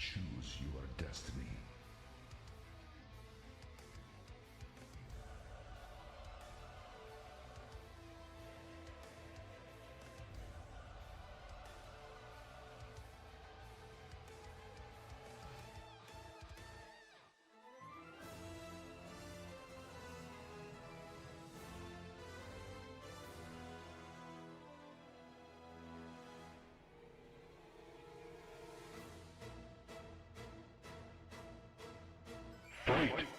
Choose your destiny. Fight!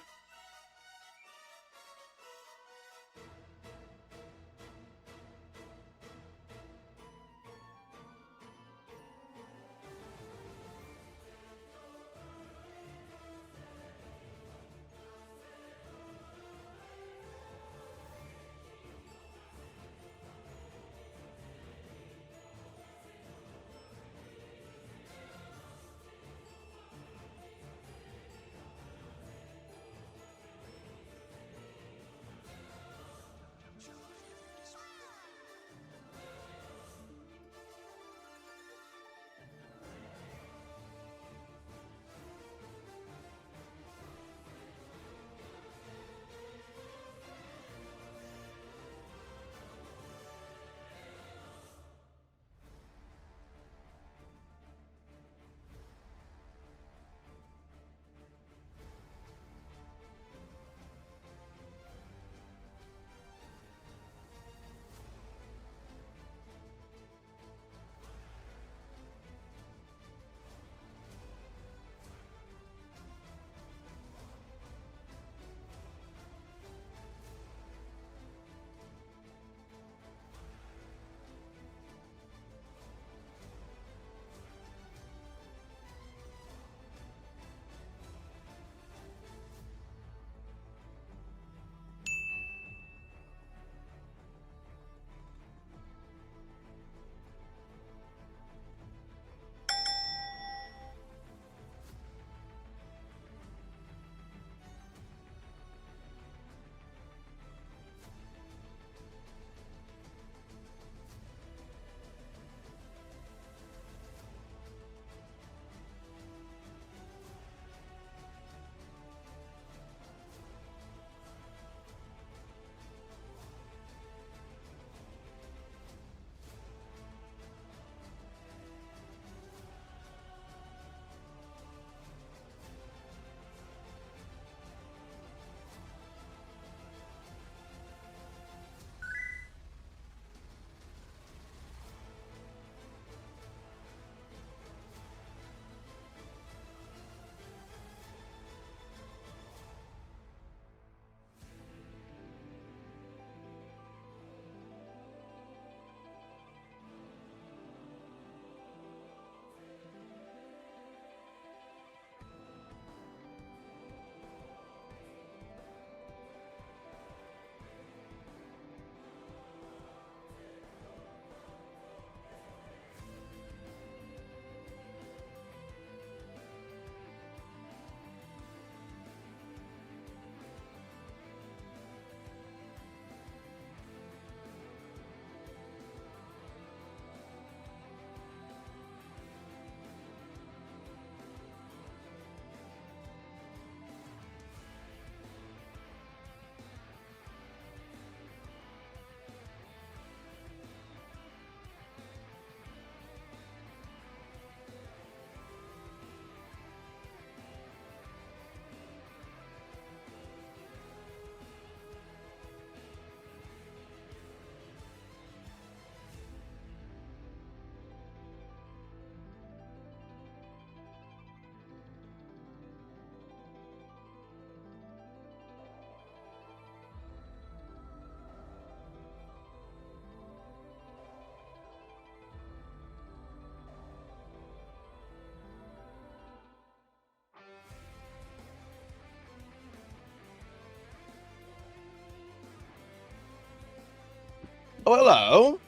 Oh, hello.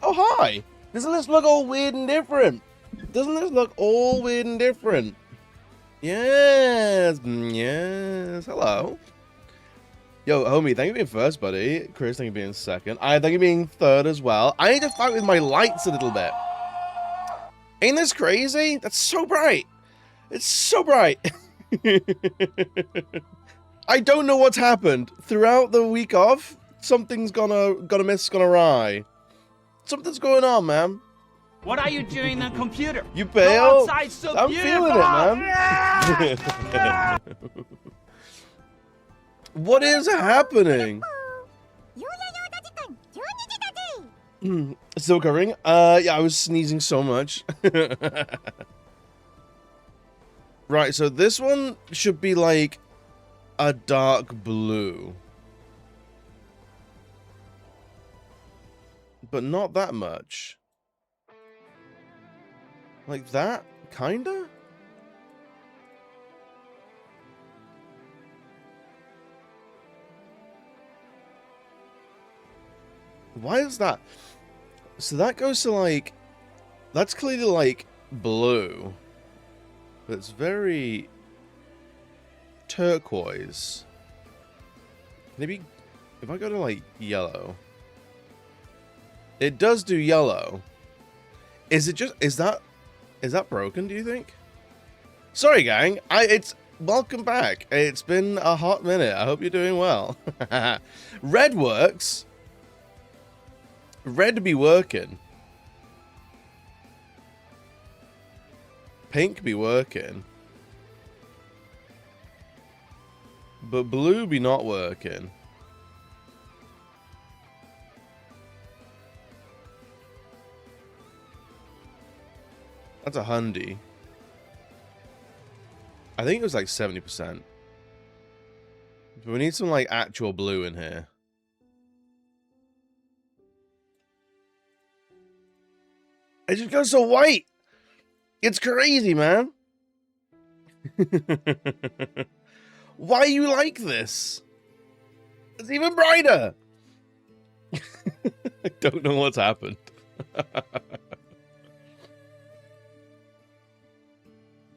Oh, hi. Doesn't this look all weird and different? Doesn't this look all weird and different? Yes. Yes. Hello. Yo, homie, thank you for being first, buddy. Chris, thank you for being second. I thank you for being third as well. I need to fight with my lights a little bit. Ain't this crazy? That's so bright. It's so bright. I don't know what's happened throughout the week off. Something's gonna miss, gonna awry. Something's going on, man. What are you doing on computer? You bail? Go outside, so I'm beautiful. feeling it, man. What is happening? Still covering? Yeah, I was sneezing so much. Right, so this one should be like a dark blue. But not that much. Like that? Kinda? Why is that? So that goes to like... That's clearly like blue. But it's very... turquoise. Maybe... If I go to like yellow... It does do yellow. Is it just... Is that broken, do you think? Sorry, gang. It's... Welcome back. It's been a hot minute. I hope you're doing well. Red works. Red be working. Pink be working. But blue be not working. That's a hundy. I think it was like 70%. But we need some like actual blue in here. It just goes so white. It's crazy, man. Why you like this? It's even brighter. I don't know what's happened.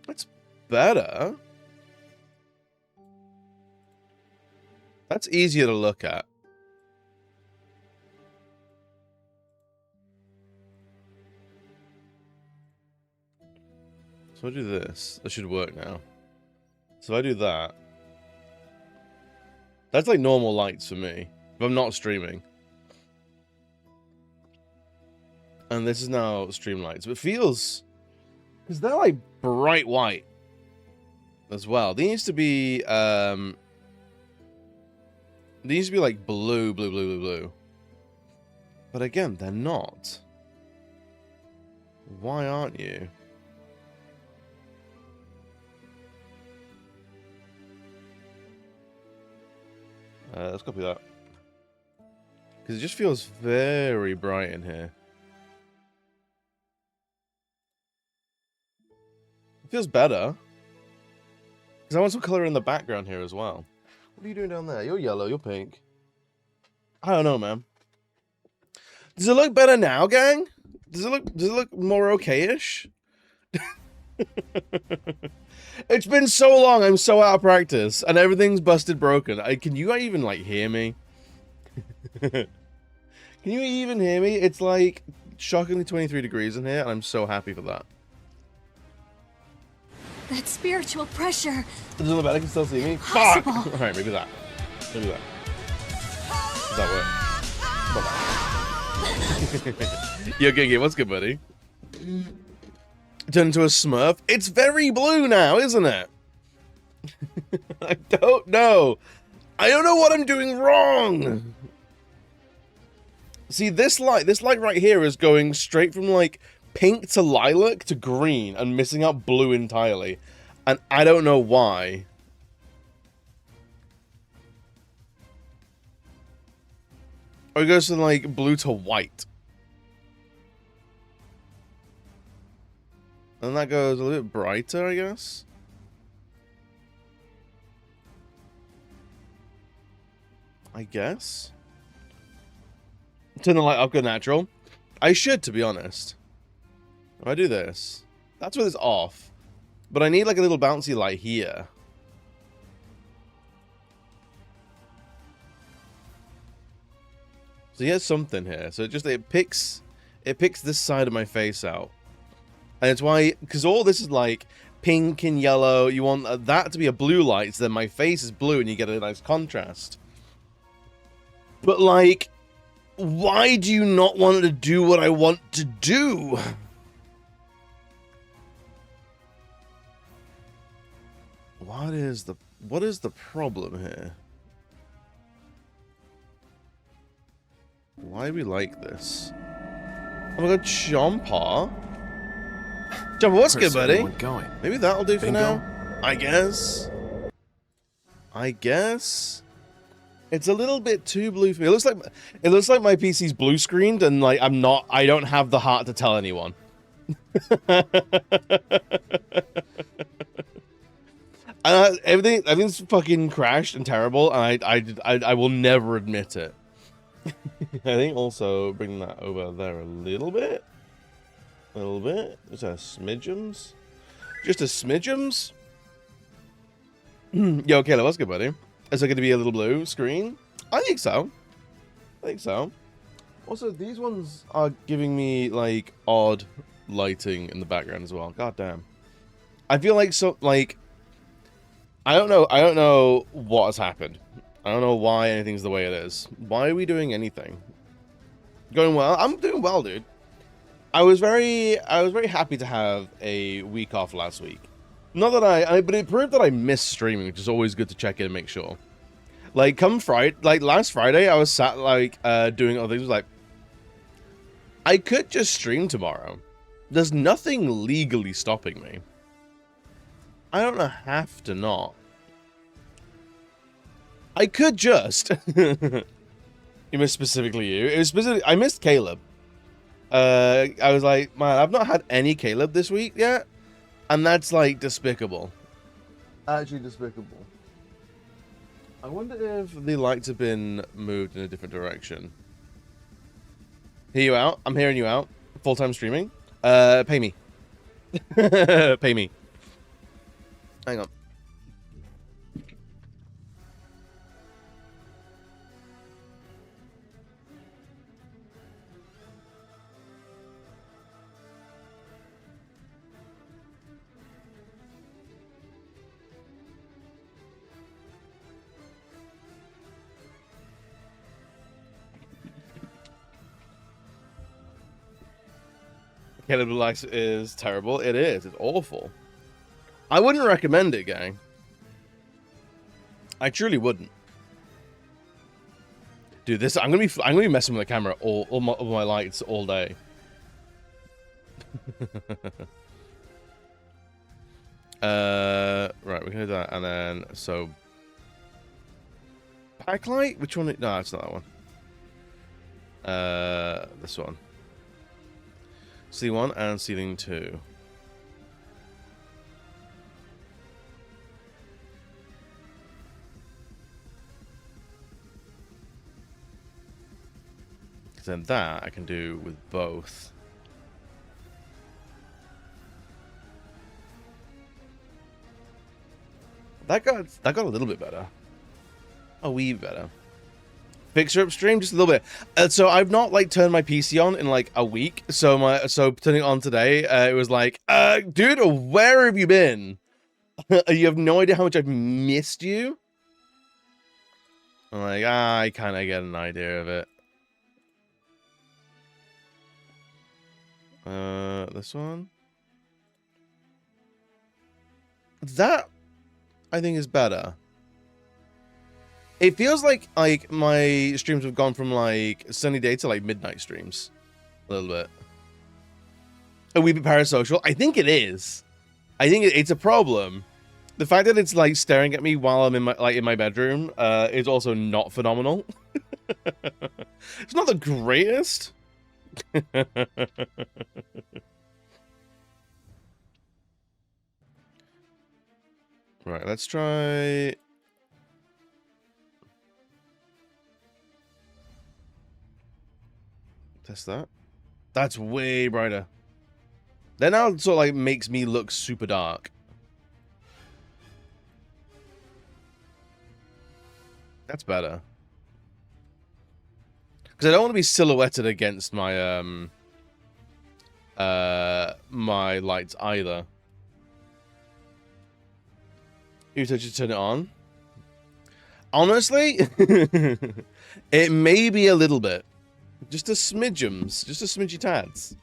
That's better. That's easier to look at. So I do this. That should work now. So I do that. That's like normal lights for me. If I'm not streaming. And this is now stream lights. But it feels... Because they're like bright white. As well. They used to be... They used to be like blue, blue, blue, blue, blue. But again, they're not. Why aren't you? Let's copy that. Because it just feels very bright in here. It feels better. Because I want some color in the background here as well. What are you doing down there? You're yellow, you're pink. I don't know, man. Does it look better now, gang? Does it look more okay-ish? It's been so long, I'm so out of practice, and everything's busted broken. Can you even, like, hear me? Can you even hear me? It's, like, shockingly 23 degrees in here, and I'm so happy for that. That spiritual pressure. Does it look better? I can still see me? Fuck! Alright, maybe that. Maybe that. Does that work? Yo, Gigi, what's good, buddy? Turn into a Smurf. It's very blue now, isn't it? I don't know. I don't know what I'm doing wrong. See, this light right here is going straight from like pink to lilac to green and missing out blue entirely. And I don't know why. Or it goes from like blue to white. And that goes a little bit brighter, I guess. I guess. Turn the light up, go natural. I should, to be honest. If I do this, that's where it's off. But I need like a little bouncy light here. So here's something here. So it picks this side of my face out. And it's why, because all this is like pink and yellow, you want that to be a blue light, so then my face is blue and you get a nice contrast. But like, why do you not want to do what I want to do? What is the problem here? Why do we like this? Oh my god, Chompa. Chompa, what's good, buddy? Maybe that'll do for now. I guess. It's a little bit too blue for me. It looks like my PC's blue screened, and like I don't have the heart to tell anyone. Everything's fucking crashed and terrible, and I will never admit it. I think also bring that over there a little bit. Just a smidgems. Yo, Caleb, what's good, buddy? Is it going to be a little blue screen? I think so. Also, these ones are giving me like odd lighting in the background as well. God damn. I feel like I don't know what has happened. I don't know why anything's the way it is. Why are we doing anything? Going well? I'm doing well, dude. I was very happy to have a week off last week. Not that but it proved that I missed streaming, which is always good to check in and make sure. Like last Friday, I was sat doing other things. Like, I could just stream tomorrow. There's nothing legally stopping me. I don't have to not. I could just. You missed specifically you. It was specifically I missed Caleb. I was like, man, I've not had any Caleb this week yet, and that's like despicable. Actually despicable. I wonder if the lights have been moved in a different direction. Hear you out. I'm hearing you out. Full-time streaming. Pay me. Pay me. Hang on. Caleb Life is terrible. It is. It's awful. I wouldn't recommend it, gang. I truly wouldn't. Dude, this I'm gonna be messing with the camera all my lights all day. Right, we're gonna do that, and then so backlight. Which one? No, it's not that one. This one. C1 and ceiling 2. Because then that I can do with both. That got a little bit better. A wee better. Fixer upstream just a little bit. So I've not like turned my PC on in like a week. So turning it on today, it was like, dude, where have you been? You have no idea how much I've missed you. I'm like, I kind of get an idea of it. This one. That I think is better. It feels like my streams have gone from like sunny day to like midnight streams, a little bit. A wee bit parasocial. I think it is. I think it's a problem. The fact that it's like staring at me while I'm in my bedroom is also not phenomenal. It's not the greatest. Right, let's try. Test that. That's way brighter. That now sort of like makes me look super dark. That's better. Because I don't want to be silhouetted against my my lights either. You said you turn it on. Honestly, it may be a little bit. Just a smidgems. Just a smidgy tads.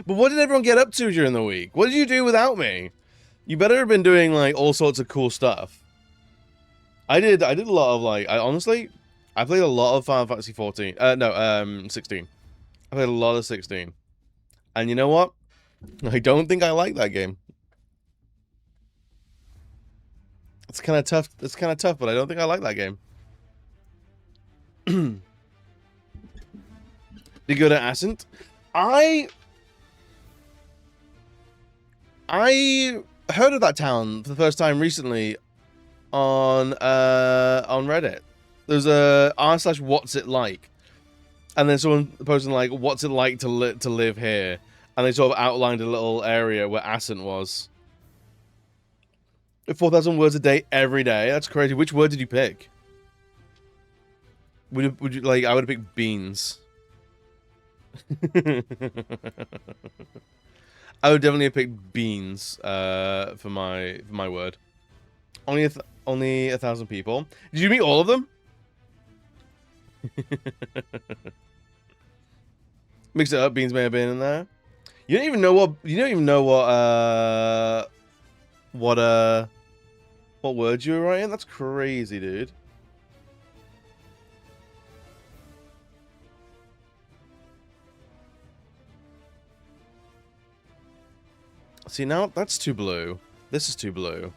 But what did everyone get up to during the week? What did you do without me? You better have been doing, like, all sorts of cool stuff. I did a lot of, like... I played a lot of Final Fantasy 14. 16. I played a lot of 16. And you know what? I don't think I like that game. It's kind of tough. It's kind of tough, but I don't think I like that game. Did you go to Ascent? I heard of that town for the first time recently on Reddit. There's a r/what's it like, and then someone posting like, what's it like to live here, and they sort of outlined a little area where Ascent was. 4,000 words a day every day. That's crazy. Which word did you pick? Would you like? I would have picked beans. I would definitely have picked beans for my word. Only 1,000 people. Did you meet all of them? Mix it up. Beans may have been in there. You don't even know what words you were writing. That's crazy, dude. See, now that's too blue. This is too blue.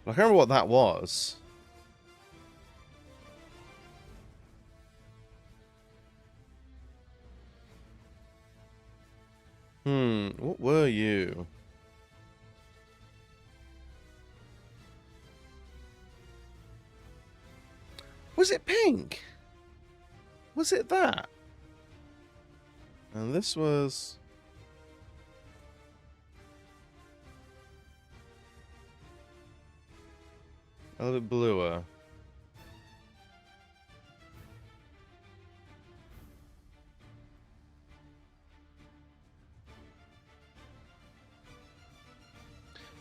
I can't remember what that was. What were you? Was it pink? Was it that? And this was... a little bit bluer.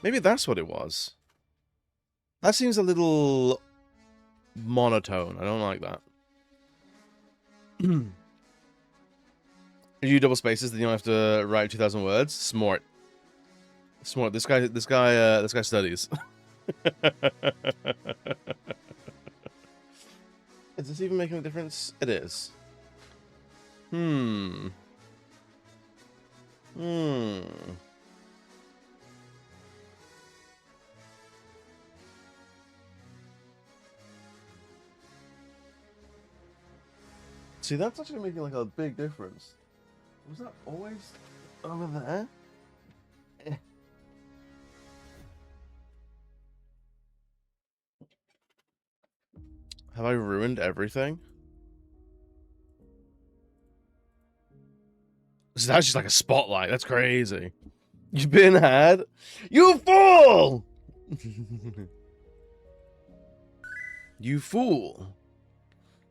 Maybe that's what it was. That seems a little monotone. I don't like that. If you double spaces, then you don't have to write 2,000 words. Smart. Smart. This guy studies. Is this even making a difference? It is. See, that's actually making like a big difference. Was that always over there? Have I ruined everything? So that's just like a spotlight. That's crazy. You've been had. You fool! You fool.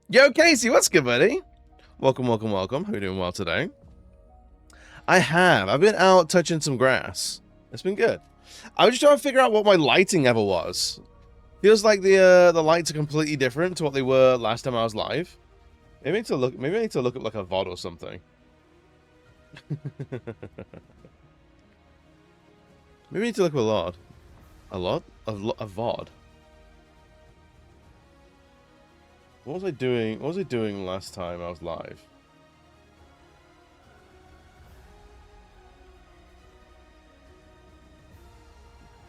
Yo, Casey, what's good, buddy? Welcome, welcome, welcome. Hope you're doing well today. I have. I've been out touching some grass. It's been good. I was just trying to figure out what my lighting ever was. Feels like the lights are completely different to what they were last time I was live. Maybe I need to look up like a VOD or something. Maybe I need to look up a lot. A lot? A VOD. What was I doing? What was I doing last time I was live?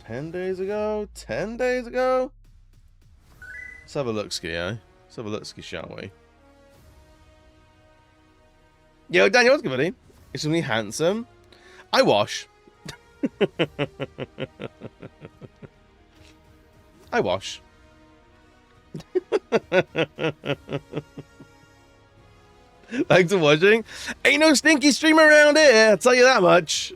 $10 days ago? 10 days ago? Let's have a look-ski, eh? Let's have a look-ski, shall we? Yo, Daniel, what's good, buddy? Extremely handsome. I wash. I wash. Thanks for watching. Ain't no stinky stream around here, I'll tell you that much.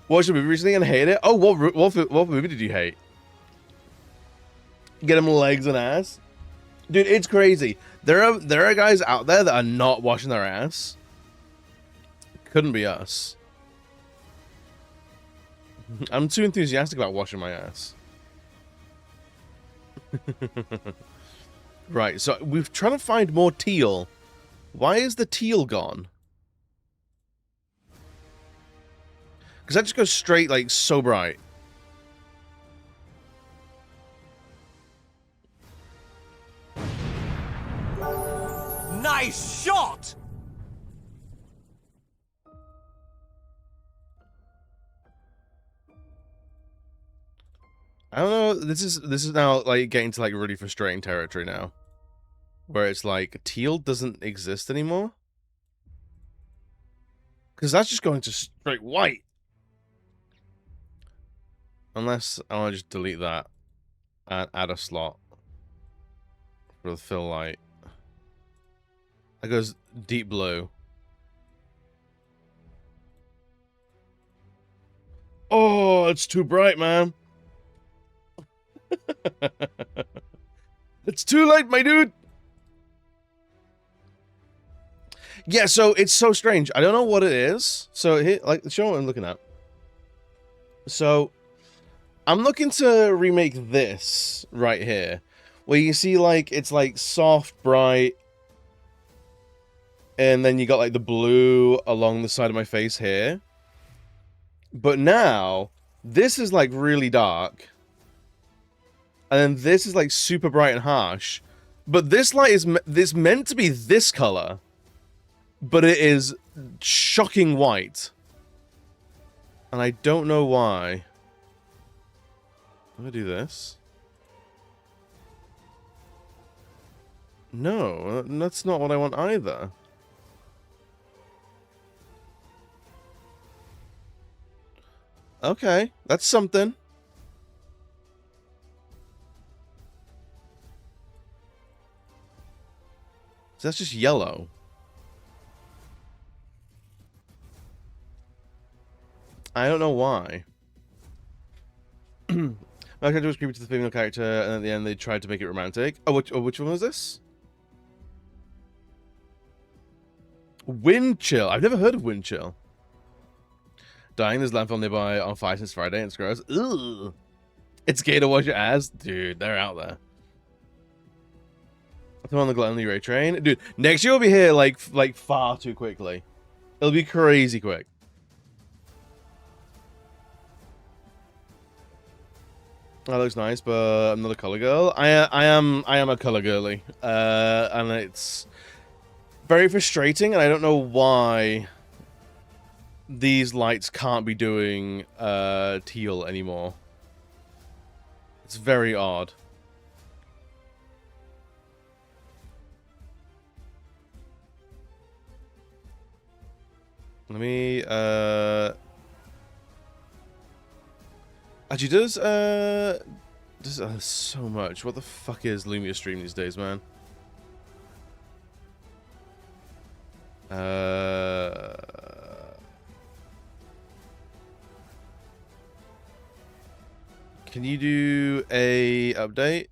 Watched a movie recently and hate it. Oh, what movie did you hate? Get him legs and ass. Dude, it's crazy. There are guys out there that are not washing their ass. Couldn't be us. I'm too enthusiastic about washing my ass. Right, so we're trying to find more teal. Why is the teal gone? Because that just goes straight, like, so bright. Nice shot! I don't know, this is now, like, getting to, like, really frustrating territory now. Where it's like, teal doesn't exist anymore? Because that's just going to straight white. Unless I want to just delete that and add a slot for the fill light. That goes deep blue. Oh, it's too bright, man. It's too late, my dude. Yeah, so it's so strange. I don't know what it is. So here, like, show what I'm looking at. So I'm looking to remake this right here, where you see, like, it's like soft, bright, and then you got like the blue along the side of my face here. But now this is like really dark, and then this is like super bright and harsh. But this light is this meant to be this color, but it is shocking white, and I don't know why. I'm gonna do this. No, that's not what I want either. Okay, that's something. So that's just yellow. I don't know why. My character was creepy to the female character, and at the end they tried to make it romantic. Oh, which one was this? Wind chill. I've never heard of wind chill. Dying, there's landfill nearby on fire since Friday, and it's gross. Ugh. It's gay to wash your ass. Dude, they're out there. I'm on the Gluttony Ray train. Dude, next year will be here like far too quickly. It'll be crazy quick. That looks nice, but I'm not a color girl. I am a color girly. And it's very frustrating, and I don't know why these lights can't be doing teal anymore. It's very odd. Let me actually does so much. What the fuck is Lumia stream these days, man? Can you do a update?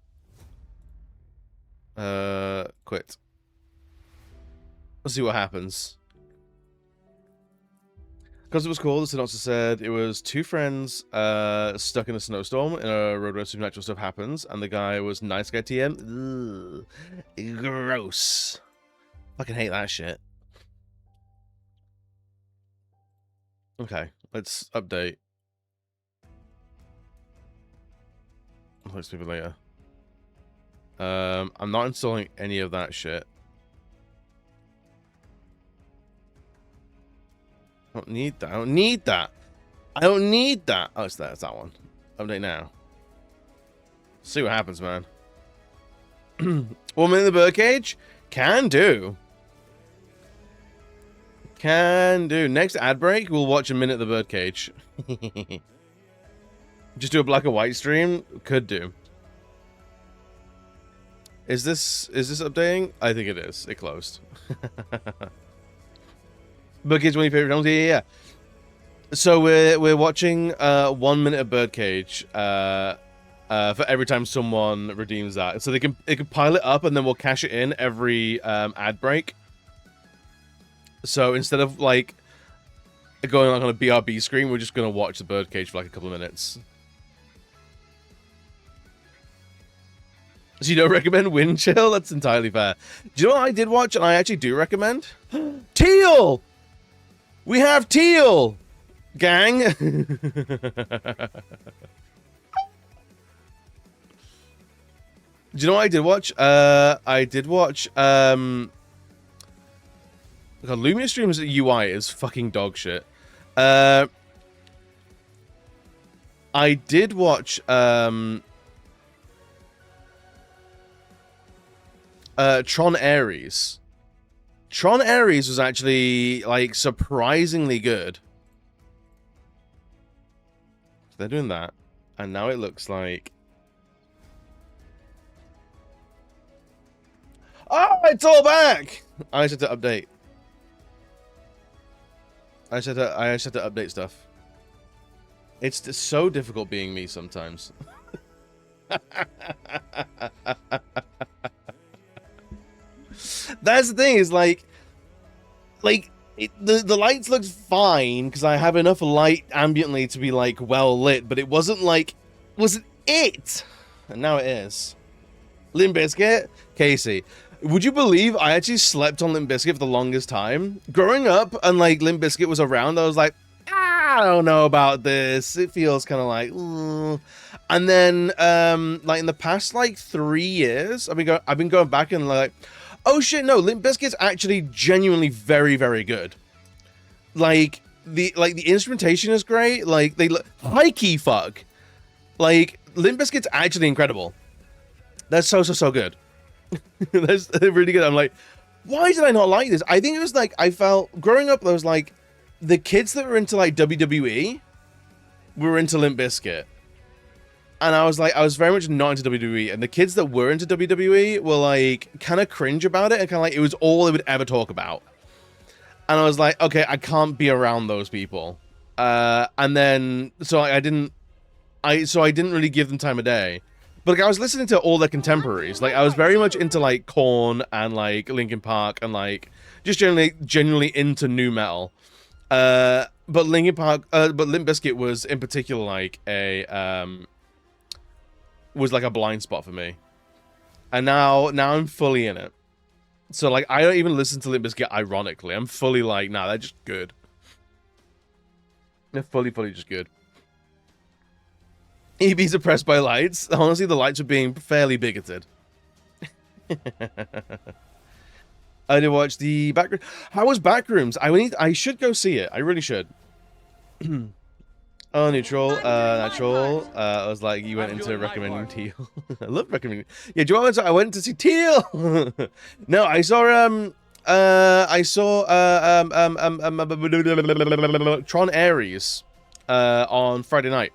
Quit. Let's see what happens. Because it was cool, the synopsis said it was two friends stuck in a snowstorm in a road where supernatural stuff happens, and the guy was nice guy TM. Ugh, gross. Fucking hate that shit. Okay, let's update. I'll speak later. I'm not installing any of that shit. I don't need that. I don't need that. I don't need that. Oh, it's that. It's that one. Update now. See what happens, man. 1 minute in the birdcage? Can do. Can do. Next ad break, we'll watch a minute of the birdcage. Just do a black and white stream? Could do. Is this updating? I think it is. It closed. Birdcage, one of your favorite films? Yeah. So we're watching 1 minute of Birdcage, and for every time someone redeems that. So it can pile it up, and then we'll cash it in every ad break. So instead of like going like on a BRB screen, we're just gonna watch the birdcage for like a couple of minutes. So you don't recommend Wind Chill? That's entirely fair. Do you know what I did watch, and I actually do recommend? Teal! We have Teal! Gang! Do you know what I did watch? I did watch, God, Lumia Stream's UI is fucking dog shit. I did watch, Tron Ares. Tron Ares was actually, like, surprisingly good. So they're doing that. And now it looks like... Oh, it's all back! I just had to update. I just had to update stuff. It's so difficult being me sometimes. That's the thing, is like the lights looked fine because I have enough light ambiently to be like well lit, but it wasn't like, wasn't it? And now it is. Limp Bizkit, Casey. Would you believe I actually slept on Limp Bizkit for the longest time? Growing up and like Limp Bizkit was around, I was like, I don't know about this. It feels kind of like, and then like in the past like 3 years, I've been going back and like, oh shit, no, Limp Bizkit's actually genuinely very, very good. Like the instrumentation is great. Like they look high key fuck. Like Limp Bizkit's actually incredible. That's so good. That's really good. I'm like, why did I not like this? I think it was like, I felt growing up, there was like the kids that were into like WWE were into Limp Bizkit. And I was like, I was very much not into WWE. And the kids that were into WWE were like kind of cringe about it. And kind of like, it was all they would ever talk about. And I was like, okay, I can't be around those people. And then, so I didn't really give them time of day. But like, I was listening to all their contemporaries. Like, I was very much into like Korn and like Linkin Park and like just genuinely into nu metal. But Limp Bizkit was in particular like was like a blind spot for me. And now I'm fully in it. So like, I don't even listen to Limp Bizkit ironically. I'm fully like, nah, they're just good. They're fully just good. EB's oppressed by lights. Honestly, the lights are being fairly bigoted. I did watch the Backroom. How was Backrooms? I should go see it. I really should. Oh, neutral, natural. I was like, you went into recommending Teal. I love recommending. Yeah, do you want to? I went to see Teal. No, I saw Tron Ares on Friday night.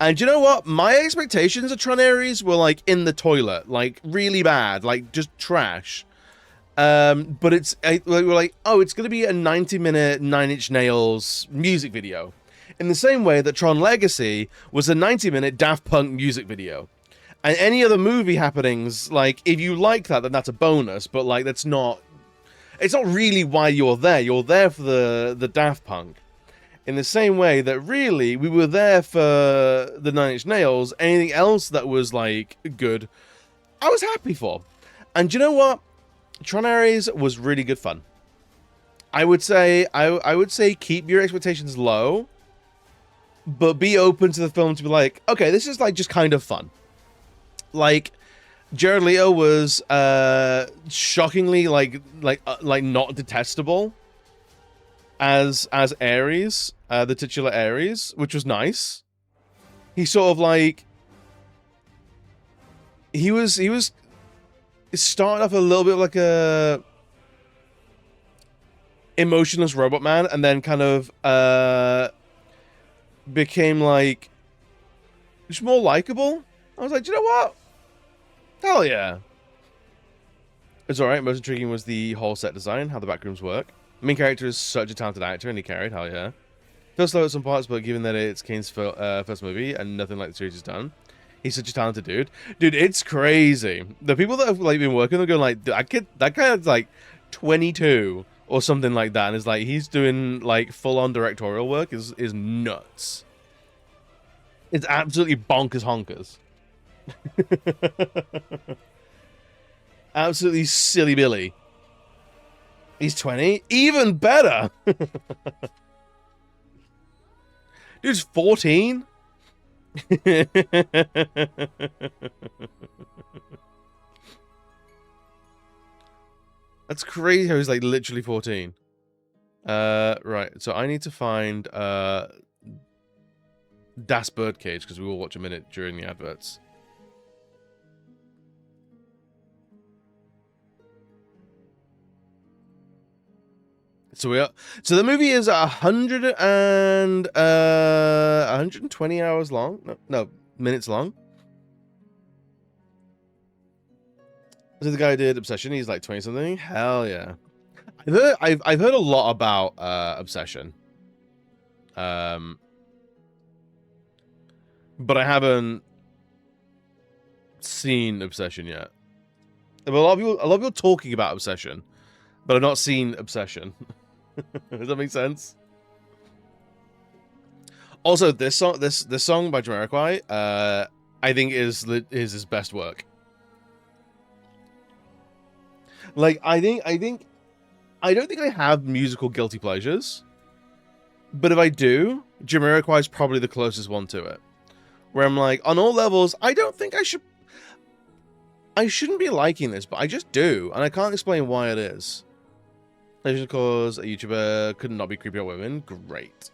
And you know what? My expectations of Tron Ares were like in the toilet, like really bad, like just trash. But we're like, oh, it's gonna be a 90-minute Nine Inch Nails music video, in the same way that Tron Legacy was a 90-minute Daft Punk music video. And any other movie happenings, like if you like that, then that's a bonus. But like that's not, it's not really why you're there. You're there for the Daft Punk. In the same way that really we were there for the Nine Inch Nails, anything else that was like good, I was happy for. And you know what? Tron Ares was really good fun. I would say keep your expectations low, but be open to the film to be like, okay, this is like just kind of fun. Like Jared Leto was shockingly like not detestable as Ares, the titular Ares, which was nice. He sort of like he was started off a little bit like a emotionless robot man, and then kind of became like just more likable. I was like, do you know what? Hell yeah. It's alright. Most intriguing was the whole set design, how the backrooms work. The main character is such a talented actor, and he carried, hell yeah. Feels slow at some parts, but given that it's Kane's first movie, and nothing like the series has done, He's such a talented dude. Dude, it's crazy. The people that have like been working, they're going like, that guy's like 22 or something like that, and it's like he's doing like full-on directorial work is nuts. It's absolutely bonkers honkers. Absolutely silly Billy. He's 20? Even better! Dude's 14? That's crazy how he's like literally 14. Right, so I need to find Das Birdcage, because we will watch a minute during the adverts. So the movie is 120 hours long. No, minutes long. So the guy who did Obsession, he's like 20 something. Hell yeah. I've heard a lot about Obsession. But I haven't seen Obsession yet. But a lot of people talking about Obsession, but I've not seen Obsession. Does that make sense? Also, this song by Jamiroquai, I think is his best work. Like, I don't think I have musical guilty pleasures, but if I do, Jamiroquai is probably the closest one to it. Where I'm like, on all levels, I don't think I shouldn't be liking this, but I just do, and I can't explain why it is. Because a YouTuber could not be creepy at women. Great.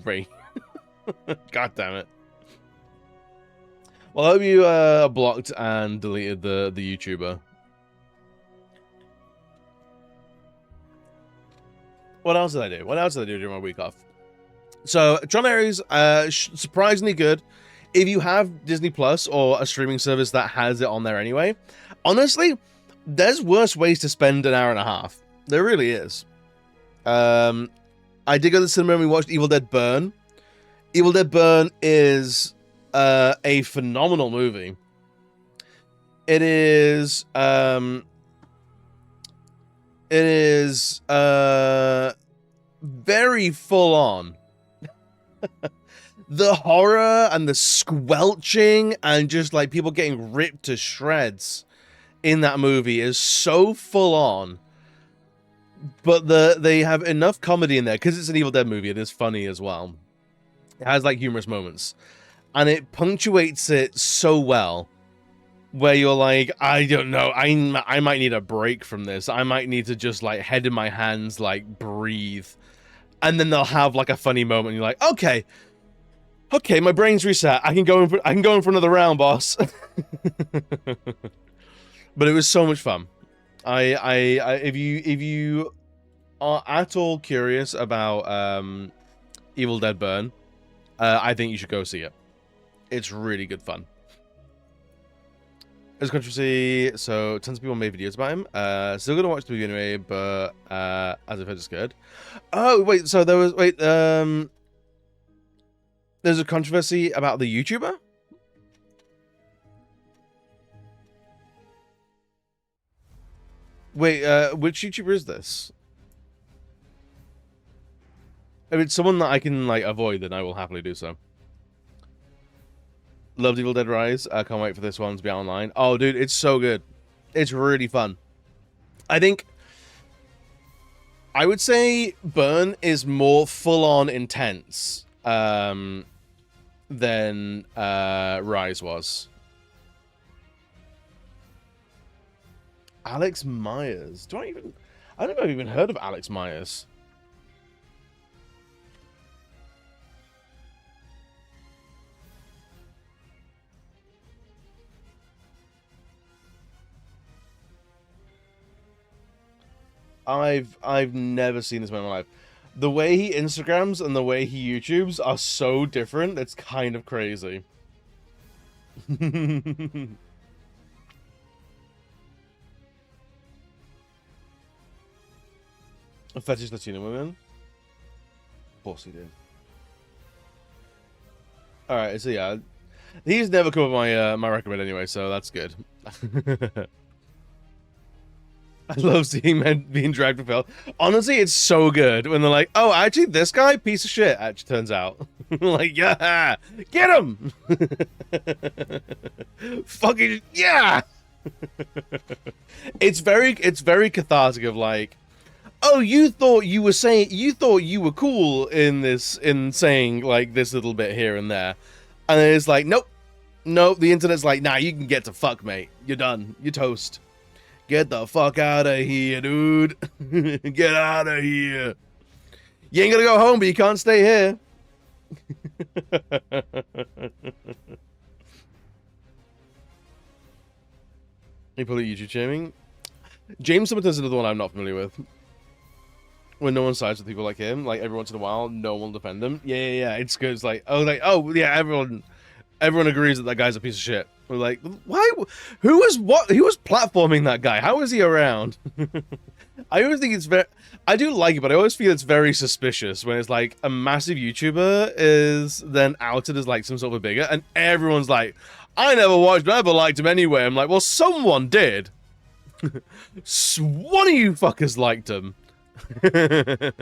Great. God damn it. Well, I hope you blocked and deleted the YouTuber. What else did I do? What else did I do during my week off? So, Tron Ares, surprisingly good. If you have Disney Plus or a streaming service that has it on there anyway, honestly, there's worse ways to spend an hour and a half. There really is. I did go to the cinema and we watched Evil Dead Burn. Evil Dead Burn is a phenomenal movie. It is very full on. The horror and the squelching and just like people getting ripped to shreds in that movie is so full on, but they have enough comedy in there because it's an Evil Dead movie. It is funny as well. It has like humorous moments, and it punctuates it so well. Where you're like, I don't know, I might need a break from this. I might need to just like head in my hands, like breathe, and then they'll have like a funny moment. And you're like, okay, my brain's reset. I can go in for another round, boss. But it was so much fun. If you are at all curious about Evil Dead Burn, I think you should go see it. It's really good fun. There's controversy, so tons of people made videos about him. Still gonna watch the movie anyway, but as I've heard, it's good. Oh wait, so there's a controversy about the YouTuber. Wait, which YouTuber is this? If it's someone that I can like avoid, then I will happily do so. Loved Evil Dead Rise. I can't wait for this one to be out online. Oh, dude, it's so good. It's really fun. I think I would say Burn is more full-on intense than Rise was. Alex Myers. I don't know if I've even heard of Alex Myers. I've never seen this man in my life. The way he Instagrams and the way he YouTubes are so different. It's kind of crazy. A fetish Latino women? Of course he did. Alright, so yeah. He's never come up my my recommend anyway, so that's good. I love seeing men being dragged with hell. Honestly, it's so good when they're like, "Oh, actually, this guy, piece of shit." Actually, turns out, like, yeah, get him, fucking yeah. It's very cathartic of like, oh, you thought you were cool in saying like this little bit here and there, and then it's like, nope, the internet's like, nah, you can get to fuck, mate. You're done. You're toast. Get the fuck out of here, dude. Get out of here. You ain't gonna go home, but you can't stay here. You probably YouTube shaming. James Summerton's another one I'm not familiar with. When no one sides with people like him, like every once in a while, no one will defend him. Yeah. It's good. It's like, oh yeah, everyone agrees that guy's a piece of shit. We're like, why? Who was platforming that guy? How is he around? I always think it's I do like it, but I always feel it's very suspicious when it's like a massive YouTuber is then outed as like some sort of a bigot, and everyone's like, I never watched, never liked him anyway. I'm like, well, someone did. One of you fuckers liked him.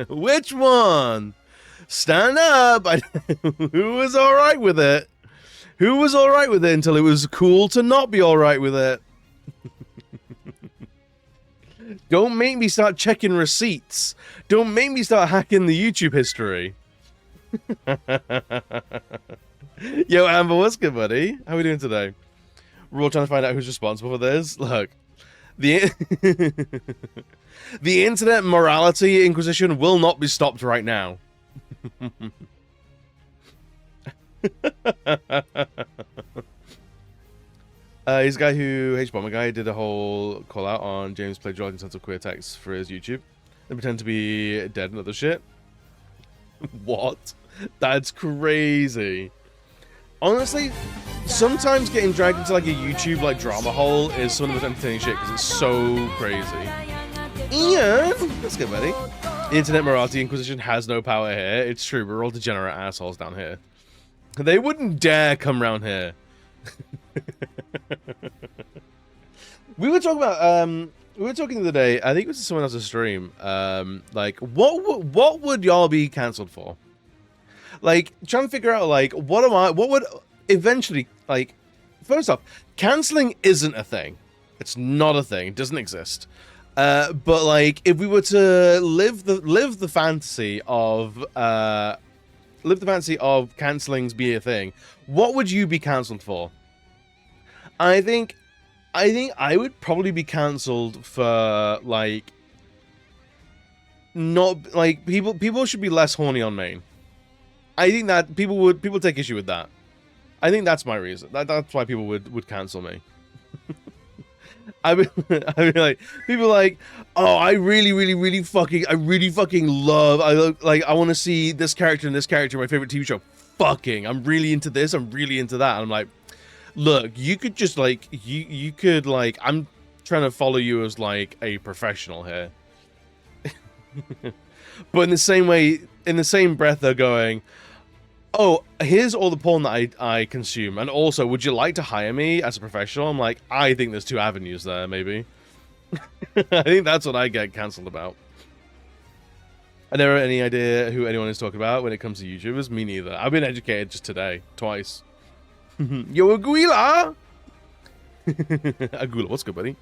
Which one? Stand up. Who was all right with it? Who was all right with it until it was cool to not be all right with it? Don't make me start checking receipts. Don't make me start hacking the YouTube history. Yo, Amber, what's good, buddy? How are we doing today? We're all trying to find out who's responsible for this. Look, the internet morality inquisition will not be stopped right now. He's a guy who H-Bomber guy did a whole call out on James plagiarizing tons of queer texts for his YouTube and pretend to be dead and other shit. What? That's crazy. Honestly, sometimes getting dragged into like a YouTube like drama hole is some of the most entertaining shit because it's so crazy. Ian, that's good, buddy. Internet morality inquisition has no power here. It's true, we're all degenerate assholes down here. They wouldn't dare come round here. We were talking about we were talking the other day, I think it was someone else's stream, like what would y'all be cancelled for? Like trying to figure out like what would eventually, like, first off, cancelling isn't a thing. It's not a thing, it doesn't exist. But like if we were to live the fantasy of cancellings be a thing, what would you be cancelled for? I think I would probably be cancelled for like not like people should be less horny on main. I think that people take issue with that. I think that's my reason. That's why people would cancel me. I mean like people like, oh, I really fucking love. I want to see this character and this character in my favorite TV show. Fucking, I'm really into this. I'm really into that. And I'm like, look, you could just like you could like, I'm trying to follow you as like a professional here. But in the same way, in the same breath, they're going, oh, here's all the porn that I consume, and also, would you like to hire me as a professional? I'm like, I think there's two avenues there, maybe. I think that's what I get cancelled about. I never have any idea who anyone is talking about when it comes to YouTubers. Me neither. I've been educated just today, twice. Yo, Aguila! Aguila, what's good, buddy?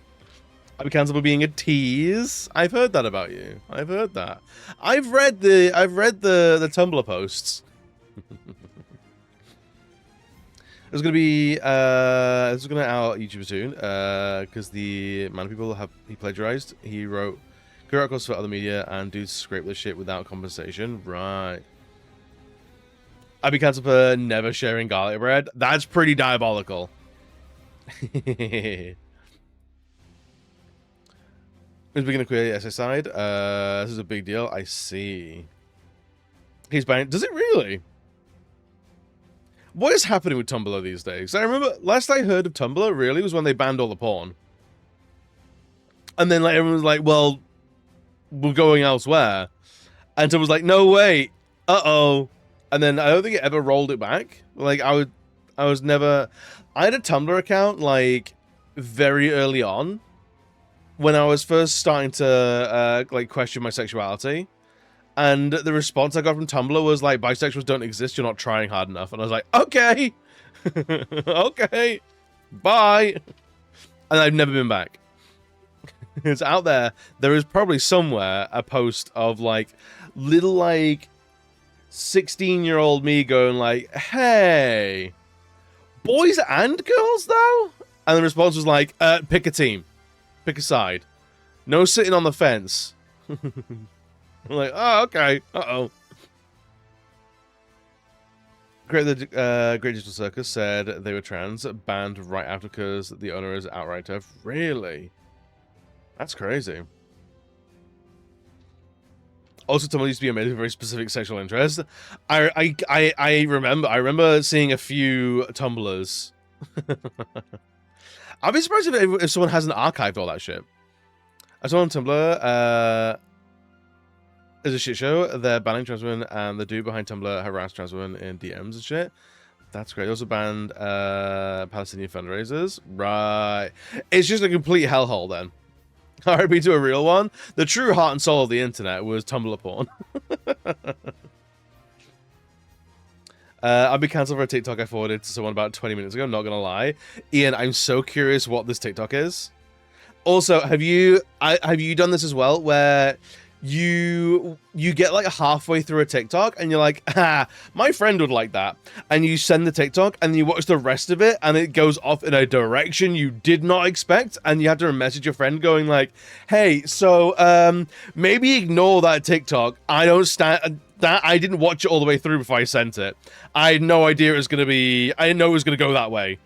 I've been cancelled for being a tease. I've heard that about you. I've heard that. I've read the Tumblr posts. There's gonna be this is gonna out YouTube soon because the amount of people he plagiarized. He wrote career articles for other media and dudes scrape this shit without compensation. Right. I'd be cancelled for never sharing garlic bread. That's pretty diabolical. Who's beginning to queer the SI side? This is a big deal. I see. He's banned. Does it really? What is happening with Tumblr these days? I remember last I heard of Tumblr really was when they banned all the porn. And then like everyone was like, well, we're going elsewhere. And Tumblr was like, no, wait. Uh-oh. And then I don't think it ever rolled it back. Like I I was never... I had a Tumblr account, like, very early on, when I was first starting to, like, question my sexuality. And the response I got from Tumblr was like, bisexuals don't exist, you're not trying hard enough. And I was like, okay. Okay. Bye. And I've never been back. It's out there. There is probably somewhere a post of, like, little, like, 16-year-old me going like, hey, boys and girls, though? And the response was like, pick a team. Pick a side. No sitting on the fence. I'm like, oh, okay. Uh-oh. Great Digital Circus said they were trans, banned right after because the owner is outright tough. Really? That's crazy. Also, Tumblr used to be a very specific sexual interest. I remember seeing a few Tumblrs. I'd be surprised if someone hasn't archived all that shit. I saw on Tumblr, there's a shit show. They're banning trans women, and the dude behind Tumblr harassed trans women in DMs and shit. That's great. They also banned Palestinian fundraisers. Right. It's just a complete hellhole then. RIP to a real one. The true heart and soul of the internet was Tumblr porn. I've been cancelled for a TikTok I forwarded to someone about 20 minutes ago, not gonna lie. Ian, I'm so curious what this TikTok is. Also, have you done this as well, where you get like halfway through a TikTok and you're like, ah, my friend would like that, and you send the TikTok and you watch the rest of it and it goes off in a direction you did not expect, and you have to message your friend going like, hey, so maybe ignore that TikTok. I don't stand that. I didn't watch it all the way through before I sent it. I had no idea it was gonna be. I didn't know it was gonna go that way.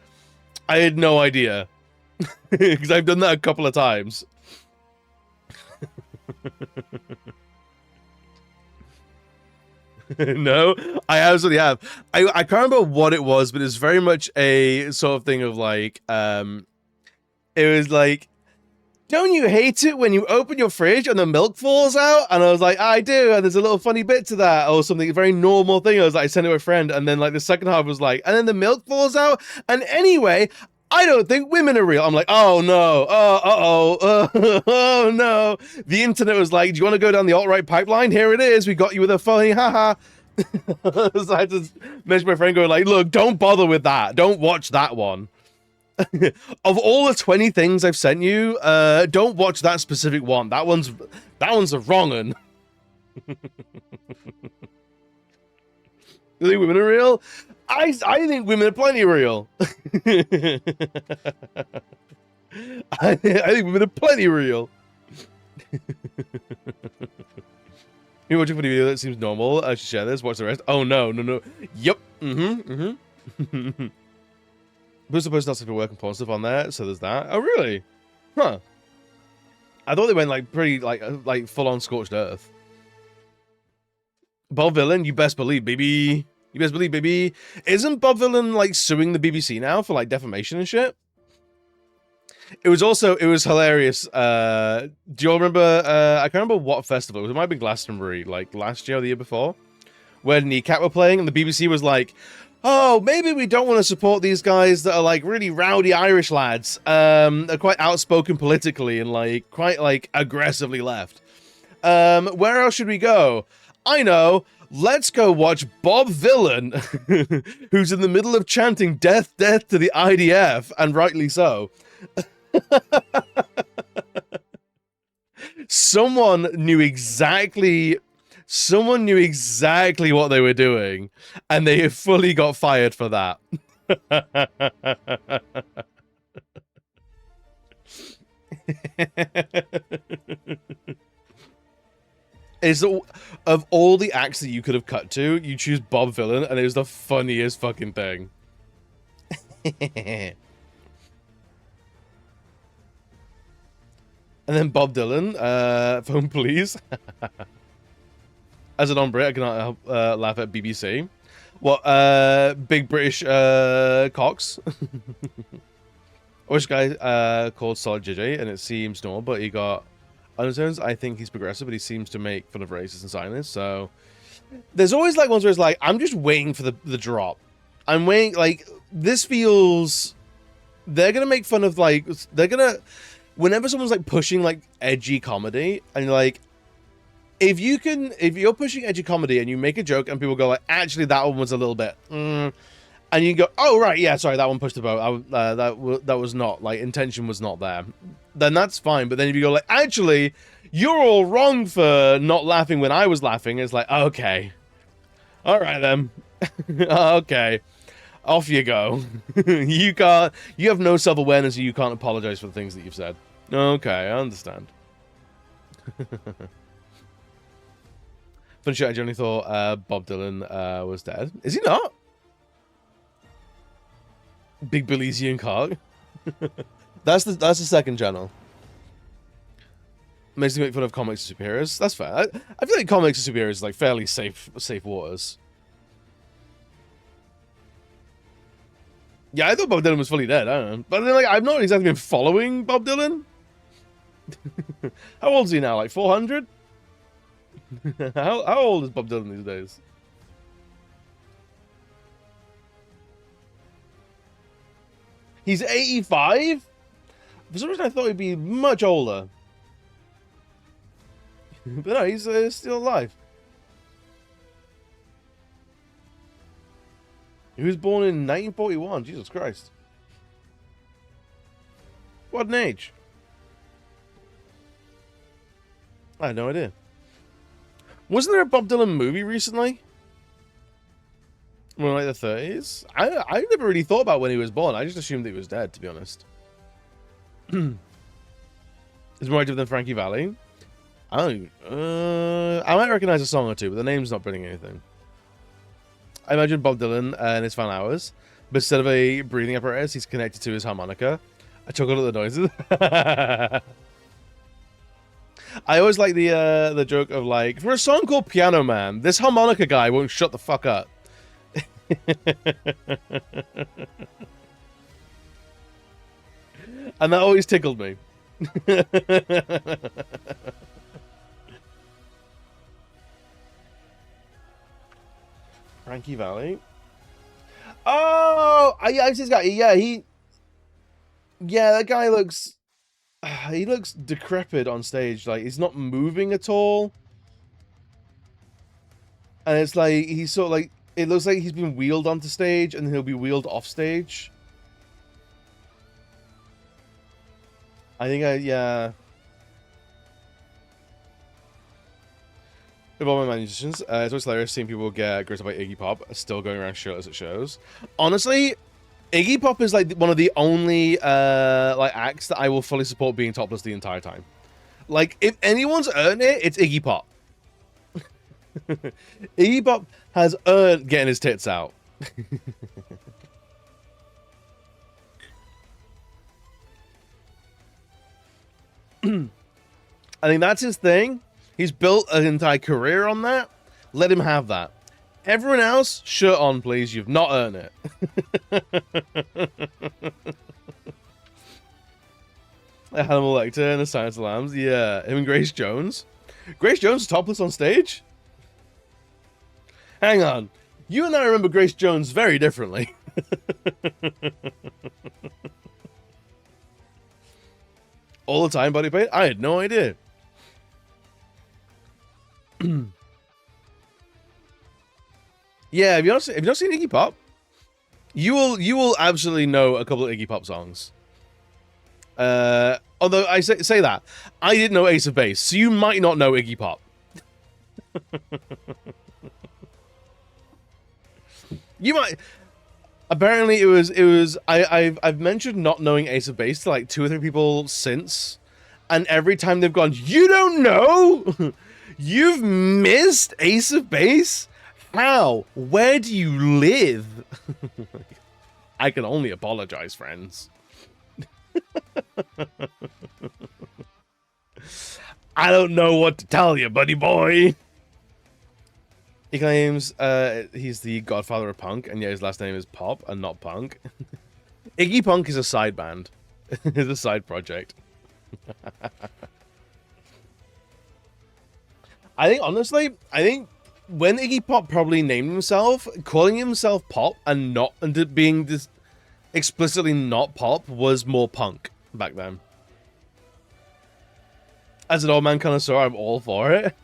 I had no idea. Because I've done that a couple of times. No, I absolutely have. I can't remember what it was, but it's very much a sort of thing of like, it was like, don't you hate it when you open your fridge and the milk falls out? And I was like, I do, and there's a little funny bit to that, or something, a very normal thing. I was like, I sent it to a friend, and then like the second half was like, and then the milk falls out, and anyway, I don't think women are real. I'm like, oh no, oh no. The internet was like, do you want to go down the alt-right pipeline? Here it is. We got you with a funny haha. So I just messaged my friend going like, look, don't bother with that. Don't watch that one. Of all the 20 things I've sent you, don't watch that specific one. That one's a wrong one. You think women are real? I think women are plenty real. I think women are plenty real. You're watching a funny video that seems normal. I should share this. Watch the rest. Oh no. Yep. We're supposed to have some work and stuff on there, so there's that. Oh really? Huh. I thought they went like pretty like full on scorched earth. Bob Villain, you best believe, baby. You best believe, baby. Isn't Bob Villain like suing the BBC now for like defamation and shit? It was hilarious. Do you all remember, I can't remember what festival, it might have been Glastonbury, like last year or the year before, where Kneecap were playing and the BBC was like, oh, maybe we don't want to support these guys that are like really rowdy Irish lads. They're quite outspoken politically and like quite like aggressively left. Where else should we go? I know. Let's go watch Bob Villain, who's in the middle of chanting death, death to the IDF, and rightly so. Someone knew exactly what they were doing, and they fully got fired for that. Is of all the acts that you could have cut to, you choose Bob Villain, and it was the funniest fucking thing. And then Bob Dylan, phone please. As a non-Brit, I cannot help laugh at BBC. What, big British cocks? I wish a guy called Solid JJ, and it seems normal, but he got undertones. I think he's progressive, but he seems to make fun of racists and Zionists, so... There's always like ones where it's like, I'm just waiting for the drop. I'm waiting. Like, this feels. They're gonna make fun of, like, they're gonna. Whenever someone's like pushing like edgy comedy, and like, if you're pushing edgy comedy and you make a joke and people go like, actually that one was a little bit, and you go, oh right, yeah, sorry, that one pushed the boat. That was not, like, intention was not there. Then that's fine. But then if you go like, actually, you're all wrong for not laughing when I was laughing, it's like, okay, all right then, okay, off you go. You have no self-awareness, and you can't apologize for the things that you've said. Okay, I understand. Fun shit, I genuinely thought Bob Dylan was dead. Is he not? Big Belizean cock. That's the second channel. Makes me make fun of comics and superheroes. That's fair. I feel like comics and superheroes is like fairly safe waters. Yeah, I thought Bob Dylan was fully dead. I don't know, but then, like, I've not exactly been following Bob Dylan. How old is he now? Like 400? How old is Bob Dylan these days? He's 85? For some reason I thought he'd be much older. But no, he's still alive. He was born in 1941. Jesus Christ. What an age. I had no idea. Wasn't there a Bob Dylan movie recently? Well, like the 30s? I never really thought about when he was born. I just assumed that he was dead, to be honest. Is more active than Frankie Valli? I might recognize a song or two, but the name's not bringing anything. I imagine Bob Dylan in his fan hours, but instead of a breathing apparatus, he's connected to his harmonica. I chuckled at the noises. I always like the joke of, like, for a song called Piano Man, this harmonica guy won't shut the fuck up. And that always tickled me. Frankie Valli. Oh, yeah, I've seen this guy. Yeah, that guy looks. He looks decrepit on stage. Like, he's not moving at all. And it's like, he's sort of like, it looks like he's been wheeled onto stage and then he'll be wheeled off stage. I think yeah. Of all my musicians, it's always hilarious seeing people get grossed out by Iggy Pop still going around shirtless at shows. Honestly, Iggy Pop is like one of the only like acts that I will fully support being topless the entire time. Like, if anyone's earned it, it's Iggy Pop. Iggy Pop has earned getting his tits out. I think that's his thing. He's built an entire career on that. Let him have that. Everyone else, shirt on, please. You've not earned it. Hannibal Lecter and the Silence of the Lambs. Yeah, him and Grace Jones. Grace Jones is topless on stage? Hang on. You and I remember Grace Jones very differently. All the time body paint? I had no idea. Yeah, have you not seen Iggy Pop? You will absolutely know a couple of Iggy Pop songs. Although I say that, I didn't know Ace of Base, so you might not know Iggy Pop. You might. Apparently, it was. I've mentioned not knowing Ace of Base to like 2 or 3 people since, and every time they've gone, you don't know. You've missed Ace of Base? How? Where do you live? I can only apologize, friends. I don't know what to tell you, buddy boy. He claims he's the godfather of punk, and yet his last name is Pop and not Punk. Iggy Punk is a side band. It's a side project. I think, honestly, when Iggy Pop probably named himself, calling himself Pop and not and being this explicitly not Pop was more punk back then. As an old man connoisseur, I'm all for it.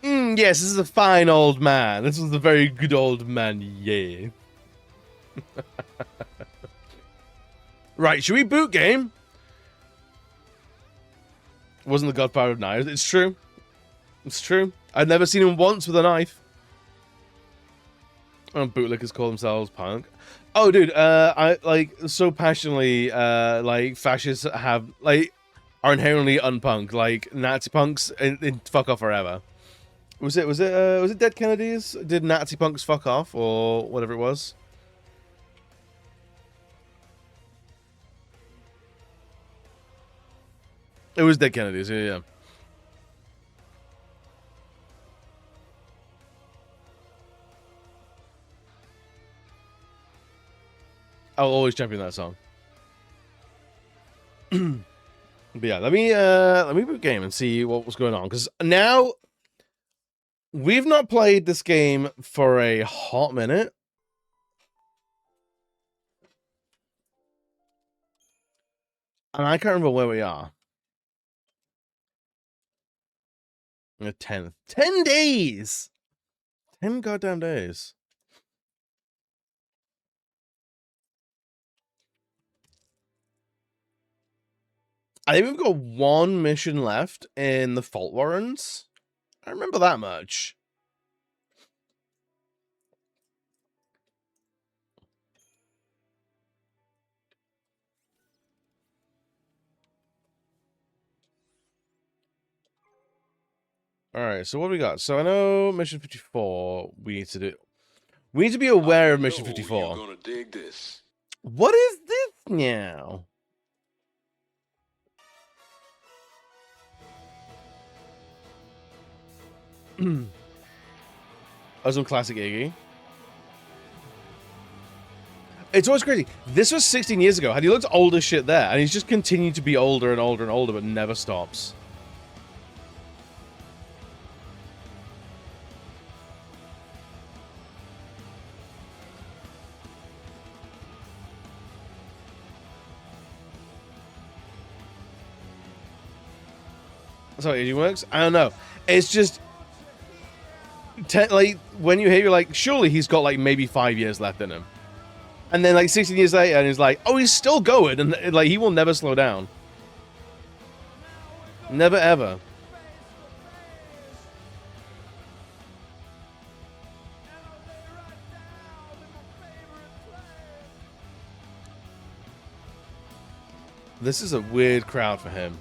Yes, this is a fine old man. This was a very good old man, yeah. Right, should we boot game? Wasn't the godfather of knives. It's true. It's true. I've never seen him once with a knife. Bootlickers call themselves punk. Oh, dude, I like so passionately. Like fascists have are inherently unpunk. Like Nazi punks, and fuck off forever. Was it Dead Kennedys? Did Nazi punks fuck off or whatever it was? It was Dead Kennedys. Yeah. I'll always champion that song. But yeah, let me boot game and see what was going on, because now we've not played this game for a hot minute. And I can't remember where we are. The 10th. 10 days! 10 goddamn days. I think we've got one mission left in the Fault Warrens. I remember that much. Alright, so what do we got? So I know Mission 54 we need to do. We need to be aware of Mission 54. You're gonna dig this. What is this now? Oh, some classic Iggy. It's always crazy. This was 16 years ago. Had he looked old as shit there, and he's just continued to be older and older and older, but never stops. That's how aging works? I don't know. It's just... like, when you hear, you're like, surely he's got, like, maybe 5 years left in him. And then, like, 16 years later, and he's like, oh, he's still going, and, like, he will never slow down. Never, ever. This is a weird crowd for him.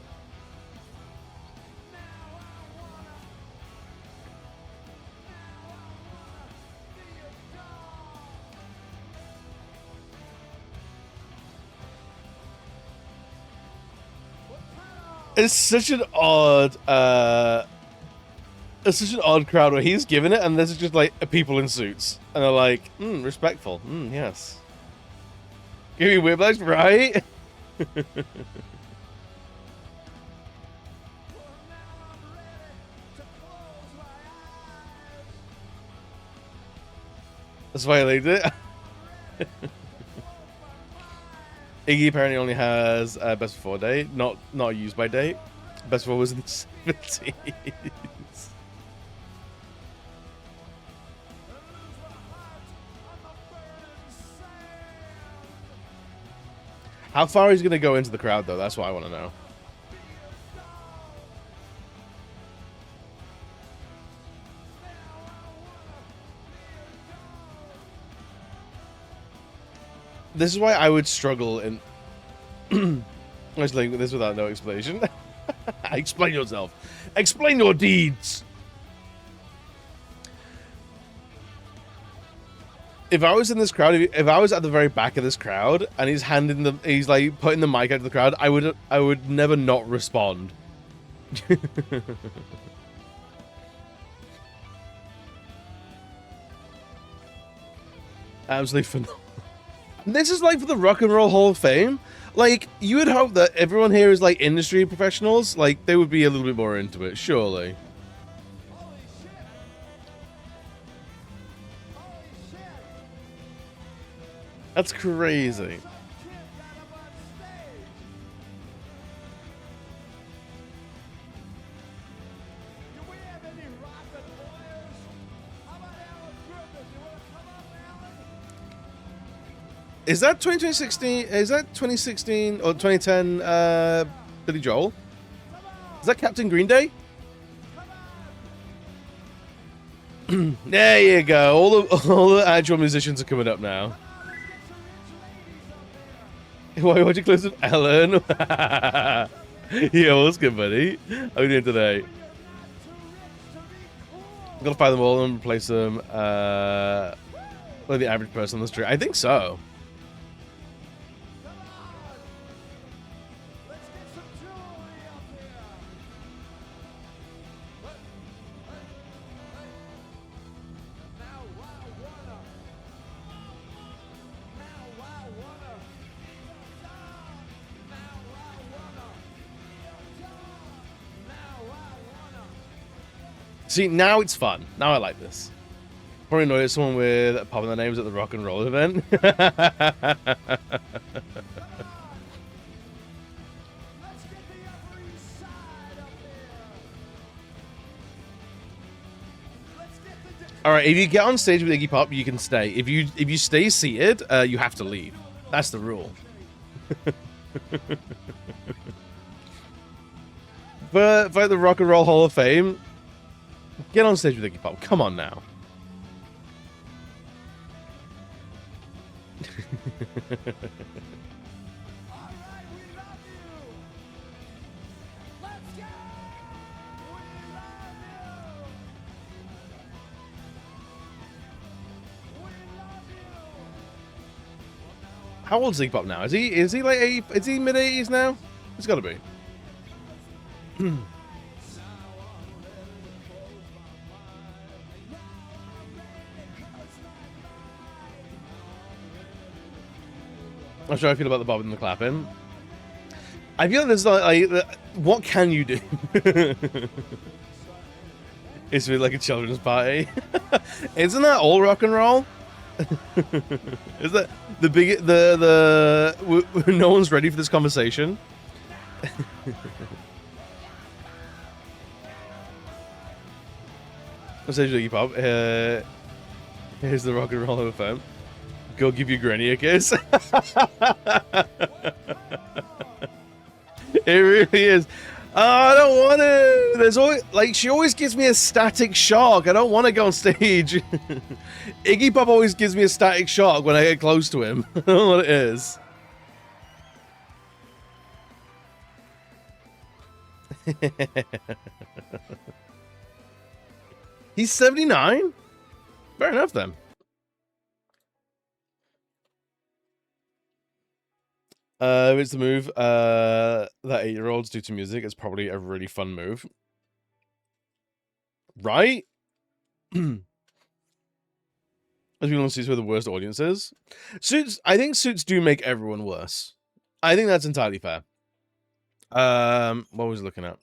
It's such an odd, crowd where he's giving it, and there's just like people in suits, and they're like, respectful, yes. Give me whiplash, right? That's why I liked it. Iggy apparently only has best before date, not used by date. Best before was in the 70s. How far is he gonna go into the crowd though? That's what I want to know. This is why I would struggle in... I was like this without no explanation. Explain yourself. Explain your deeds. If I was in this crowd, if I was at the very back of this crowd and he's like putting the mic out to the crowd, I would never not respond. Absolutely phenomenal. This is like for the Rock and Roll Hall of Fame. Like, you would hope that everyone here is like industry professionals. Like, they would be a little bit more into it, surely. That's crazy. Is that 2016? Is that 2016 or 2010 Billy Joel? Is that Captain Green Day? There you go. All the actual musicians are coming up now. Why'd you close with Ellen? Yeah, what's good, buddy? How are you doing today? I'm gonna find them all and replace them. Like the average person on the street. I think so. See, now it's fun. Now I like this. Probably annoyed at someone with popping their names at the rock and roll event. All right, if you get on stage with Iggy Pop, you can stay. If you stay seated, you have to leave. That's the rule. But for the Rock and Roll Hall of Fame, get on stage with Iggy Pop. Come on now. How old is Iggy Pop now? Is he like 80, is he mid-80s now? He's got to be. I'm sure I feel about the bobbing and the clapping. I feel like there's like what can you do? It's really like a children's party. Isn't that all rock and roll? Is that the big no one's ready for this conversation? Essentially, Pop. Here's the rock and roll of a phone. Go give your granny a kiss. It really is. Oh, I don't want to. There's always like she always gives me a static shock. I don't want to go on stage. Iggy Pop always gives me a static shock when I get close to him. I don't know what it is. He's 79? Fair enough then. If it's the move that 8-year-olds do to music, it's probably a really fun move. Right? As we want to see who the worst audience is. Suits, I think suits do make everyone worse. I think that's entirely fair. What was I looking at?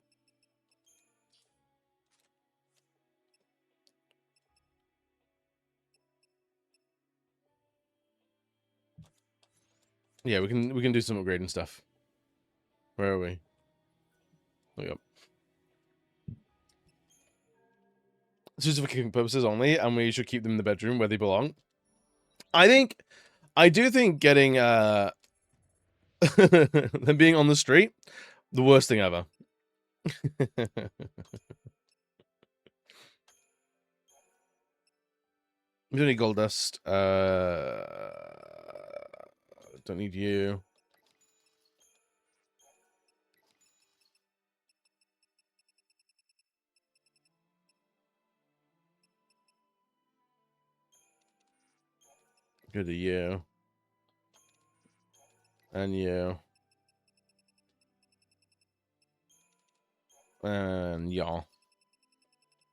Yeah, we can do some upgrading stuff. Where are we? There we go. Suits for cooking purposes only, and we should keep them in the bedroom where they belong. I do think getting them being on the street, the worst thing ever. We don't need gold dust. Don't need you. Go to you. And you. And y'all.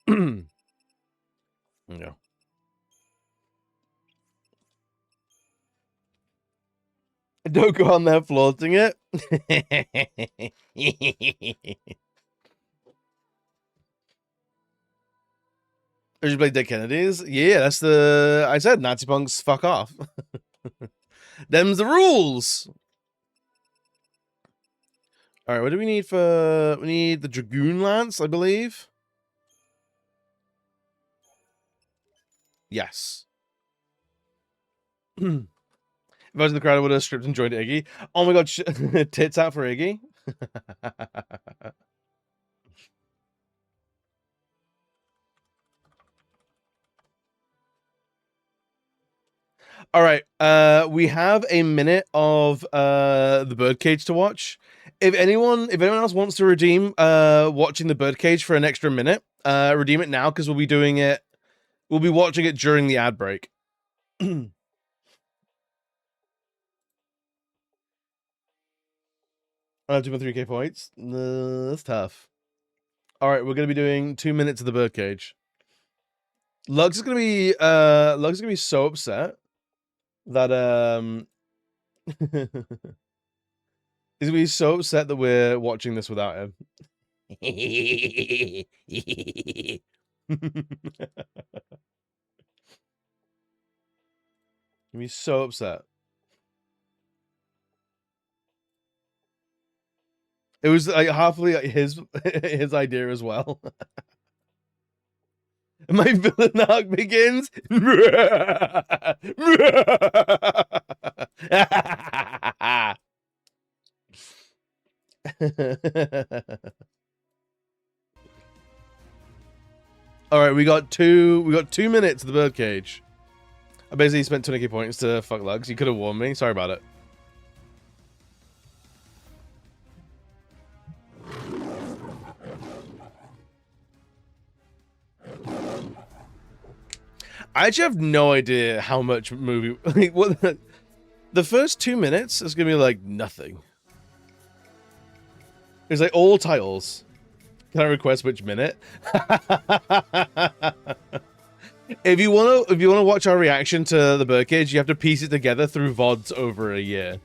Yeah. Don't go on there flaunting it. Did you play Dead Kennedys? Yeah, that's the... I said Nazi punks, fuck off. Them's the rules. All right, what do we need for... We need the Dragoon Lance, I believe. Yes. If I was in the crowd, I would have stripped and joined Iggy. Oh my god, tits out for Iggy. All right, we have a minute of the Birdcage to watch. If anyone else wants to redeem watching the Birdcage for an extra minute, redeem it now because we'll be watching it during the ad break. 2.3k points. That's tough. All right, we're gonna be doing 2 minutes of the Birdcage. Lux is gonna be so upset that he's gonna be so upset that we're watching this without him. He's gonna be so upset. It was like halfway his idea as well. My villain arc begins. All right, we got 2 minutes of the Birdcage. I basically spent 20k points to fuck Lugs. You could have warned me. Sorry about it. I actually have no idea how much movie... Like, what the first 2 minutes is going to be like nothing. It's like all titles. Can I request which minute? If you wanna watch our reaction to the Birdcage, you have to piece it together through VODs over a year.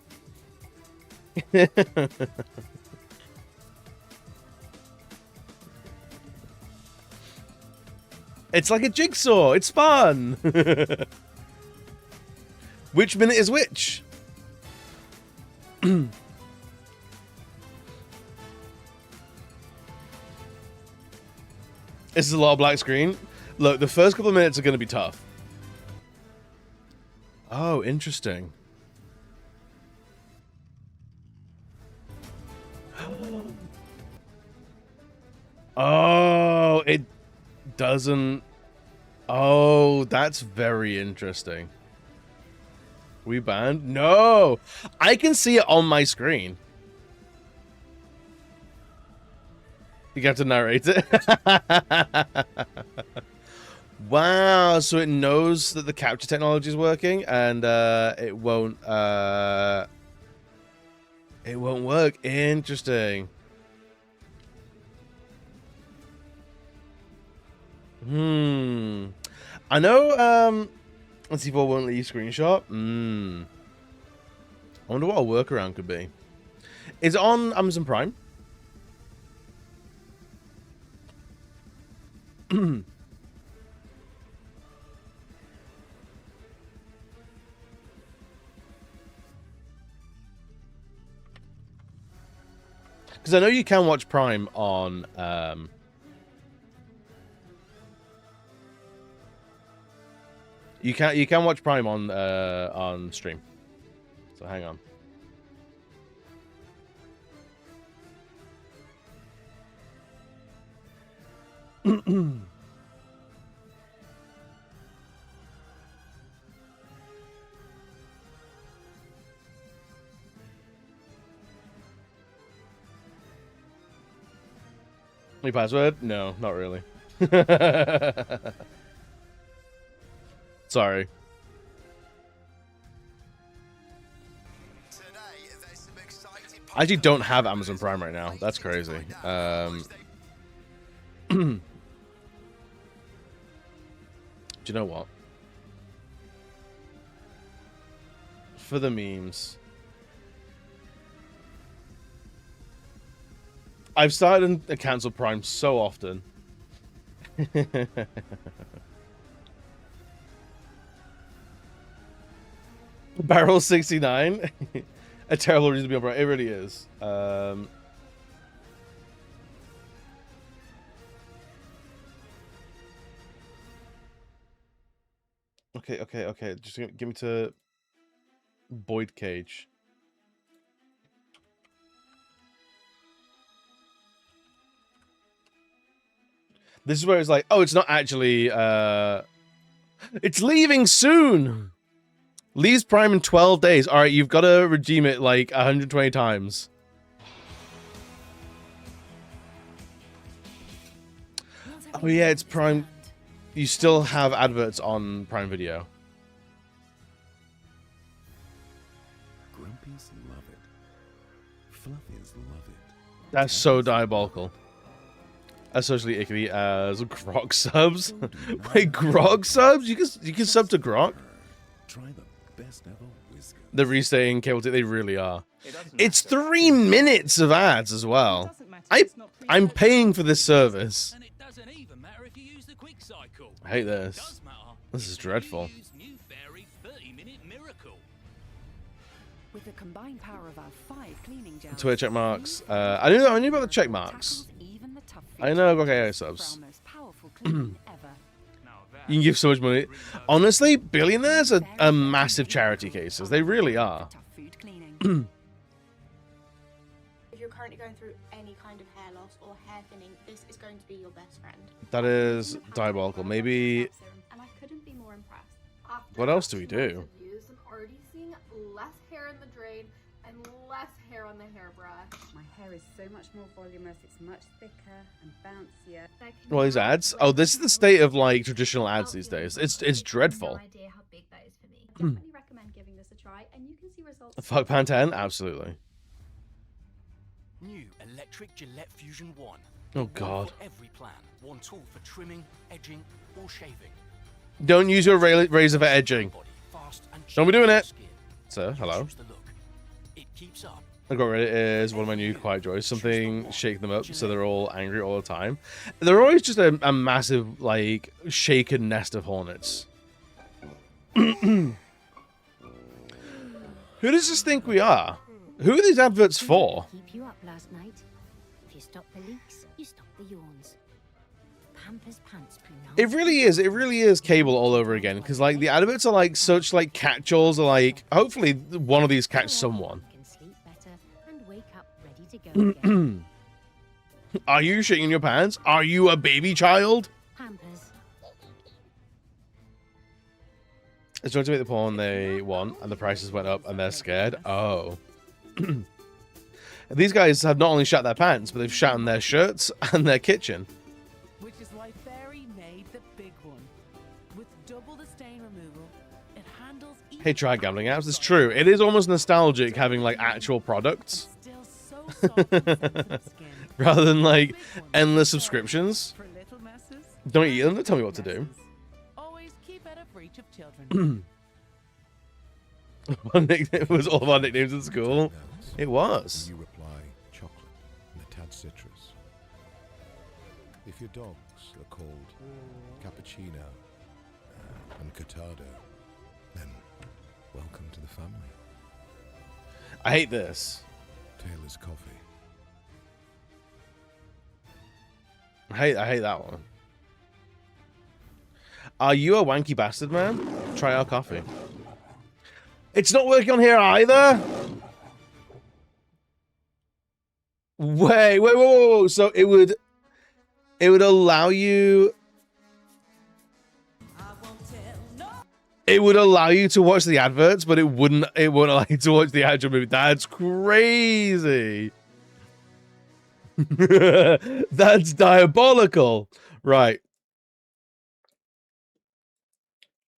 It's like a jigsaw. It's fun. Which minute is which? This is a lot of black screen. Look, the first couple of minutes are going to be tough. Oh, interesting. Oh, it doesn't... Oh, that's very interesting. We banned? No! I can see it on my screen. You have to narrate it. Wow, so it knows that the capture technology is working and it won't work. Interesting. I know let's see if I won't let you screenshot. I wonder what a workaround could be. Is it on Amazon Prime? Because I know you can watch Prime on you can watch Prime on stream. So hang on. Any password? No, not really. Sorry. I actually don't have Amazon Prime right now. That's crazy. Do you know what? For the memes. I've started to cancel Prime so often. Barrel 69. A terrible reason to be on Prime. It really is. Okay. Just give me to Boyd Cage. This is where it's like, oh, it's not actually, it's leaving soon! Leaves Prime in 12 days. Alright, you've got to redeem it like 120 times. Oh yeah, it's Prime. You still have adverts on Prime Video. Grumpies love it. Fluffies love it. That's so diabolical. As socially icky as Grok subs. Wait, Grok subs? You can sub to Grok? Try the best ever whiskers. They're restaying cable. They really are. It's 3 minutes of ads as well. I'm paying for this service. And it doesn't even matter if you use the quick cycle. I hate It this. does matter This is if dreadful. you use New Fairy 30-minute miracle. With the combined power of our 5 cleaning gels, Twitter check marks. I knew about the check marks. I know okay subs. You can give so much money. Honestly, billionaires are massive charity cases. They really are. If you're currently going through any kind of hair loss or hair thinning, this is going to be your best friend. That is diabolical. Maybe. And I couldn't be more impressed. What else do we do? I'm already seeing less hair in the drain and less hair on the hairbrush. My hair is so much more voluminous, it's much thicker and bouncier. Well, these ads. Oh, this is the state of like traditional ads these days. It's dreadful. No idea how big that is for me. Definitely recommend giving this a try, and you can see results. Fuck Pantene, absolutely. New electric Gillette Fusion 1. Oh One God. for every plan. One tool for trimming, edging, or shaving. Don't use your razor for edging. Body, fast and Don't be cheap doing on it. skin. Sir, hello. Choose the look. It keeps up. I got rid of it is one of my new quiet joys. Something shake them up so they're all angry all the time. They're always just a massive like shaken nest of hornets. Who does this think we are? Who are these adverts for? Keep you up last night. If you stop the leaks, you stop the yawns. Pampers Pants Poo. It really is. It really is cable all over again. Because like the adverts are like such like catch-alls. Are like hopefully one of these catch someone. You can sleep better and wake up ready to go again. Are you shitting in your pants? Are you a baby child? Pampers. It's trying to make the porn they want, and the prices went up, and they're scared. Oh. These guys have not only shat their pants, but they've shat in their shirts and their kitchen. Which is why Fairy made the big one. With double the stain removal, it handles Hey, try gambling apps. It's true. It is almost nostalgic having like actual products still so soft and sensitive skin. rather than like endless subscriptions. For little messes, Don't eat them. Don't tell me what to do. always keep out of reach of children. One nickname was all of our nicknames in school. It was. You reply chocolate and a tad citrus. If your dogs are called cappuccino and cortado, then welcome to the family. I hate this. Taylor's coffee. I hate that one. Are you a wanky bastard, man? Try our coffee. It's not working on here either. Wait. So it would allow you. It would allow you to watch the adverts, but it wouldn't allow you to watch the actual movie. That's crazy. That's diabolical. Right.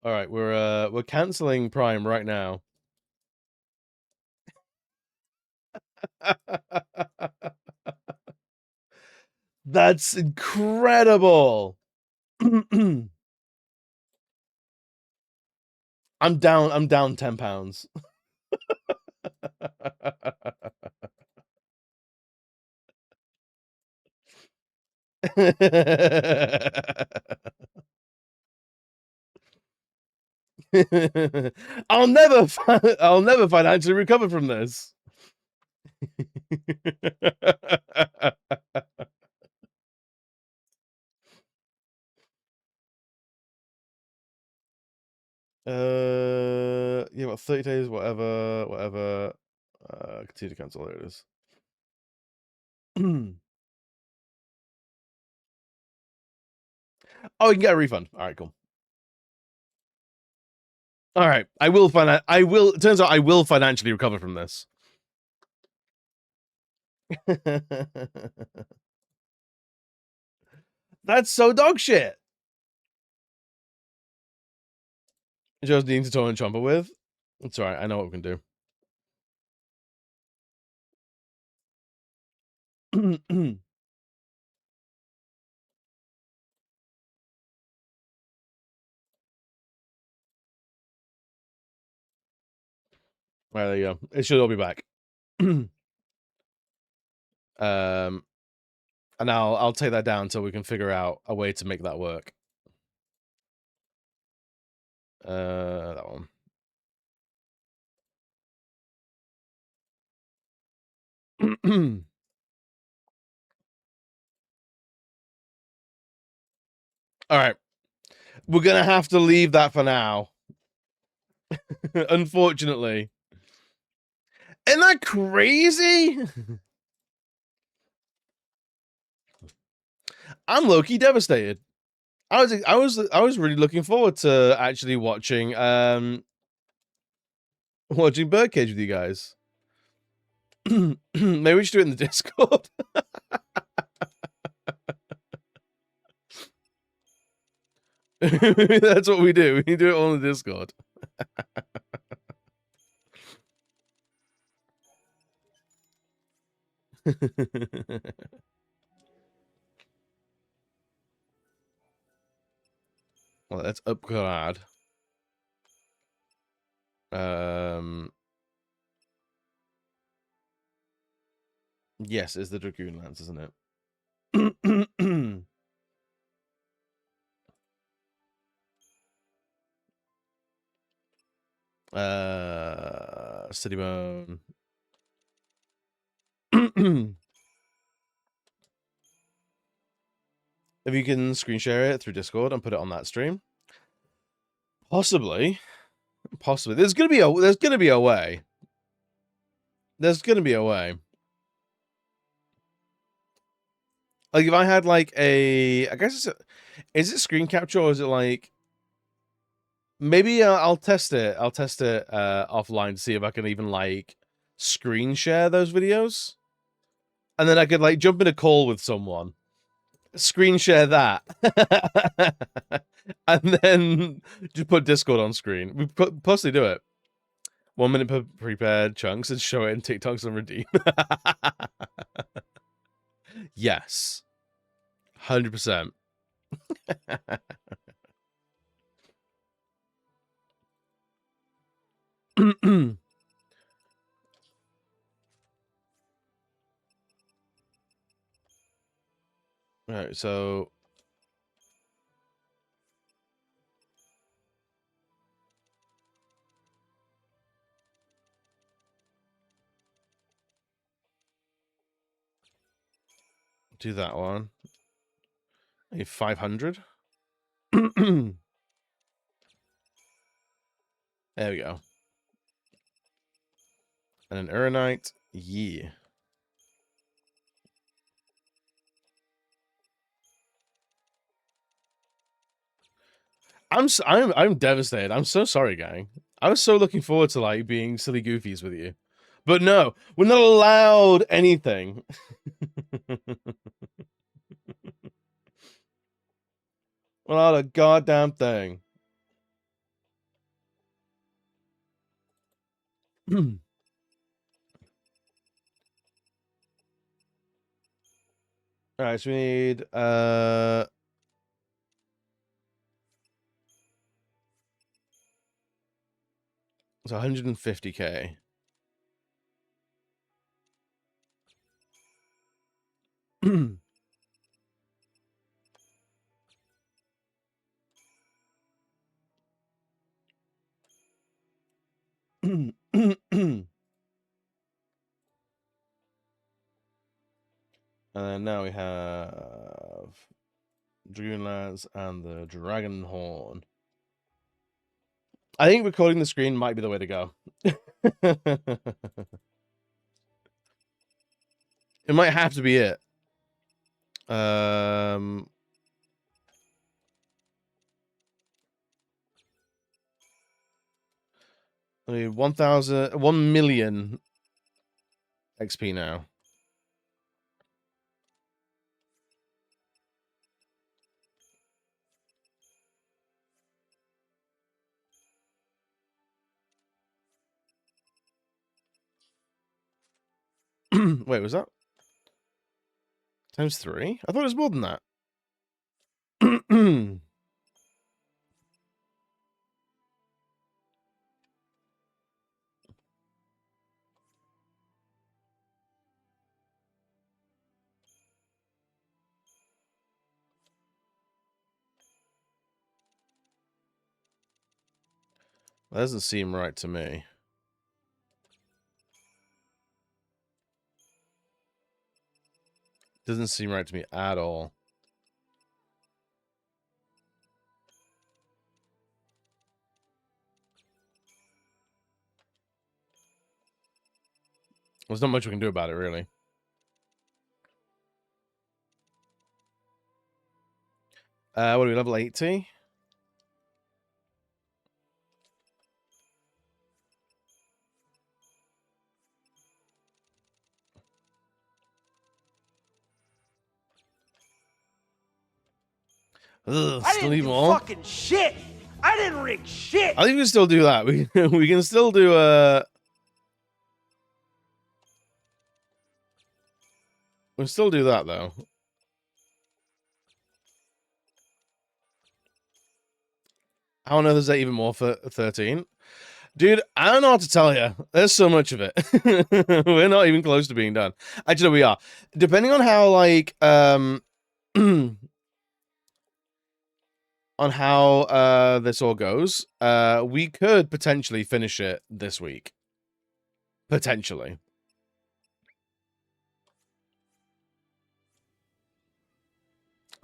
All right, we're canceling Prime right now. That's incredible. I'm down 10 pounds. I'll never financially recover from this. Yeah, about 30 days, whatever. Continue to cancel. There it is. Oh, you can get a refund. All right, cool. All right, I will it turns out I will financially recover from this. That's so dog shit. Just needing to toy and chomper with. It's alright, I know what we can do. Alright, there you go. It should all be back. And I'll take that down until we can figure out a way to make that work. That one. All right. We're going to have to leave that for now. Unfortunately. Isn't that crazy? I'm low-key devastated. I was really looking forward to actually watching Birdcage with you guys. Maybe we should do it in the Discord. That's what we do. We do it on the Discord. Well, let's upgrade. Yes, it's the Dragoon Lance, isn't it? City Bone. If you can screen share it through Discord and put it on that stream, possibly. There's gonna be a way. There's gonna be a way. Like if I had like I guess is it screen capture or is it like? Maybe I'll test it. I'll test it offline to see if I can even like screen share those videos, and then I could like jump in a call with someone, screen share that, and then just put Discord on screen. We possibly do it. 1 minute per prepared chunks and show it in TikToks and redeem. Yes, 100%. All right, so do that one. A 500. There we go. And an Uranite. Yeah. I'm devastated. I'm so sorry, gang. I was so looking forward to like being silly goofies with you. But no, we're not allowed anything. Not a goddamn thing. Alright, so we need it's 150k. And then now we have Dragonlance and the Dragon Horn. I think recording the screen might be the way to go. It might have to be it. I mean, 1 million XP now. Wait, was that times 3? I thought it was more than that. That doesn't seem right to me. Doesn't seem right to me at all. There's not much we can do about it, really. What are we, level 80? Ugh, I still didn't need do more? fucking shit. I didn't rig shit. I think we can still do that. We can still do we can still do that though. I don't know if there's even more for 13. Dude, I don't know what to tell you. There's so much of it. We're not even close to being done. Actually, we are. Depending on how, like, on how this all goes, we could potentially finish it this week. Potentially.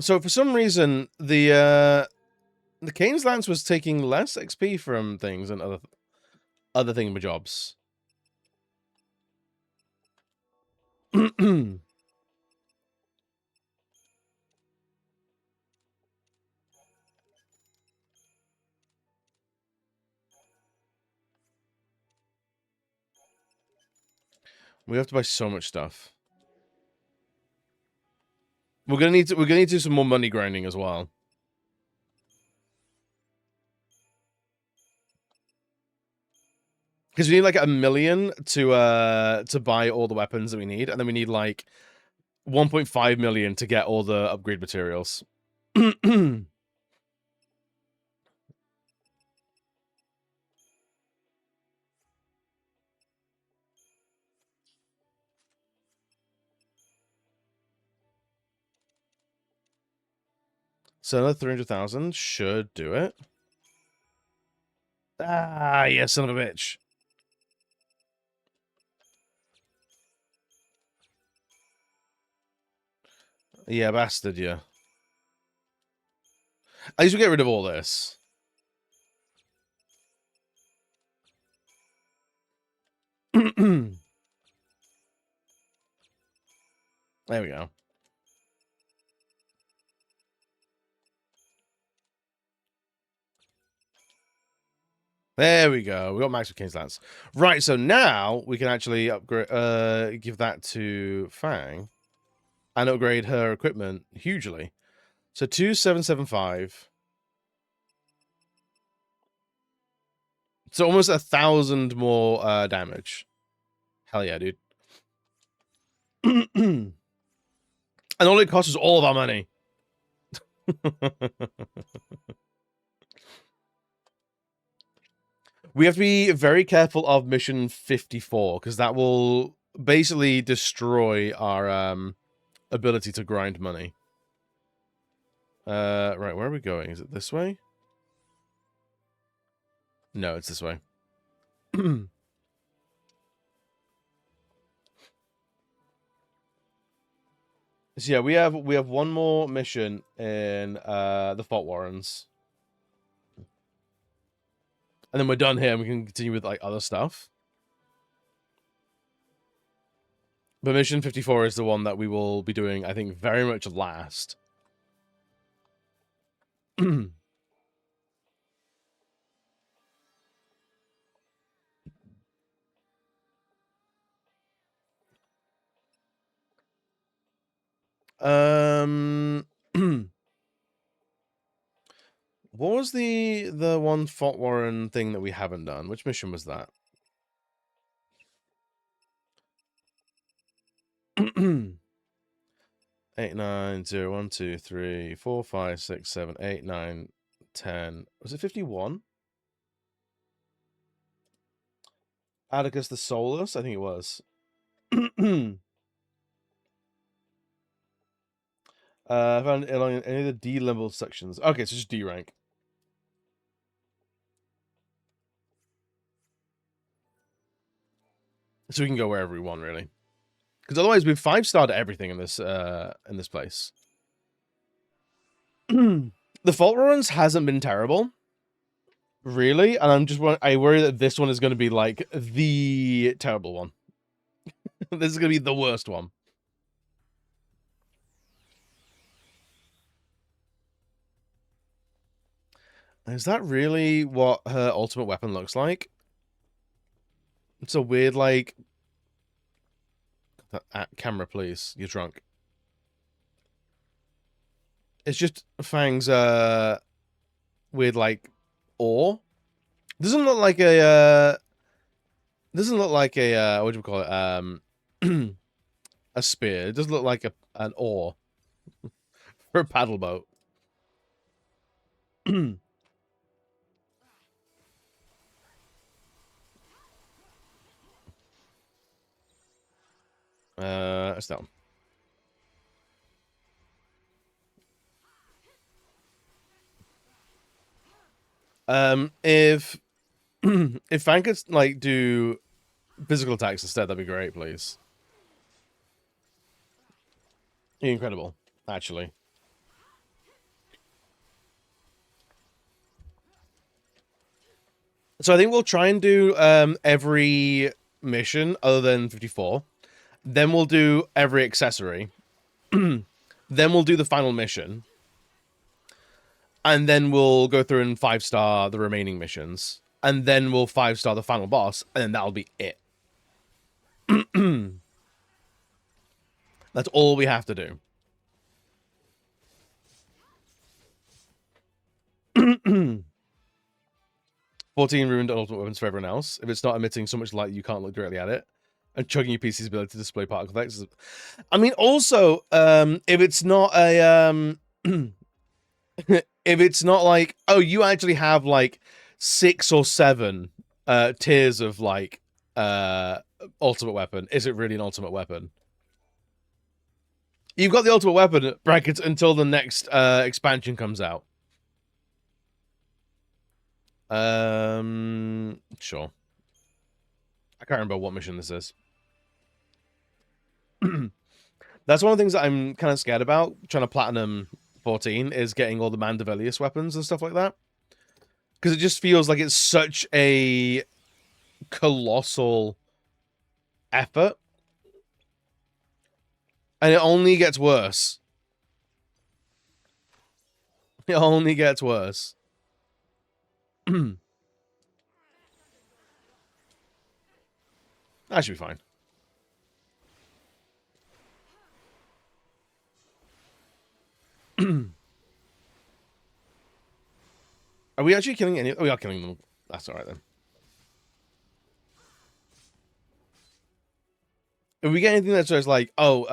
So for some reason, the Kane's Lance was taking less XP from things and other thingamajobs. We have to buy so much stuff. We're gonna need to do some more money grinding as well. Because we need like 1 million to buy all the weapons that we need, and then we need like 1.5 million to get all the upgrade materials. So another 300,000 should do it. Ah, yeah, son of a bitch. Yeah, bastard, yeah. At least we get rid of all this. There we go. There we go. We got Max with King's Lance. Right, so now we can actually upgrade, give that to Fang and upgrade her equipment hugely. So 2775. So almost 1,000 more damage. Hell yeah, dude. And all it costs is all of our money. We have to be very careful of mission 54, because that will basically destroy our ability to grind money. Right, where are we going? Is it this way? No, it's this way. So yeah, we have one more mission in the Fault Warrens. And then we're done here and we can continue with like other stuff. But mission 54 is the one that we will be doing, I think, very much last. What was the one Fault Warren thing that we haven't done? Which mission was that? 8, 9, 0, 1, 2, 3, 4, 5, 6, 7, 8, 9, 10. Was it 51? Atticus the Soulless? I think it was. I found it along any of the D level sections. Okay, so just D rank. So we can go wherever we want, really. Because otherwise we've 5-starred everything in this place. The Fault Ruins hasn't been terrible. Really? And I worry that this one is going to be like the terrible one. This is going to be the worst one. Is that really what her ultimate weapon looks like? It's a weird, like... Camera, please. You're drunk. It's just Fang's, weird, like, ore. Doesn't look like a, doesn't look like a, what do you call it? A spear. It does look like an oar. For a paddle boat. It's down. If if Fang could like do physical attacks instead, that'd be great, please. Incredible, actually. So I think we'll try and do every mission other than 54. Then we'll do every accessory. Then we'll do the final mission. And then we'll go through and 5-star the remaining missions. And then we'll 5-star the final boss. And then that'll be it. That's all we have to do. 14 ruined ultimate weapons for everyone else. If it's not emitting so much light you can't look directly at it. And chugging your PC's ability to display particle effects. I mean, also, if it's not a... if it's not like, oh, you actually have like 6 or 7 tiers of like ultimate weapon. Is it really an ultimate weapon? You've got the ultimate weapon brackets until the next expansion comes out. Sure. I can't remember what mission this is. That's one of the things that I'm kind of scared about trying to platinum 14 is getting all the Mandevilius weapons and stuff like that. Because it just feels like it's such a colossal effort. And it only gets worse. It only gets worse. That should be fine. Are we actually killing any? Oh, we are killing them. That's alright then. If we get anything that says like, oh,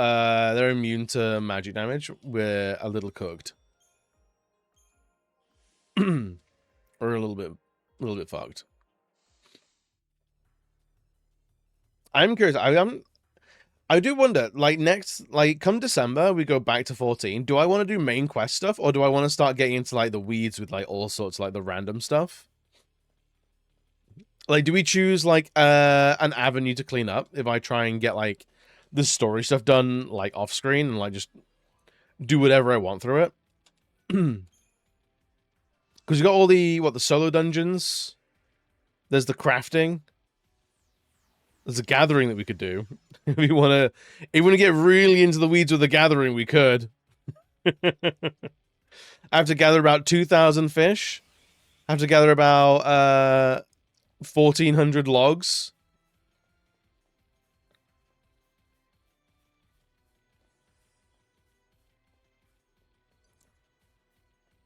they're immune to magic damage, we're a little cooked. Or a little bit fucked. I'm curious. I do wonder, like, come December, we go back to 14. Do I want to do main quest stuff, or do I want to start getting into, like, the weeds with, like, all sorts of, like, the random stuff? Like, do we choose, like, an avenue to clean up if I try and get, like, the story stuff done, like, off-screen and, like, just do whatever I want through it. Because you got all the solo dungeons. There's the crafting. There's a gathering that we could do. If we want to get really into the weeds with the gathering, we could. I have to gather about 2,000 fish. I have to gather about 1,400 logs.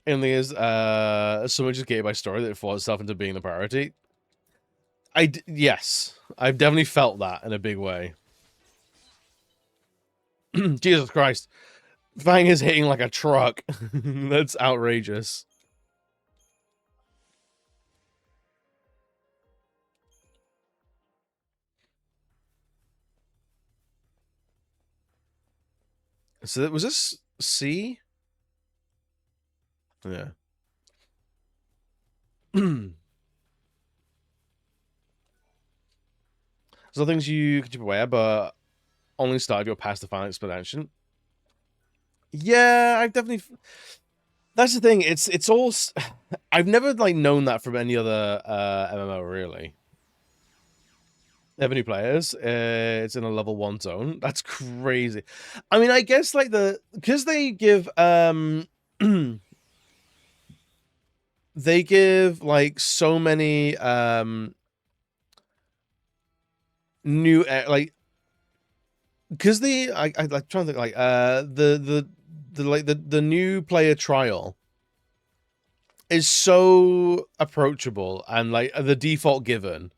And the thing is, so much is gated by story that it forced itself into being the priority. Yes, I've definitely felt that in a big way. Jesus Christ. Fang is hitting like a truck. That's outrageous. So was this C? Yeah. So things you could chip away, but only start your past the final expansion. Yeah, I've definitely. That's the thing. It's all. I've never like known that from any other MMO really. They have any players. It's in a level 1 zone. That's crazy. I mean, I guess like because they give they give like so many new like because I like trying to think like the new player trial is so approachable and like the default given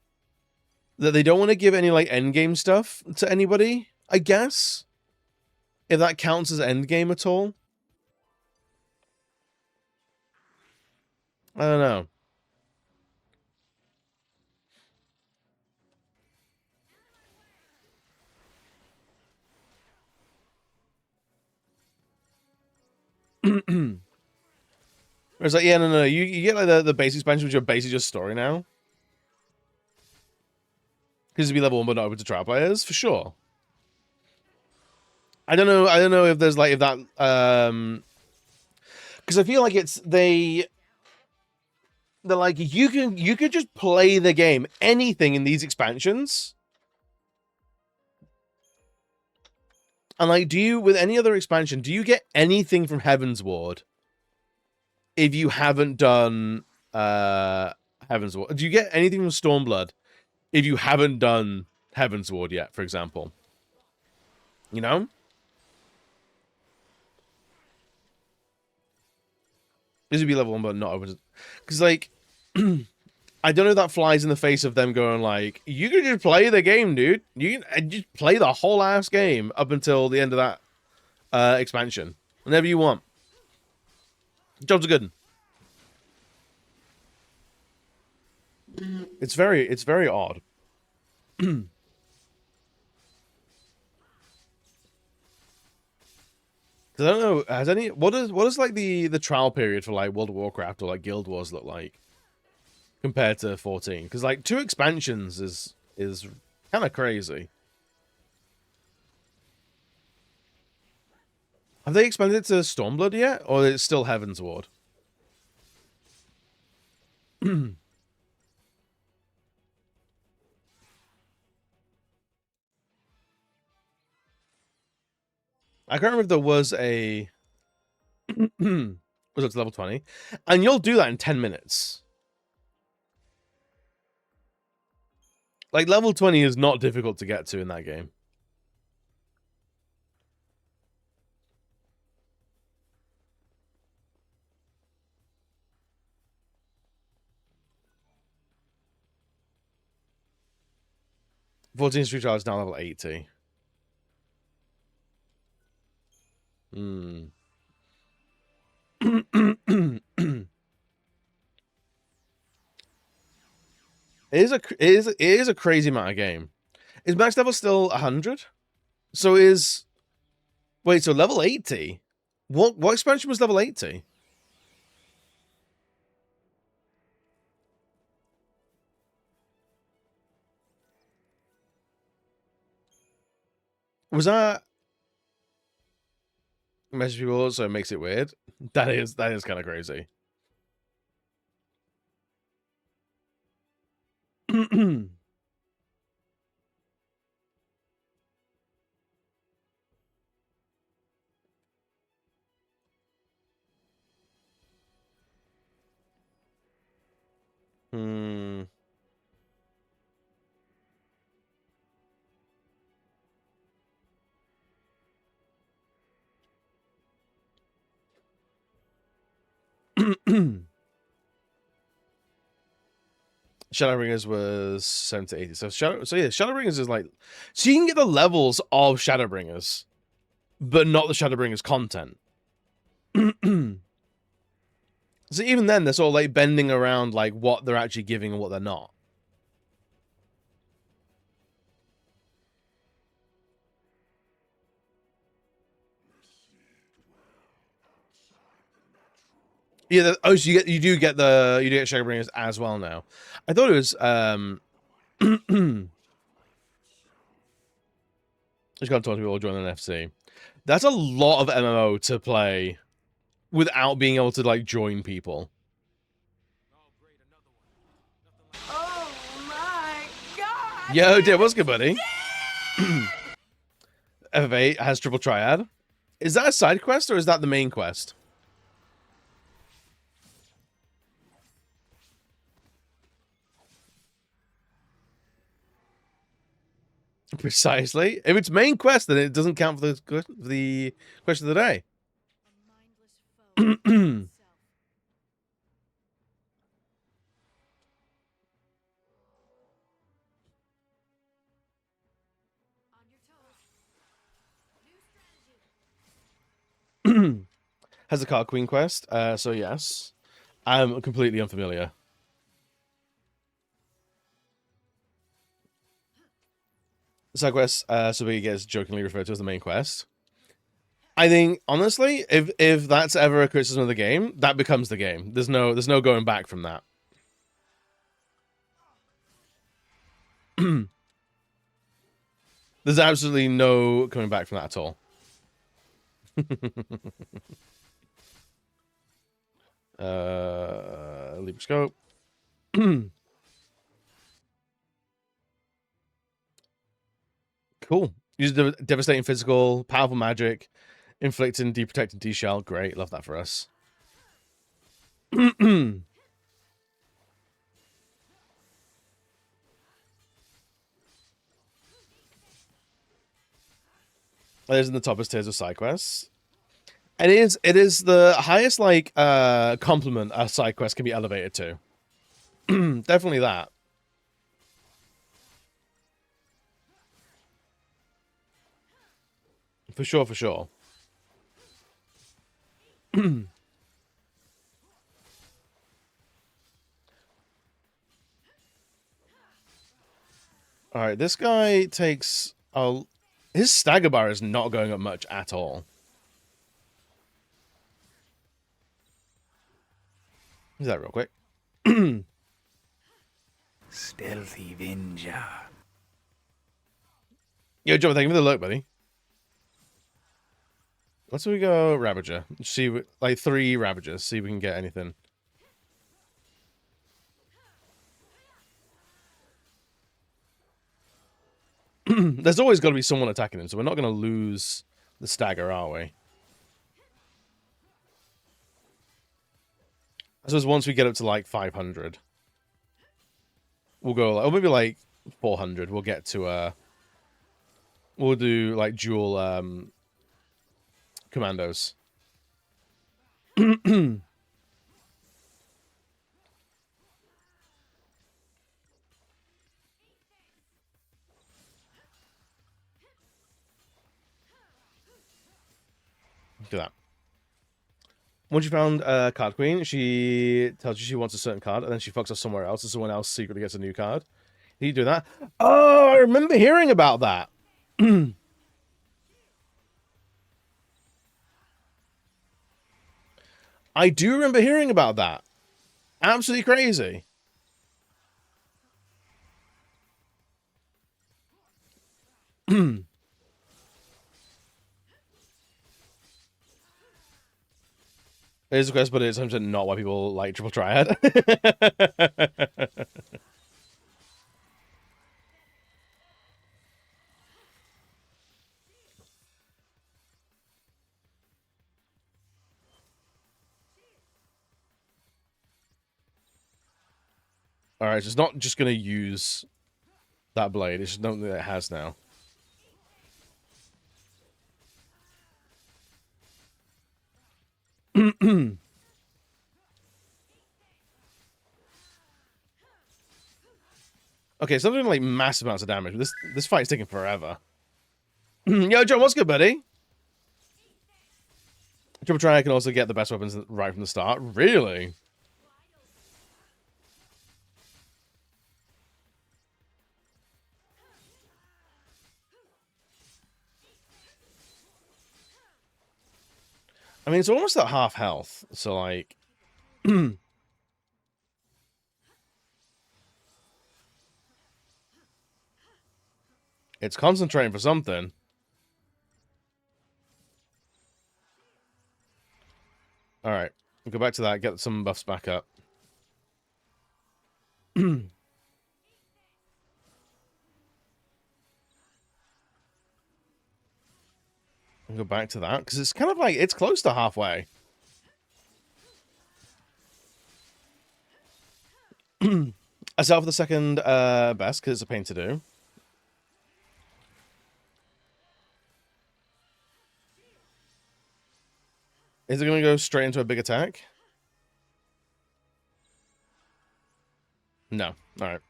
that they don't want to give any like end game stuff to anybody, I guess. If that counts as end game at all. I don't know. It's like, yeah, no. You get like the base expansion, which are basically just story now. Because it'd be level 1 but not open to trial players, for sure. I don't know if there's like if that because I feel like they're like you could just play the game, anything in these expansions. And like, with any other expansion, do you get anything from Heaven's Ward if you haven't done Heaven's Ward? Do you get anything from Stormblood if you haven't done Heaven's Ward yet, for example? You know? This would be level 1, but not open. Because, like, I don't know if that flies in the face of them going, like, you can just play the game, dude. You can just play the whole ass game up until the end of that expansion. Whenever you want. Jobs are good. It's very odd. I don't know. Has any what does like the trial period for like World of Warcraft or like Guild Wars look like compared to 14? Because like 2 expansions is kind of crazy. Have they expanded it to Stormblood yet, or is it still Heaven's Ward? I can't remember if there was a was it to level 20? And you'll do that in 10 minutes. Like, level 20 is not difficult to get to in that game. Street Child is now level 80. Hmm. It is a crazy amount of game. Is max level still 100? So wait, so level 80? What expansion was level 80? Was that Message people, so it makes it weird. That is kind of crazy. Hmm. Shadowbringers was 7 to 80. So Shadowbringers is like, so you can get the levels of Shadowbringers, but not the Shadowbringers content. So even then, they're sort of like bending around like what they're actually giving and what they're not. Yeah. Oh, so you do get Shadowbringers as well now. I thought it was just got to talk to people join an FC. That's a lot of MMO to play without being able to like join people. Oh my god! Yo, dude, what's good, buddy? FF8 has triple triad. Is that a side quest or is that the main quest? Precisely. If it's main quest, then it doesn't count for the question of the day. Has a card queen quest, so yes. I'm completely unfamiliar. Side quest, so it gets jokingly referred to as the main quest. I think honestly, if that's ever a criticism of the game, that becomes the game. There's no going back from that. There's absolutely no coming back from that at all. Leap scope. Cool. Use devastating physical, powerful magic, inflicting, deprotecting, D-shell. Great, love that for us. There's in the toppest tiers of side quests. And it is the highest like compliment a side quest can be elevated to. Definitely that. For sure, for sure. Alright, this guy takes his stagger bar is not going up much at all. Is that real quick? Stealthy Ninja. Yo, John, thank you for the look, buddy. Let's we go Ravager. See, like 3 Ravagers. See if we can get anything. There's always got to be someone attacking him, so we're not going to lose the stagger, are we? I suppose once we get up to like 500, we'll go like, or maybe like 400. We'll get to we'll do like dual commandos. Do that. Once you found Card Queen, she tells you she wants a certain card, and then she fucks off somewhere else, and someone else secretly gets a new card. Can you do that? Oh, I remember hearing about that. I do remember hearing about that. Absolutely crazy. It is a quest, but it's 100% not why people like Triple Triad. Alright, so it's not just going to use that blade. It's just something that it has now. Okay, so I'm doing like massive amounts of damage. This fight's taking forever. Yo, John, what's good, buddy? Triple Triad can also get the best weapons right from the start. Really? I mean, it's almost at half health, so like... it's concentrating for something. Alright, we'll go back to that, get some buffs back up. And go back to that, because it's kind of like, it's close to halfway. I set for the second best, because it's a pain to do. Is it going to go straight into a big attack? No. Alright.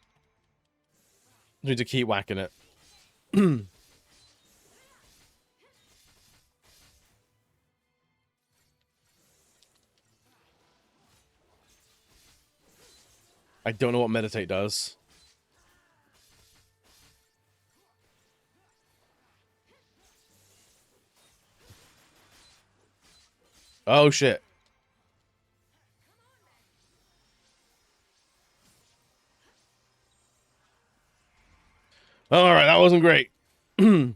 Need to keep whacking it. I don't know what meditate does. Oh, shit. Alright, that wasn't great. Okay,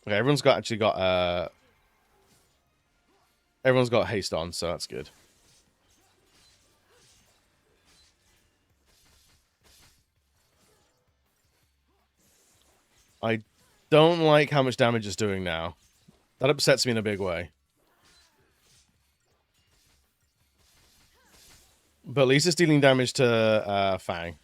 everyone's got everyone's got haste on, so that's good. I don't like how much damage it's doing now. That upsets me in a big way. But at least it's dealing damage to Fang.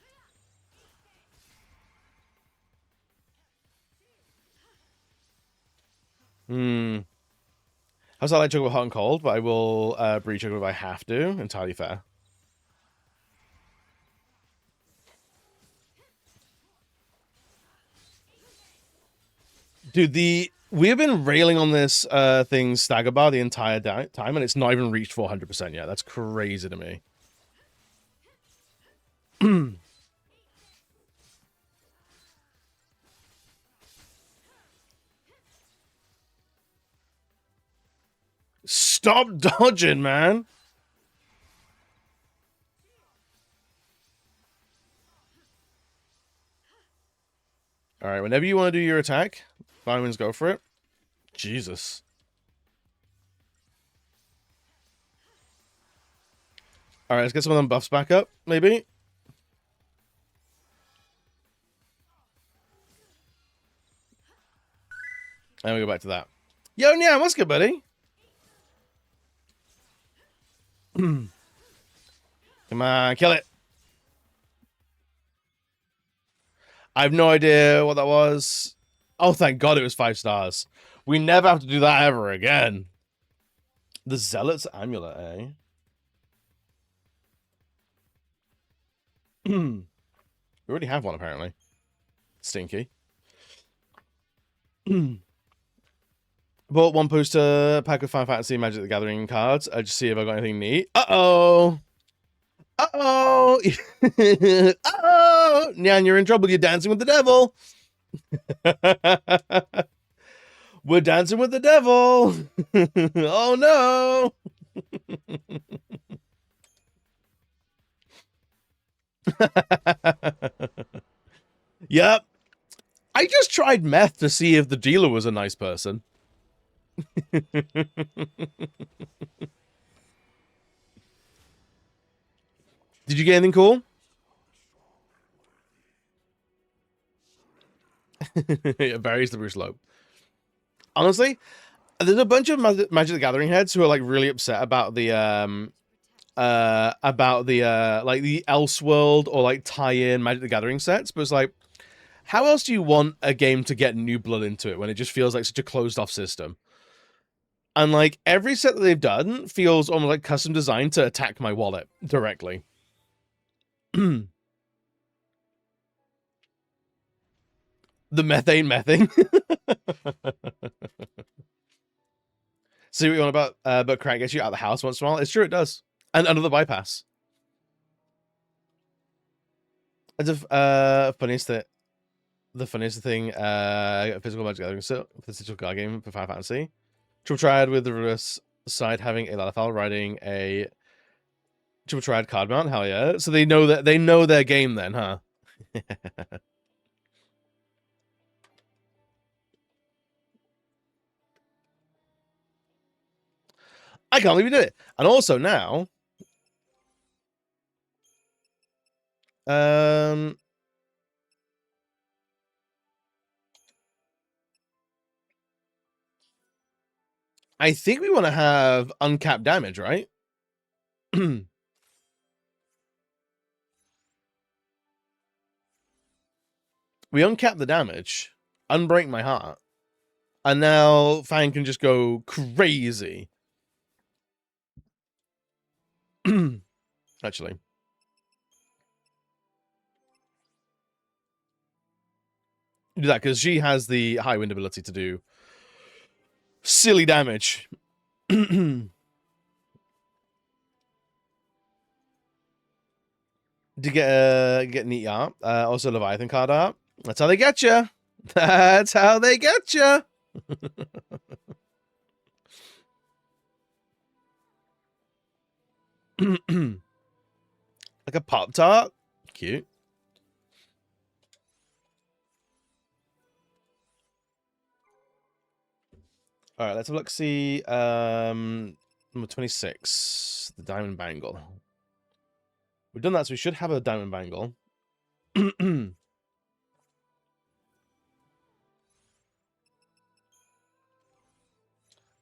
How's that like chocolate hot and cold? But I will breed chocolate if I have to. Entirely fair. Dude, we have been railing on this thing stagger bar the entire time, and it's not even reached 400% yet. That's crazy to me. Stop dodging, man. All right, whenever you want to do your attack, by all means, go for it. Jesus. All right, let's get some of them buffs back up, maybe. And we go back to that. Yo, Nyam, what's good, buddy? Come on, kill it. I have no idea what that was. Oh, thank God it was 5 stars. We never have to do that ever again. The Zealot's Amulet, eh? We already have one, apparently. Stinky. Bought one poster pack of Final Fantasy Magic the Gathering cards. I just see if I got anything neat. Uh-oh! Uh-oh! Uh-oh! Nyan, you're in trouble. You're dancing with the devil. We're dancing with the devil. Oh, no. Yep. I just tried meth to see if the dealer was a nice person. Did you get anything cool? Yeah, very slippery slope. Honestly, there's a bunch of Magic the Gathering heads who are like really upset about the like the Elseworld or like tie-in Magic the Gathering sets, but it's like, how else do you want a game to get new blood into it when it just feels like such a closed-off system? And like every set that they've done feels almost like custom designed to attack my wallet directly. The mething. See what you want about but crank gets you out of the house once in a while. It's true, it does. And under the bypass. It's a funniest that the funniest thing, physical Magic Gathering, so for the digital card game for Final Fantasy. Triple Triad with the reverse side having a Lalafell riding a Triple Triad card mount. Hell yeah! So they know their game then, huh? I can't believe we did it. And also now, I think we want to have uncapped damage, right? We uncap the damage, unbreak my heart, and now Fang can just go crazy. Actually. Do that, because she has the high wind ability to do silly damage. To get neat art. Also Leviathan card art. That's how they get you. That's how they get you. Like a Pop-Tart. Cute. All right, let's have a look. See, number 26, the Diamond Bangle. We've done that, so we should have a Diamond Bangle.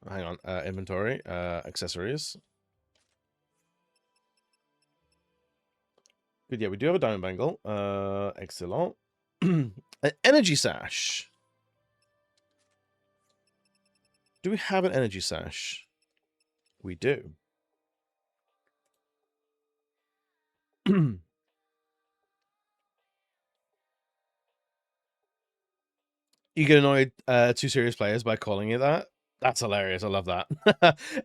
Hang on, inventory, accessories. Good, yeah, we do have a Diamond Bangle. Excellent. An Energy Sash. Do we have an Energy Sash? We do. You get annoyed two serious players by calling it that. That's hilarious. I love that.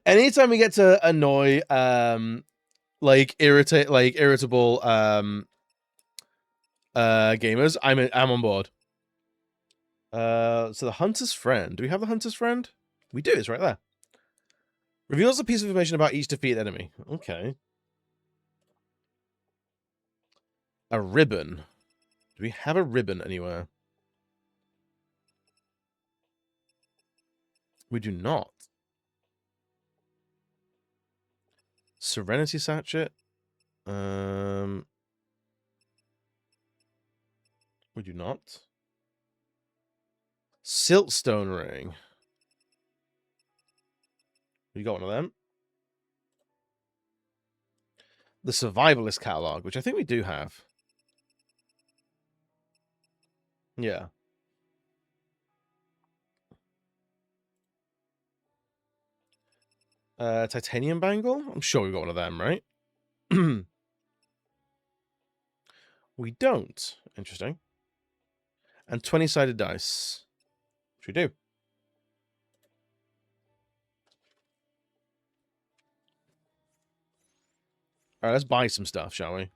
Anytime we get to annoy like irritable gamers, I'm on board. So the Hunter's Friend. Do we have the Hunter's Friend? We do, it's right there. Reveals a piece of information about each defeated enemy. Okay. A ribbon. Do we have a ribbon anywhere? We do not. Serenity Sachet. We do not. Siltstone Ring. You got one of them. The Survivalist Catalog, which I think we do have. Yeah. Titanium Bangle? I'm sure we got one of them, right? We don't. Interesting. And 20-sided dice. Which we do. Alright, let's buy some stuff, shall we?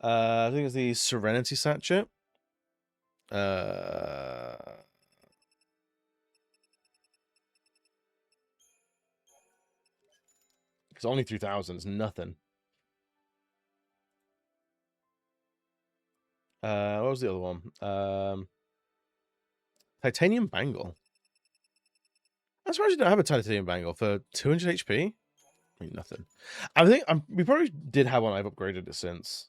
I think it's the Serenity Sachet. It's only 3,000. It's nothing. What was the other one? Titanium Bangle. I'm surprised you don't have a titanium bangle for 200 HP. I mean, nothing. I think we probably did have one. I've upgraded it since.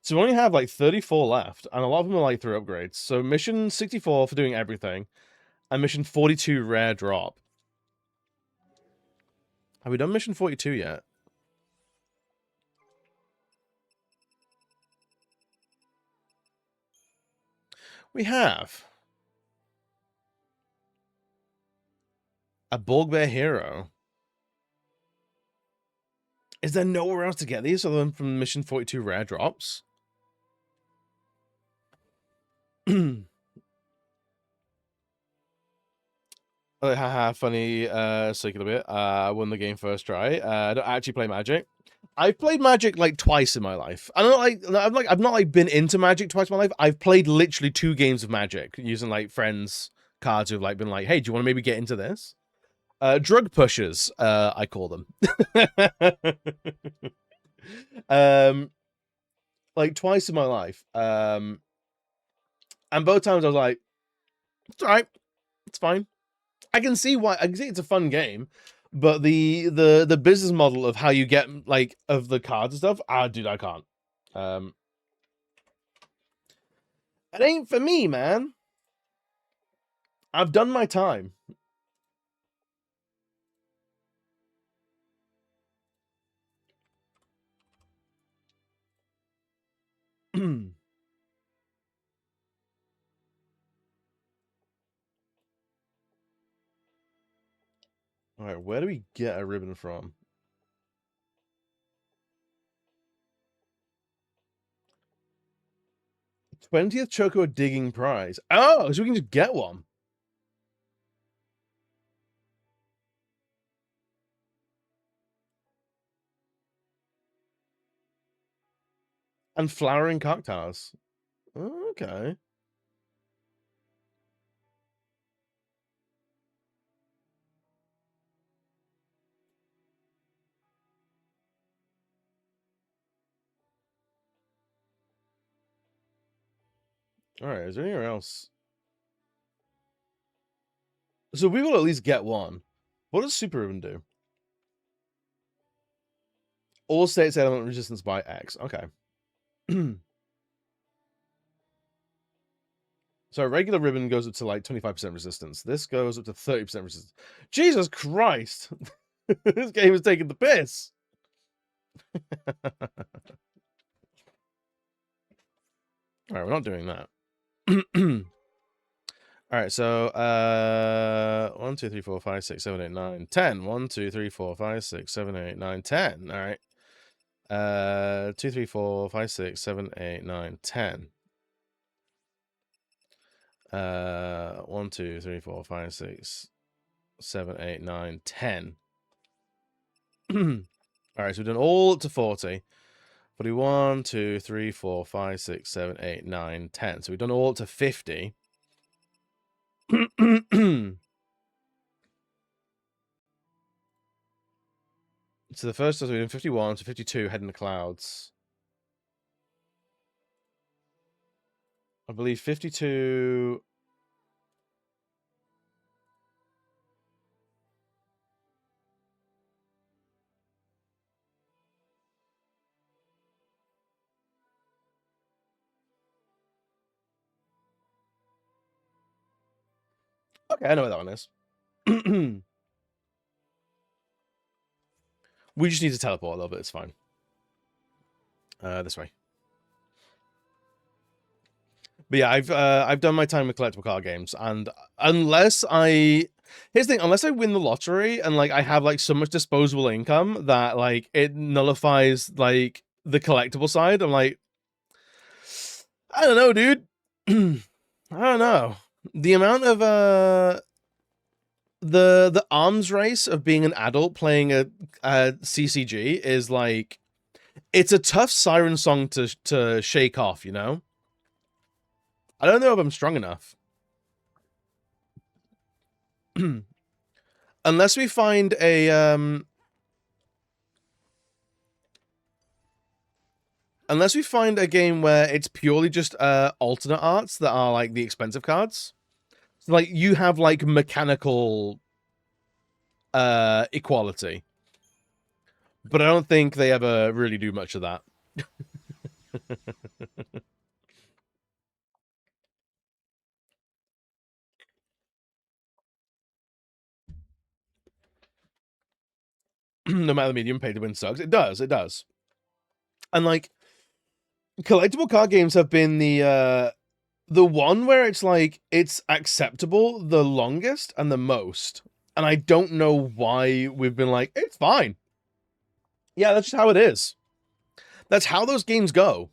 So we only have like 34 left, and a lot of them are like through upgrades. So mission 64 for doing everything, and mission 42 rare drop. Have we done mission 42 yet? We have. A Bugbear hero. Is there nowhere else to get these other than from mission 42 rare drops? Haha, funny circular bit. I won the game first try. I don't actually play Magic. I've played Magic like twice in my life. I don't I've not like been into Magic twice in my life. I've played literally 2 games of Magic using like friends' cards who've like been like, hey, do you want to maybe get into this? Drug pushers, I call them. Like twice in my life. And both times I was like, it's alright, it's fine. I can see it's a fun game, but the business model of how you get like of the cards and stuff, dude, I can't. It ain't for me, man. I've done my time. All right, where do we get a ribbon from? '20th Choco digging prize. Oh, so we can just get one. And flowering cocktails. Okay. All right, is there anywhere else? So we will at least get one. What does Super Ribbon do? All states element resistance by X. Okay. So a regular ribbon goes up to like 25% resistance. This goes up to 30% resistance. Jesus Christ! This game is taking the piss. All right, we're not doing that. All right, so 1, 2, 3, 4, 5, 6, 7, 8, 9, 10. 1, 2, 3, 4, 5, 6, 7, 8, 9, 10. All right. 2, 3, 4, 5, 6, 7, 8, 9, 10. 1, 2, 3, 4, 5, 6, 7, 8, 9, 10. All right, so we've done all up to 40. 41, 2, 3, 4, 5, 6, 7, 8, 9, 10. So we've done all up to 50. So the first, so we're doing 51 to 52, head in the clouds. I believe 52. Okay, I know what that one is. We just need to teleport a little bit, it's fine. This way. But yeah, I've done my time with collectible card games, and unless I here's the thing, unless I win the lottery and like I have like so much disposable income that like it nullifies like the collectible side, I'm like, I don't know, dude. I don't know. The amount of the arms race of being an adult playing a CCG is like, it's a tough siren song to shake off, you know? I don't know if I'm strong enough. Unless we find a unless we find a game where it's purely just alternate arts that are like the expensive cards. So, like, you have like mechanical equality. But I don't think they ever really do much of that. No matter the medium, pay to win sucks. It does, it does. And like collectible card games have been the one where it's like it's acceptable the longest and the most. And I don't know why we've been like, it's fine. Yeah, that's just how it is. That's how those games go.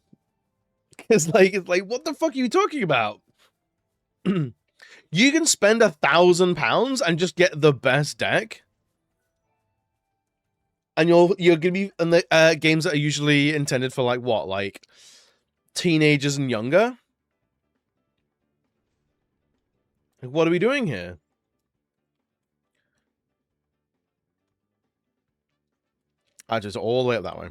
It's like what the fuck are you talking about? You can spend £1,000 and just get the best deck. And you're gonna be in the games that are usually intended for like what, like teenagers and younger. Like, what are we doing here? I just all the way up that way.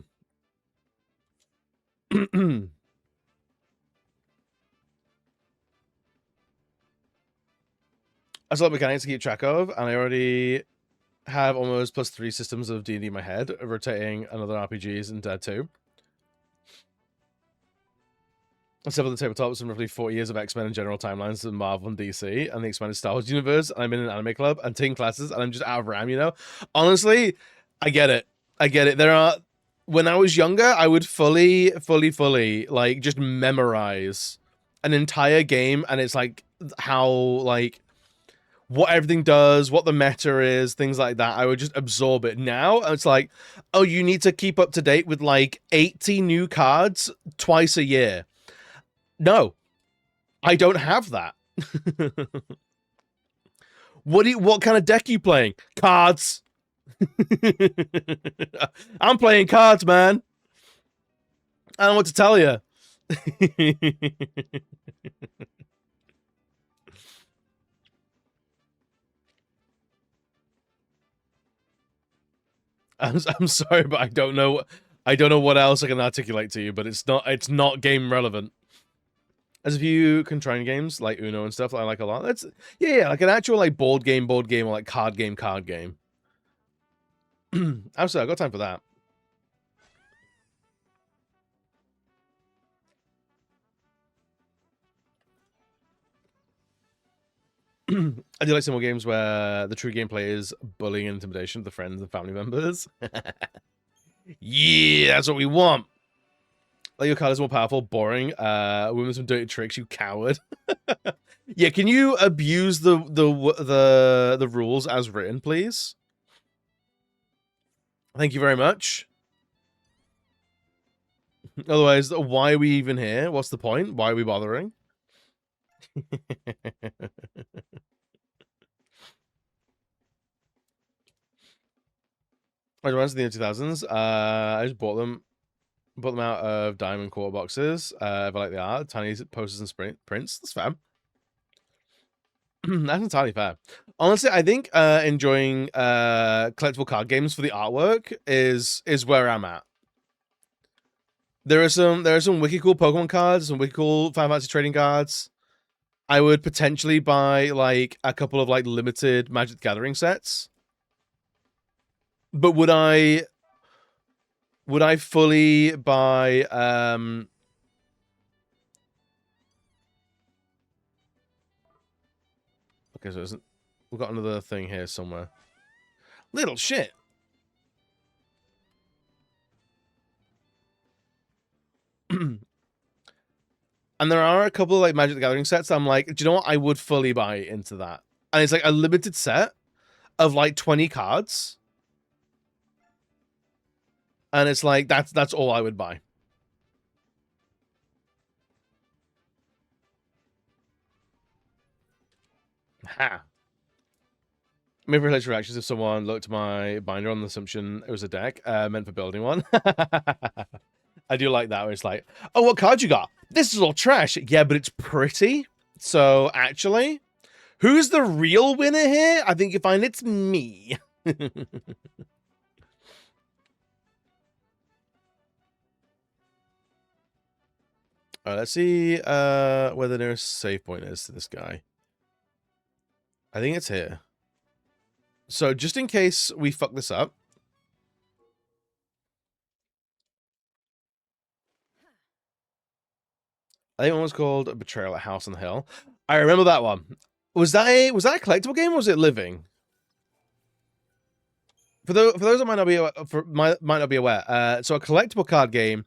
That's a lot of mechanics to keep track of, and I already have almost +3 systems of D&D in my head, rotating another RPGs and Dead 2. Several of the tabletops and roughly 40 years of X-Men and general timelines of Marvel and DC and the expanded Star Wars universe. I'm in an anime club and taking classes, and I'm just out of RAM, you know? Honestly, I get it. I get it. There are... When I was younger, I would fully, like, just memorize an entire game, and it's like, how, like... what everything does, what the meta is, things like that. I would just absorb it. Now, it's like, oh, you need to keep up to date with like 80 new cards twice a year. No, I don't have that. What kind of deck are you playing? Cards. I'm playing cards, man. I don't know what to tell you. I'm sorry, but I don't know what else I can articulate to you, but it's not game relevant. As a few contrarian games like Uno and stuff that I like a lot. That's yeah, like an actual like board game or like card game. Absolutely, I've got time for that. I do like some more games where the true gameplay is bullying and intimidation of the friends and family members. Yeah, that's what we want. Like, your card is more powerful, boring. Women some dirty tricks, you coward. Yeah, can you abuse the rules as written, please? Thank you very much. Otherwise, why are we even here? What's the point? Why are we bothering? I was in the 2000s. I just bought them out of diamond quarter boxes. If I like the art, tiny posters and prints. That's fair. That's entirely fair. Honestly, I think enjoying collectible card games for the artwork is where I'm at. There are some wicked cool Pokemon cards, some wicked cool Final Fantasy trading cards. I would potentially buy like a couple of like limited Magic the Gathering sets. But would I fully buy okay, so we've got another thing here somewhere. Little shit. And there are a couple of like Magic the Gathering sets that I'm like, do you know what? I would fully buy into that. And it's like a limited set of like 20 cards. And it's like that's all I would buy. Ha. Maybe related reactions if someone looked at my binder on the assumption it was a deck meant for building one. I do like that where it's like, oh, what card you got? This is all trash. Yeah, but it's pretty. So actually, who's the real winner here? I think you find it's me. Alright, let's see where the nearest save point is to this guy. I think it's here. So just in case we fuck this up. I think one was called Betrayal at House on the Hill. I remember that one. Was that a collectible game or was it living? For those that might not be aware, so a collectible card game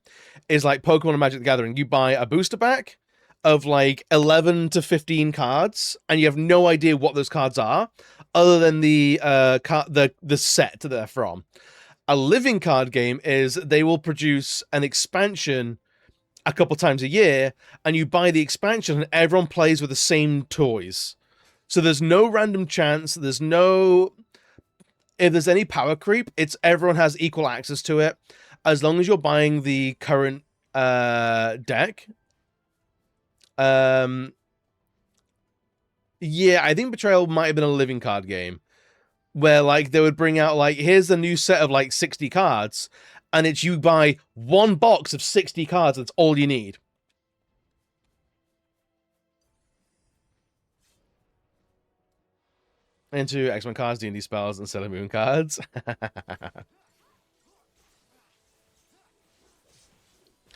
is like Pokemon and Magic the Gathering. You buy a booster pack of like 11 to 15 cards, and you have no idea what those cards are, other than the set that they're from. A living card game is they will produce an expansion a couple times a year, and you buy the expansion, and everyone plays with the same toys. So there's no random chance. There's no... If there's any power creep, it's everyone has equal access to it. As long as you're buying the current deck. Yeah, I think Betrayal might have been a living card game. Where, like, they would bring out, like, here's the new set of, like, 60 cards. And it's you buy one box of 60 cards. That's all you need. Into X-Men cards, D&D spells, and Sailor Moon cards.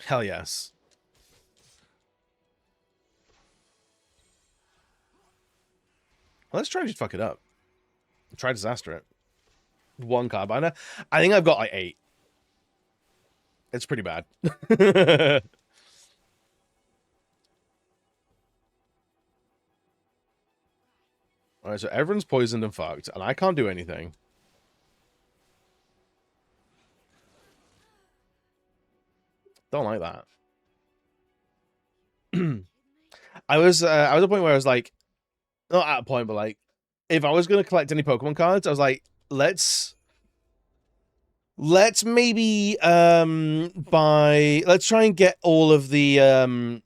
Hell yes. Well, let's try to just fuck it up. Try disaster it. One card binder. I think I've got like 8. It's pretty bad. Alright, so everyone's poisoned and fucked, and I can't do anything. Don't like that. I was at a point where I was like, not at a point, but like, if I was gonna collect any Pokemon cards, I was like, let's maybe let's try and get all of the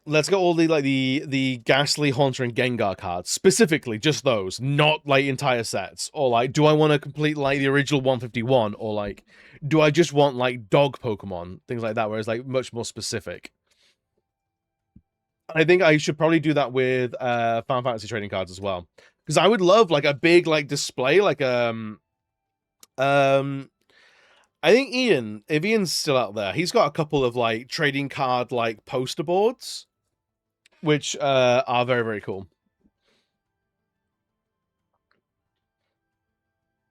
let's get all the Ghastly, Haunter, and Gengar cards. Specifically, just those. Not, like, entire sets. Or, like, do I want to complete, like, the original 151? Or, like, do I just want, like, dog Pokemon? Things like that, where it's, like, much more specific. I think I should probably do that with Final Fantasy trading cards as well. Because I would love, like, a big, like, display, like, I think Ian, if Ian's still out there, he's got a couple of, like, trading card, like, poster boards. Which are very, very cool.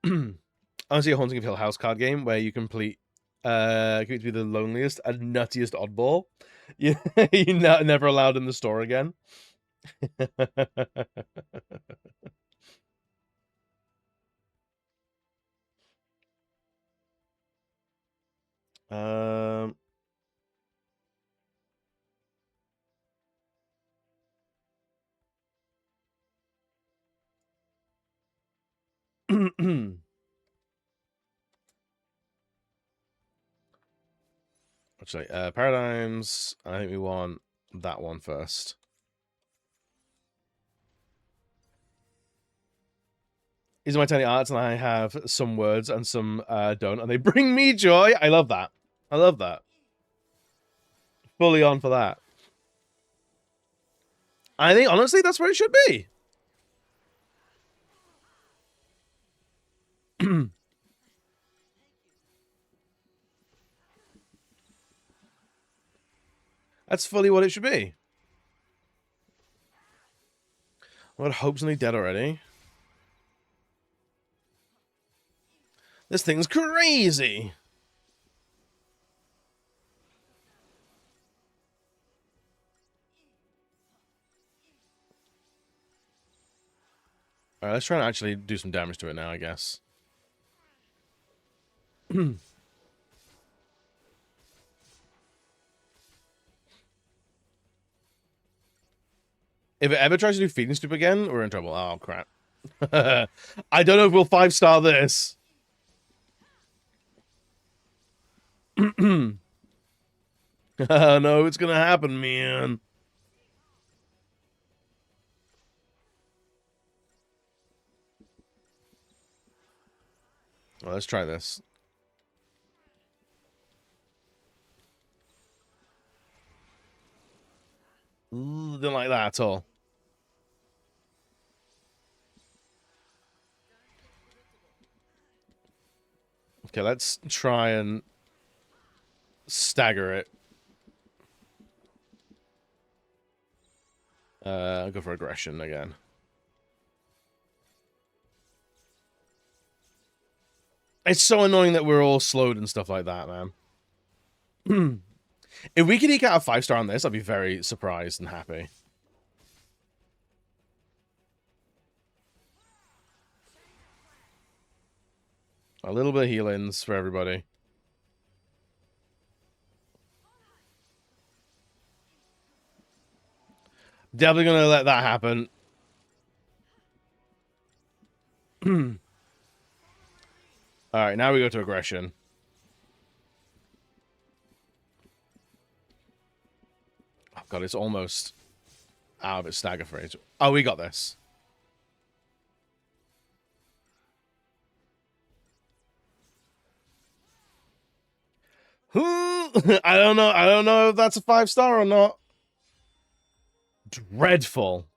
Honestly, a Haunting of Hill House card game where you complete get to be the loneliest and nuttiest oddball. You're never allowed in the store again. Actually, Paradigms. I think we want that one first. These are my tiny arts, and I have some words and some don't, and they bring me joy. I love that. I love that. Fully on for that. I think, honestly, that's where it should be. That's fully what it should be. What, Hope's only dead already? This thing's crazy! Alright, let's try and actually do some damage to it now, I guess. If it ever tries to do Feeding Stoop again, we're in trouble. Oh, crap. I don't know if we'll 5-star this. No, it's gonna happen, man. Well, let's try this. Didn't like that at all. Okay, let's try and stagger it. I'll go for aggression again. It's so annoying that we're all slowed and stuff like that, man. If we could eke out a 5-star on this, I'd be very surprised and happy. A little bit of healings for everybody. Definitely gonna let that happen. Alright, now we go to aggression. Oh god, it's almost out of its stagger phase. Oh, we got this. I don't know if that's a 5-star or not. Dreadful.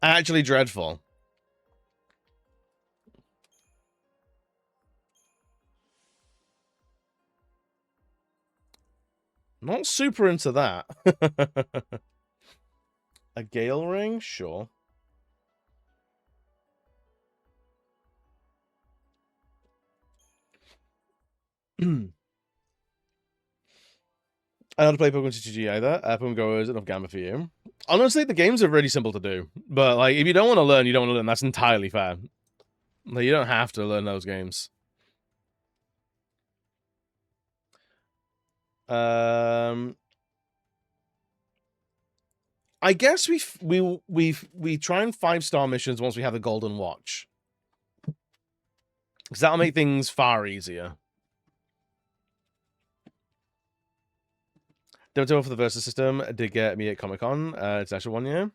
Actually dreadful. Not super into that. A Gale Ring? Sure. I don't know how to play Pokemon TCG either. Pokemon Go is enough gamma for you. Honestly, the games are really simple to do. But, like, if you don't want to learn, you don't want to learn. That's entirely fair. Like, you don't have to learn those games. I guess we try and 5-star missions once we have the Golden Watch. Because that'll make things far easier. Demo for the Versus system did get me at Comic-Con. It's actually 1 year.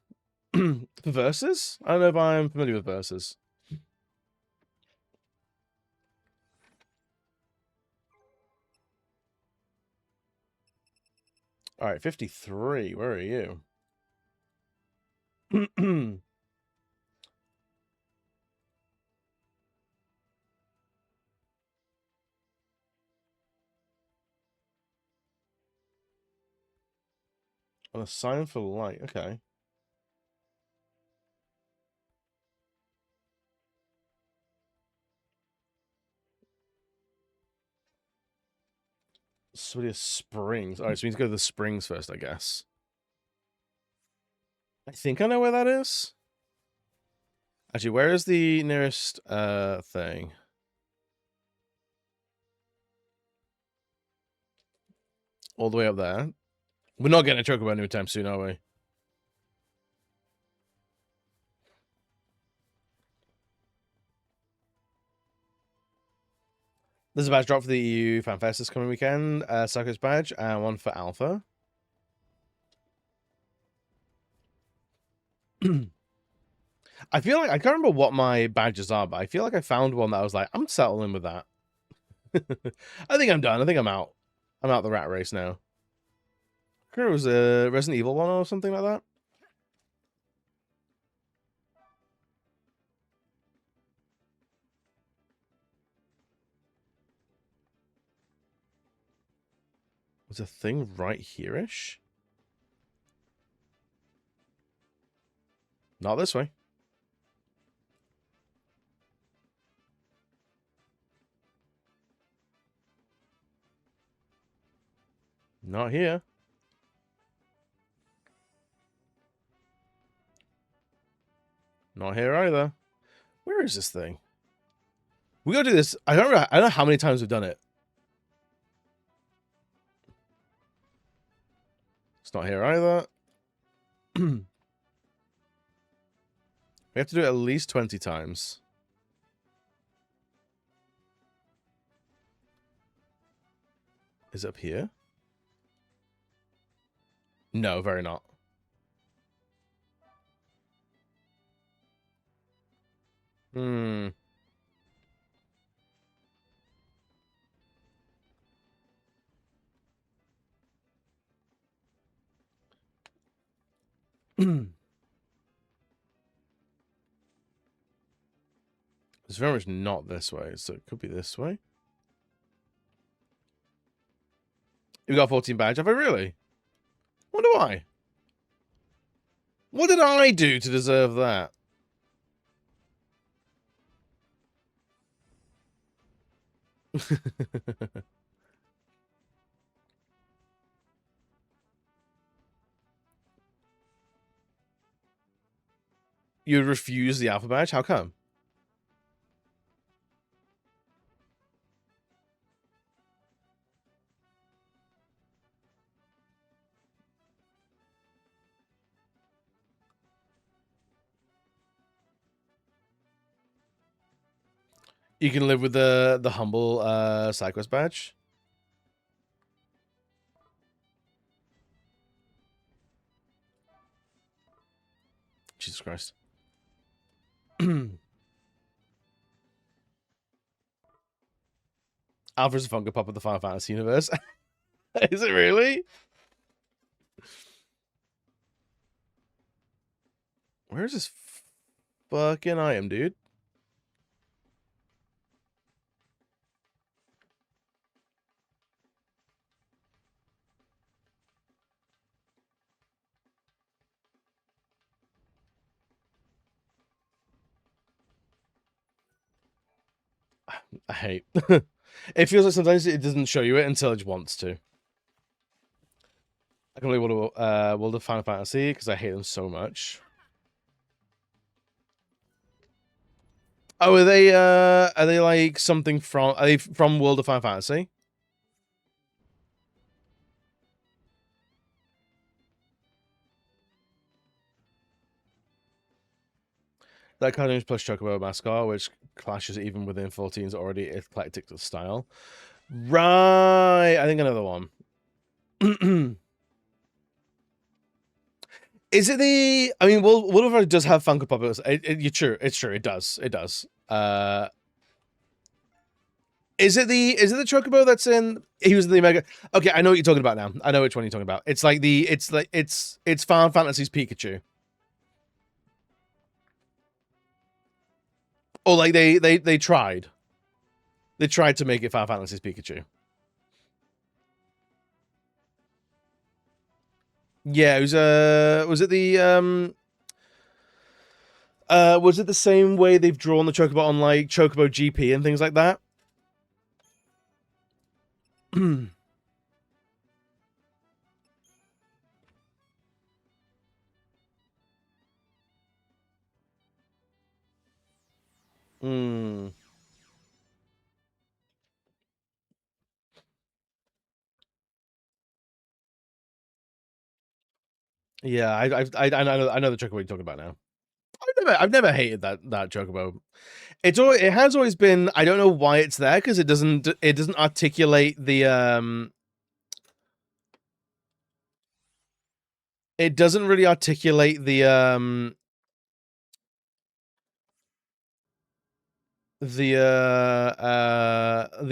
Versus? I don't know if I'm familiar with Versus. Alright, 53. Where are you? On a sign for light. Okay. Sweetie Springs. Alright, so we need to go to the Springs first, I guess. I think I know where that is. Actually, where is the nearest thing? All the way up there. We're not getting a Chocobo anytime soon, are we? There's a badge drop for the EU FanFest this coming weekend. Psycho's badge and one for Alpha. I feel like I can't remember what my badges are, but I feel like I found one that I was like, I'm settling with that. I think I'm done. I think I'm out. I'm out the rat race now. I think it was a Resident Evil one or something like that. Was a thing right here-ish? Not this way. Not here. Not here either. Where is this thing? We gotta do this. I don't know how many times we've done it. It's not here either. We have to do it at least 20 times. Is it up here? No, very not. Hmm. It's very much not this way, so it could be this way. You got 14 badge, have I really? What do I? What did I do to deserve that? You refuse the alpha badge? How come? You can live with the humble side quest badge. Jesus Christ. Alpha's a Funko Pop of the Final Fantasy universe. Is it really? Where's this fucking item, dude? I hate. It feels like sometimes it doesn't show you it until it wants to. I can play World of Final Fantasy because I hate them so much. Oh, are they like something from? Are they from World of Final Fantasy? That cartoon plus Chocobo mascot, which clashes even within 14's already eclectic style. Right, I think another one. Is it the? I mean, World of does have Funko Pops. It's true. It's true. It does. It does. Is it the Chocobo that's in? He was in the Omega. Okay, I know what you're talking about now. I know which one you're talking about. It's like it's Final Fantasy's Pikachu. Or like they tried. They tried to make it Final Fantasy's Pikachu. Yeah, it was was it the was it the same way they've drawn the Chocobo on like Chocobo GP and things like that? Hmm. Yeah, I know the Chocobo you're talking about now. I've never hated that Chocobo. It has always been. I don't know why it's there because it doesn't articulate the It doesn't really articulate the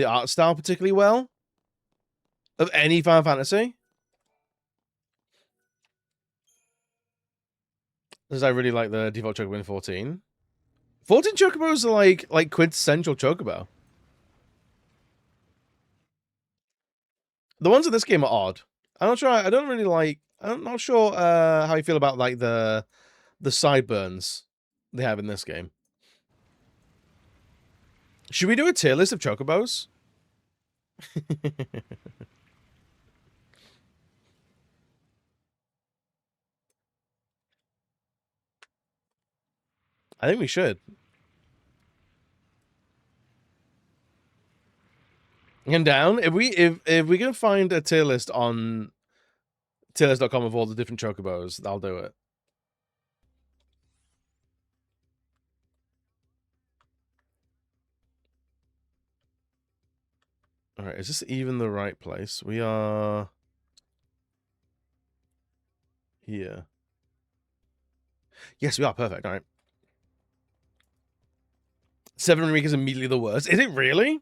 art style particularly well of any Final Fantasy. Because I really like the default Chocobo in 14. 14 Chocobos are like quintessential Chocobo. The ones in this game are odd. I'm not sure. I don't really like. I'm not sure how you feel about like the sideburns they have in this game. Should we do a tier list of Chocobos? I think we should. And down. If we can find a tier list on tierlist.com of all the different Chocobos, I'll do it. All right, is this even the right place? We are here. Yes, we are. Perfect. All right. 7 Remake is immediately the worst. Is it really?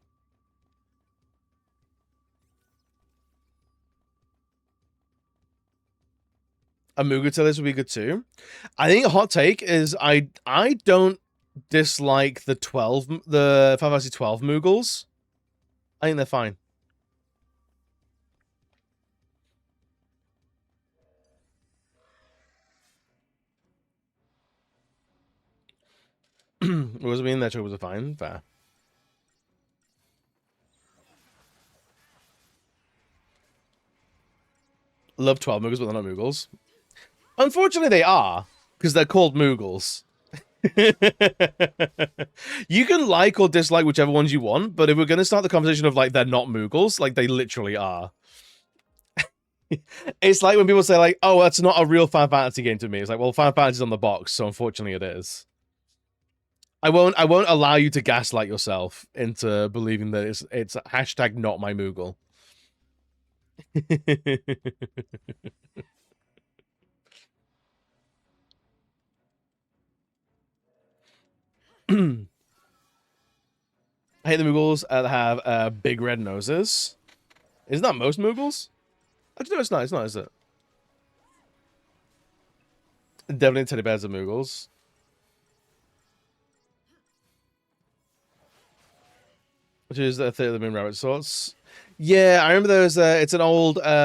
a Moogle tier list would be good too. I think a hot take is I don't dislike the Final Fantasy 12 Moogles. I think they're fine. What does it mean that was fine? Fair. Love 12 Moogles, but they're not Moogles. Unfortunately, they are, because they're called Moogles. You can like or dislike whichever ones you want, but if we're going to start the conversation of, like, they're not Moogles, like, they literally are. It's like when people say, like, oh, that's not a real Final Fantasy game to me. It's like, well, Final Fantasy's on the box, so unfortunately it is. I won't allow you to gaslight yourself into believing that it's hashtag not my Moogle. I hate the Moogles that have big red noses. Isn't that most Moogles? Actually, no, it's not. It's not, is it? Definitely teddy bears are Moogles. Which is the Theatre of the Moon Rabbit sorts. Yeah, I remember there was it's an old like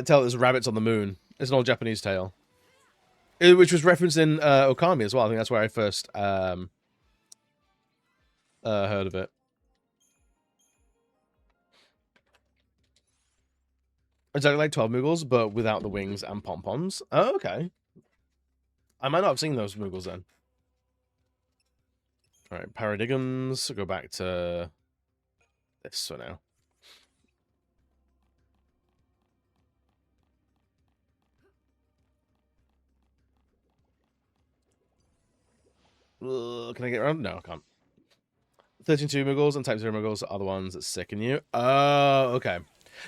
tale there's rabbits on the moon. It's an old Japanese tale. Which was referenced in Okami as well. I think that's where I first heard of it. Exactly like 12 Moogles, but without the wings and pom-poms. Oh, okay. I might not have seen those Moogles then. Alright, paradigms. Go back to this for now. Can I get around? No, I can't. 13-2 Moogles and Type 0 Moogles are the ones that sicken you. Oh, okay.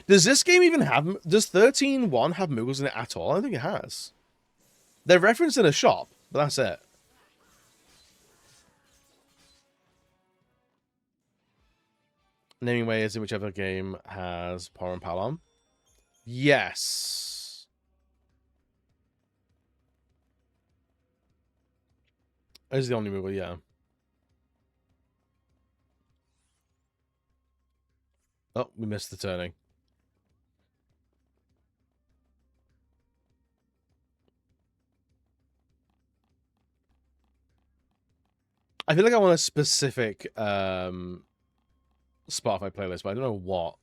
Does this game even have... Does 13-1 have Moogles in it at all? I don't think it has. They're referenced in a shop, but that's it. Naming ways in whichever game has Por and Palom. Yes. This is the only Moogle, yeah. Oh, we missed the turning. I feel like I want a specific Spotify playlist, but I don't know what.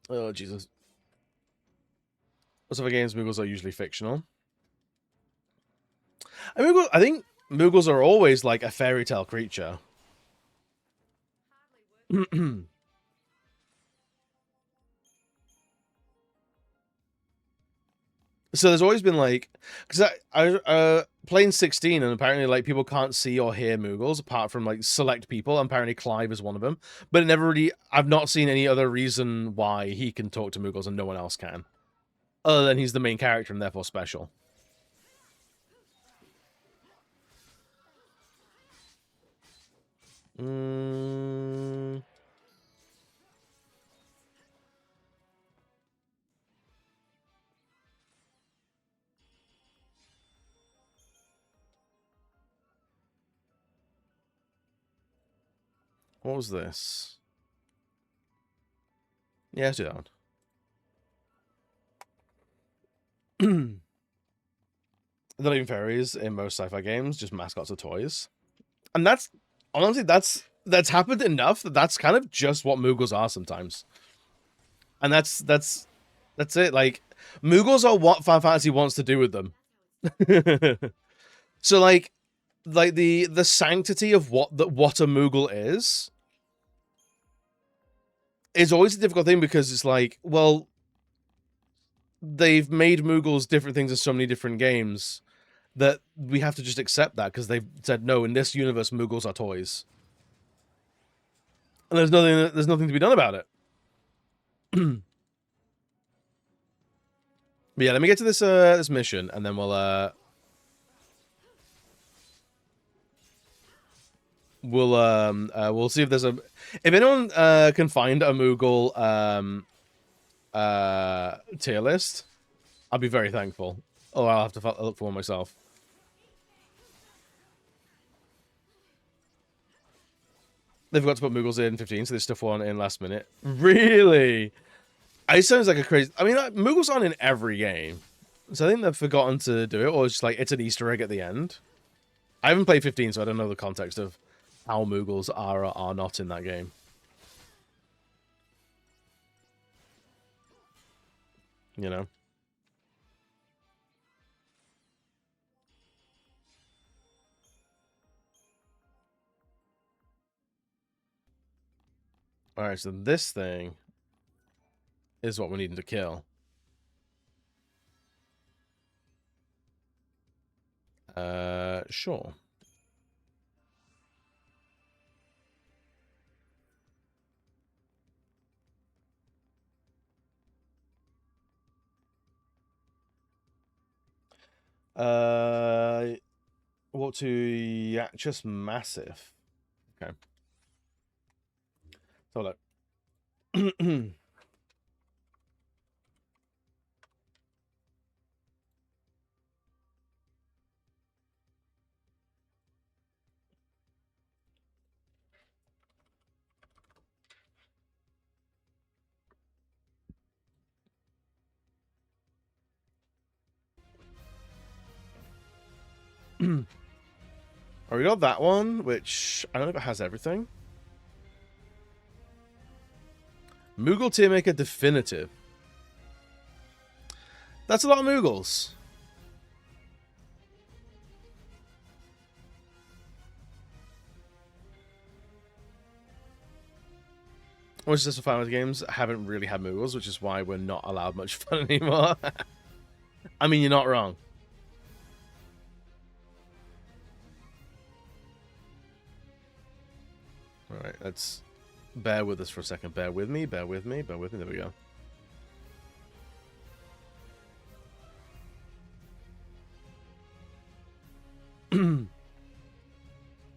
Oh, Jesus. Most of the games, Moogles are usually fictional. I think Moogles are always like a fairy tale creature. So there's always been like, because I playing 16 and apparently like people can't see or hear Moogles apart from like select people. Apparently Clive is one of them, but it never really. I've not seen any other reason why he can talk to Moogles and no one else can, other than he's the main character and therefore special. What was this? Yeah, let's do that one. They're not even fairies in most sci-fi games, just mascots of toys. And that's, honestly, that's happened enough that that's kind of just what Moogles are sometimes. And that's it. Like, Moogles are what Final Fantasy wants to do with them. So, like the sanctity of what a Moogle is always a difficult thing because it's like, well, they've made Moogles different things in so many different games that we have to just accept that because they've said, no, in this universe, Moogles are toys. And there's nothing to be done about it. But yeah, let me get to this this mission, and then we'll see if there's a if anyone can find a Moogle tier list. I'll be very thankful. Oh, I'll have to look for one myself. They forgot to put Moogles in 15, so they stuff one in last minute. Really? It sounds like a crazy... I mean, Moogles aren't in every game. So I think they've forgotten to do it, or it's just like, it's an Easter egg at the end. I haven't played 15, so I don't know the context of how Moogles are or are not in that game. You know? Alright, so this thing is what we need to kill. Sure. What to Yachus Massive? Okay. So look. We got that one, which I don't know if it has everything. Moogle tier maker definitive. That's a lot of Moogles. Which is just the Final games haven't really had Moogles, which is why we're not allowed much fun anymore. I mean, you're not wrong. Alright, let's bear with us for a second. Bear with me, bear with me, bear with me. There we go.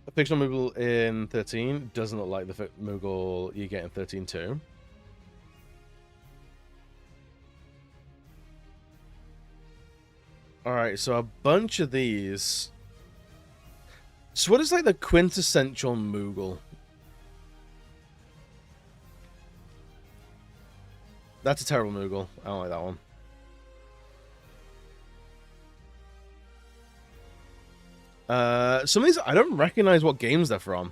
A fictional Moogle in 13 doesn't look like the Moogle you get in 13 too. Alright, so a bunch of these. So what is like the quintessential Moogle? That's a terrible Moogle. I don't like that one. Some of these, I don't recognize what games they're from.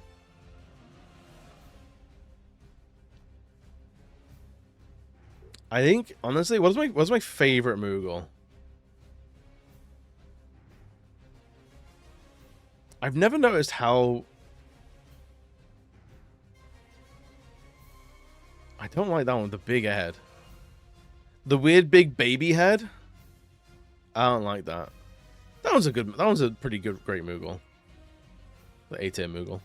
I think, honestly, what's my favorite Moogle? I've never noticed how... I don't like that one with the big head. The weird big baby head? I don't like that. That one's a pretty good, great Moogle. The A-tier Moogle.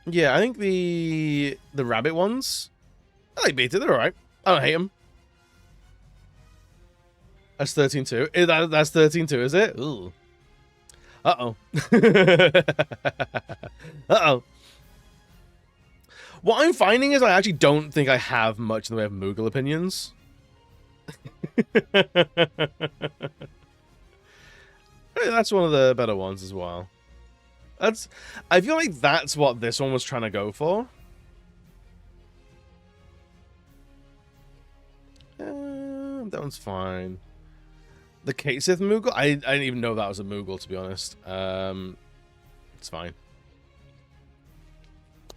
Yeah, I think the rabbit ones, I like beta, they're alright. I don't hate them. That's 13 too. That's 13 too, is it? Ooh. Uh-oh. Uh-oh. What I'm finding is I actually don't think I have much in the way of Moogle opinions. That's one of the better ones as well. I feel like that's what this one was trying to go for. That one's fine. The XIII Moogle? I didn't even know that was a Moogle, to be honest. It's fine.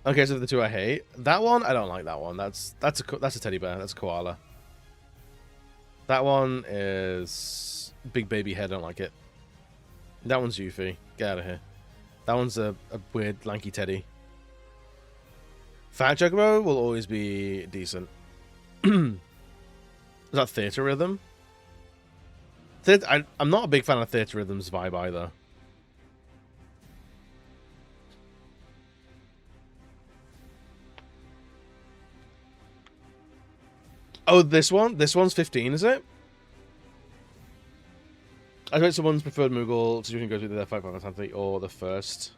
Okay, so the two I hate. That one, I don't like that one. That's a teddy bear. That's a koala. That one is big baby head. I don't like it. That one's Yuffie. Get out of here. That one's a weird lanky teddy. Fat Chocobo will always be decent. Is that Theatre Rhythm? I'm not a big fan of Theatre Rhythm's vibe either. Oh, this one? This one's 15, is it? I bet someone's preferred Moogle, so you can go through the Final Fantasy or the first.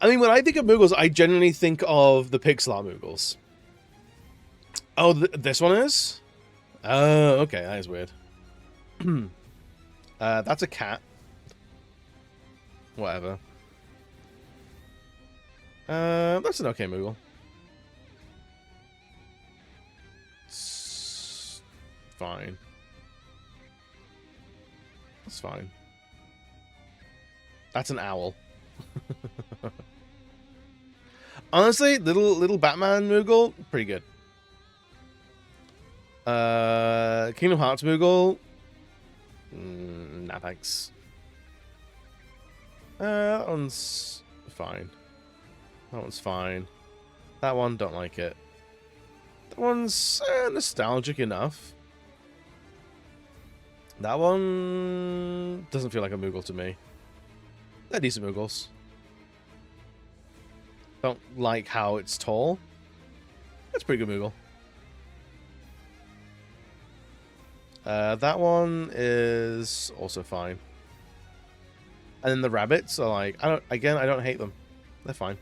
I mean, when I think of Moogles, I generally think of the pixel art Moogles. Oh, this one is? Oh, okay, that is weird. That's a cat. Whatever. That's an okay Moogle. It's fine. That's fine. That's an owl. Honestly, little Batman Moogle, pretty good. Kingdom Hearts Moogle, nah thanks. That one's fine. That one's fine. That one, don't like it. That one's nostalgic enough. That one doesn't feel like a Moogle to me. They're decent Moogles. Don't like how it's tall. That's a pretty good Moogle. That one is also fine. And then the rabbits are like, I don't hate them. They're fine.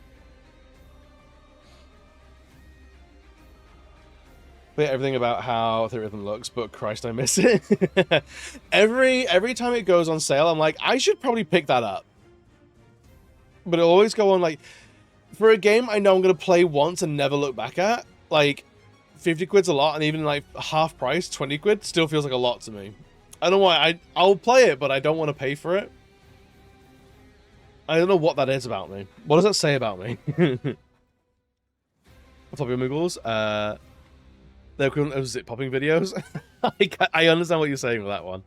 But yeah, everything about how the rhythm looks, but Christ, I miss it. every time it goes on sale, I'm like, I should probably pick that up. But it'll always go on like, for a game I know I'm gonna play once and never look back at, like 50 quid's a lot, and even like half price, 20 quid, still feels like a lot to me. I don't know why. I'll play it, but I don't want to pay for it. I don't know what that is about me. What does that say about me? Floppy Moogles. They're equivalent of zip popping videos. I understand what you're saying with that one.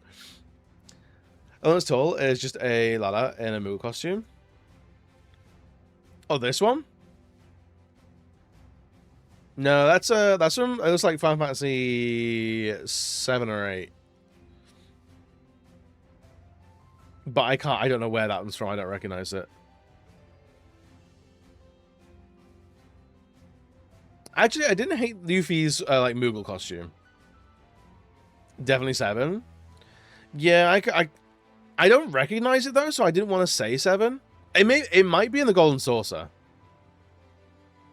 Element's Toll is just a Lala in a Moogle costume. Oh, this one? No, that's from, it looks like Final Fantasy 7 or 8. But I don't know where that one's from. I don't recognize it. Actually, I didn't hate Yuffie's like Moogle costume. Definitely 7. Yeah, I don't recognize it though, so I didn't want to say 7. It might be in the Golden Saucer.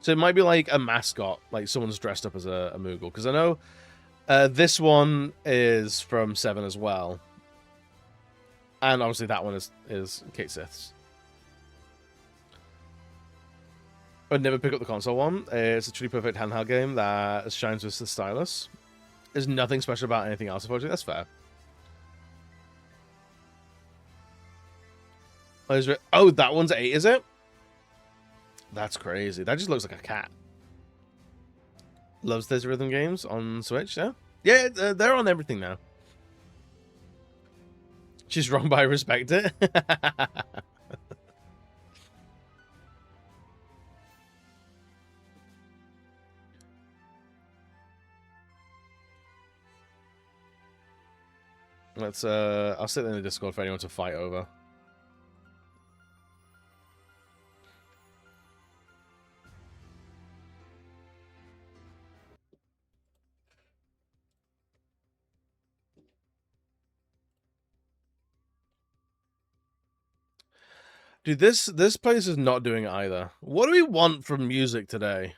So it might be like a mascot, like someone's dressed up as a Moogle. Because I know this one is from 7 as well. And obviously that one is Kate Sith's. I'd never pick up the console one. It's a truly perfect handheld game that shines with the stylus. There's nothing special about anything else, unfortunately. That's fair. Oh, that one's 8, is it? That's crazy. That just looks like a cat. Loves those rhythm games on Switch, yeah? Yeah, they're on everything now. She's wrong, but I respect it. Let's, I'll sit in the Discord for anyone to fight over. Dude, this place is not doing it either. What do we want from music today?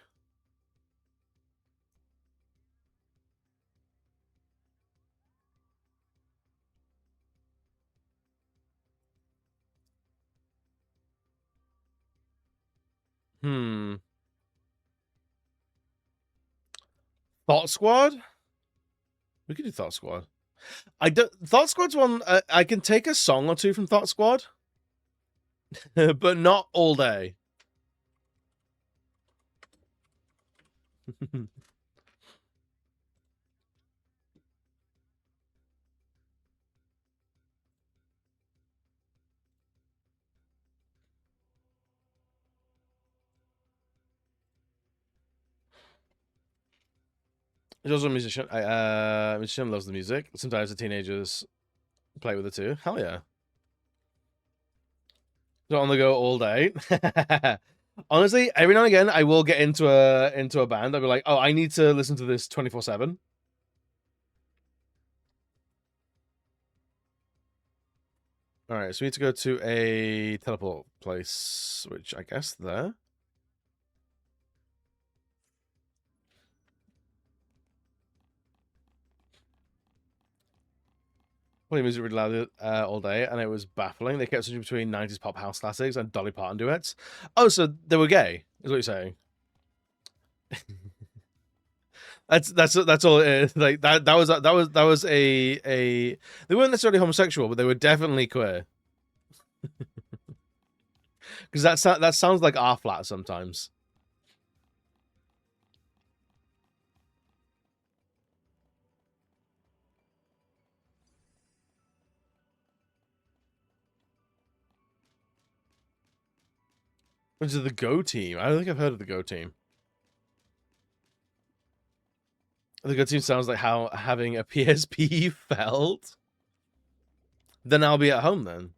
Thought Squad? We could do Thought Squad. Thought Squad's one. I can take a song or two from Thought Squad, but not all day. He's also a musician. Musician loves the music. Sometimes the teenagers play with it too. Hell yeah. So on the go all day. Honestly, every now and again, I will get into a band. I'll be like, oh, I need to listen to this 24/7. Alright, so we need to go to a teleport place, which I guess there. Playing music really loud all day, and it was baffling. They kept switching between 90s pop house classics and Dolly Parton duets. Oh, so they were gay, is what you're saying? That's all it is. Like that was a they weren't necessarily homosexual, but they were definitely queer. Because that sounds like R flat sometimes. Which is the Go Team? I don't think I've heard of the Go Team. The Go Team sounds like how having a PSP felt. Then I'll be at home then.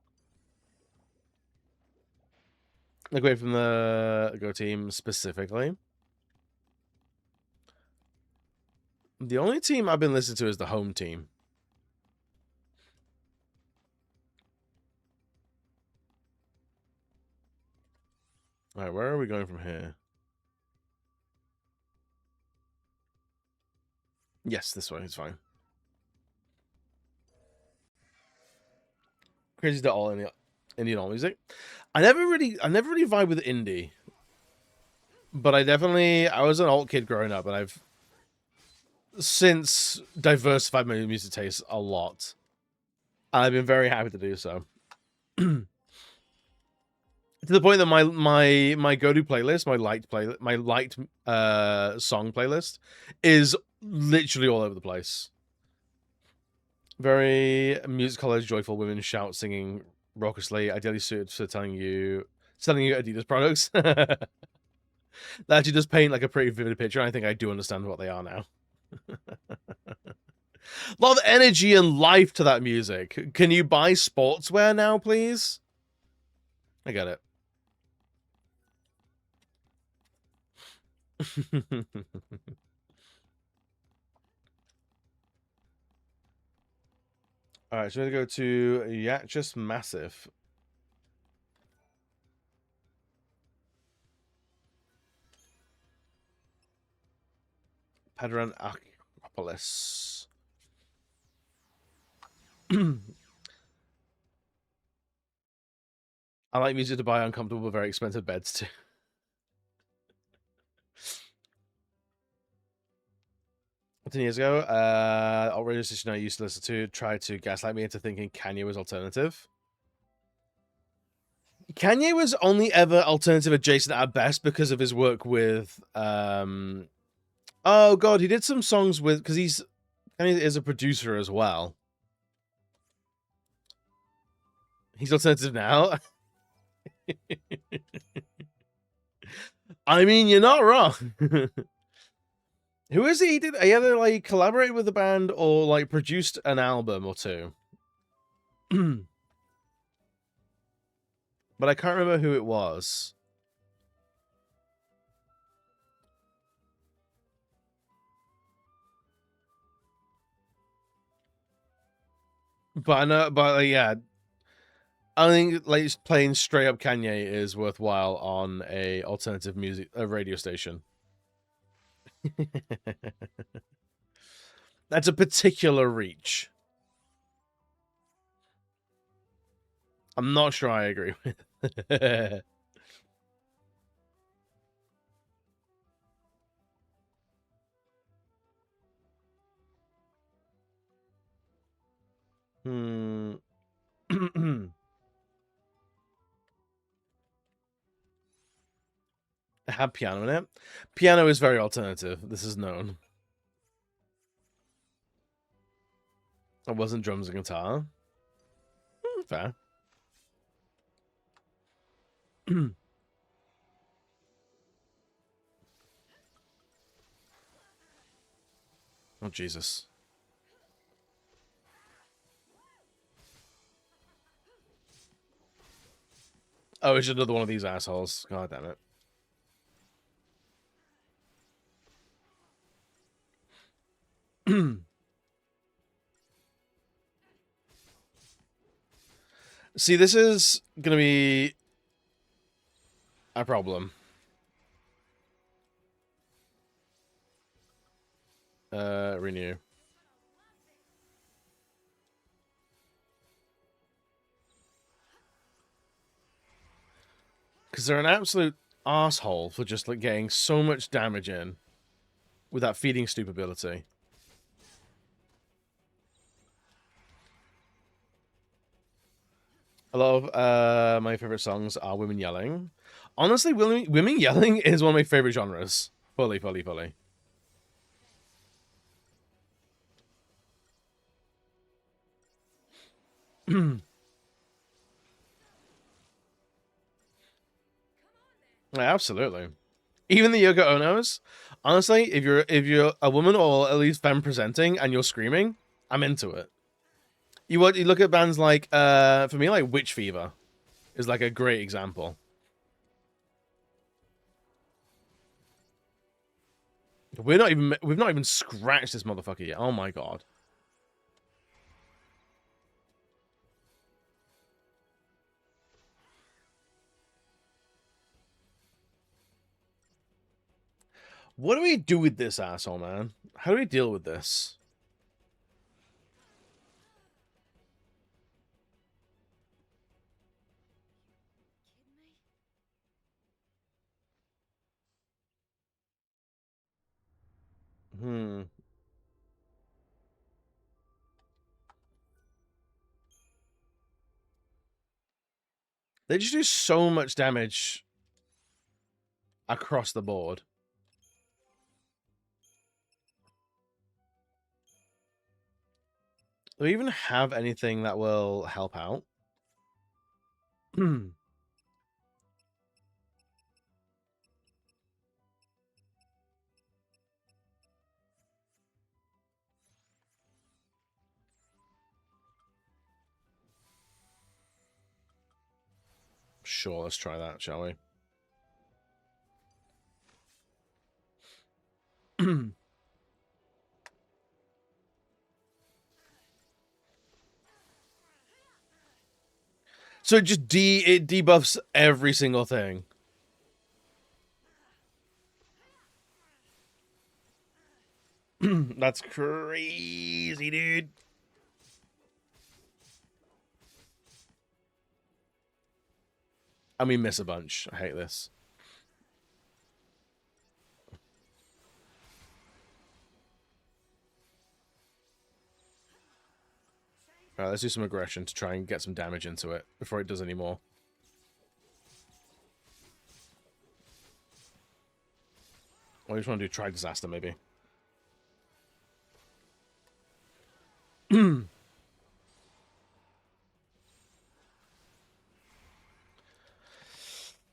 Like away from the Go Team specifically. The only team I've been listening to is the Home Team. Alright, where are we going from here? Yes, this way, it's fine. Crazy to all Indian all music. I never really vibe with indie. But I was an alt kid growing up, and I've since diversified my music tastes a lot. And I've been very happy to do so. To the point that my go-to playlist, my liked song playlist is literally all over the place. Very music college, joyful women shout, singing raucously, ideally suited for selling you Adidas products. That actually does paint like a pretty vivid picture. I think I do understand what they are now. A lot of energy and life to that music. Can you buy sportswear now, please? I get it. Alright, so we're going to go to Yatchus Massif. Padran Acropolis. I like music to buy uncomfortable but very expensive beds too. 10 years ago, a radio station I used to listen to tried to gaslight me into thinking Kanye was alternative. Kanye was only ever alternative adjacent at best because of his work with oh god, he did some songs with, because Kanye is a producer as well. He's alternative now. I mean, you're not wrong. Who is he? He either like collaborated with the band or like produced an album or two. But I can't remember who it was. But I know, but yeah, I think like playing straight up Kanye is worthwhile on a alternative music radio station. That's a particular reach. I'm not sure I agree with. It had piano in it. Piano is very alternative. This is known. It wasn't drums and guitar. Fair. Oh, Jesus. Oh, it's another one of these assholes. God damn it. See, this is gonna be a problem. Renew. Because they're an absolute asshole for just like getting so much damage in with that feeding stoop ability. A lot of my favorite songs are women yelling. Honestly, women yelling is one of my favorite genres. Fully. Yeah, absolutely. Even the Yoko Onos. Honestly, if you're a woman or at least femme presenting and you're screaming, I'm into it. You look at bands like for me like Witch Fever is like a great example. We've not even scratched this motherfucker yet. Oh my god. What do we do with this asshole, man? How do we deal with this? They just do so much damage across the board. Do we even have anything that will help out? Sure, let's try that, shall we? So it just it debuffs every single thing. That's crazy, dude. And we miss a bunch. I hate this. Alright, let's do some aggression to try and get some damage into it before it does any more. What do you just want to do? Try disaster, maybe.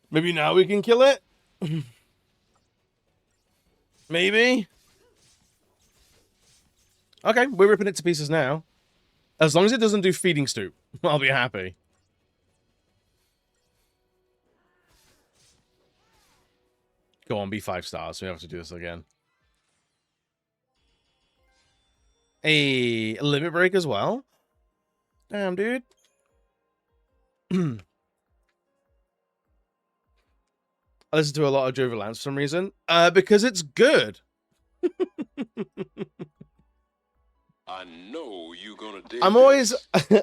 Maybe now we can kill it? Maybe? Okay, we're ripping it to pieces now. As long as it doesn't do feeding stoop, I'll be happy. Go on, be 5 stars. We have to do this again. A limit break as well? Damn, dude. I listen to a lot of Joe Valance for some reason. Because it's good. I know you're gonna dig I'm always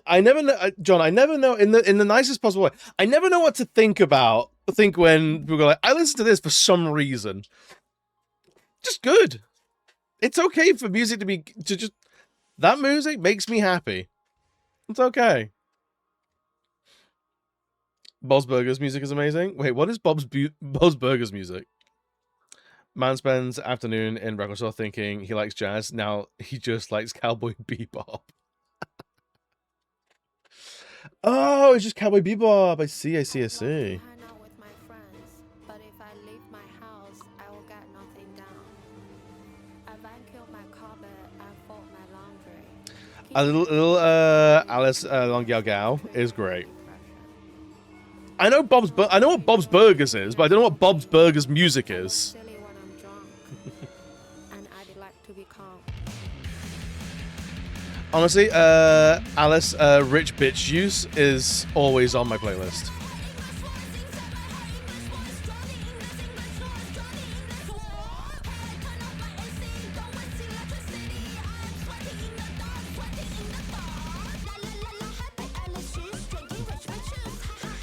I never know, John, I never know in the nicest possible way. I never know what to think when people go like, I listen to this for some reason. Just good. It's okay for music to just that music makes me happy. It's okay. Bob's Burgers music is amazing. Wait, what is Bob's Burgers music? Man spends afternoon in record store thinking he likes jazz. Now he just likes Cowboy Bebop. Oh, it's just Cowboy Bebop. I see. A little Alice Long Yao Gao is great. I know what Bob's Burgers is, but I don't know what Bob's Burgers music is. Honestly, Alice, Rich Bitch Juice is always on my playlist.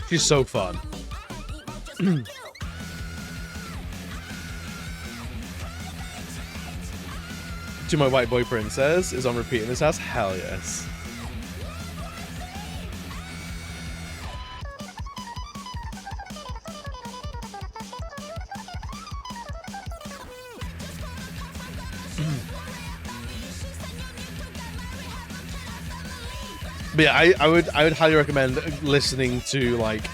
She's so fun. To My White Boy Princess is on repeat in this house. Hell yes. But yeah, I would highly recommend listening to like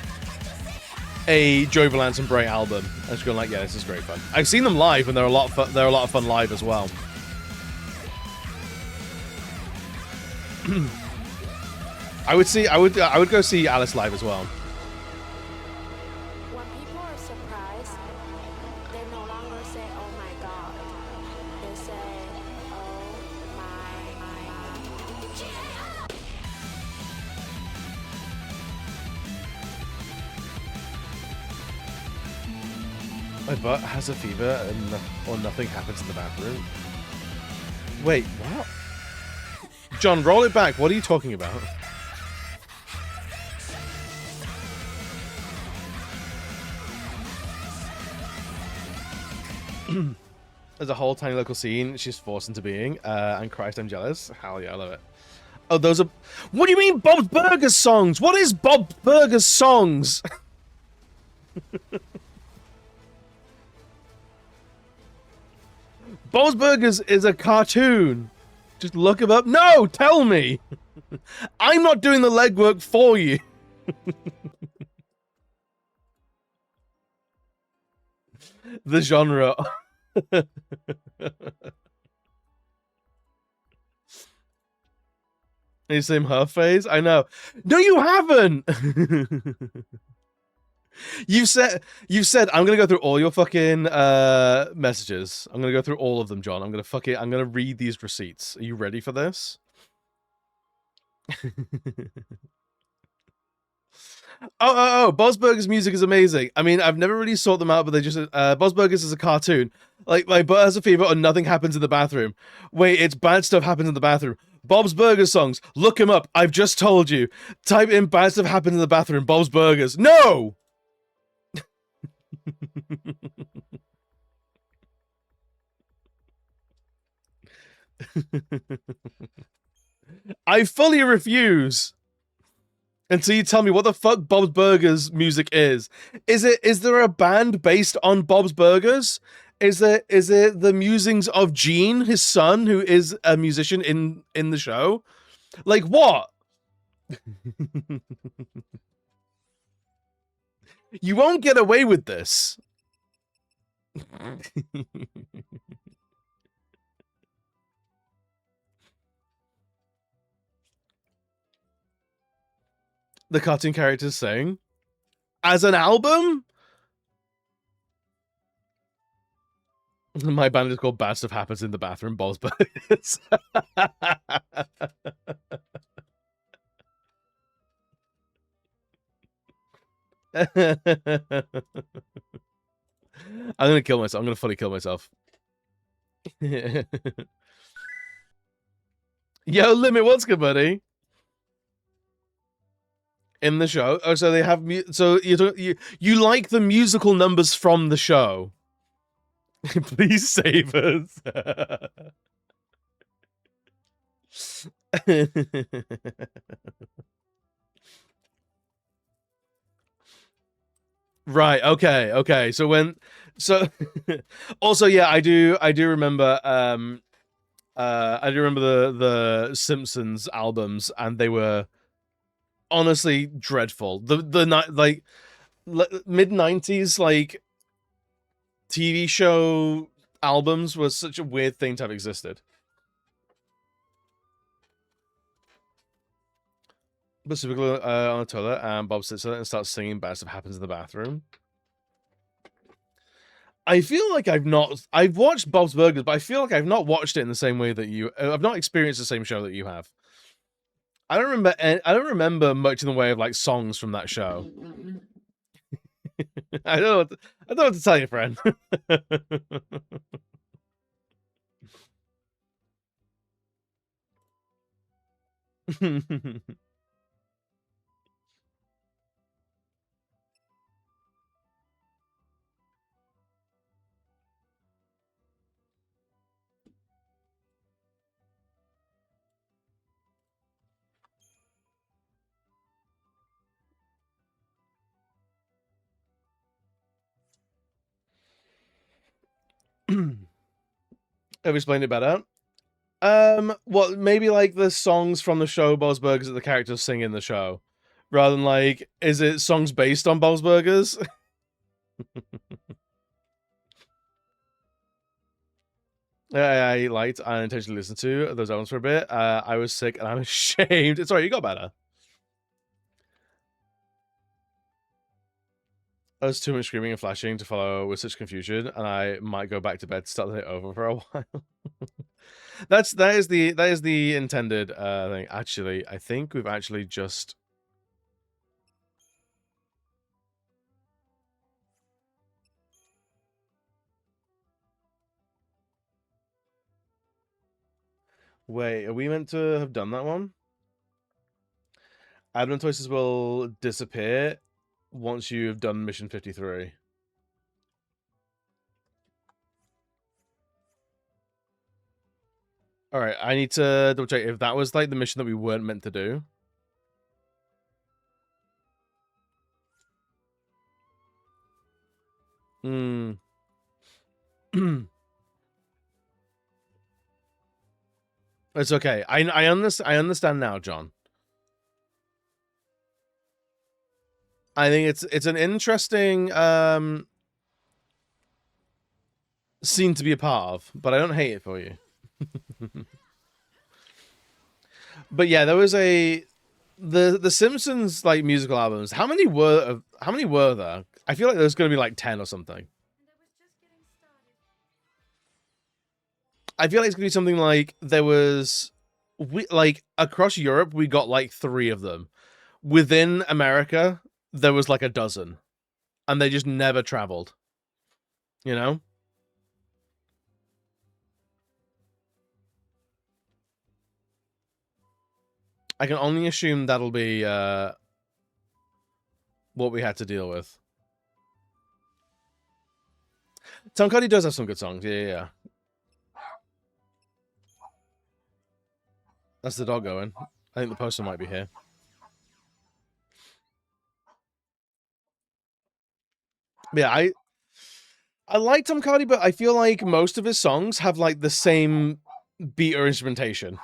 a Joey Valance and Bray album. I was going like, yeah, this is great fun. I've seen them live, and they're a lot of fun live as well. I would go see Alice live as well. When people are surprised, they no longer say, "Oh my God." They say, "Oh my butt has a fever or nothing happens in the bathroom. Wait, what? John, roll it back. What are you talking about? There's a whole tiny local scene she's forced into being, and Christ, I'm jealous. Hell yeah, I love it. Oh, those are... What do you mean Bob's Burgers songs? What is Bob's Burgers songs? Bob's Burgers is a cartoon. Just look him up. No, tell me. I'm not doing the legwork for you. The genre. You same her phase? I know. No, you haven't. You've said I'm gonna go through all your fucking messages. I'm gonna go through all of them, John. I'm gonna read these receipts. Are you ready for this? Oh, Bob's Burgers music is amazing. I mean, I've never really sought them out, but they just Bob's Burgers is a cartoon. Like my butt has a fever or nothing happens in the bathroom. Wait, it's bad stuff happens in the bathroom. Bob's Burgers songs. Look him up. I've just told you. Type in bad stuff happens in the bathroom. Bob's Burgers. No! I fully refuse until you tell me what the fuck Bob's Burgers music is. Is there a band based on Bob's Burgers? Is it the musings of Gene, his son, who is a musician in the show? Like what? You won't get away with this. The cartoon characters sing as an album. My band is called Bad Stuff Happens in the Bathroom. Bob's Burgers. I'm gonna kill myself. I'm gonna fully kill myself. Yo, Limit, what's good, buddy? In the show, oh, so they have so you like the musical numbers from the show? Please save us. Right. Okay. So also, yeah, I do remember. I do remember the Simpsons albums, and they were honestly dreadful. The like mid-90s like TV show albums was such a weird thing to have existed. But Superglue on the toilet, and Bob sits on it and starts singing Bad Stuff Happens in the Bathroom. I feel like I've watched Bob's Burgers, but I feel like I've not watched it in the same way that you... I've not experienced the same show that you have. I don't remember. I don't remember much in the way of like songs from that show. I don't know what to tell you, friend. Have you explained it better? Well, maybe like the songs from the show Bob's Burgers that the characters sing in the show, rather than like, is it songs based on Bob's Burgers? I liked and intentionally listened to those albums for a bit. I was sick and I'm ashamed. Sorry, you got better. I was too much screaming and flashing to follow with such confusion, and I might go back to bed to start it over for a while. that is the intended thing. Actually, I think we've actually just wait. Are we meant to have done that one? Admin choices will disappear once you've done mission 53. All right, I need to double check if that was like the mission that we weren't meant to do. Hmm. It's okay. I understand now, John. I think it's an interesting scene to be a part of, but I don't hate it for you. But yeah, there was the Simpsons like musical albums. How many were there? I feel like there's going to be like 10 or something. I feel like it's going to be something like there was like across Europe we got like 3 of them. Within America there was like a dozen, and they just never traveled. You know? I can only assume that'll be what we had to deal with. Tom Cuddy does have some good songs. Yeah. That's the dog going. I think the poster might be here. But yeah, I like Tom Cardy, but I feel like most of his songs have like the same beat or instrumentation.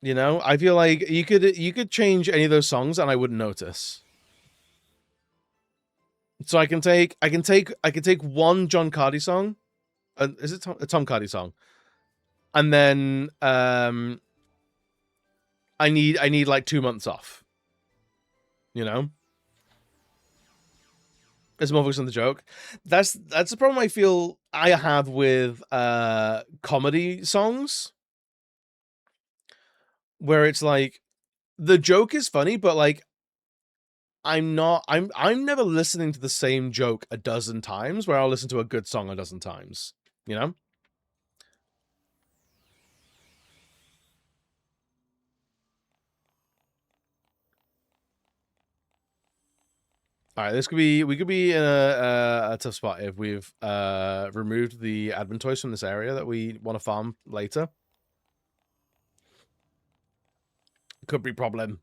You know, I feel like you could change any of those songs and I wouldn't notice. So I can take one John Cardy song, is it a Tom Cardy song, and then I need like 2 months off. You know, it's more focused on the joke. That's the problem I feel I have with comedy songs, where it's like the joke is funny, but like I'm never listening to the same joke a dozen times, where I'll listen to a good song a dozen times, you know? All right, we could be in a tough spot if we've removed the admin toys from this area that we want to farm later. Could be problem.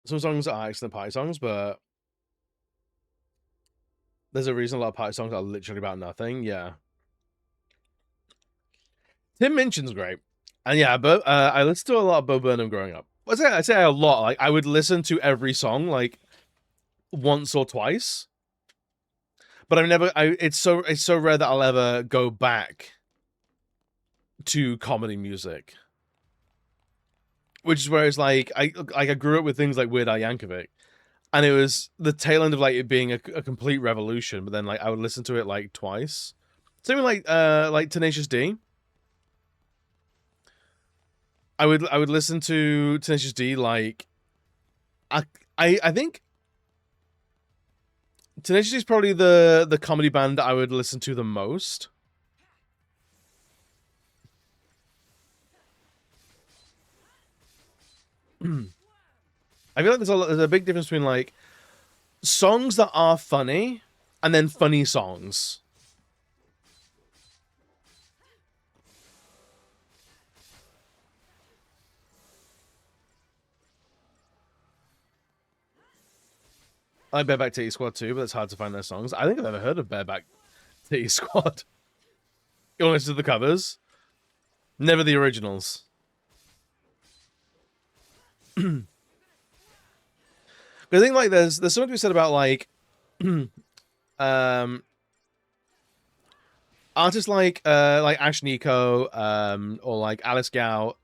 Some songs are excellent party songs, but there's a reason a lot of party songs are literally about nothing. Yeah. Tim Minchin's great. And yeah, but I listened to a lot of Bo Burnham growing up. I say a lot. Like I would listen to every song like once or twice. But it's so rare that I'll ever go back to comedy music. which is where it's like I grew up with things like Weird Al Yankovic, and it was the tail end of like it being a complete revolution. But then like I would listen to it like twice. Something like Tenacious D. I would listen to Tenacious D like I think Tenacious D is probably the comedy band that I would listen to the most. I feel like there's a big difference between like songs that are funny and then funny songs. I like Bareback Titty Squad too, but it's hard to find their songs. I think I've ever heard of Bareback Titty Squad. You want to listen to the covers? Never the originals. I think like there's something to be said about like artists like Ash Nico or like Alice Gow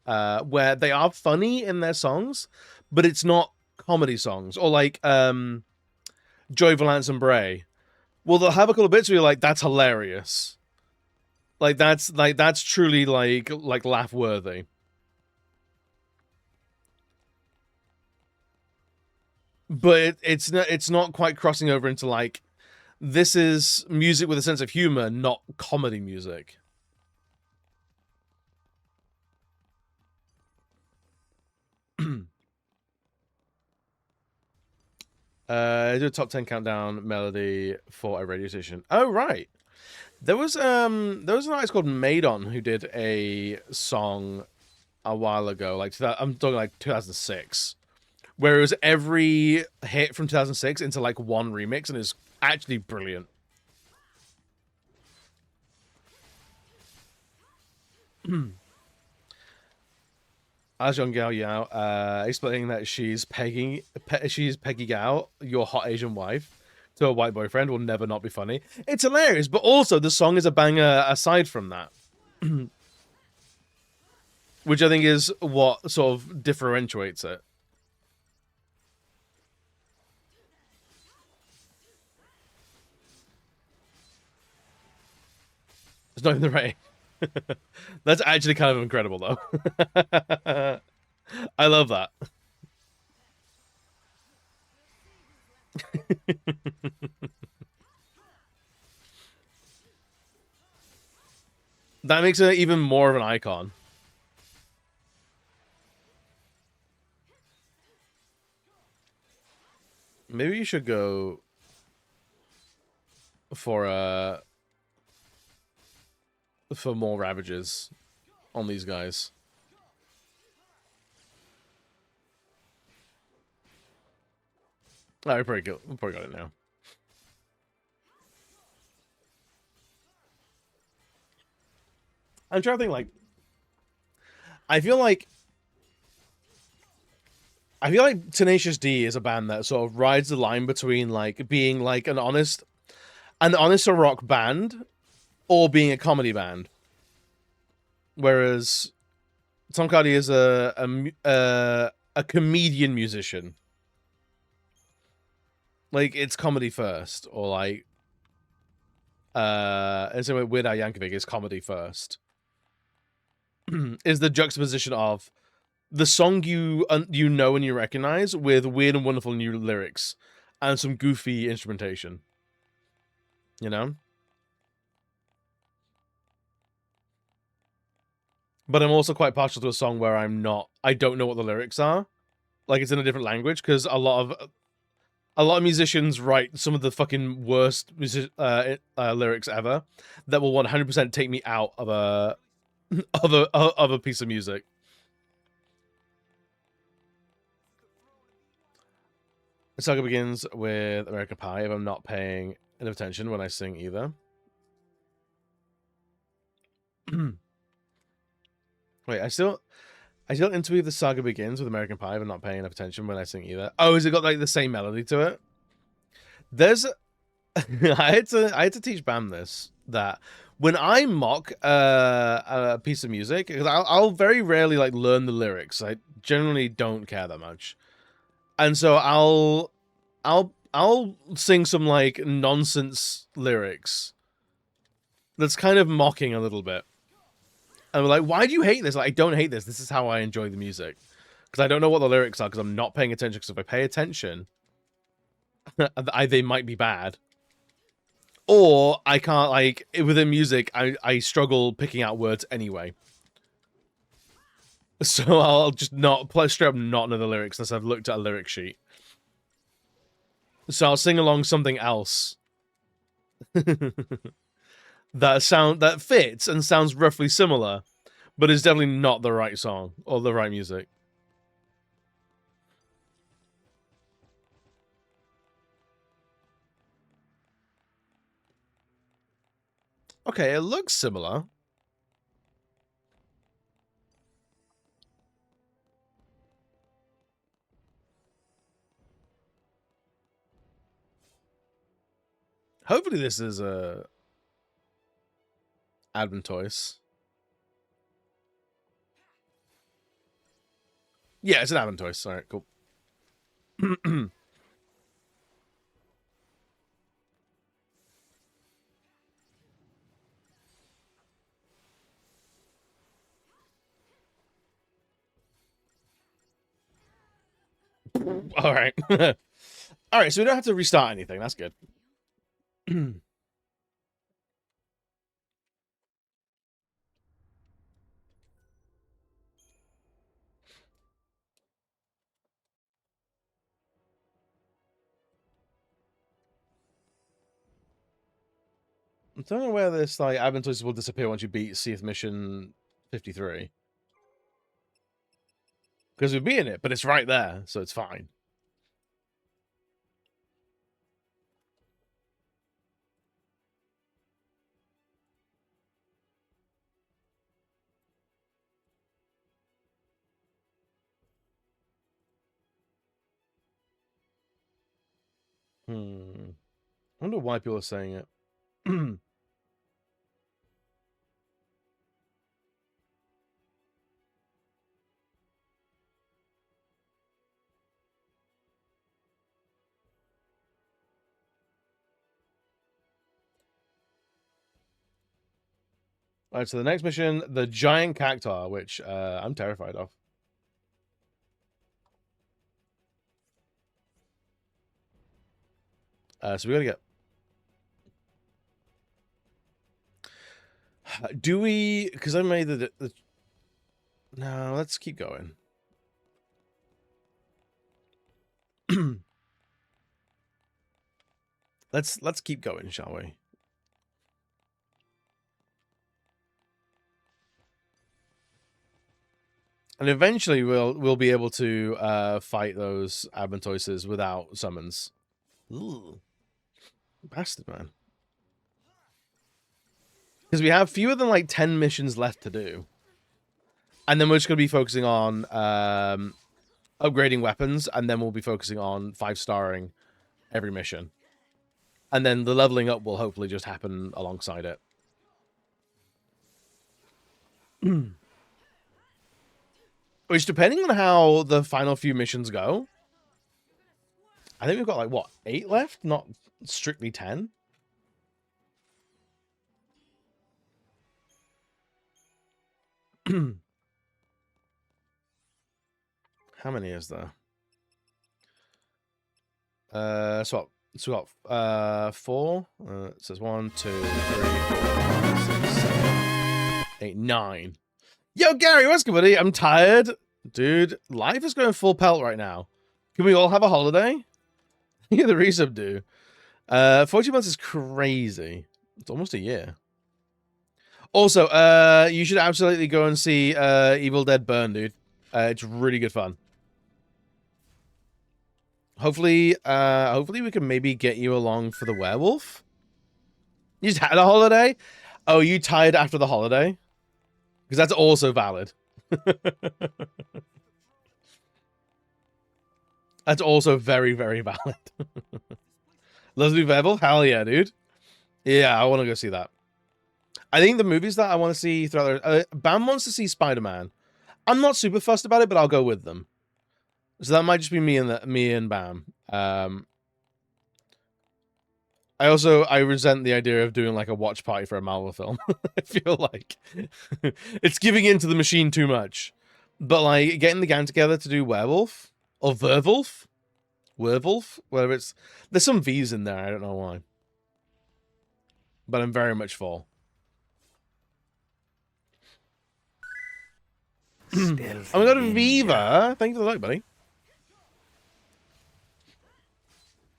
where they are funny in their songs, but it's not comedy songs. Or like Joy Valance and Bray. Well, they'll have a couple of bits where you're like, that's hilarious. That's truly like laugh worthy. But it's not quite crossing over into like, this is music with a sense of humor, not comedy music. Do a top 10 countdown melody for a radio station. Oh right, there was an artist called Madon who did a song a while ago, like I'm talking like 2006. Where it was every hit from 2006 into like one remix, and it's actually brilliant. Ajong Gao Yao explaining that she's pegging Gao, your hot Asian wife, to a white boyfriend will never not be funny. It's hilarious, but also the song is a banger aside from that. Which I think is what sort of differentiates it. It's not in the rain. That's actually kind of incredible, though. I love that. That makes it even more of an icon. Maybe you should go for more Ravages on these guys. Oh, we probably got it now. I'm trying to think, like, I feel like Tenacious D is a band that sort of rides the line between like being like an honest rock band or being a comedy band. Whereas Tom Cardy is a comedian musician. Like, it's comedy first, or like and so Weird Al Yankovic is comedy first. Is the juxtaposition of the song you know and you recognize with weird and wonderful new lyrics and some goofy instrumentation. You know? But I'm also quite partial to a song where I don't know what the lyrics are. Like, it's in a different language, because a lot of musicians write some of the fucking worst lyrics ever that will 100% take me out of a piece of music. The saga begins with American Pie if I'm not paying enough attention when I sing either. Wait, I still interweave the saga begins with American Pie if I'm not paying enough attention when I sing either. Oh, has it got like the same melody to it? There's I had to teach Bam this. that when I mock a piece of music, because I'll very rarely like learn the lyrics. I generally don't care that much, and so I'll sing some like nonsense lyrics that's kind of mocking a little bit. And we're like, why do you hate this? Like, I don't hate this. This is how I enjoy the music. Because I don't know what the lyrics are because I'm not paying attention. Because if I pay attention, they might be bad. Or I can't, like, within music, I struggle picking out words anyway. So I'll just not, straight up not know the lyrics unless I've looked at a lyric sheet. So I'll sing along something else. that fits and sounds roughly similar, but is definitely not the right song or the right music. Okay, it looks similar. Hopefully this is a Adventoise. Yeah, it's an Adventoise. All right, cool. All right. All right, so we don't have to restart anything. That's good. I don't know where this like Adventoise will disappear once you beat Seath Mission 53. Because we've beaten it, but it's right there, so it's fine. I wonder why people are saying it. Alright, so the next mission, the giant cactuar, which I'm terrified of. So we gotta get... Do we... Because I made the... No, let's keep going. Let's keep going, shall we? And eventually we'll be able to fight those Adventoises without summons. Ooh. Bastard, man. Because we have fewer than like 10 missions left to do. And then we're just going to be focusing on upgrading weapons, and then we'll be focusing on 5-starring every mission. And then the leveling up will hopefully just happen alongside it. Which, depending on how the final few missions go, I think we've got, like, what, 8 left? Not strictly 10? How many is there? So we got 4. It says 1, 2, 3, 4, 5, 6, 7, 8, 9. Yo, Gary, what's good, buddy? I'm tired. Dude, life is going full pelt right now. Can we all have a holiday? Yeah, the resub do. 40 months is crazy. It's almost a year. Also, you should absolutely go and see Evil Dead Burn, dude. It's really good fun. Hopefully we can maybe get you along for the werewolf. You just had a holiday? Oh, you tired after the holiday? Because that's also valid. That's also very, very valid. Let's do werewolf? Hell yeah, dude. Yeah, I want to go see that. I think the movies that I want to see throughout Bam wants to see Spider-Man. I'm not super fussed about it, but I'll go with them. So that might just be me and Bam. I resent the idea of doing like a watch party for a Marvel film. I feel like it's giving in to the machine too much. But like getting the gang together to do Werewolf or Werewolf, whatever it's. There's some V's in there. I don't know why. But I'm very much for. I'm going to Viva. Thank you for the like, buddy.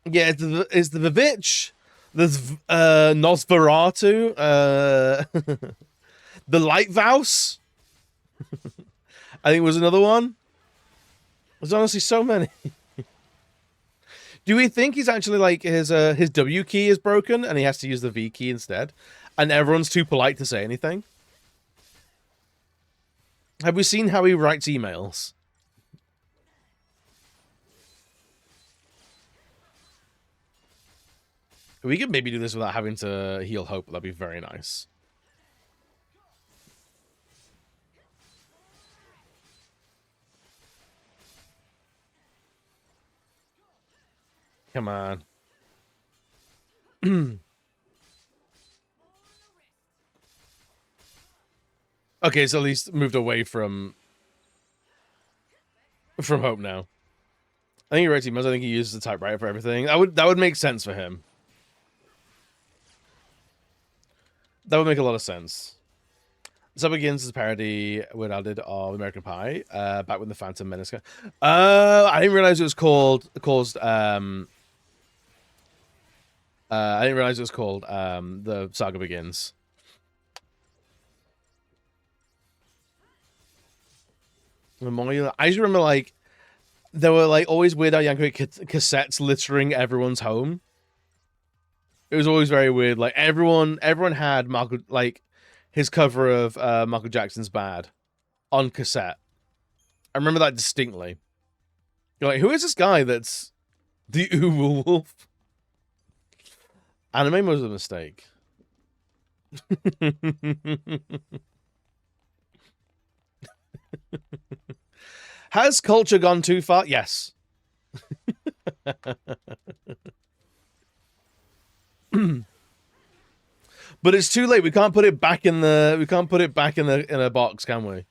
Yeah, it's the Vivitch. There's Nosferatu. The Lighthouse. I think was another one. There's honestly so many. Do we think he's actually like his W key is broken and he has to use the V key instead? And everyone's too polite to say anything? Have we seen how he writes emails? We could maybe do this without having to heal Hope. That'd be very nice. Come on. Okay, so at least moved away from Hope now. I think you're right, Team. I think he uses the typewriter for everything. That would make sense for him. That would make a lot of sense. So begins as a parody when I did of American Pie, back when the Phantom Menace. I didn't realize it was called The Saga Begins. I just remember like there were like always Weird Al Yankovic cassettes littering everyone's home. It was always very weird. Like everyone had Michael, like his cover of Michael Jackson's Bad on cassette. I remember that distinctly. You're like, who is this guy that's the Uwe Wolf? Anime was a mistake. Has culture gone too far? Yes. But it's too late. We can't put it back in the in a box, can we?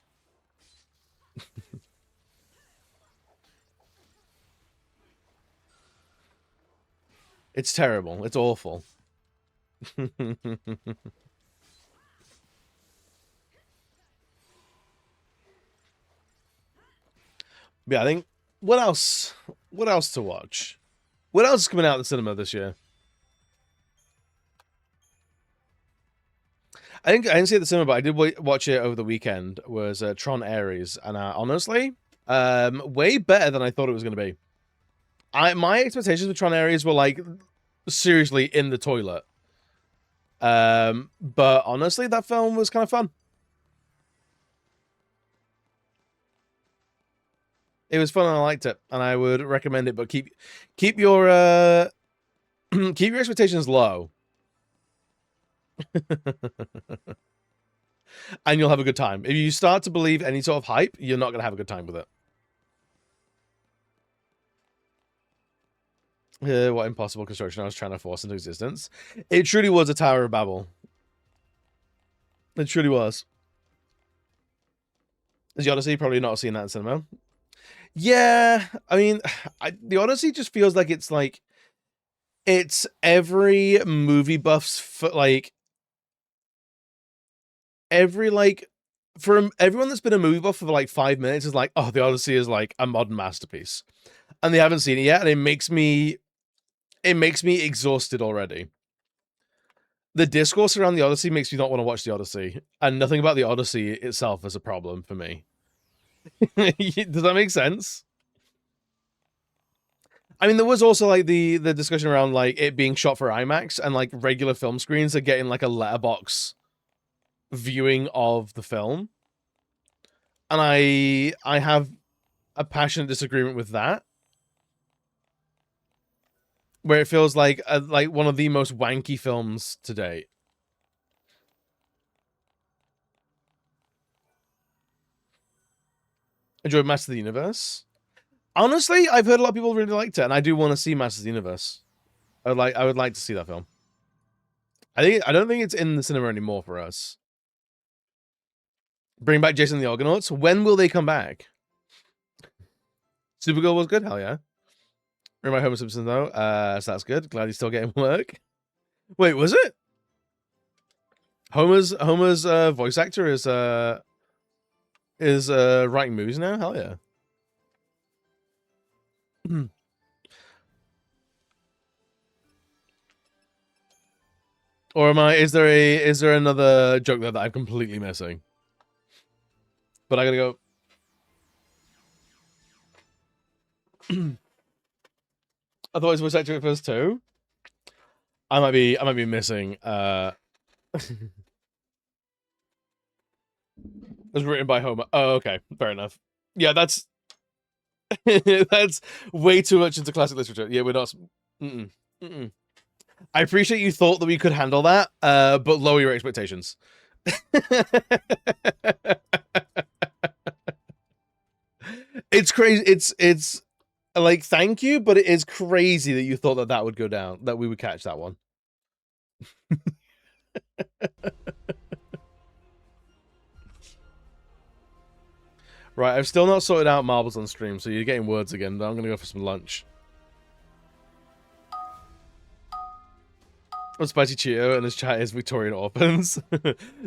It's terrible. It's awful. Yeah, I think what else to watch? What else is coming out of the cinema this year? I didn't see it at the cinema, but I did watch it over the weekend. Was Tron Ares, and honestly, way better than I thought it was going to be. My expectations for Tron Ares were like seriously in the toilet. But honestly, that film was kind of fun. It was fun and I liked it, and I would recommend it. But keep your keep your expectations low. And you'll have a good time. If you start to believe any sort of hype, you're not going to have a good time with it. What impossible construction I was trying to force into existence. It truly was a Tower of Babel. It truly was. Is the Odyssey probably not seeing that in cinema? Yeah, I mean, the Odyssey just feels like it's every movie buff's for everyone that's been a movie buff for like 5 minutes is like, oh, the Odyssey is like a modern masterpiece, and they haven't seen it yet, and it makes me exhausted already. The discourse around the Odyssey makes me not want to watch the Odyssey, and nothing about the Odyssey itself is a problem for me. Does that make sense? I mean, there was also like the discussion around like it being shot for IMAX, and like regular film screens are getting like a letterbox viewing of the film, and I have a passionate disagreement with that, where it feels like one of the most wanky films to date. Enjoyed Master of the Universe. Honestly, I've heard a lot of people really liked it, and I do want to see Master of the Universe. I would like to see that film. I don't think it's in the cinema anymore for us. Bring back Jason and the Argonauts. When will they come back? Supergirl was good, hell yeah. Remember Homer Simpson though, so that's good. Glad he's still getting work. Wait, was it? Homer's voice actor is writing movies now. Hell yeah. Or is there another joke there that I'm completely missing? But I gotta go. I thought it was voice actor at first too. I might be missing. It was written by Homer. Oh, okay, fair enough. Yeah, that's that's way too much into classic literature. Yeah, we're not. I appreciate you thought that we could handle that, but lower your expectations. It's crazy. It's like, thank you, but it is crazy that you thought that that would go down, that we would catch that one. Right, I've still not sorted out marbles on stream, so you're getting words again. I'm gonna go for some lunch. Oh, Spicy Cheeto and his chat is Victorian orphans.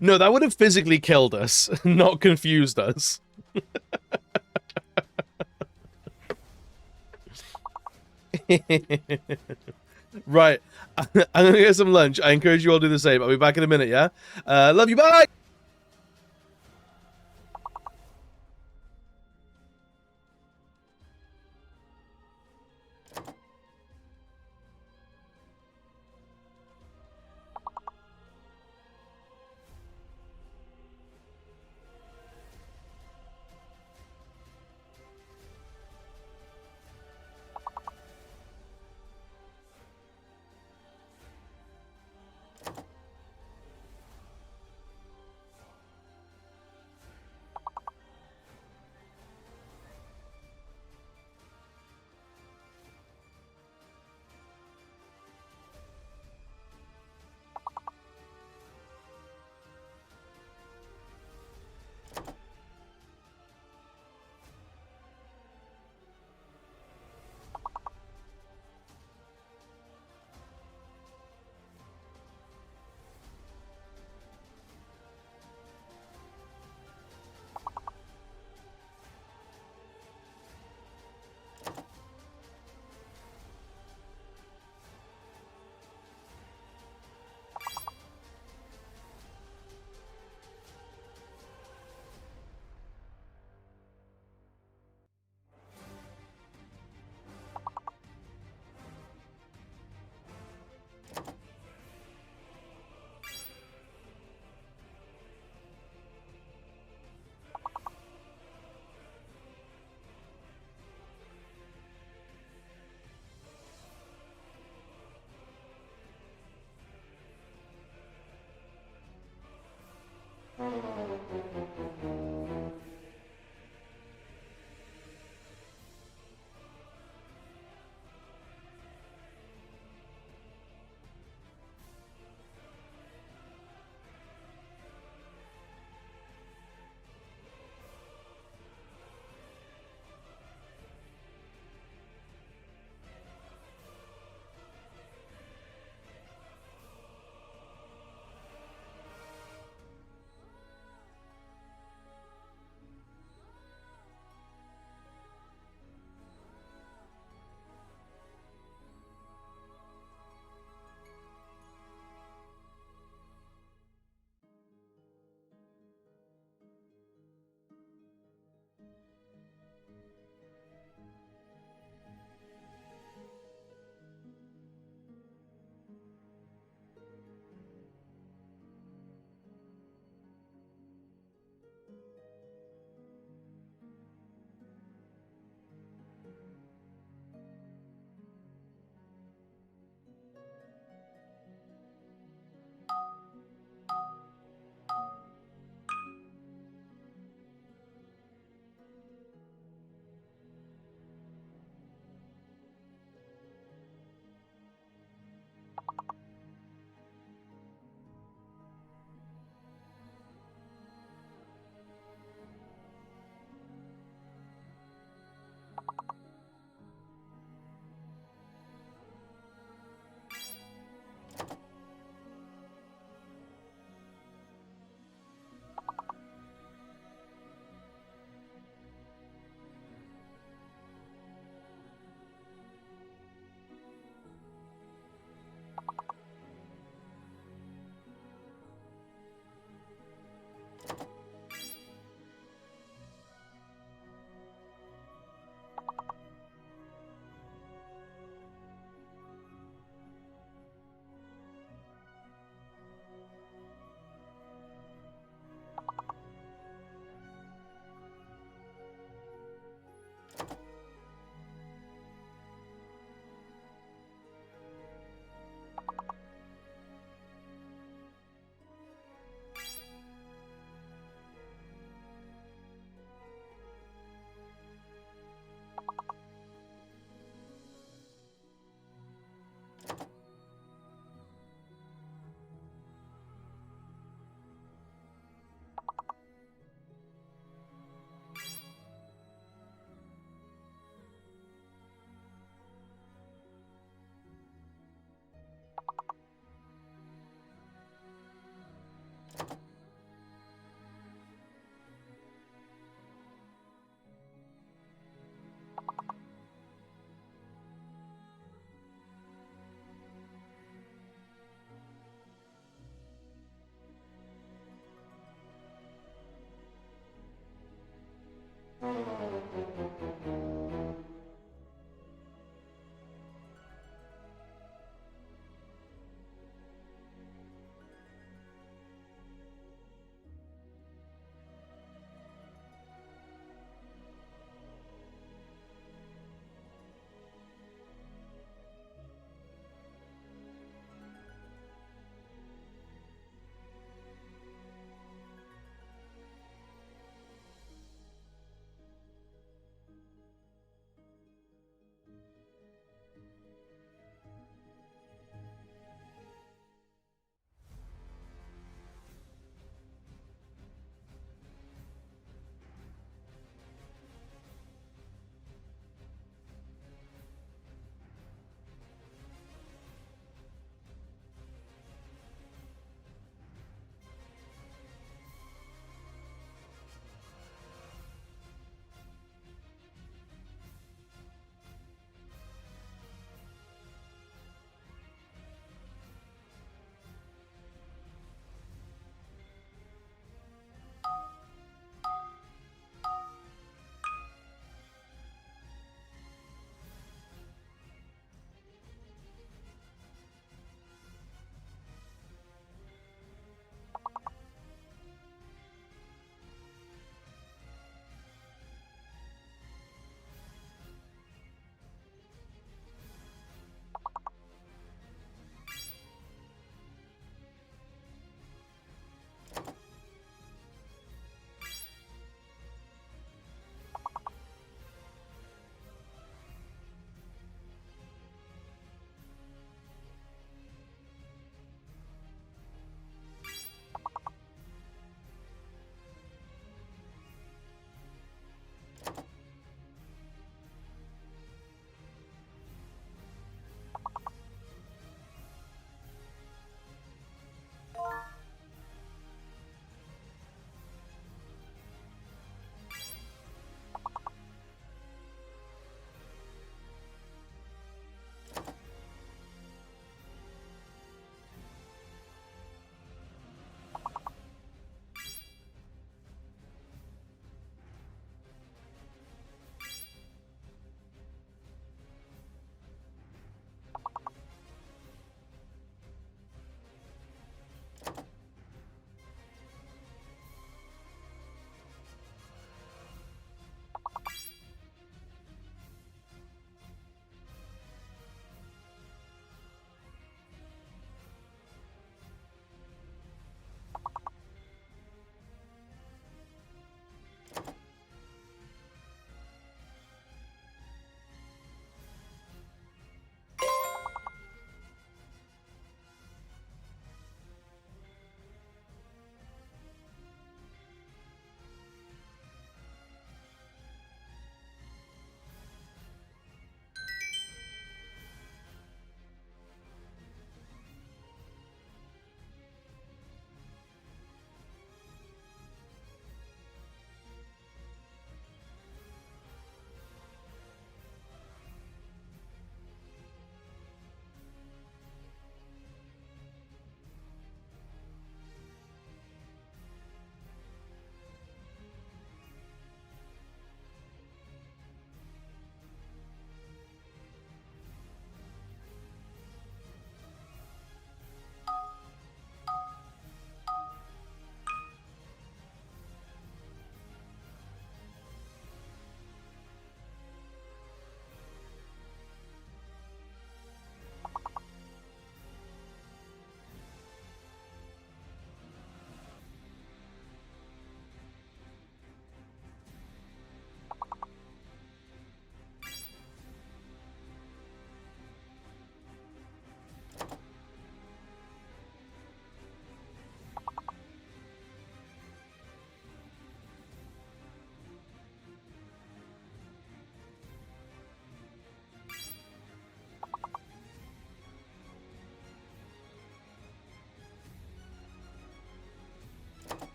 No, that would have physically killed us, not confused us. Right, I'm gonna get some lunch. I encourage you all to do the same. I'll be back in a minute, yeah? Love you, bye!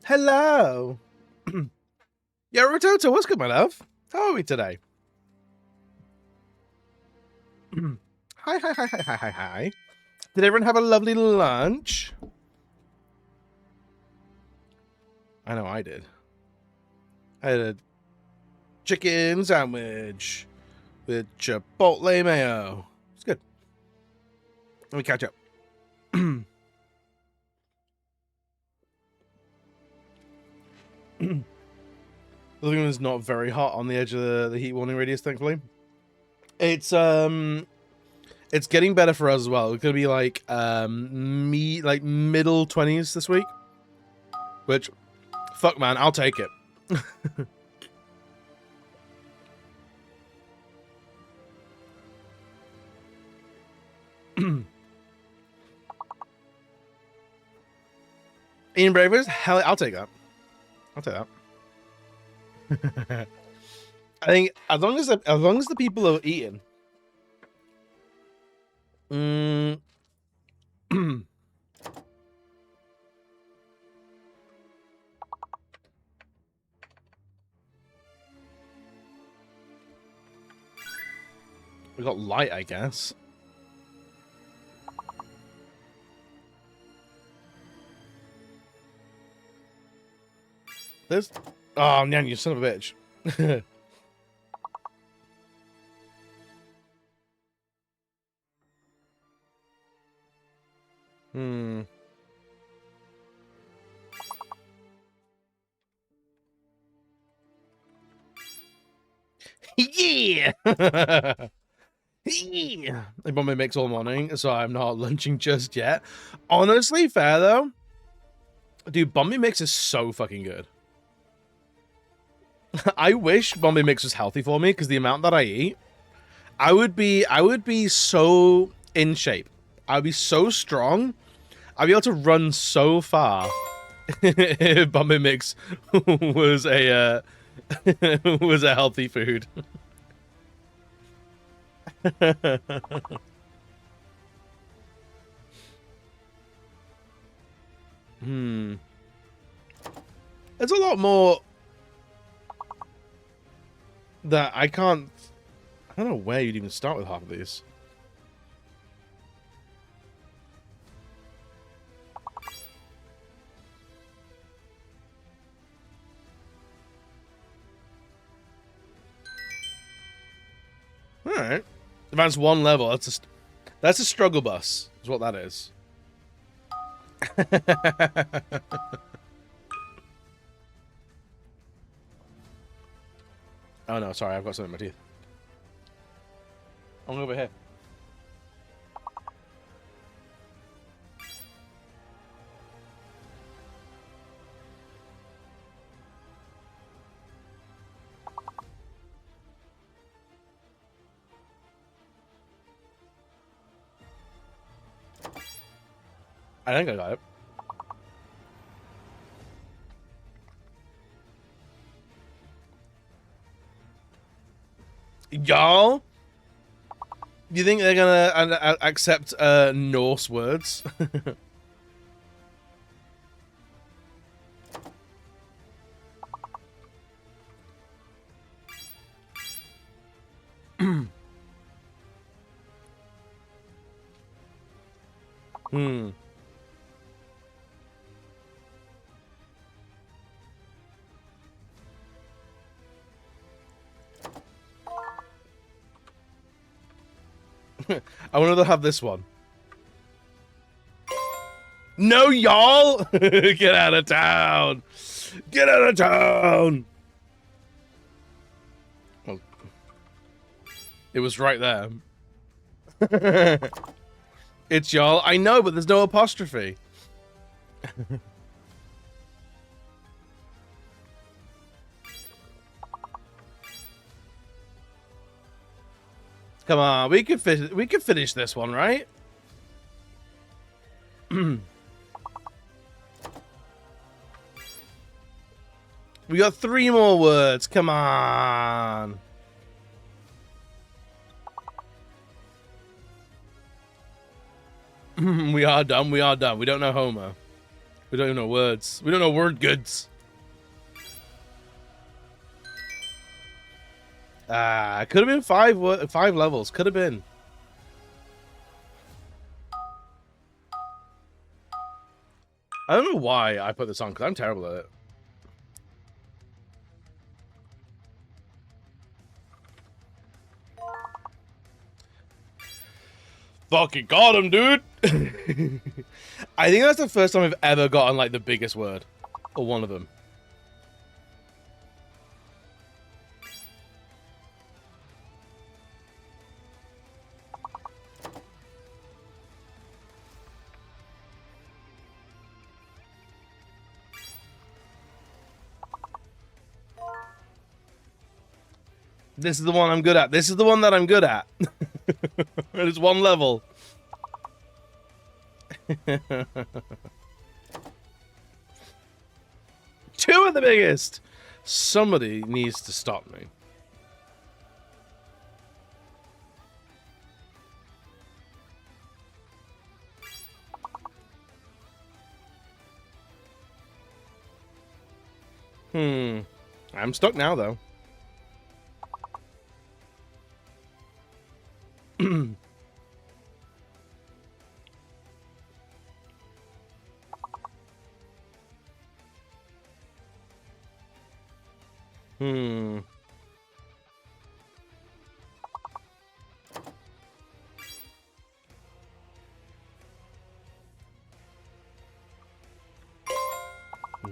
Hello. Yeah, Rototo, what's good, my love? How are we today? Hi, hi, hi, hi, hi, hi, hi. Did everyone have a lovely lunch? I know I did. I had a chicken sandwich with chipotle mayo. It's good. Let me catch up. The living room is not very hot on the edge of the heat warning radius, thankfully. It's getting better for us as well. It's gonna be like middle 20s this week. Which, fuck man, I'll take it. Ian Bravers, hell, I'll take that. I'll take that. I think as long as the people are eating. We got light, I guess. There's... Oh, man, you son of a bitch. Yeah! Yeah! My mum makes all morning, so I'm not lunching just yet. Honestly, fair though. Dude, Bombay Mix is so fucking good. I wish Bombay Mix was healthy for me, because the amount that I eat, I would be so in shape. I'd be so strong. I'd be able to run so far if Bombay Mix was a was a healthy food. There's a lot more that I can't... I don't know where you'd even start with half of these. Alright. Advance one level. That's a struggle bus, is what that is. Oh no, sorry, I've got something in my teeth. I'm over here. I think I got it. Y'all? Do you think they're gonna accept Norse words? I wanted to have this one. No, y'all! Get out of town! Get out of town! Well, it was right there. It's y'all. I know, but there's no apostrophe. Come on, we could finish this one, right? We got 3 more words. Come on. We are done. We are done. We don't know Homer. We don't know words. We don't know word goods. Ah, could have been 5 levels. Could have been. I don't know why I put this on, because I'm terrible at it. Fucking got him, dude! I think that's the first time I've ever gotten, like, the biggest word. Or one of them. This is the one I'm good at. This is the one that I'm good at. It's 1 level. 2 are the biggest. Somebody needs to stop me. I'm stuck now, though.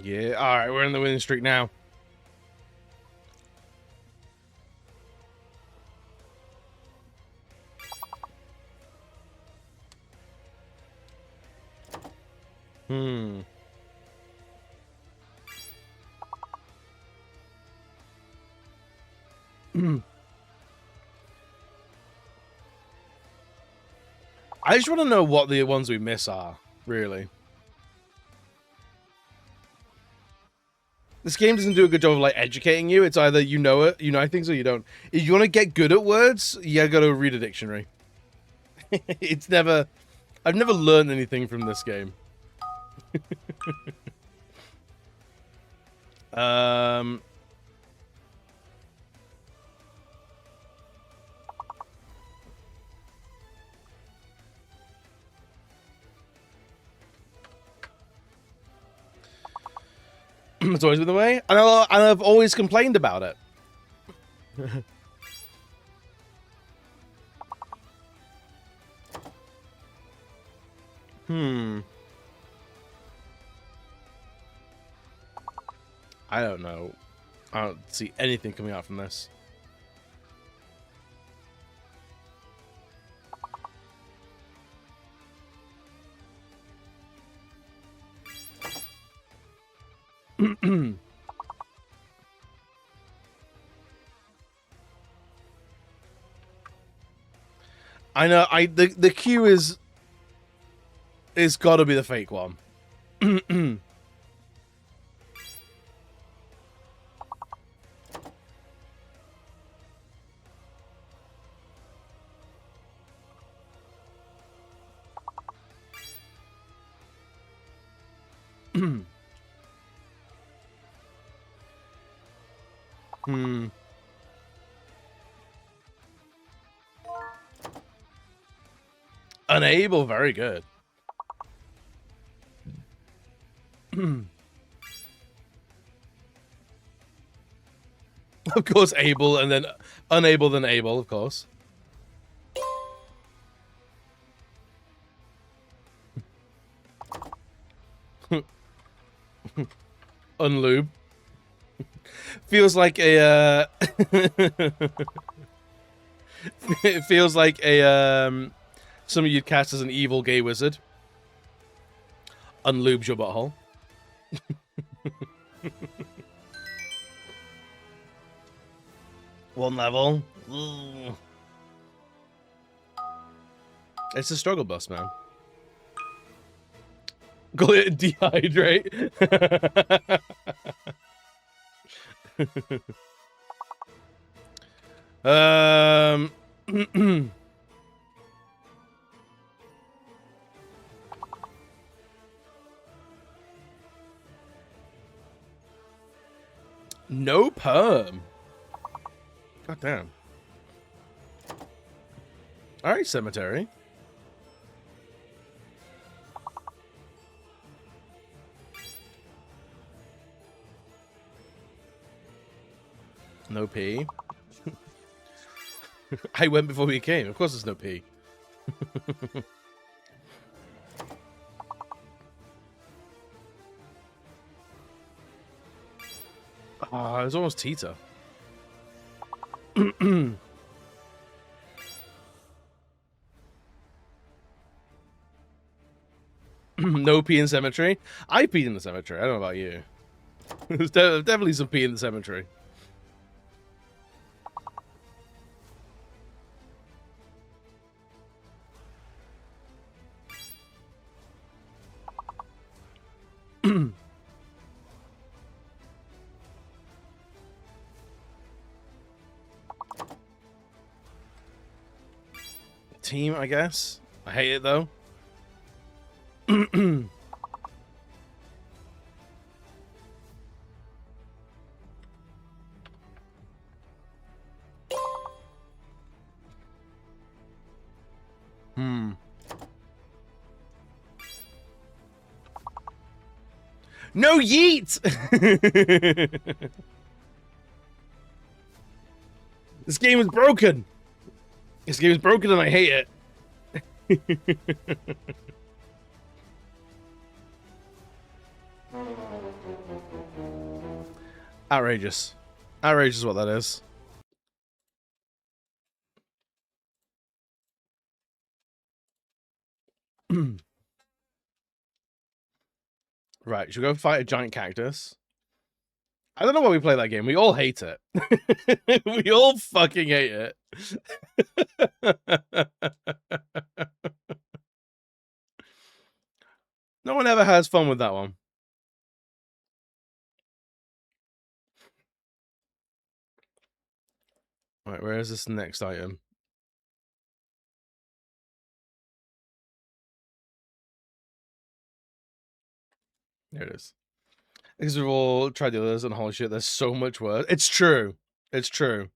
Yeah, alright, we're in the winning streak now. Hmm. I just want to know what the ones we miss are, really. This game doesn't do a good job of like educating you. It's either you know things or you don't. If you want to get good at words, you gotta read a dictionary. I've never learned anything from this game. It's always been the way, and I've always complained about it. I don't know. I don't see anything coming out from this. I know. The queue is got to be the fake one. Unable, very good. Of course, able, and then unable, then able, of course. Unlube. Feels like a it feels like a something you'd cast as an evil gay wizard. Unlubes your butthole. One level. Ugh. It's a struggle bus, man. Go ahead and dehydrate. No perm. God damn. All right, cemetery. No P. I went before we came. Of course there's no P. Ah, it was almost Tita. No P in cemetery. I peed in the cemetery. I don't know about you. There's definitely some P in the cemetery. Team, I guess. I hate it though. No yeet! This game is broken. This game is broken and I hate it. Outrageous. Outrageous what that is. Right, should we go fight a giant cactus? I don't know why we play that game. We all hate it. We all fucking hate it. No one ever has fun with that one. Right, where is this next item? There it is. Because we've all tried the others and holy shit, there's so much worse. It's true. It's true.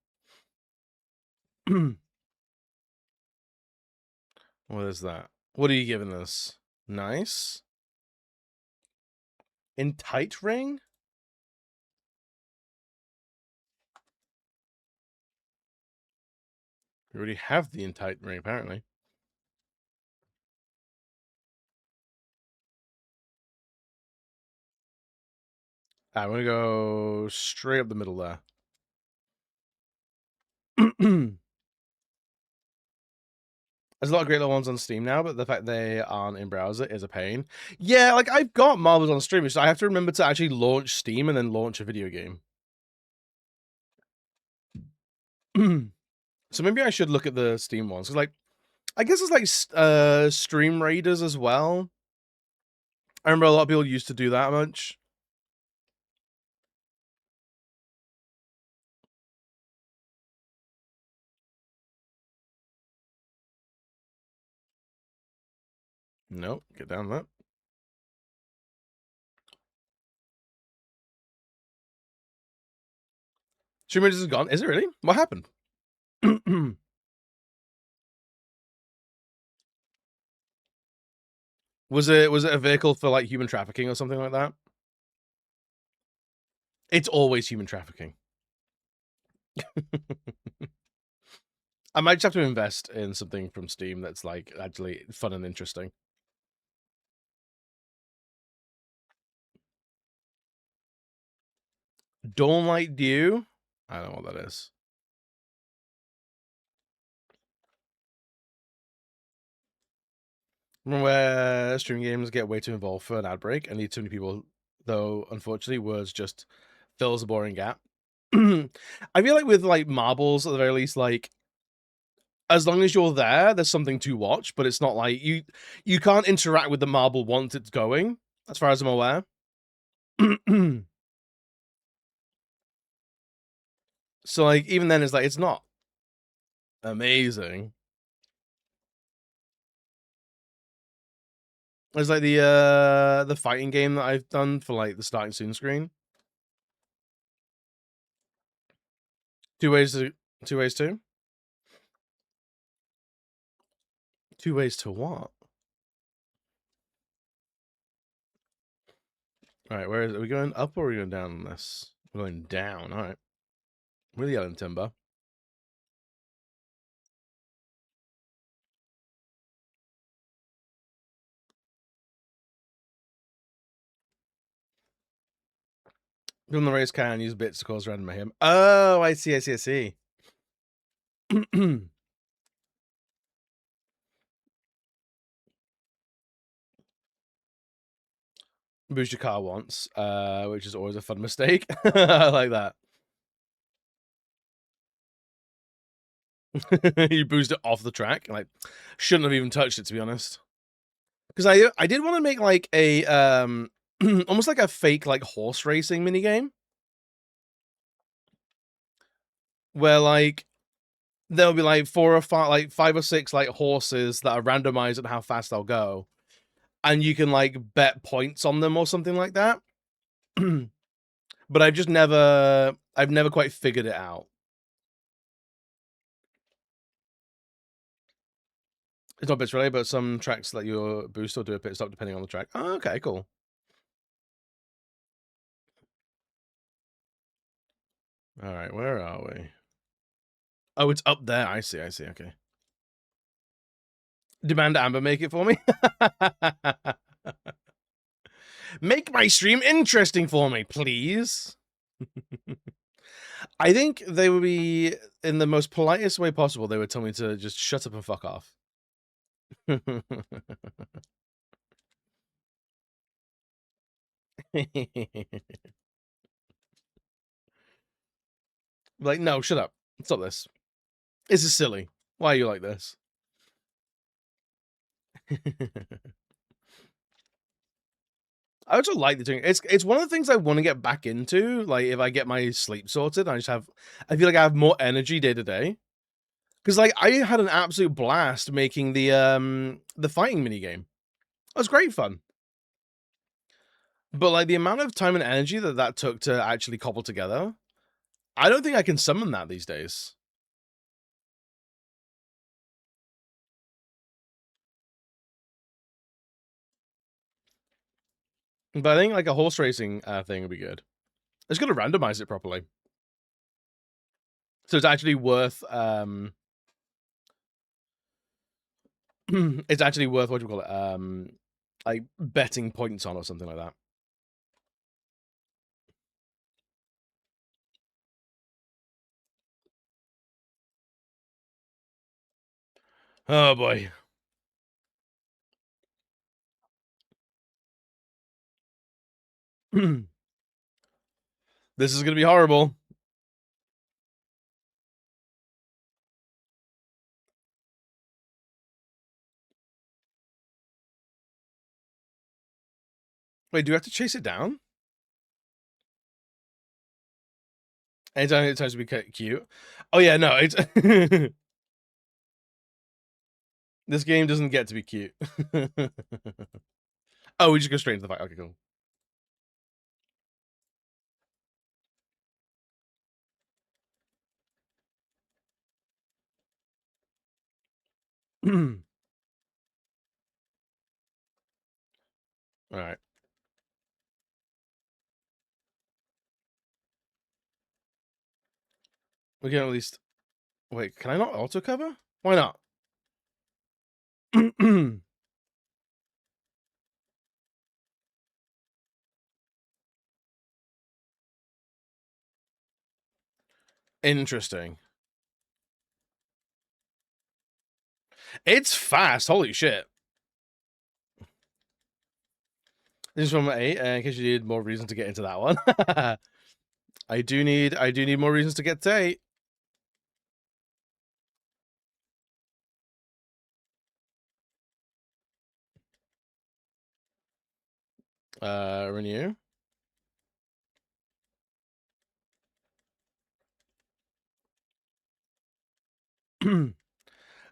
What is that? What are you giving us? Nice. In tight ring? We already have the in tight ring, apparently. I'm gonna go straight up the middle there. There's a lot of great little ones on Steam now, but the fact they aren't in browser is a pain. Yeah, like I've got marbles on stream, so I have to remember to actually launch Steam and then launch a video game. So maybe I should look at the Steam ones. Cause like, I guess it's like Stream Raiders as well. I remember a lot of people used to do that much. Nope, get down that. Stream Raiders is gone. Is it really? What happened? Was it a vehicle for like human trafficking or something like that? It's always human trafficking. I might just have to invest in something from Steam that's like actually fun and interesting. Don't like Dew? I don't know what that is. Remember where stream games get way too involved for an ad break and need too many people, though unfortunately words just fills a boring gap. I feel like with like marbles at the very least, like as long as you're there, there's something to watch, but it's not like you can't interact with the marble once it's going, as far as I'm aware. So like even then it's like it's not amazing. It's like the fighting game that I've done for like the starting soon screen. Two ways to? Two ways to what? Alright, where is it? Are we going up or are we going down on this? We're going down, alright. We're the yelling timber. From the race car and use bits to cause random mayhem. Oh, I see. Boost your car once, which is always a fun mistake. I like that. You boost it off the track. Like, shouldn't have even touched it, to be honest. Because I did want to make like a almost like a fake like horse racing minigame. Where like there'll be like 4 or 5, like 5 or 6 like horses that are randomized on how fast they'll go. And you can like bet points on them or something like that. But I've never quite figured it out. It's not bits related, but some tracks let your boost or do a pit stop depending on the track. Oh, okay, cool. Alright, where are we? Oh, it's up there. I see, okay. Demand Amber make it for me? Make my stream interesting for me, please. I think they would be, in the most politest way possible, they would tell me to just shut up and fuck off. Like, no, shut up. Stop this. This is silly. Why are you like this? I also like the doing. It's one of the things I want to get back into. Like, if I get my sleep sorted, I feel like I have more energy day to day. Because like I had an absolute blast making the fighting mini game. It was great fun. But like the amount of time and energy that took to actually cobble together, I don't think I can summon that these days. But I think like a horse racing thing would be good. It's got to randomize it properly, so it's actually worth it's actually worth, what do you call it, like betting points on or something like that. Oh boy. This is gonna be horrible. Wait, do we have to chase it down? Anytime it tries to be cute. Oh yeah, no, it's this game doesn't get to be cute. Oh, we just go straight into the fight. Okay, cool. All right. We can at least wait. Can I not auto cover? Why not? Interesting. It's fast. Holy shit. This is from 8, in case you need more reason to get into that one. I do need more reasons to get to 8. Renew.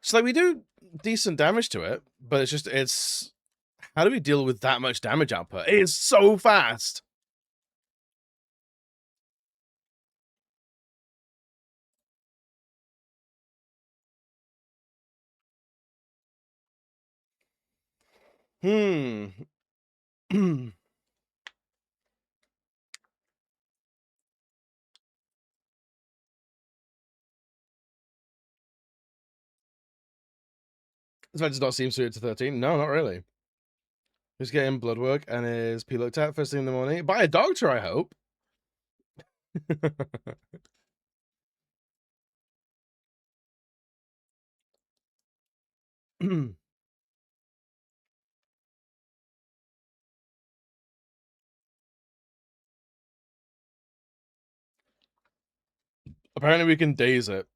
So like we do decent damage to it, but it's how do we deal with that much damage output? It is so fast. This fight does not seem suited to 13. No, not really. He's getting blood work and his P looked at first thing in the morning. By a doctor, I hope. Apparently we can daze it.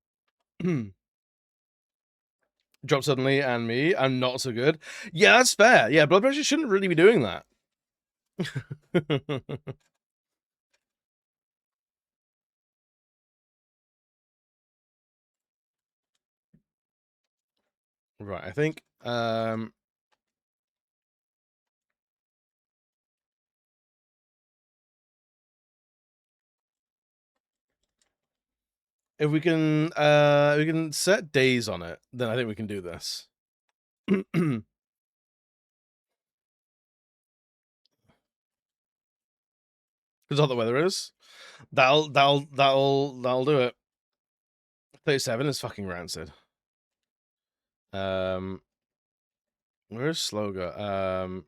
Drop suddenly and me. I'm not so good. Yeah, that's fair. Yeah, blood pressure shouldn't really be doing that. Right, I think if we can set days on it, then I think we can do this. Because all the weather is. That'll do it. 37 is fucking rancid. Where's Sloga?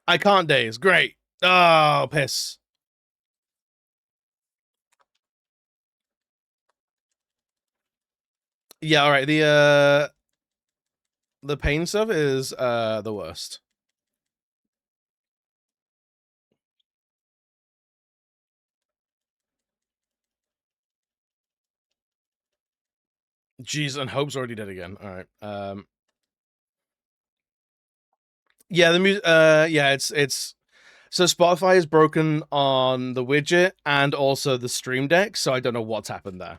I can't daze. Great. Oh, piss. Yeah, all right. The pain stuff is the worst. Jeez, and Hope's already dead again. All right. Yeah, the music. Yeah, it's. So Spotify is broken on the widget and also the Stream Deck, so I don't know what's happened there.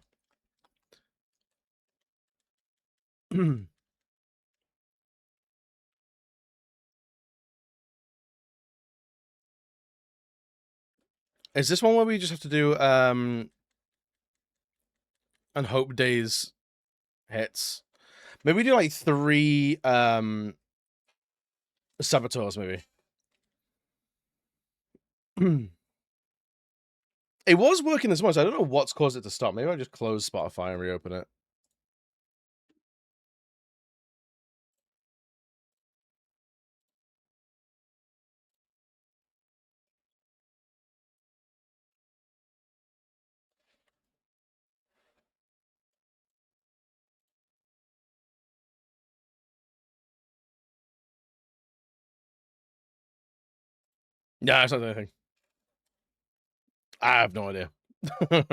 Is this one where we just have to do and hope Days hits? Maybe we do like 3 saboteurs, maybe. It was working this morning, so I don't know what's caused it to stop. Maybe I'll just close Spotify and reopen it. Yeah, it's not doing anything. I have no idea. I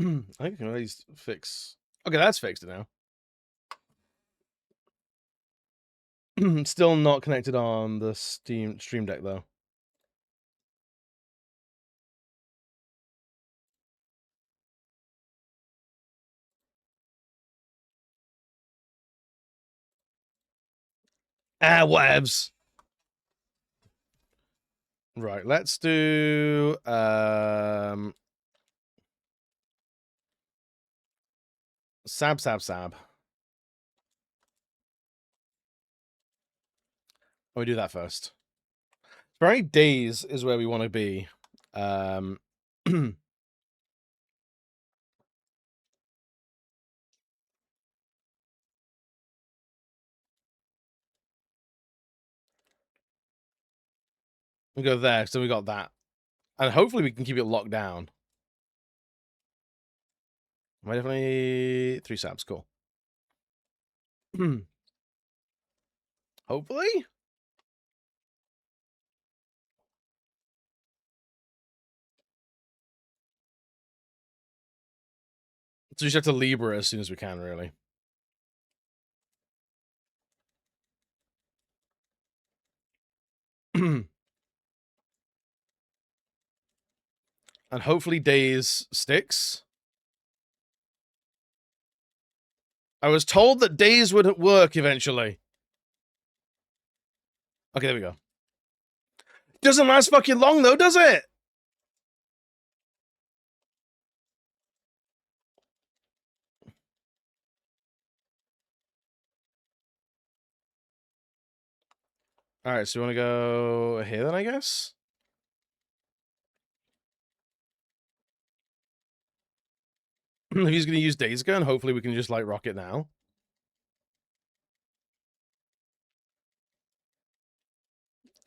think I can at least fix. Okay, that's fixed now. Still not connected on the Stream Deck though. Whatevs. Right, let's do Sab. We do that first. Very Days is where we want to be. We go there, so we got that. And hopefully we can keep it locked down. Am I definitely 3 sabs? Cool. Hopefully? So we just have to Libra as soon as we can, really. And hopefully Days sticks. I was told that Days wouldn't work eventually. Okay, there we go. Doesn't last fucking long though, does it? Alright, so we want to go here then, I guess? If he's going to use Days Gun, hopefully we can just, like, rock it now.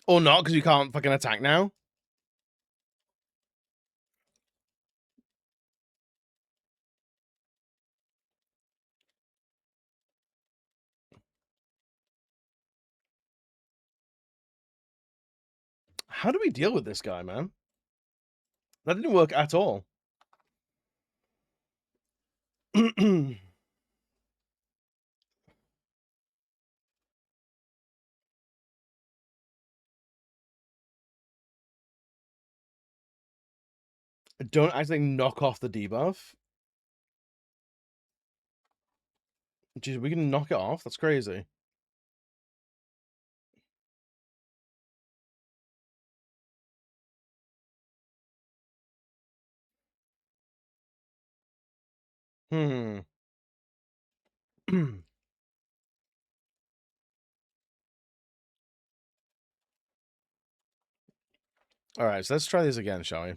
Or not, because you can't fucking attack now. How do we deal with this guy, man? That didn't work at all. Don't actually knock off the debuff. Jeez, we can knock it off? That's crazy. Alright, so let's try this again, shall we?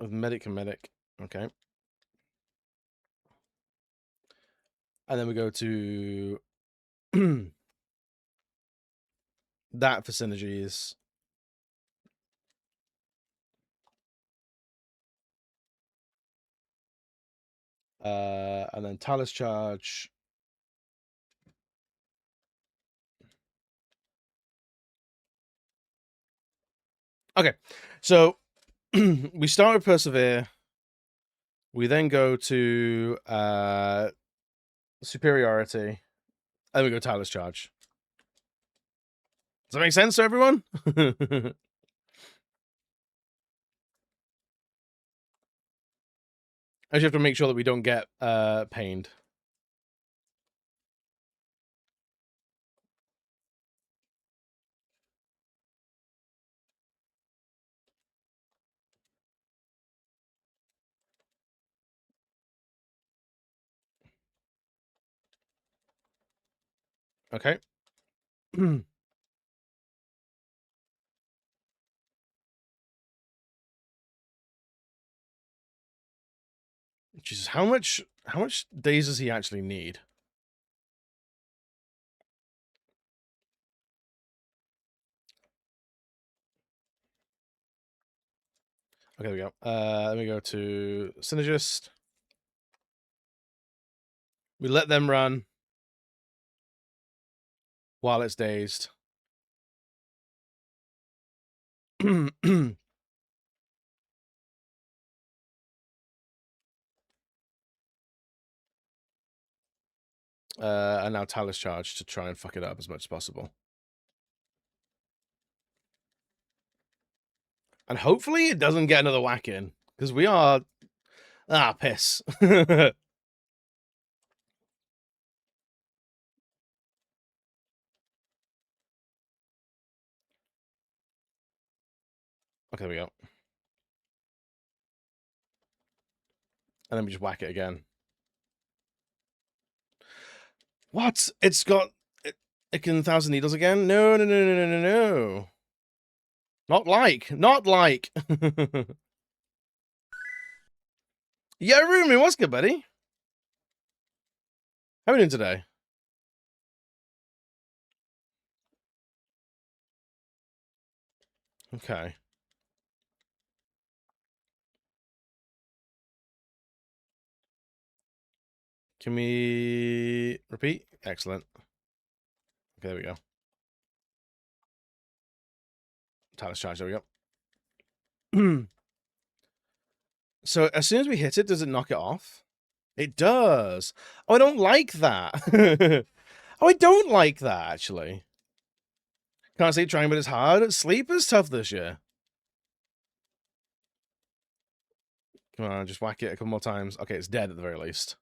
With medic and medic. Okay. And then we go to that for synergies. And then Talus charge. Okay, so we start with Persevere. We then go to Superiority. And then we go Talus charge. Does that make sense to everyone? I just have to make sure that we don't get pained. Okay. Jesus, how much days does he actually need? Okay, there we go. Let me go to Synergist. We let them run while it's dazed. And now Talus charge to try and fuck it up as much as possible. And hopefully it doesn't get another whack in. Because we are... Ah, piss. Okay, there we go. And then we just whack it again. What? It's got... It can 1,000 needles again? No, no, no, no, no, no, no. Not like. Not like. Yeah, Rumi, what's good, buddy? How are we doing today? Okay. Can we repeat? Excellent. Okay, there we go. Talus charge, there we go. So as soon as we hit it, does it knock it off? It does. Oh, I don't like that. Oh, I don't like that, actually. Can't say trying, but it's hard. Sleep is tough this year. Come on, just whack it a couple more times. Okay, it's dead at the very least.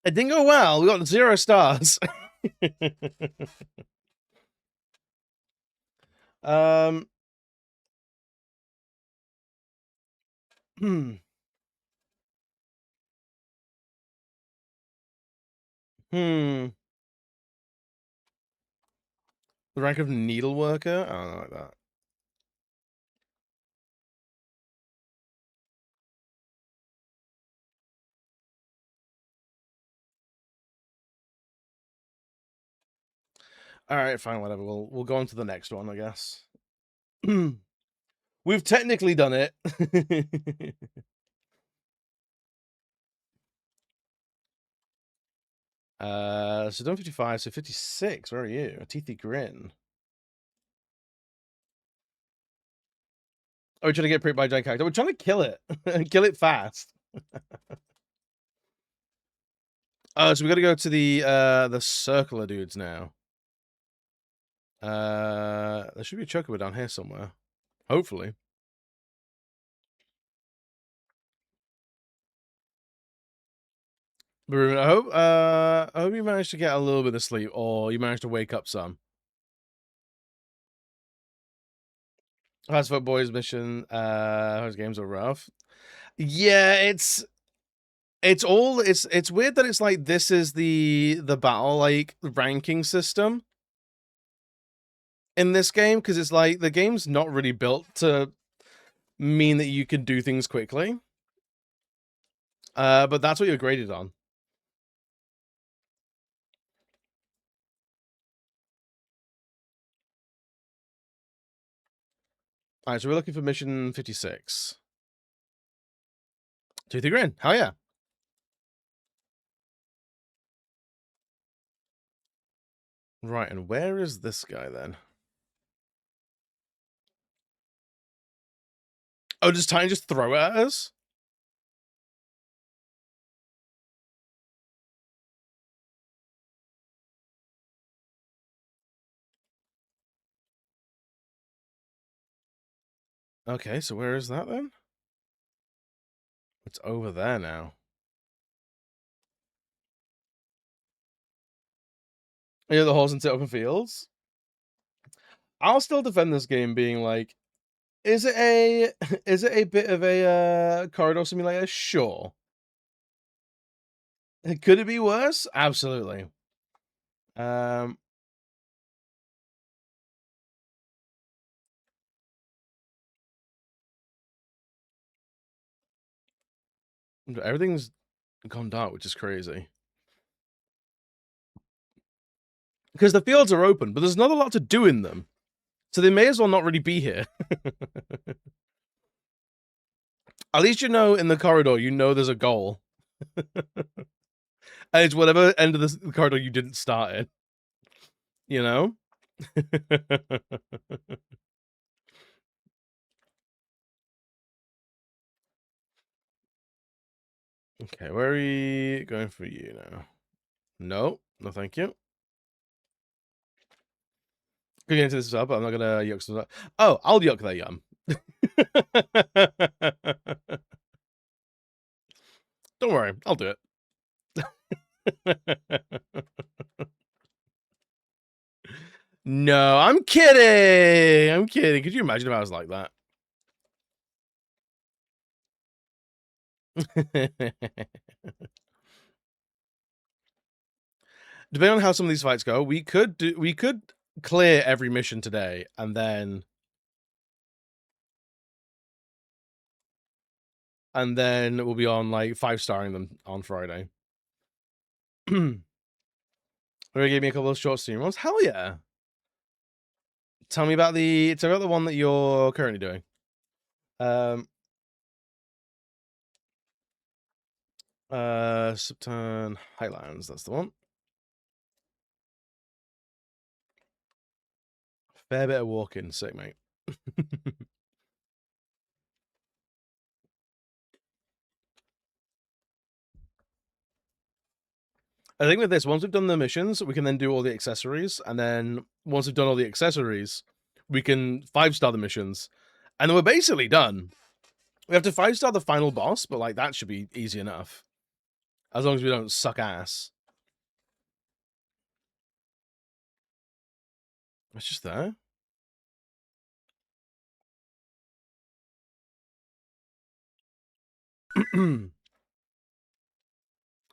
It didn't go well. We got 0 stars. Hmm. The rank of needleworker? I don't like that. All right, fine, whatever. We'll go on to the next one, I guess. We've technically done it. So done 55, so 56. Where are you? A teethy grin. Oh, we're trying to get pricked by a giant character. We're trying to kill it and kill it fast. So we got to go to the circular dudes now. There should be a chocobo down here somewhere. Hopefully. Baroon, I hope you managed to get a little bit of sleep, or you managed to wake up some. Fast Foot Boys mission, those games are rough. Yeah, it's It's weird that it's like this is the battle like ranking system in this game, because it's like the game's not really built to mean that you can do things quickly. But that's what you're graded on. Alright, so we're looking for mission 56. 2-3 grand. Hell yeah. Right, and where is this guy then? Oh, does Titan just throw it at us? Okay, so where is that then? It's over there now. Yeah, the horse into open fields. I'll still defend this game being like, is it a bit of a corridor simulator? Sure. Could it be worse? Absolutely. Everything's gone dark, which is crazy. Because the fields are open, but there's not a lot to do in them. So they may as well not really be here. At least you know in the corridor, you know there's a goal. And it's whatever end of the corridor you didn't start in. You know? Okay, where are we going for you now? No, thank you. Gonna get into this up, but I'm not gonna yuck some. Oh, I'll yuck that yum. Don't worry, I'll do it. No, I'm kidding. I'm kidding. Could you imagine if I was like that? Depending on how some of these fights go, we could clear every mission today, and then we'll be on like 5-starring them on Friday. Gonna give me a couple of short stream ones. Hell yeah! Tell me about the one that you're currently doing. Subturn Highlands. That's the one. Fair bit of walking, sick mate. I think with this, once we've done the missions, we can then do all the accessories, and then once we've done all the accessories, we can 5-star the missions, and then we're basically done. We have to 5-star the final boss, but like that should be easy enough, as long as we don't suck ass. It's just there.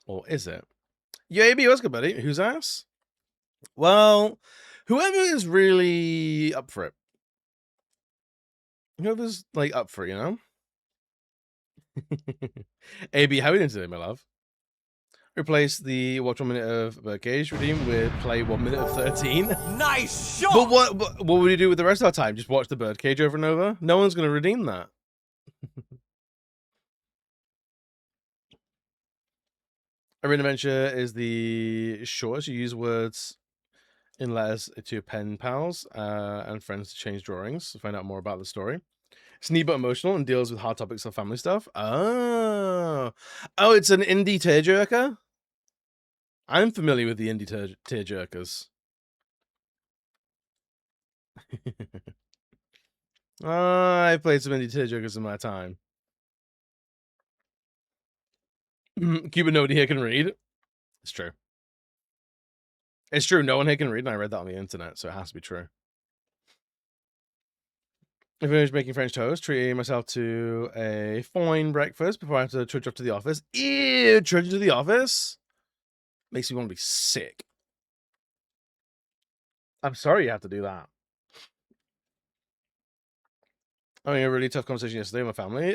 Or is it? Yeah, AB, what's good, buddy? Whose ass? Well, whoever is really up for it. Whoever's like up for it, you know? AB, how are you doing today, my love? Replace the watch 1 minute of Birdcage redeem with play 1 minute of 13. Nice shot! But what would you do with the rest of our time? Just watch the Birdcage over and over? No one's going to redeem that. Arena Adventure is the shortest. You use words in letters to your pen pals and friends to change drawings to find out more about the story. It's neat but emotional and deals with hard topics of family stuff. Oh, it's an indie tearjerker? I'm familiar with the indie tearjerkers. I played some indie tearjerkers in my time. Cuban nobody here can read. It's true. It's true. No one here can read, and I read that on the internet, so it has to be true. I finished making French toast, treating myself to a fine breakfast before I have to trudge off to the office. Ew, trudging to the office? Makes me want to be sick. I'm sorry you have to do that. I mean, a really tough conversation yesterday with my family.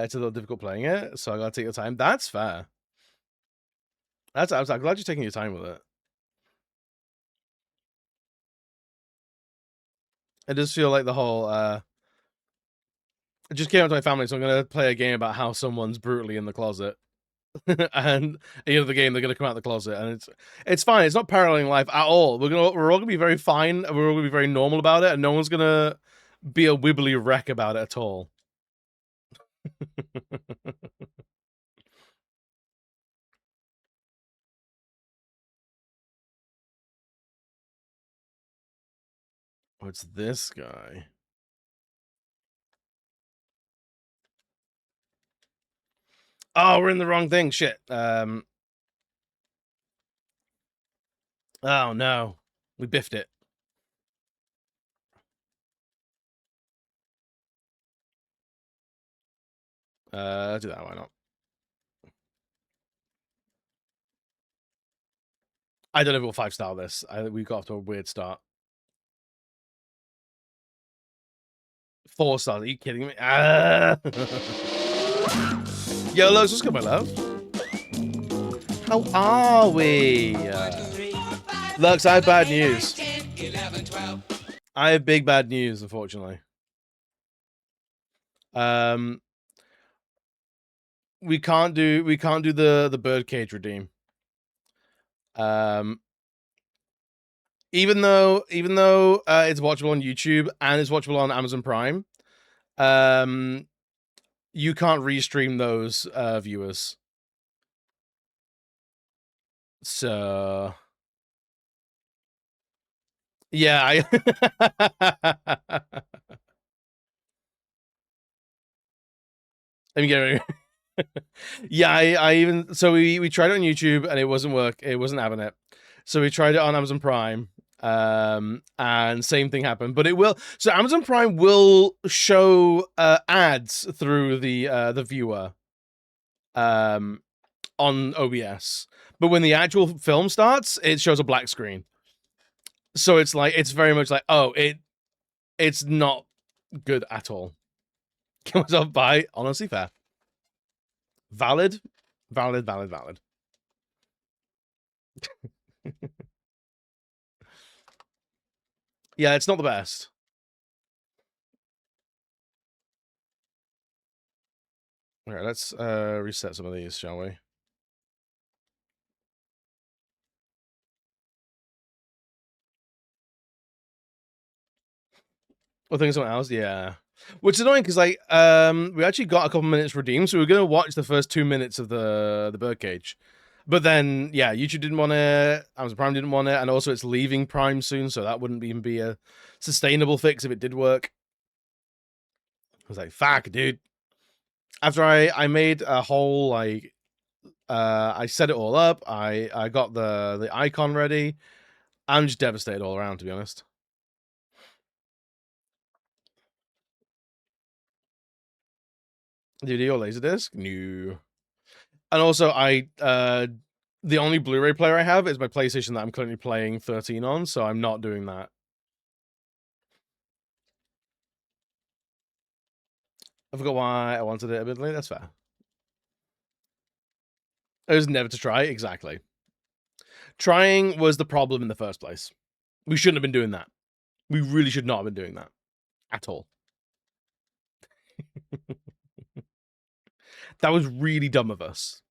It's a little difficult playing it, so I gotta take your time. That's fair. I'm glad you're taking your time with it. It does feel like the whole, I just came up to my family, so I'm gonna play a game about how someone's brutally in the closet. And at the end of the game, they're gonna come out of the closet, and it's fine. It's not paralleling life at all. We're all gonna be very fine, and we're all gonna be very normal about it, and no one's gonna be a wibbly wreck about it at all. What's this guy? Oh, we're in the wrong thing. Shit. Oh no, we biffed it. Do that. Why not? I don't know if we'll 5-star this. We got off to a weird start. 4 stars. Are you kidding me? Yo, Lux, what's good, my love? How are we? Lux, I have bad news. I have big bad news, unfortunately. We can't do the birdcage redeem. Even though it's watchable on YouTube and it's watchable on Amazon Prime, you can't restream those viewers. So yeah, let me get ready. Yeah, I even so we tried it on YouTube and it wasn't having it. So we tried it on Amazon Prime, and same thing happened. But it will. So Amazon Prime will show ads through the viewer, on OBS. But when the actual film starts, it shows a black screen. So it's like it's very much like, oh, it's not good at all. Kill myself by honestly fair. Valid. Yeah, it's not the best. All right, let's reset some of these, shall we? Well, think of something else, yeah. Which is annoying because like we actually got a couple minutes redeemed, so we were gonna watch the first 2 minutes of the birdcage. But then yeah, YouTube didn't want it, Amazon Prime didn't want it, and also it's leaving Prime soon, so that wouldn't even be a sustainable fix if it did work. I was like, fuck, dude. After I made a whole like I set it all up, I got the icon ready. I'm just devastated all around, to be honest. DVD or Laserdisc? No. And also, the only Blu-ray player I have is my PlayStation that I'm currently playing 13 on, so I'm not doing that. I forgot why I wanted it a bit late. That's fair. It was never to try. Exactly. Trying was the problem in the first place. We shouldn't have been doing that. We really should not have been doing that. At all. That was really dumb of us.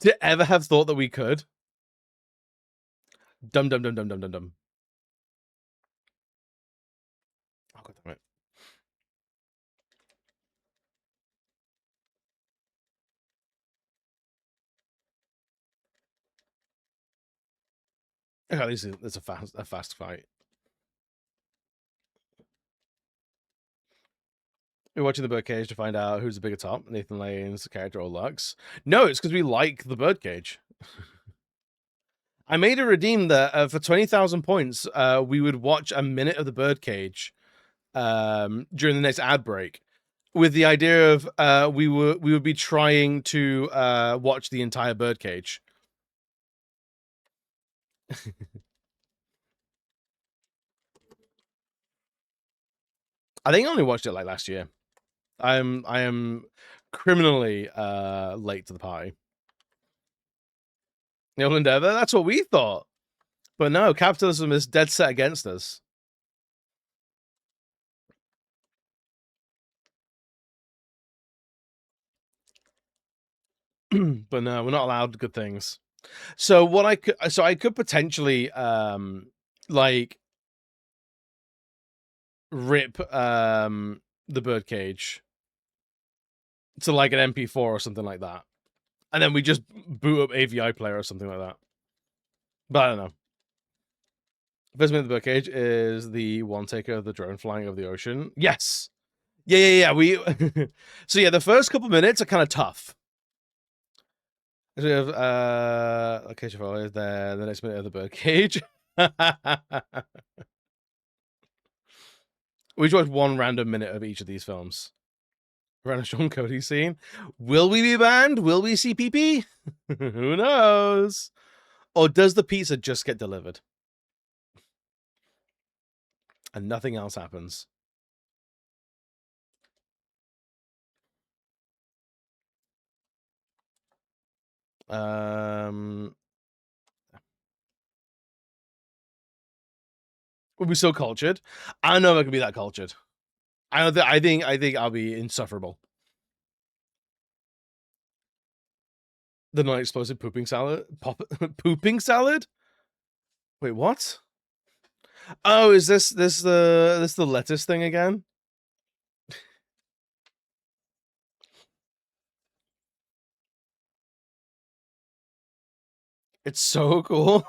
To ever have thought that we could. Dumb. Oh, God damn it. Okay, at least it's a fast fight. We're watching the birdcage to find out who's the bigger top, Nathan Lane's character or Lux. No, it's because we like the birdcage. I made a redeem that for 20,000 points, we would watch a minute of the birdcage during the next ad break, with the idea of we would be trying to watch the entire birdcage. I think I only watched it like last year. I am criminally late to the party. Neil Endeavor, that's what we thought. But no, capitalism is dead set against us. But no, we're not allowed good things. So what I could potentially like rip the birdcage to like an MP4 or something like that. And then we just boot up AVI player or something like that. But I don't know. First minute of the birdcage is the one taker of the drone flying over the ocean. Yes. Yeah. We so yeah, the first couple minutes are kind of tough. So we have location follows there, the next minute of the birdcage. We just watched one random minute of each of these films. Around a Sean Cody scene. Will we be banned? Will we see pee-pee? Who knows? Or does the pizza just get delivered? And nothing else happens. We'll be so cultured. I don't know if I can be that cultured. I think I'll be insufferable. The non-explosive pooping salad? Pooping salad? Wait, what? Oh, is this the lettuce thing again? It's so cool.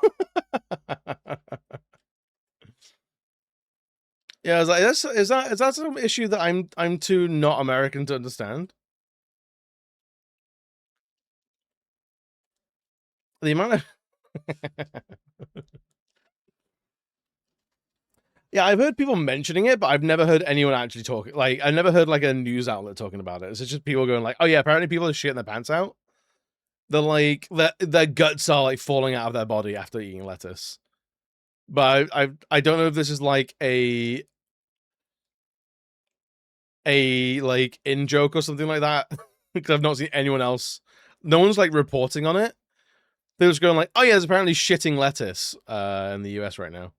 Yeah, I was like, is that some issue that I'm too not American to understand? The amount of yeah, I've heard people mentioning it, but I've never heard anyone actually talk. Like, I never heard like a news outlet talking about it. It's just people going like, "Oh yeah, apparently people are shitting their pants out." They're like, their guts are like falling out of their body after eating lettuce. But I don't know if this is like a like in joke or something like that, because I've not seen anyone else. No one's like reporting on it. They're just going like, "Oh yeah, there's apparently shitting lettuce in the US right now."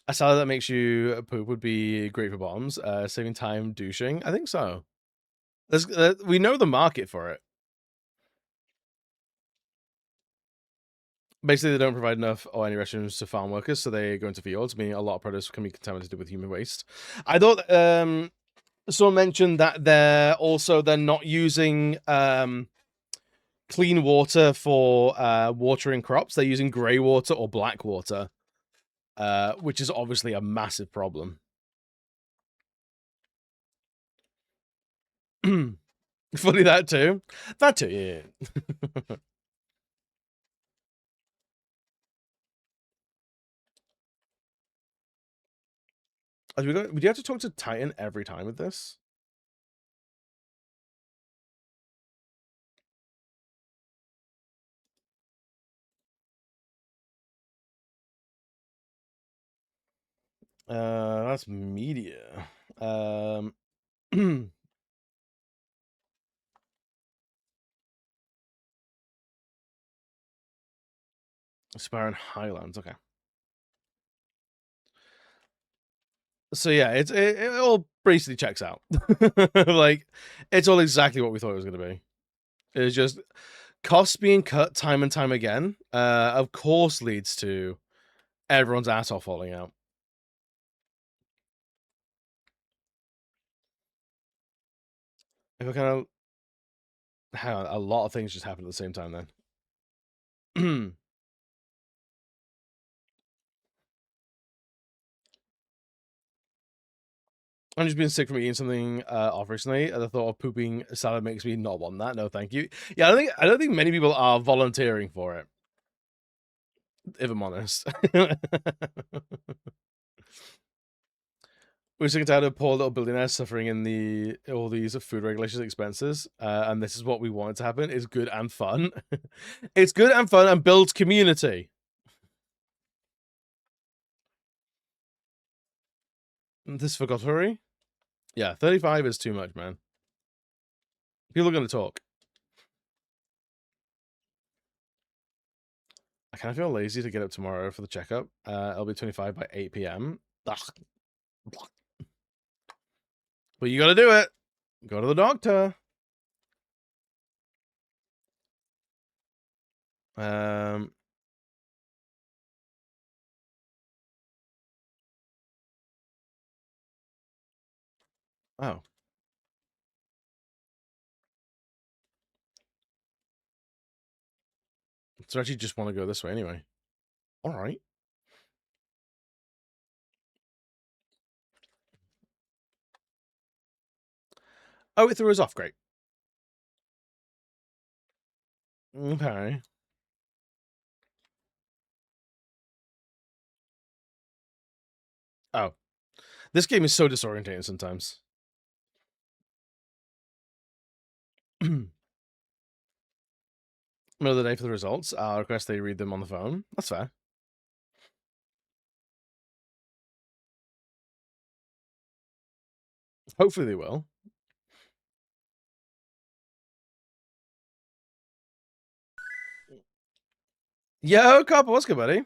A salad that makes you poop would be great for bottoms. Saving time douching. I think so. We know the market for it. Basically, they don't provide enough or any restrooms to farm workers, so they go into fields, meaning a lot of produce can be contaminated with human waste. I thought someone mentioned that they're not using clean water for watering crops. They're using grey water or black water, which is obviously a massive problem. Funny that too. That too, yeah. Would you have to talk to Titan every time with this? That's media. Aspiring Highlands, okay. So yeah, it all basically checks out. Like, it's all exactly what we thought it was going to be. It's just costs being cut time and time again. Of course, leads to everyone's asshole falling out. If I kind of, hang on, a lot of things just happened at the same time then. I'm just being sick from eating something off recently. The thought of pooping salad makes me not want that. No, thank you. Yeah, I don't think many people are volunteering for it, if I'm honest. We're sick and tired of poor little billionaires suffering in all these food regulations expenses, and this is what we want to happen. It's good and fun. It's good and fun and builds community. This forgot hurry? Yeah, 35 is too much, man. People are going to talk. I kind of feel lazy to get up tomorrow for the checkup. I'll be 25 by 8 p.m. Ugh. But you gotta do it. Go to the doctor. Oh. So I actually just want to go this way anyway. All right. Oh, it threw us off. Great. Okay. Oh. This game is so disorientating sometimes. Middle of the day for the results. I'll request they read them on the phone. That's fair. Hopefully they will. Yo, Copper, what's good, buddy?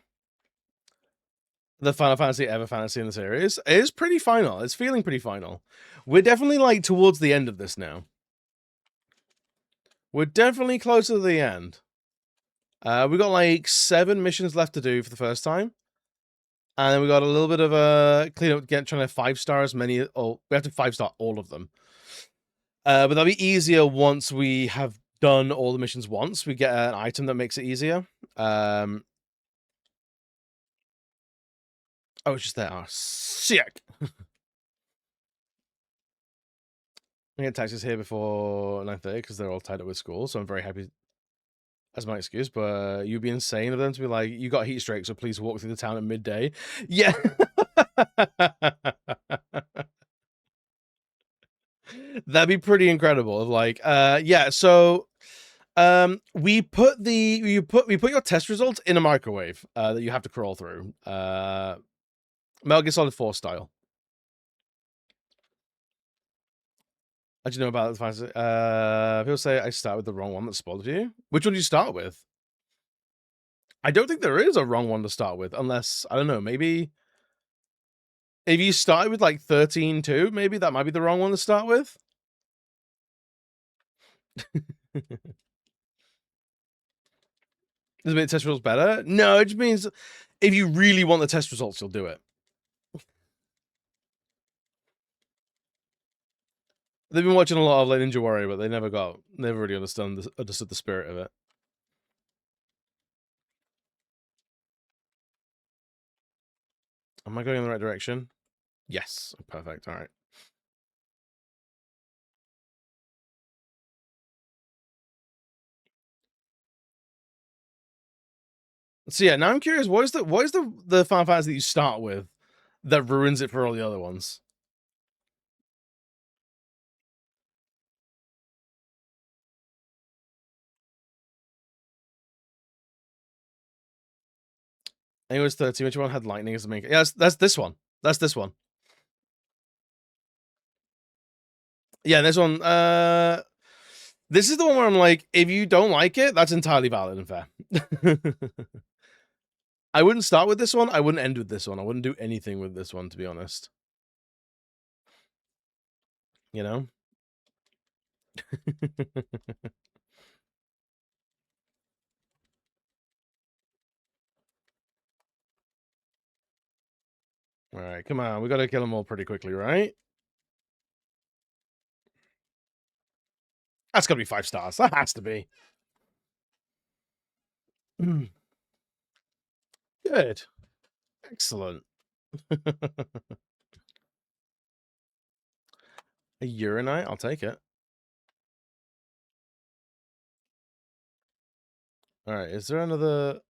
The Final Fantasy ever fantasy in the series is pretty final. It's feeling pretty final. We're definitely like towards the end of this now. We're definitely closer to the end. We got like 7 missions left to do for the first time. And then we got a little bit of a clean up, trying to 5-star as many. Oh, we have to 5-star all of them. But that'll be easier once we have done all the missions once. We get an item that makes it easier. Oh, it's just there. Oh, sick. I get taxis here before 9:30 because they're all tied up with school. So I'm very happy. That's my excuse, but you'd be insane of them to be like, you got heat stroke, so please walk through the town at midday. Yeah. That'd be pretty incredible. Of like, yeah, so we put your test results in a microwave that you have to crawl through. Metal Gear Solid 4 style. How'd you know about the people say I start with the wrong one that spoiled you. Which one do you start with? I don't think there is a wrong one to start with, unless, I don't know, maybe if you started with like 13-2, maybe that might be the wrong one to start with. Does it make the test results better? No, it just means if you really want the test results, you'll do it. They've been watching a lot of like Ninja Warrior, but they never really understood the spirit of it. Am I going in the right direction? Yes. Perfect. All right. So yeah, now I'm curious, what is the Final Fantasy that you start with that ruins it for all the other ones? I think it was 13. Which one had lightning as the main? Yeah, that's this one. That's this one. Yeah, this one. This is the one where I'm like, if you don't like it, that's entirely valid and fair. I wouldn't start with this one. I wouldn't end with this one. I wouldn't do anything with this one, to be honest. You know? All right, come on. We got to kill them all pretty quickly, right? That's got to be 5 stars. That has to be. Good. Excellent. A urinite? I'll take it. All right, is there another...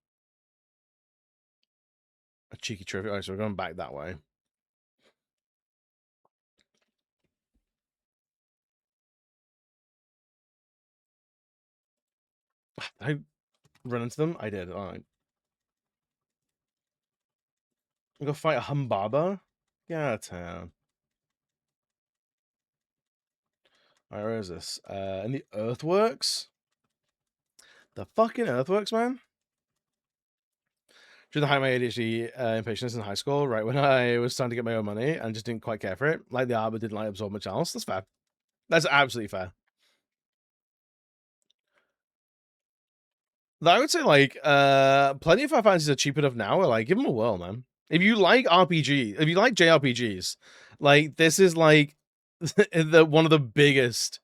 A cheeky trophy? All right, so we're going back that way. I run into them? I did. Alright. Go fight a Humbaba? Get out of town. Alright, where is this? In the Earthworks? The fucking Earthworks, man? During the height of my ADHD impatience in high school, right when I was starting to get my own money and just didn't quite care for it, like the art but didn't like absorb much else. That's fair. That's absolutely fair. I would say, like, plenty of Final Fantasies are cheap enough now. Like, give them a whirl, man. If you like RPG, if you like JRPGs, like, this is, like, one of the biggest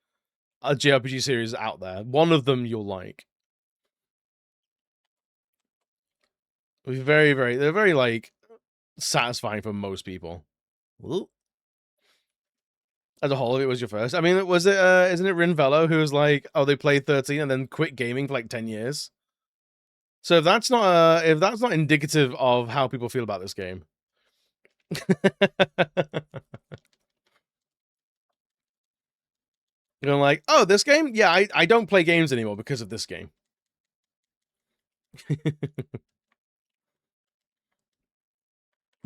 JRPG series out there. One of them you'll like. They're very, like, satisfying for most people. Ooh. As a whole, it was your first. I mean, isn't it Rinvello who was like, oh, they played 13 and then quit gaming for like 10 years? So if that's not indicative of how people feel about this game. You're like, oh, this game? Yeah, I don't play games anymore because of this game.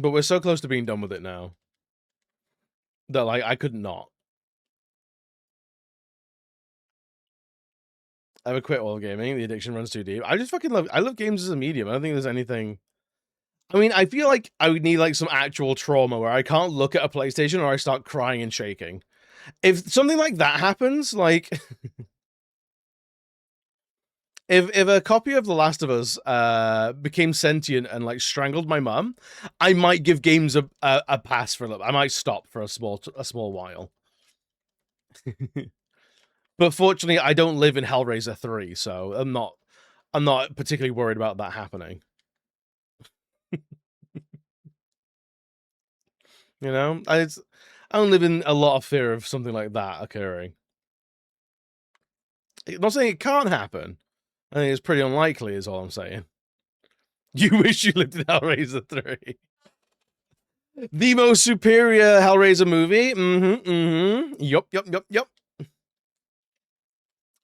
But we're so close to being done with it now that, like, I could not. I would quit all gaming. The addiction runs too deep. I just fucking I love games as a medium. I don't think there's anything. I mean, I feel like I would need, like, some actual trauma where I can't look at a PlayStation or I start crying and shaking. If something like that happens, like, if a copy of The Last of Us became sentient and, like, strangled my mum, I might give games a pass for a little. I might stop for a small while. But fortunately, I don't live in Hellraiser 3, so I'm not particularly worried about that happening. You know, I don't live in a lot of fear of something like that occurring. I'm not saying it can't happen. I think it's pretty unlikely, is all I'm saying. You wish you lived in Hellraiser 3. The most superior Hellraiser movie. Yup.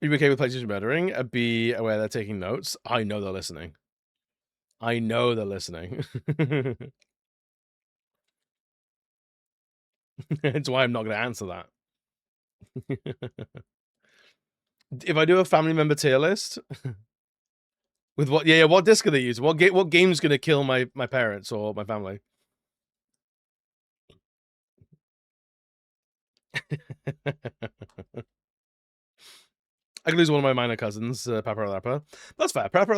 Are you okay with PlayStation murdering? Be aware they're taking notes. I know they're listening. I know they're listening. That's why I'm not going to answer that. If I do a family member tier list, with what? Yeah, what disc are they using? What game's going to kill my parents or my family? I could lose one of my minor cousins, Papa the Rapper. That's fair. Papa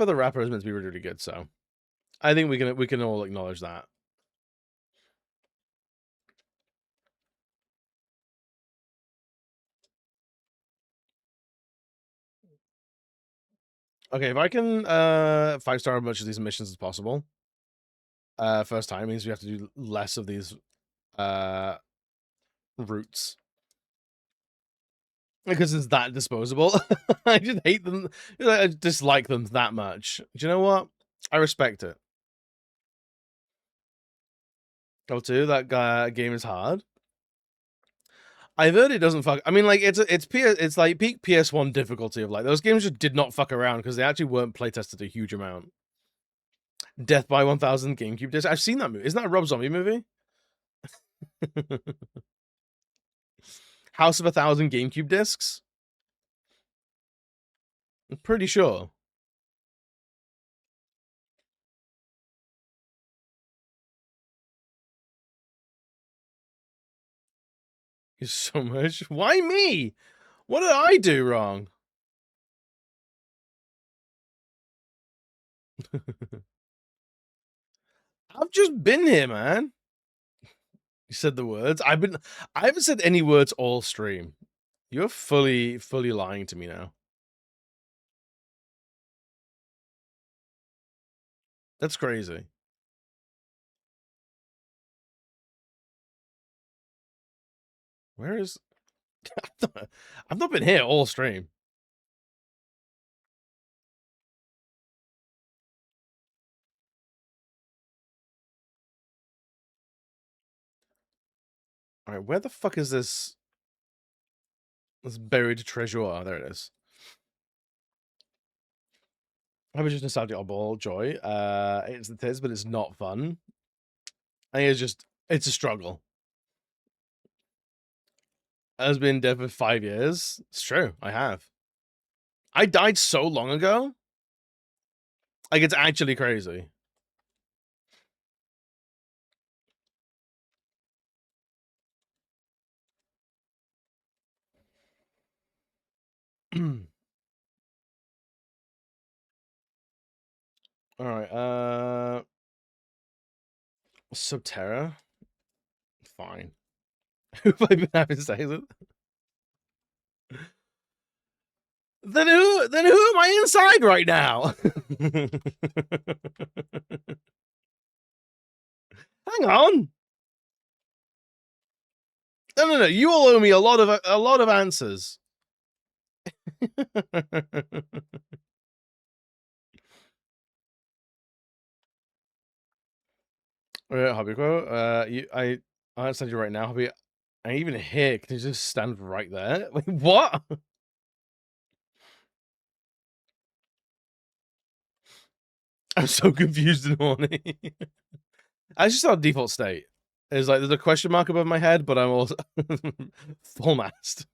the Rapper is meant to be really, really good, so I think we can all acknowledge that. Okay, if I can 5-star as much of these missions as possible, first time means we have to do less of these routes. Because it's that disposable. I just hate them. I dislike them that much. Do you know what? I respect it. L2, that game is hard. I've heard it doesn't fuck. I mean, like, it's like peak PS1 difficulty of, like, those games just did not fuck around because they actually weren't playtested a huge amount. Death by 1000 GameCube discs. I've seen that movie. Isn't that a Rob Zombie movie? House of 1000 GameCube discs? I'm pretty sure. So much. Why me? What did I do wrong? I've just been here, man. You said the words. I haven't said any words all stream. You're fully lying to me now. That's crazy. Where is... I've not been here all stream. Alright, where the fuck is this buried treasure? Oh, there it is. I was just nostalgic oddball joy. It is, but it's not fun. I think it's a struggle. Has been dead for 5 years. It's true. I have. I died so long ago. Like, it's actually crazy. All right. Subterra. Fine. Who have I been having sex with? Then who am I inside right now? Hang on. No. You all owe me a lot of answers. Hobby quote. I understand you right now, Hobby. I even here. Can you just stand right there? Like, what? I'm so confused and horny. I just saw default state. It's like there's a question mark above my head, but I'm also full mast.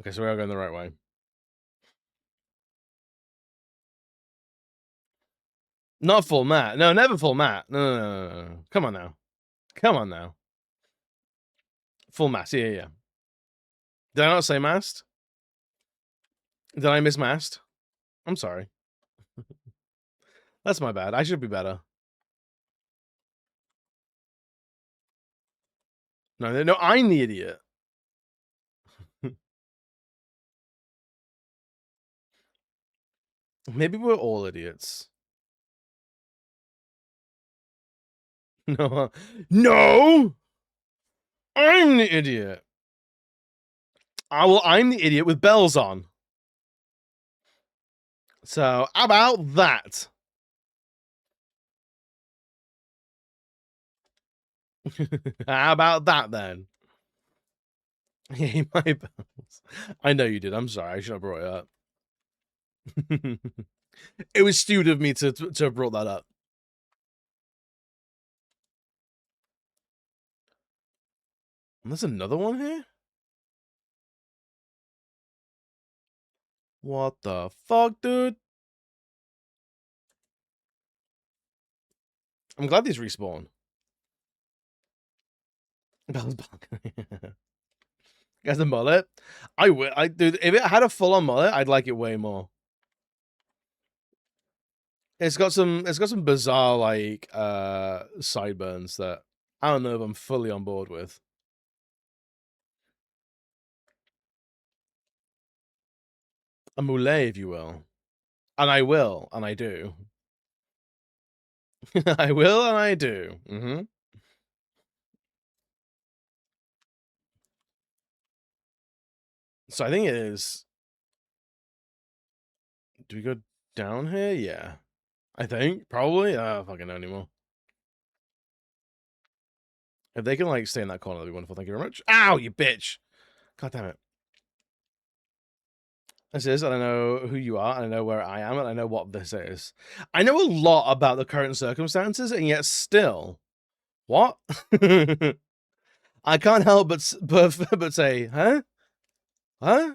Okay, so we are going the right way. Not full mat. No, never full mat. No. Come on now. Come on now. Full mast. Yeah. Did I not say mast? Did I miss mast? I'm sorry. That's my bad. I should be better. No, I'm the idiot. Maybe we're all idiots. No! I'm the idiot. I'm the idiot with bells on. So, how about that? How about that, then? Hey, my bells. I know you did. I'm sorry. I should have brought it up. It was stupid of me to have brought that up. And there's another one here? What the fuck, dude? I'm glad these respawn. Bell's balcony. Has a mullet? Dude, if it had a full-on mullet, I'd like it way more. It's got some bizarre, like, sideburns that I don't know if I'm fully on board with. A moulet, if you will. And I will, and I do. I will, and I do. Mm-hmm. So I think it is... Do we go down here? Yeah. I think. Probably. I don't fucking know anymore. If they can, like, stay in that corner, that'd be wonderful. Thank you very much. Ow, you bitch! God damn it. This is, and I know who you are, and I know where I am, and I know what this is. I know a lot about the current circumstances, and yet still... What? I can't help but say, huh? Huh?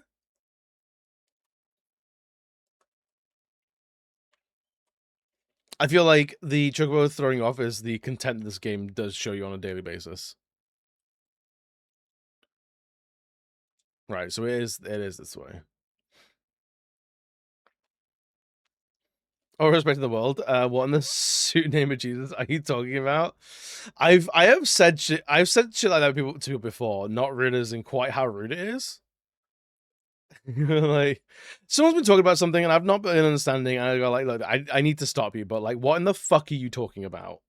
I feel like the chocobo throwing off is the content this game does show you on a daily basis. Right, so it is this way. Oh, respect to the world. What in the suit name of Jesus are you talking about? I have said shit like that to people before, not realizing quite how rude it is. Like, someone's been talking about something and I've not been understanding, and I go like, look, I need to stop you, but like, what in the fuck are you talking about?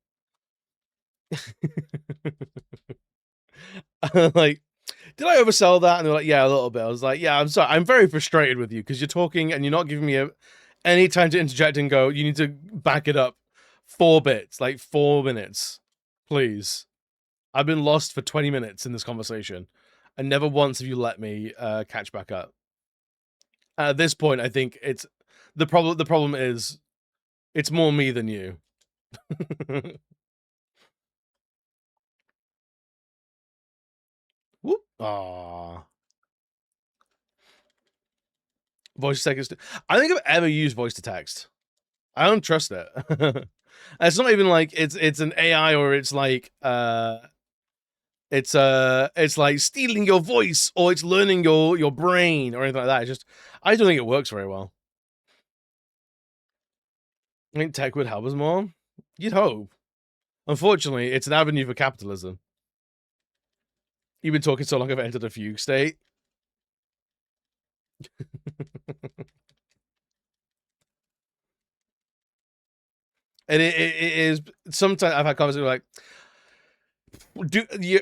Like, did I oversell that? And they're like, yeah, a little bit. I was like, yeah, I'm sorry. I'm very frustrated with you because you're talking and you're not giving me any time to interject and go, you need to back it up 4 bits, like 4 minutes, please. I've been lost for 20 minutes in this conversation, and never once have you let me catch back up. At this point, I think it's the problem. The problem is, it's more me than you. Whoop! Aww. Voice to text. I don't think I've ever used voice to text. I don't trust it. It's not even like it's an AI or it's like it's like stealing your voice or it's learning your brain or anything like that. It's just I don't think it works very well. I think tech would help us more. You'd hope. Unfortunately, it's an avenue for capitalism. You've been talking so long, I've entered a fugue state. And it is sometimes I've had conversations like,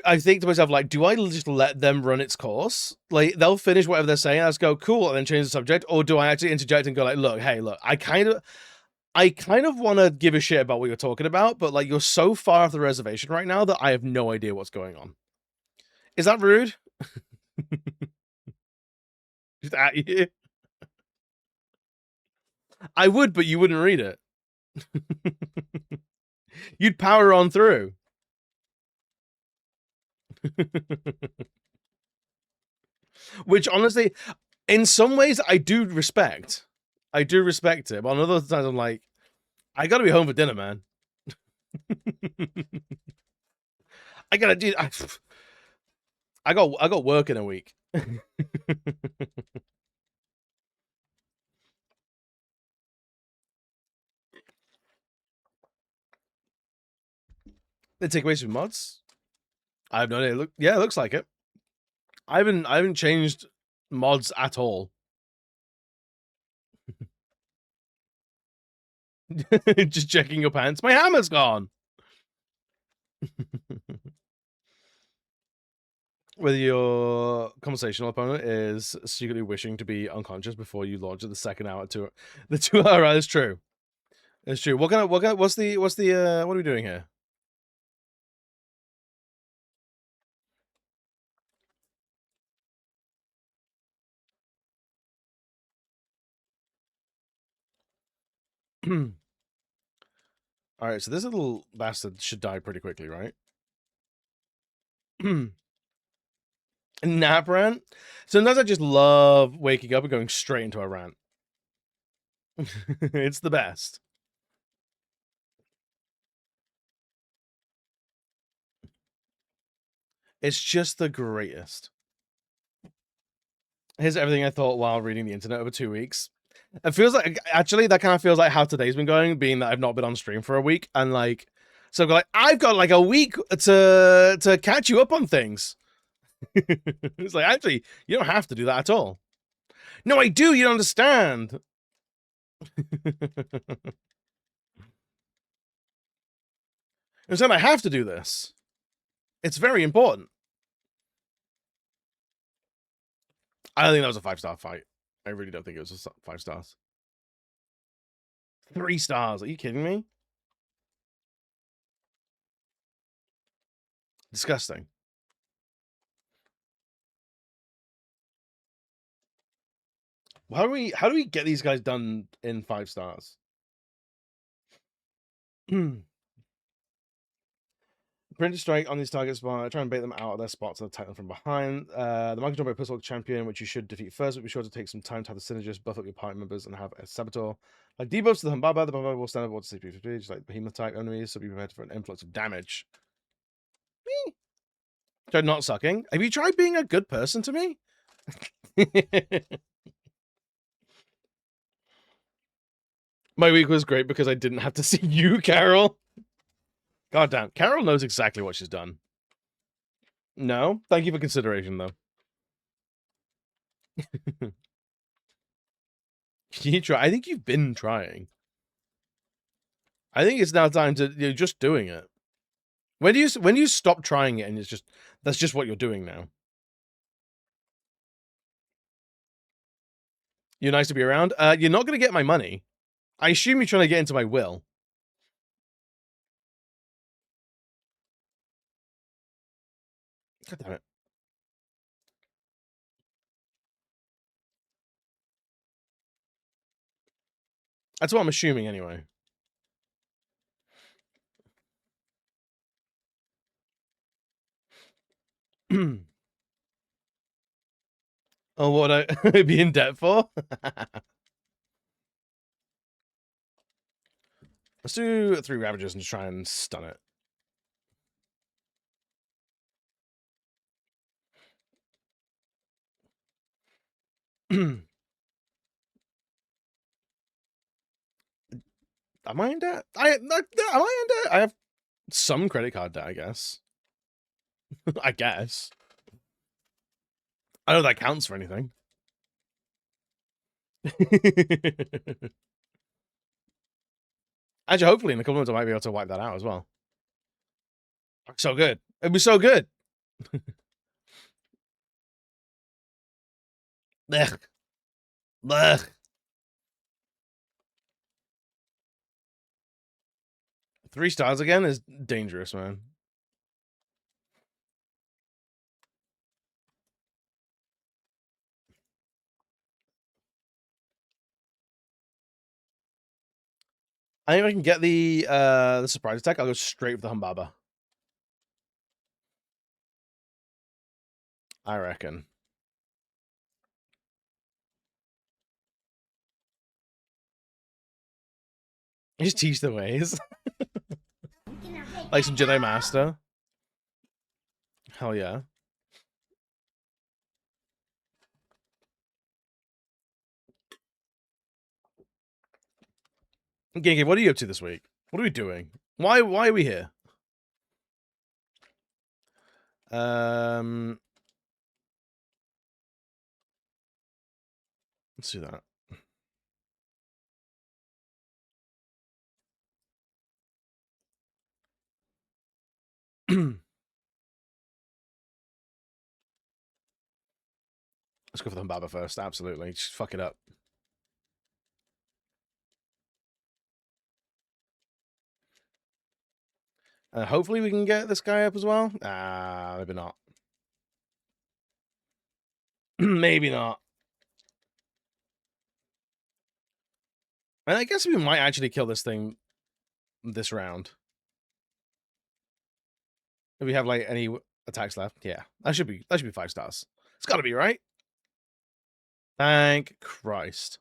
I think to myself like, do I just let them run its course? Like they'll finish whatever they're saying, I just go cool, and then change the subject, or do I actually interject and go like, look, hey, look, I kind of want to give a shit about what you're talking about, but like you're so far off the reservation right now that I have no idea what's going on. Is that rude? Just at you. I would, but you wouldn't read it. You'd power on through. Which honestly, in some ways, I do respect. I do respect it, but on other times, I'm like, I gotta be home for dinner, man. I gotta do. I got work in a week. They take away some mods. I have no idea. Look, yeah, it looks like it. I haven't changed mods at all. Just checking your pants. My hammer's gone. Whether your conversational opponent is secretly wishing to be unconscious before you launch at the second hour to the 2 hour ride is true. It's true. What are we doing here? All right, so this little bastard should die pretty quickly, right? Nap rant? Sometimes I just love waking up and going straight into a rant. It's the best. It's just the greatest. Here's everything I thought while reading the internet over 2 weeks. It feels like, actually, that kind of feels like how today's been going, being that I've not been on stream for a week. And like, so I've got like a week to catch you up on things. It's like, actually, you don't have to do that at all. No, I do. You don't understand. And so I have to do this. It's very important. I don't think that was a 5-star fight. I really don't think it was 5 stars. 3 stars. Are you kidding me? Disgusting. How do we get these guys done in 5 stars? Printer strike on these targets by try and bait them out of their spots and attack them from behind. The Michael Jumbo Pistol Champion, which you should defeat first, but be sure to take some time to have the synergist buff up your party members and have a saboteur. Like debuffs to the Humbaba, the Humbaba will stand up to CP50, just like behemoth type enemies, so be prepared for an influx of damage. Me? Tried not sucking. Have you tried being a good person to me? My week was great because I didn't have to see you, Carol. God damn. Carol knows exactly what she's done. No? Thank you for consideration, though. You try. I think you've been trying. I think it's now time to you're just doing it. When do you stop trying it and it's just that's just what you're doing now? You're nice to be around. You're not gonna get my money. I assume you're trying to get into my will. God damn it. That's what I'm assuming anyway. Oh, what would I be in debt for? Let's do 3 Ravagers and try and stun it. Am I in debt? Am I in debt? I have some credit card debt, I guess. I guess. I know that counts for anything. Actually, hopefully in a couple of months I might be able to wipe that out as well. So good. It'd be so good. Blech. Blech. 3 stars again is dangerous, man. I think if I can get the surprise attack, I'll go straight for the Humbaba. I reckon. Just teach the ways. Like some Jedi Master. Hell yeah. Genki, what are you up to this week? What are we doing? Why are we here? Let's do that. Let's go for the Humbaba first. Absolutely. Just fuck it up. Hopefully we can get this guy up as well. Maybe not. Maybe not. And I guess we might actually kill this thing this round. If we have like any attacks left, yeah, that should be 5 stars. It's got to be right. Thank Christ.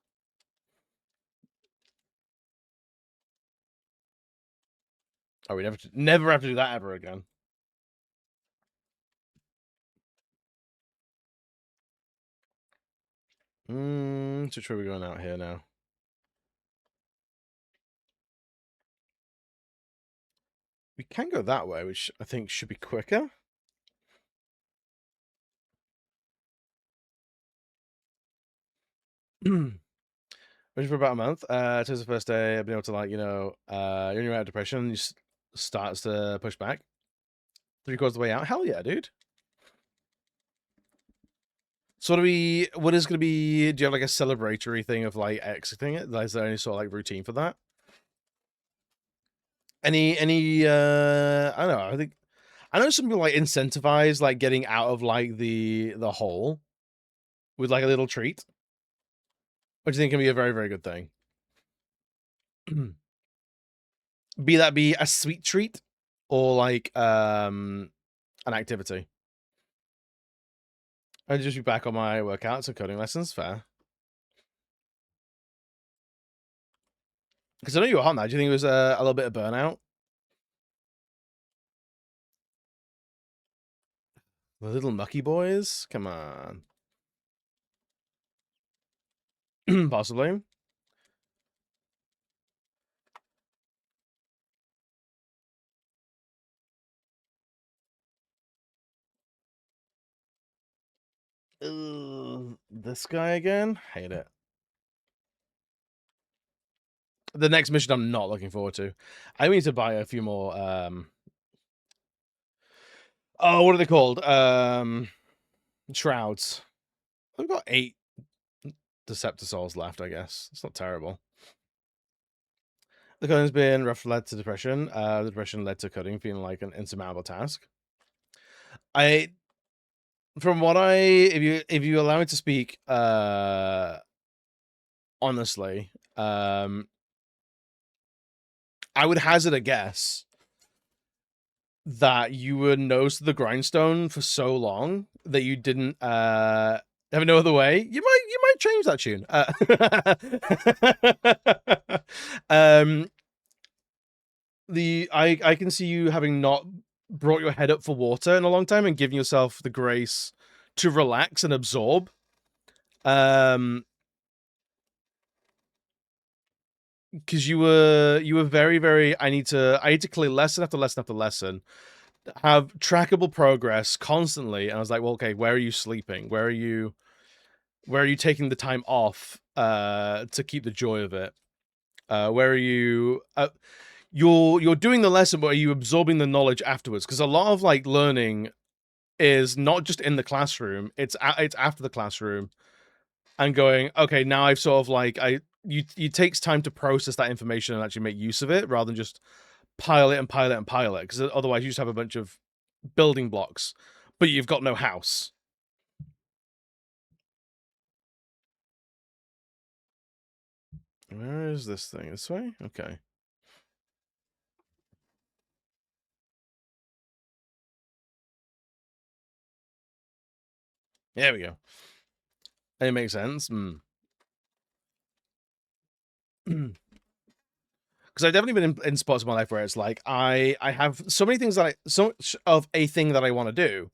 Oh, we never have to do that ever again. Which way are we going out here now? We can go that way, which I think should be quicker. Which for about a month. Today's the first day I've been able to, like, you're in your out of depression, you starts to push back. 3/4 of the way out. Hell yeah, dude. So what is gonna be, do you have like a celebratory thing of like exiting it? Is there any sort of like routine for that? Any I don't know, I know some people like incentivize like getting out of like the hole with like a little treat, which I think can be a very, very good thing. Be a sweet treat or like an activity. I'd just be back on my workouts and coding lessons. Fair. Because I know you were on that. Do you think it was a little bit of burnout? The little mucky boys? Come on. Possibly. This guy again? Hate it. The next mission I'm not looking forward to. I need to buy a few more oh, what are they called? Shrouds. I've got 8 Deceptor Souls left, I guess. It's not terrible. The coding's been rough, led to depression. The depression led to coding feeling like an insurmountable task. from what if you allow me to speak, honestly, I would hazard a guess that you were nose to the grindstone for so long that you didn't have no other way. You might change that tune. I can see you having not brought your head up for water in a long time and giving yourself the grace to relax and absorb. Because you were very, very, I need to clear lesson after lesson after lesson, have trackable progress constantly, and I was like, well, okay, where are you sleeping? Where are you taking the time off to keep the joy of it? Where are you you're doing the lesson, but are you absorbing the knowledge afterwards? Because a lot of like learning is not just in the classroom, it's after the classroom, and going, okay, now I've sort of like it takes time to process that information and actually make use of it rather than just pile it and pile it and pile it, because otherwise you just have a bunch of building blocks, but you've got no house. Where is this thing? This way? Okay. There we go. It makes sense. Because I've definitely been in spots in my life where it's like I have so many things that so much of a thing that I want to do,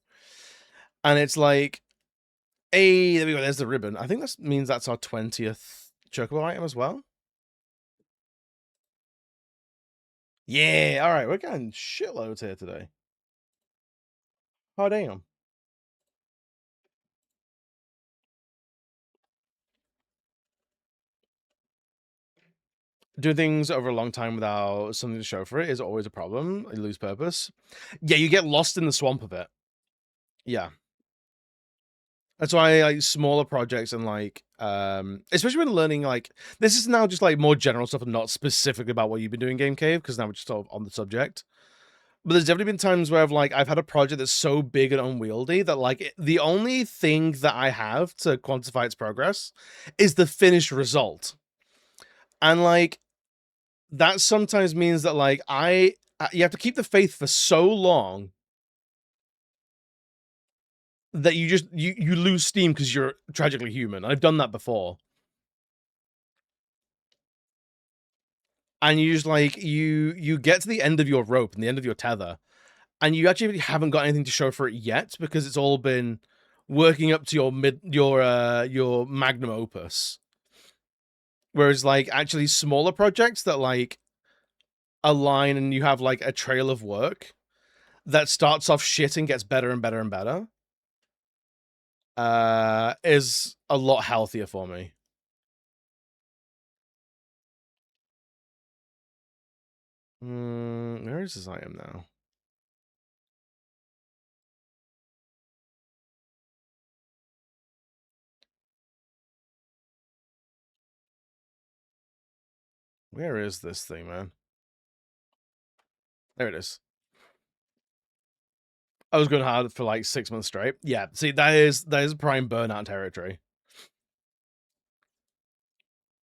and it's like, hey, there we go. There's the ribbon. I think that means that's our 20th chocobo item as well. Yeah. All right, we're getting shitloads here today. Oh damn. Doing things over a long time without something to show for it is always a problem. You lose purpose. Yeah, you get lost in the swamp of it. Yeah. That's why like smaller projects and like especially when learning, like this is now just like more general stuff and not specifically about what you've been doing Game Cave, because now we're just sort of on the subject. But there's definitely been times where I've had a project that's so big and unwieldy that like the only thing that I have to quantify its progress is the finished result. And like that sometimes means that like you have to keep the faith for so long that you just you lose steam because you're tragically human. I've done that before. And you just like you get to the end of your rope and the end of your tether, and you actually haven't got anything to show for it yet because it's all been working up to your magnum opus. Whereas like actually smaller projects that like align and you have like a trail of work that starts off shit and gets better and better and better is a lot healthier for me. Where is this item now? Where is this thing, man? There it is. I was going hard for like 6 months straight. Yeah, see, that is prime burnout territory.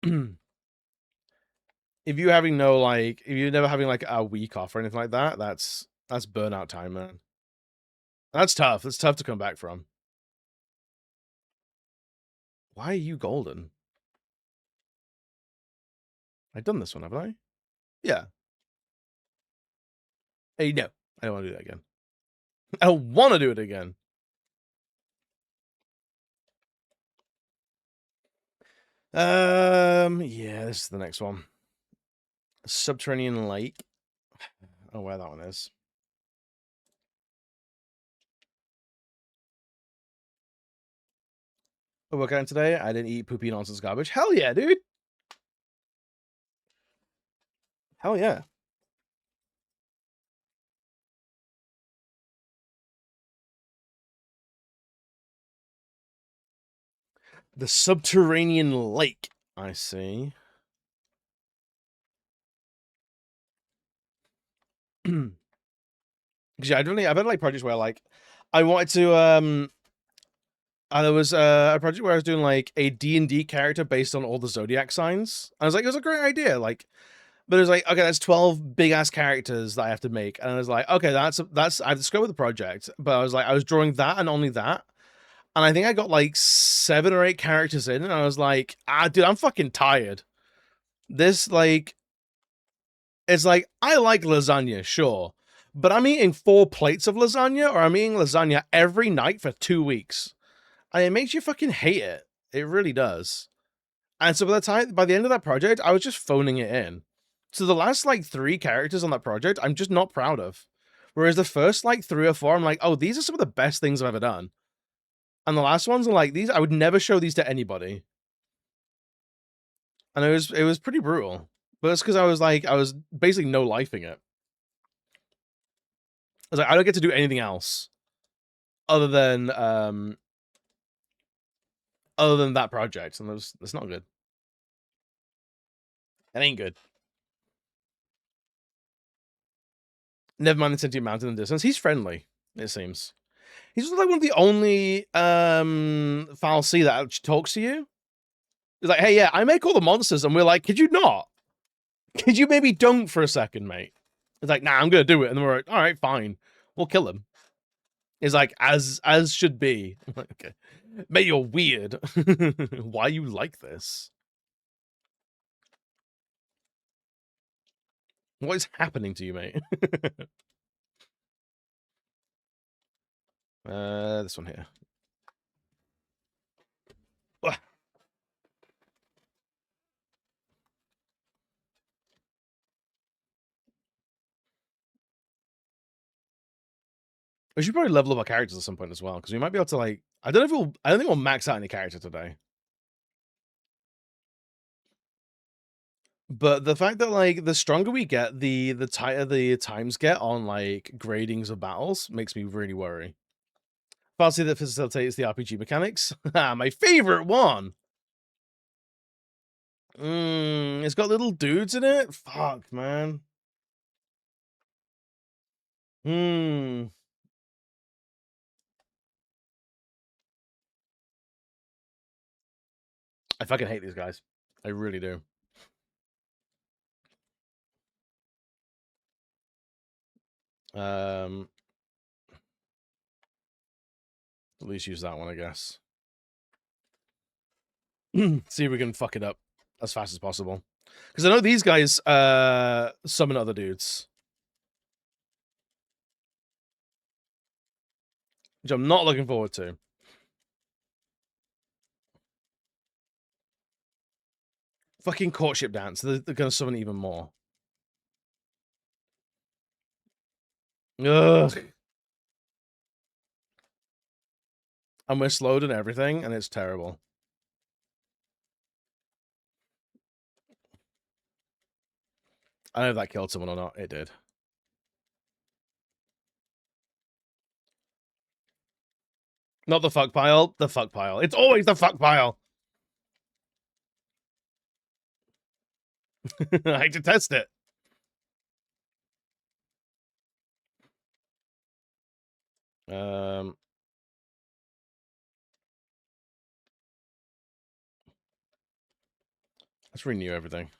If you're having if you're never having like a week off or anything like that, that's burnout time, man. That's tough. It's tough to come back from. Why are you golden? I've done this one, haven't I? Yeah. Hey, no. I don't want to do that again. I don't want to do it again. Yeah, this is the next one. Subterranean lake. Oh, where that one is. We're working today. I didn't eat poopy nonsense garbage. Hell yeah, dude. Hell yeah. The subterranean lake. I see. Because yeah, I've had like projects where like I wanted to There was a project where I was doing like a D&D character based on all the zodiac signs. I was like, it was a great idea. Like, but it was like, okay, that's 12 big ass characters that I have to make. And I was like, okay, that's I have to scope with the project. But I was like, I was drawing that and only that. And I think I got like 7 or 8 characters in, and I was like, dude, I'm fucking tired. This, like, it's like, I like lasagna, sure. But I'm eating 4 plates of lasagna, or I'm eating lasagna every night for 2 weeks. And it makes you fucking hate it. It really does. And so by the end of that project, I was just phoning it in. So the last, like, 3 characters on that project, I'm just not proud of. Whereas the first, like, 3 or 4, I'm like, oh, these are some of the best things I've ever done. And the last ones are like, these, I would never show these to anybody. And it was pretty brutal. But it's because I was basically no-lifing it. I was like, I don't get to do anything else other than that project, and that's not good. It ain't good. Never mind the sentient mountain in the distance. He's friendly, it seems. He's like one of the only Foul Sea that actually talks to you. He's like, hey, yeah, I make all the monsters, and we're like, could you not? Could you maybe don't for a second, mate? It's like, nah, I'm gonna do it, and then we're like, all right, fine, we'll kill him. It's like, as should be. I'm like, okay, mate, you're weird. Why you like this? What is happening to you, mate? This one here. Ugh. We should probably level up our characters at some point as well, because we might be able to, like, I don't think we'll max out any character today. But the fact that, like, the stronger we get, the tighter the times get on, like, gradings of battles makes me really worry. Fancy that facilitates the RPG mechanics. My favorite one. It's got little dudes in it. Fuck, man. I fucking hate these guys. I really do. At least use that one, I guess. See if we can fuck it up as fast as possible. Because I know these guys summon other dudes. Which I'm not looking forward to. Fucking courtship dance. They're going to summon even more. Ugh. And we're slowed and everything, and it's terrible. I don't know if that killed someone or not. It did. Not the fuck pile. The fuck pile. It's always the fuck pile. I detest it. Let's renew everything.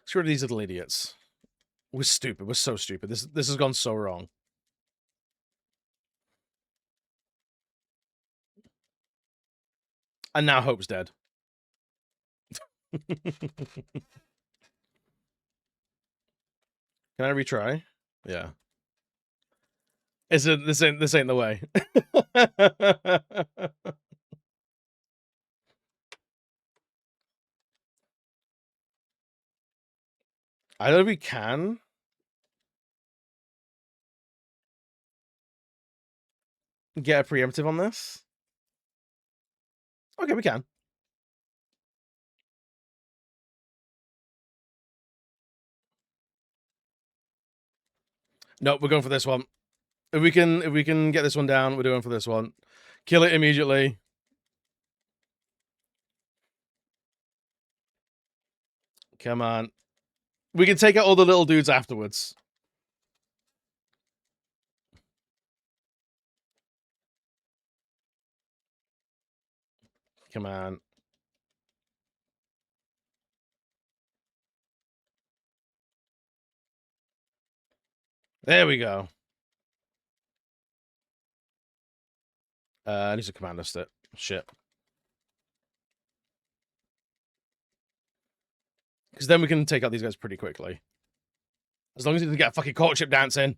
Screw these little idiots. We're stupid. We're so stupid. This has gone so wrong. And now Hope's dead. Can I retry? Yeah. This ain't the way. I don't know if we can. Get a preemptive on this. Okay, we can. Nope, we're going for this one. If we can get this one down, we're doing for this one. Kill it immediately. Come on. We can take out all the little dudes afterwards. command. There we go. I need to command list it. Shit. Because then we can take out these guys pretty quickly. As long as he doesn't get a fucking courtship dance in.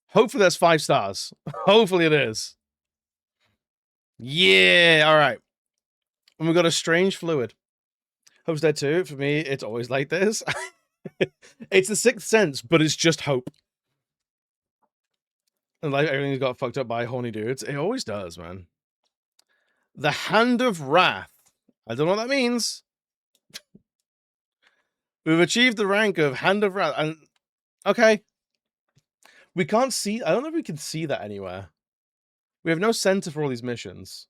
Hopefully that's 5 stars. Hopefully it is. Yeah, alright. And we've got a strange fluid. Hope's dead too. For me, it's always like this. It's the Sixth Sense, but it's just hope. And like everything's got fucked up by horny dudes. It always does, man. The Hand of Wrath. I don't know what that means. We've achieved the rank of Hand of Wrath. And okay. We can't see. I don't know if we can see that anywhere. We have no center for all these missions.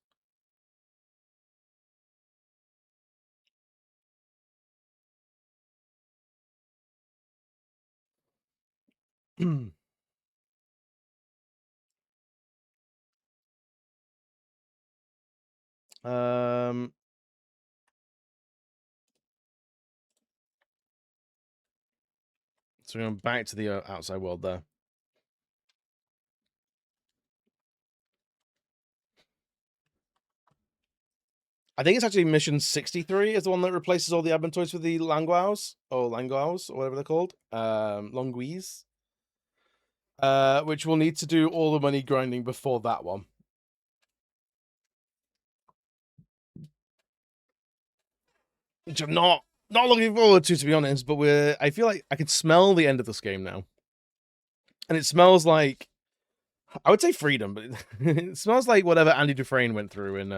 So we're going back to the outside world there. I think it's actually mission 63 is the one that replaces all the admin toys with the Languaus, or Languaus, or whatever they're called. Longuis. Which we'll need to do all the money grinding before that one. Which I'm not looking forward to be honest, but I feel like I can smell the end of this game now. And it smells like, I would say freedom, but it smells like whatever Andy Dufresne went through in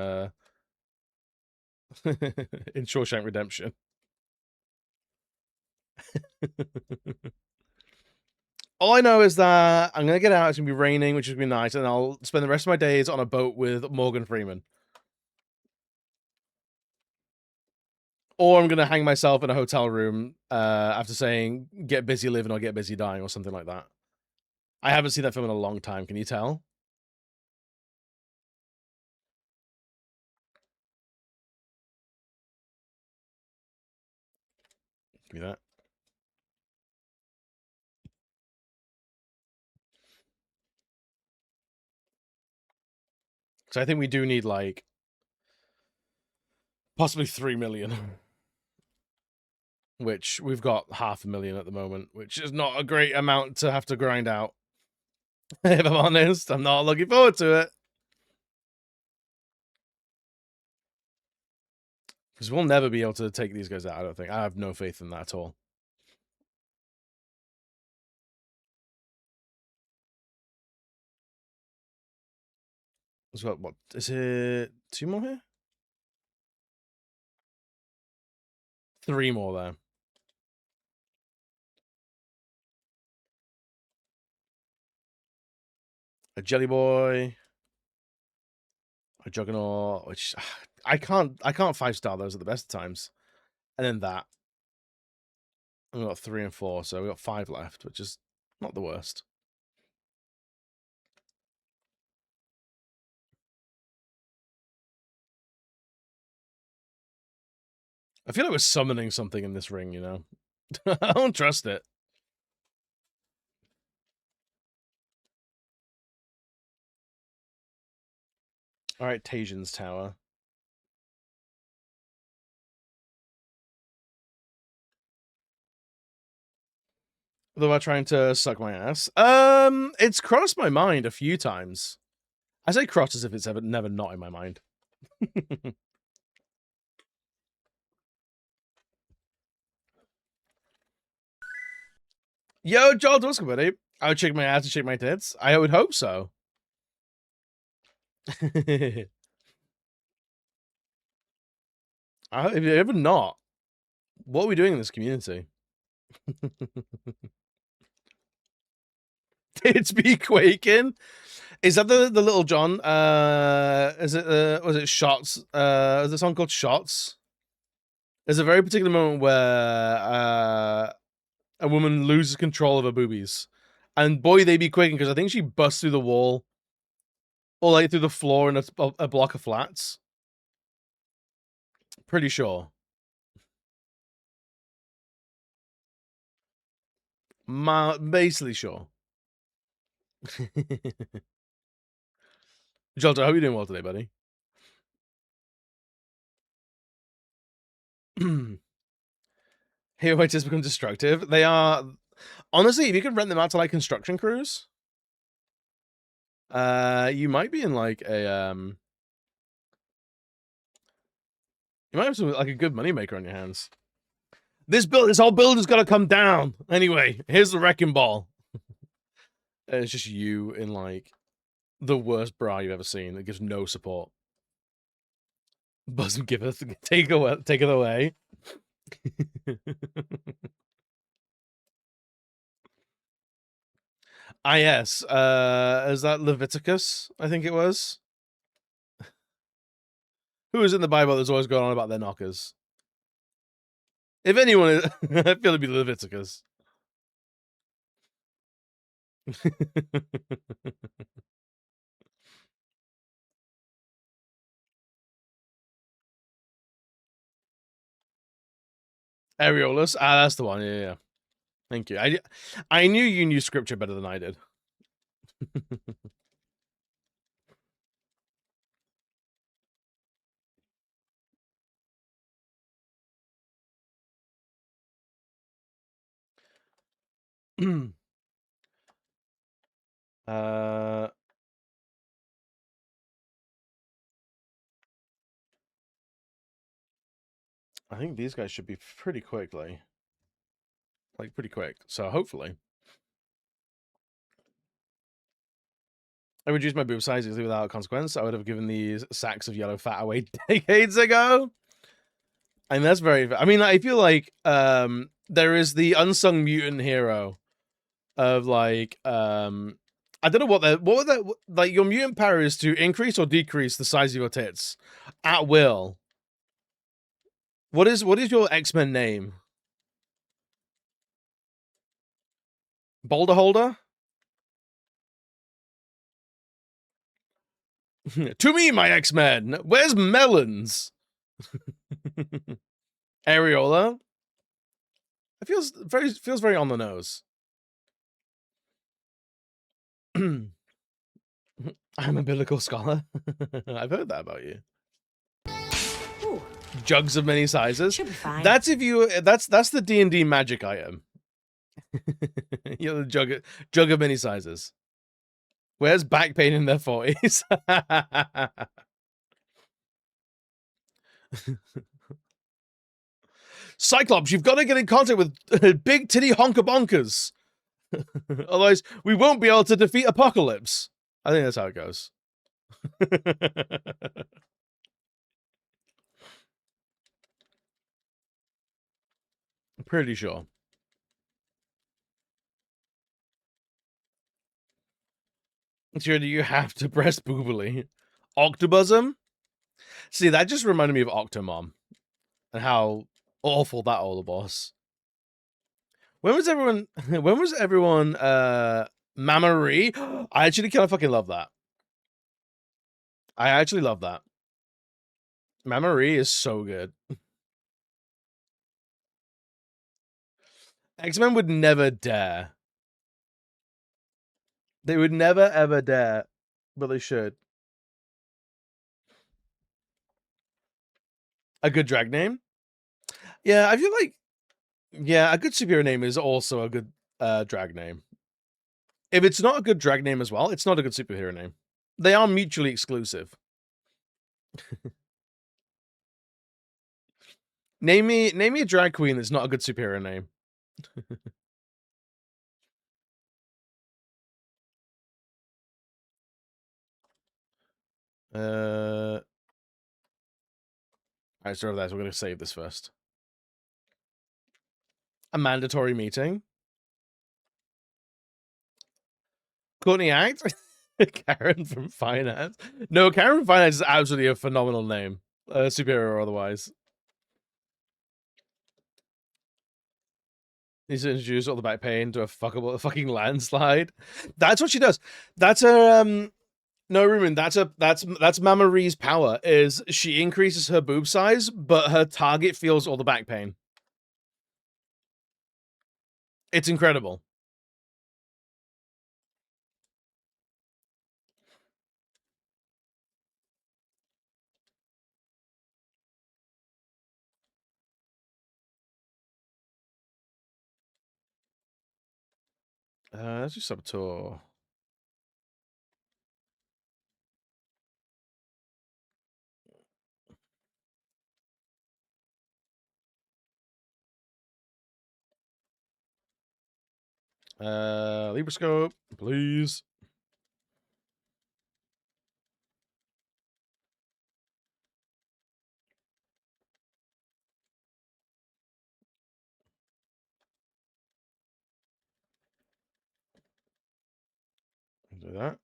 in Shawshank Redemption. All I know is that I'm going to get out, it's going to be raining, which is going to be nice, and I'll spend the rest of my days on a boat with Morgan Freeman. Or I'm going to hang myself in a hotel room after saying, get busy living or get busy dying, or something like that. I haven't seen that film in a long time, can you tell? Give me that. So I think we do need, like, possibly 3 million. Which we've got 500,000 at the moment, which is not a great amount to have to grind out. If I'm honest, I'm not looking forward to it. Because we'll never be able to take these guys out, I don't think. I have no faith in that at all. There's got, what, is it 2 more here? 3 more there. A Jelly Boy. A Juggernaut, which I can't 5-star those at the best of times. And then that. And we've got 3 and 4, so we've got 5 left, which is not the worst. I feel like we're summoning something in this ring, you know? I don't trust it. Alright, Tajin's Tower. Although I'm trying to suck my ass. It's crossed my mind a few times. I say crossed as if it's never not in my mind. Yo, Joel, what's good, buddy? I would shake my ass and shake my tits. I would hope so. If you're ever not, what are we doing in this community? Tits be quaking? Is that the Little John? Is it was it Shots? Is the song called Shots? There's a very particular moment where a woman loses control of her boobies, And boy, they be quick, because I think she busts through the wall. Or like through the floor in a block of flats. Pretty sure. Basically sure. Jolter, I hope you're doing well today, buddy. Hero just become destructive. They are... Honestly, if you could rent them out to, like, construction crews, you might be in, like, a, you might have some, like, a good moneymaker on your hands. This whole building's gotta come down! Anyway, here's the wrecking ball. And it's just you in, like, the worst bra you've ever seen that gives no support. Doesn't give us... Take it away. Yes. Is that Leviticus? I think it was. Who is in the Bible that's always going on about their knockers? If anyone, I feel it'd be Leviticus. Areolus? Ah, that's the one. Yeah. Thank you. I knew you knew scripture better than I did. I think these guys should be pretty quickly. Like, pretty quick. So, hopefully. I reduced my boob size easily without consequence. I would have given these sacks of yellow fat away decades ago. And that's very... I mean, I feel like there is the unsung mutant hero of, like... I don't know what the... Like, your mutant power is to increase or decrease the size of your tits. At will. What is your X-Men name? Boulder Holder? To me, my X-Men! Where's Melons? Areola? It feels very on the nose. I'm a biblical scholar. I've heard that about you. Ooh. Jugs of many sizes. Should be fine. That's if you. That's the D&D magic item. You know, the jug of many sizes. Where's back pain in their 40s? Cyclops, you've got to get in contact with big titty honker bonkers. Otherwise, we won't be able to defeat Apocalypse. I think that's how it goes. I'm pretty sure. Sure, do you have to press boobily? Octobusm? See, that just reminded me of Octomom. And how awful that all was. When was everyone Mammary? I actually kind of fucking love that. I actually love that. Mammary is so good. X-Men would never dare. They would never ever dare, but they should. A good drag name? Yeah, I feel like, yeah, a good superhero name is also a good drag name. If it's not a good drag name as well, it's not a good superhero name. They are mutually exclusive. Name me a drag queen that's not a good superhero name. Alright, start with that. So we're gonna save this first. A mandatory meeting. Courtney Act? Karen from Finance. No, Karen from Finance is absolutely a phenomenal name. Superhero or otherwise. Needs to introduce all the back pain to a fucking landslide. That's what she does. That's her no, Ruben, that's Mama Ree's power, is she increases her boob size, but her target feels all the back pain. It's incredible. Let's do Saboteur. Libroscope, please. Do that.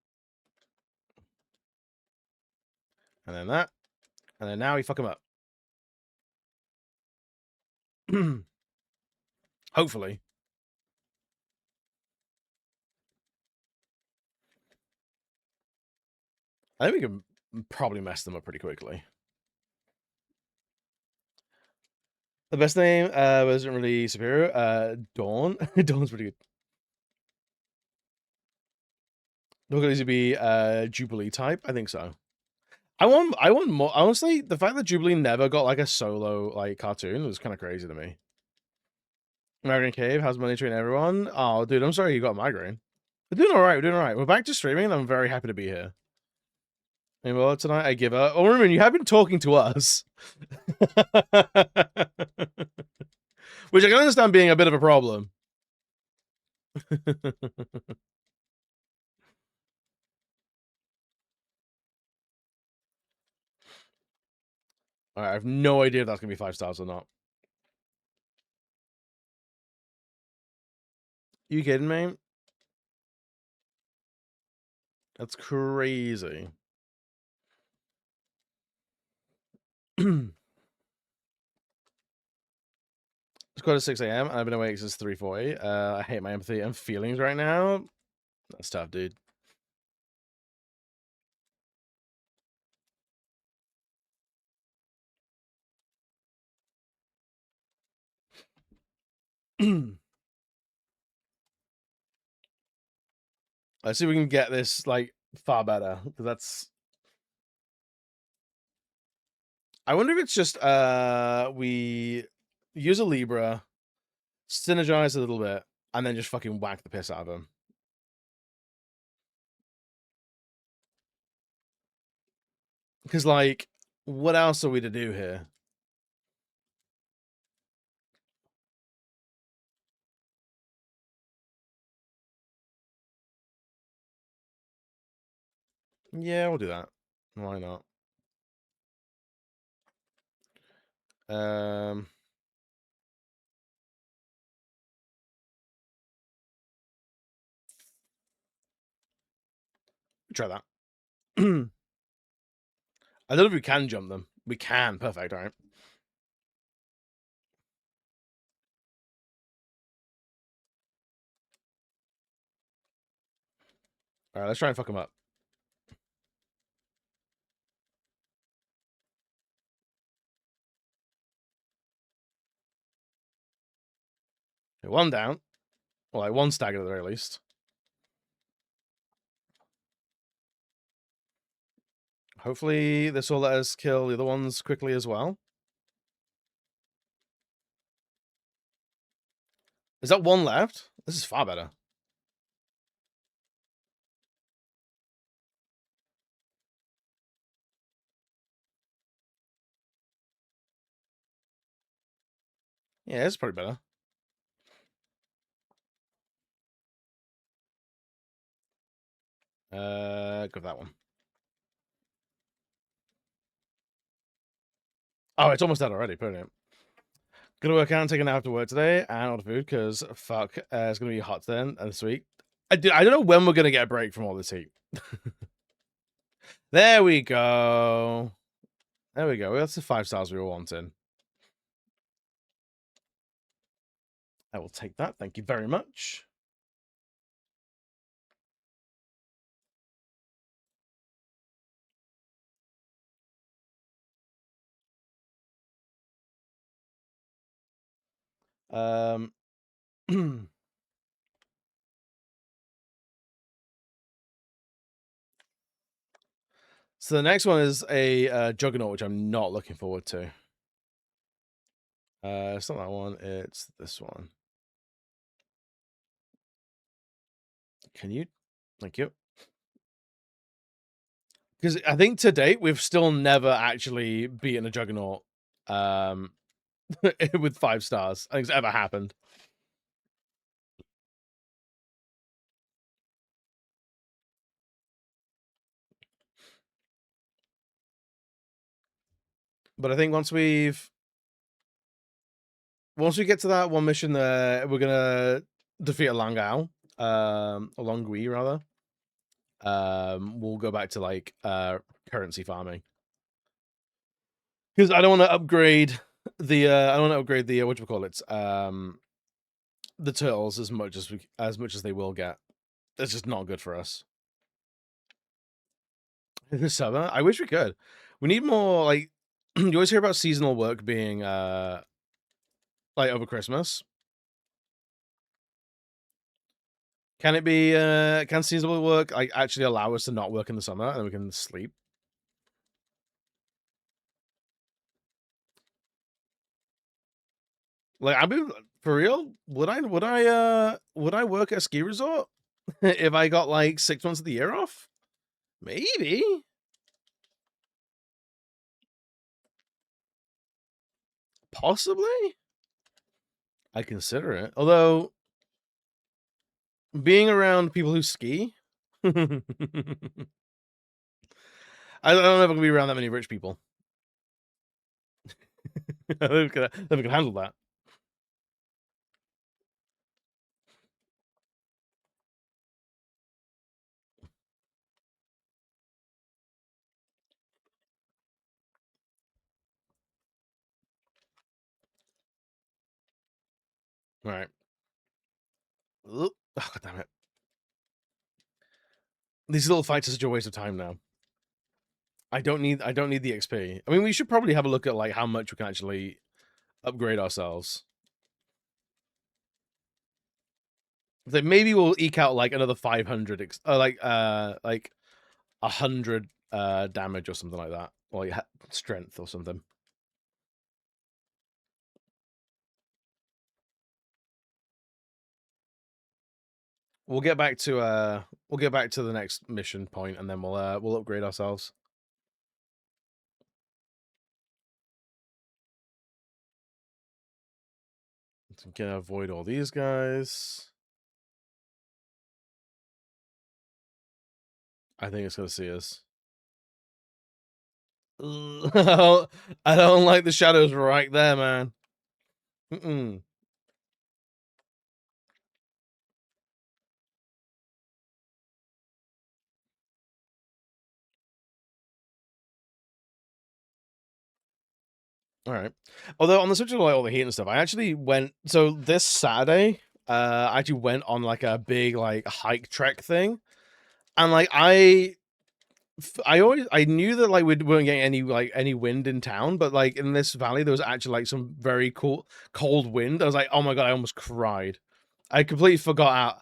And then that. And then now we fuck him up. Hopefully. I think we can probably mess them up pretty quickly. The best name wasn't really superior. Dawn. Dawn's pretty good. Look at these to be Jubilee type. I think so. I want more. Honestly, the fact that Jubilee never got like a solo like cartoon was kind of crazy to me. American Cave, how's money treating everyone? Oh, dude, I'm sorry you got a migraine. We're doing all right. We're doing all right. We're back to streaming, and I'm very happy to be here. And well, tonight I give up. Oh, Ruben, you have been talking to us, which I can understand being a bit of a problem. All right, I have no idea if that's gonna be 5 stars or not. You kidding me? That's crazy. It's quite at 6 a.m. I've been awake since 3:40. I hate my empathy and feelings right now. That's tough, dude. Let's see if we can get this like far better, because that's. I wonder if it's just we use a Libra, synergize a little bit, and then just fucking whack the piss out of him. Because like, what else are we to do here? Yeah, we'll do that. Why not? Try that. I don't know if we can jump them. We can. Perfect. All right. All right. Let's try and fuck them up. Okay, one down. Well, like one stagger at the very least. Hopefully, this will let us kill the other ones quickly as well. Is that one left? This is far better. Yeah, it's probably better. Go for that one. Oh, it's almost dead already. Brilliant. Gonna work out and take a nap after work today and order food because fuck, it's gonna be hot then and this week. I don't know when we're gonna get a break from all this heat. There we go. There we go. That's the 5 stars we were wanting. I will take that. Thank you very much. So the next one is a Juggernaut, which I'm not looking forward to. It's not that one. It's this one. Can you? Thank you. Because I think to date we've still never actually beaten a Juggernaut with 5 stars. I think it's ever happened. But I think once we get to that one mission there, we're gonna defeat a Langau, a Longui rather. We'll go back to like currency farming. Because I don't want to upgrade the the turtles as much as they will get. That's just not good for us. This summer, I wish we could. We need more like you always hear about seasonal work being like over Christmas. Can it be can seasonal work like actually allow us to not work in the summer and then we can sleep? Like I mean, for real, would I work at a ski resort if I got like 6 months of the year off? Maybe. Possibly. I consider it. Although being around people who ski, I don't know if I can be around that many rich people. I don't know if I can handle that. All right. Oh, damn it. These little fights are such a waste of time now. I don't need the XP. I mean, we should probably have a look at like how much we can actually upgrade ourselves. Like maybe we'll eke out like another 500 like 100 damage or something like that, or like strength or something. We'll get back to the next mission point, and then we'll upgrade ourselves. So we can avoid all these guys. I think it's gonna see us. I don't like the shadows right there, man. All right. Although on the subject of like all the heat and stuff, I actually went. So this Saturday, I actually went on like a big like hike trek thing, and like I knew that like we weren't getting any wind in town, but like in this valley there was actually like some very cold wind. I was like, oh my god, I almost cried. I completely forgot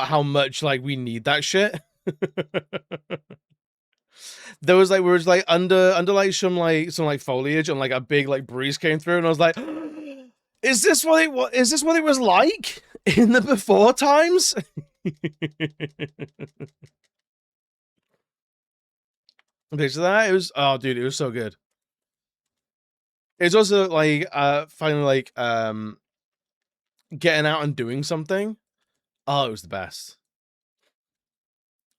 how much like we need that shit. There was like we were like under like some foliage, and like a big like breeze came through, and I was like, is this what it was like in the before times? Okay, so that it was, oh dude, it was so good. It's also like finally like getting out and doing something. Oh, it was the best.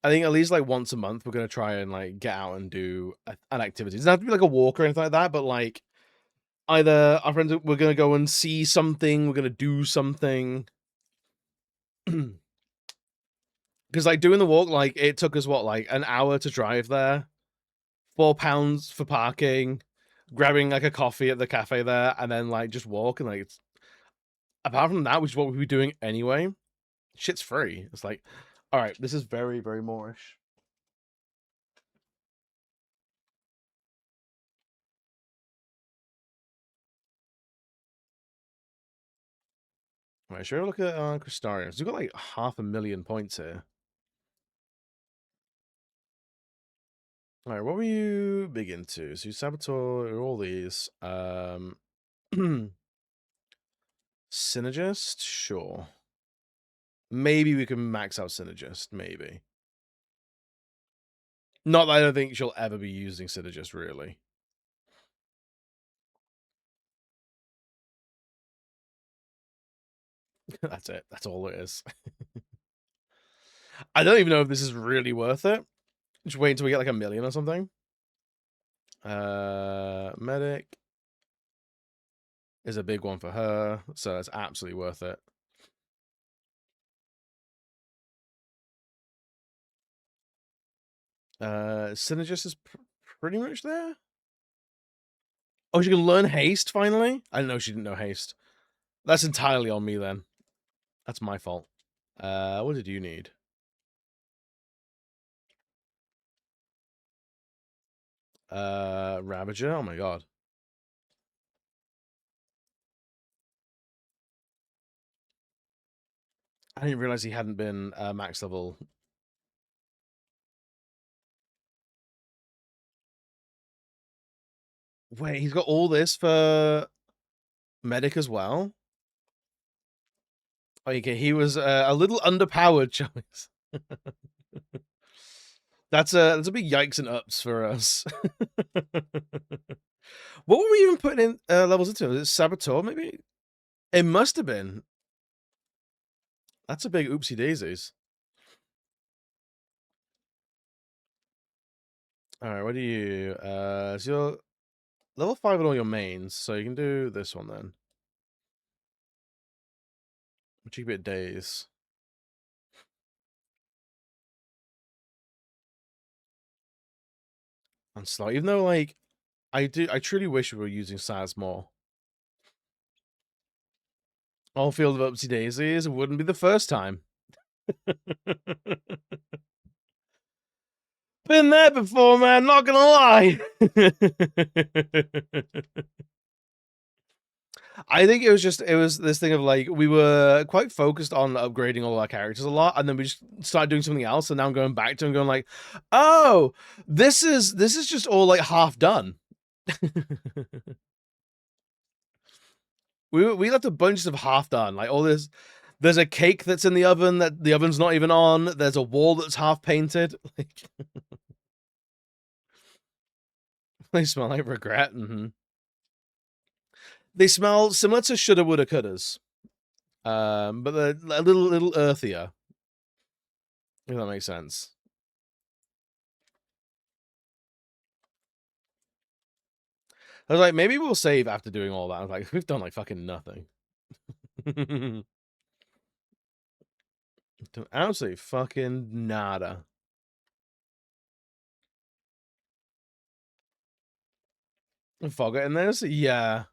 I think at least like once a month we're gonna try and like get out and do an activity. It doesn't have to be like a walk or anything like that, but like either our friends we're gonna go and see something, we're gonna do something. Because like doing the walk, like it took us what, like an hour to drive there, £4 for parking, grabbing like a coffee at the cafe there, and then like just walk, and like apart from that, which is what we'd be doing anyway, shit's free. It's like, all right, this is very, very Moorish. All right, sure. Look at Crystarians. We've got like 500,000 points here. All right, what were you big into? So you Saboteur, all these. Synergist, sure. Maybe we can max out Synergist, maybe. Not that I don't think she'll ever be using Synergist, really. That's it. That's all it is. I don't even know if this is really worth it. Just wait until we get like 1 million or something. Medic is a big one for her, so that's absolutely worth it. Synergist is pretty much there. Oh, she can learn haste finally? I didn't know she didn't know haste. That's entirely on me then. That's my fault. What did you need? Ravager? Oh my god. I didn't realize he hadn't been max level. Wait, he's got all this for medic as well? Okay, he was a little underpowered choice. That's a big yikes and ups for us. What were we even putting in levels into? Was it Saboteur, maybe? It must have been. That's a big oopsie daisies. Alright, what do you... so you're level 5 on all your mains, so you can do this one then. Which you can be at days. And slow, even though, like, I truly wish we were using Saz more. All field of oopsie daisies, it wouldn't be the first time. Been there before, man, not gonna lie. I think it was this thing of like, we were quite focused on upgrading all our characters a lot, and then we just started doing something else, and now I'm going back to and going like, oh, this is just all like half done. we left a bunch of half done, like all this. There's a cake that's in the oven that the oven's not even on. There's a wall that's half painted. Like, they smell like regret. They smell similar to shoulda, woulda, couldas, but they're a little earthier. If that makes sense. I was like, maybe we'll save after doing all that. I was like, we've done like fucking nothing. Absolutely fucking nada. Fogger in this? Yeah.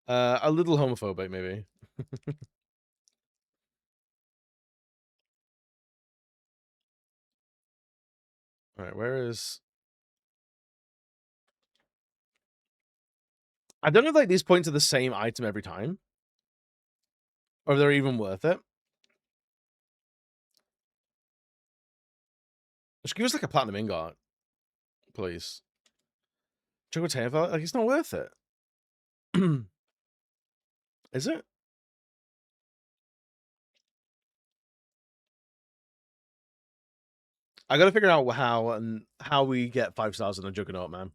A little homophobic, maybe. Alright, where is... I don't know if like these points are the same item every time. Or if they're even worth it. Just give us like a platinum ingot. Please. Chocotail, like it's not worth it. Is it? I gotta figure out how we get 5 stars in a Juggernaut, man.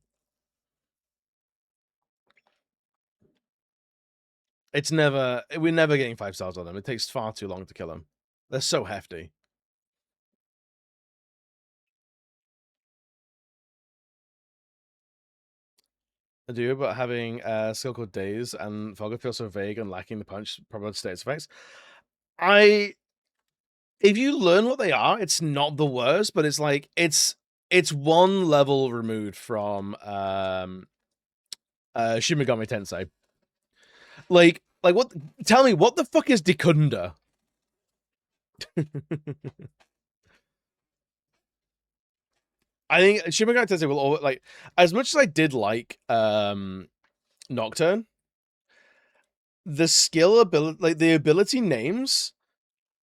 We're never getting 5 stars on them. It takes far too long to kill them. They're so hefty. I do, but having a skill called Daze and Fogger feels so vague and lacking the punch probably status effects. If you learn what they are, it's not the worst, but it's like it's one level removed from Shin Megami Tensei. Like, Like, what? Tell me, what the fuck is Dekunda? I think Shin Megami Tensei will always, like, as much as I did like Nocturne, the skill ability, like the ability names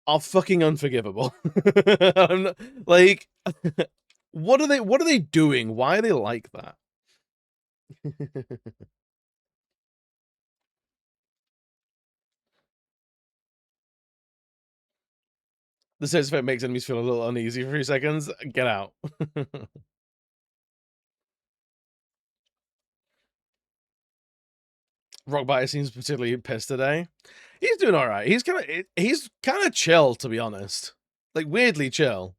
are fucking unforgivable. I'm not, like, what are they doing? Why are they like that? The sense effect makes enemies feel a little uneasy for a few seconds. Get out. Rockbiter seems particularly pissed today. He's doing all right. He's kind of chill, to be honest. Like, weirdly chill.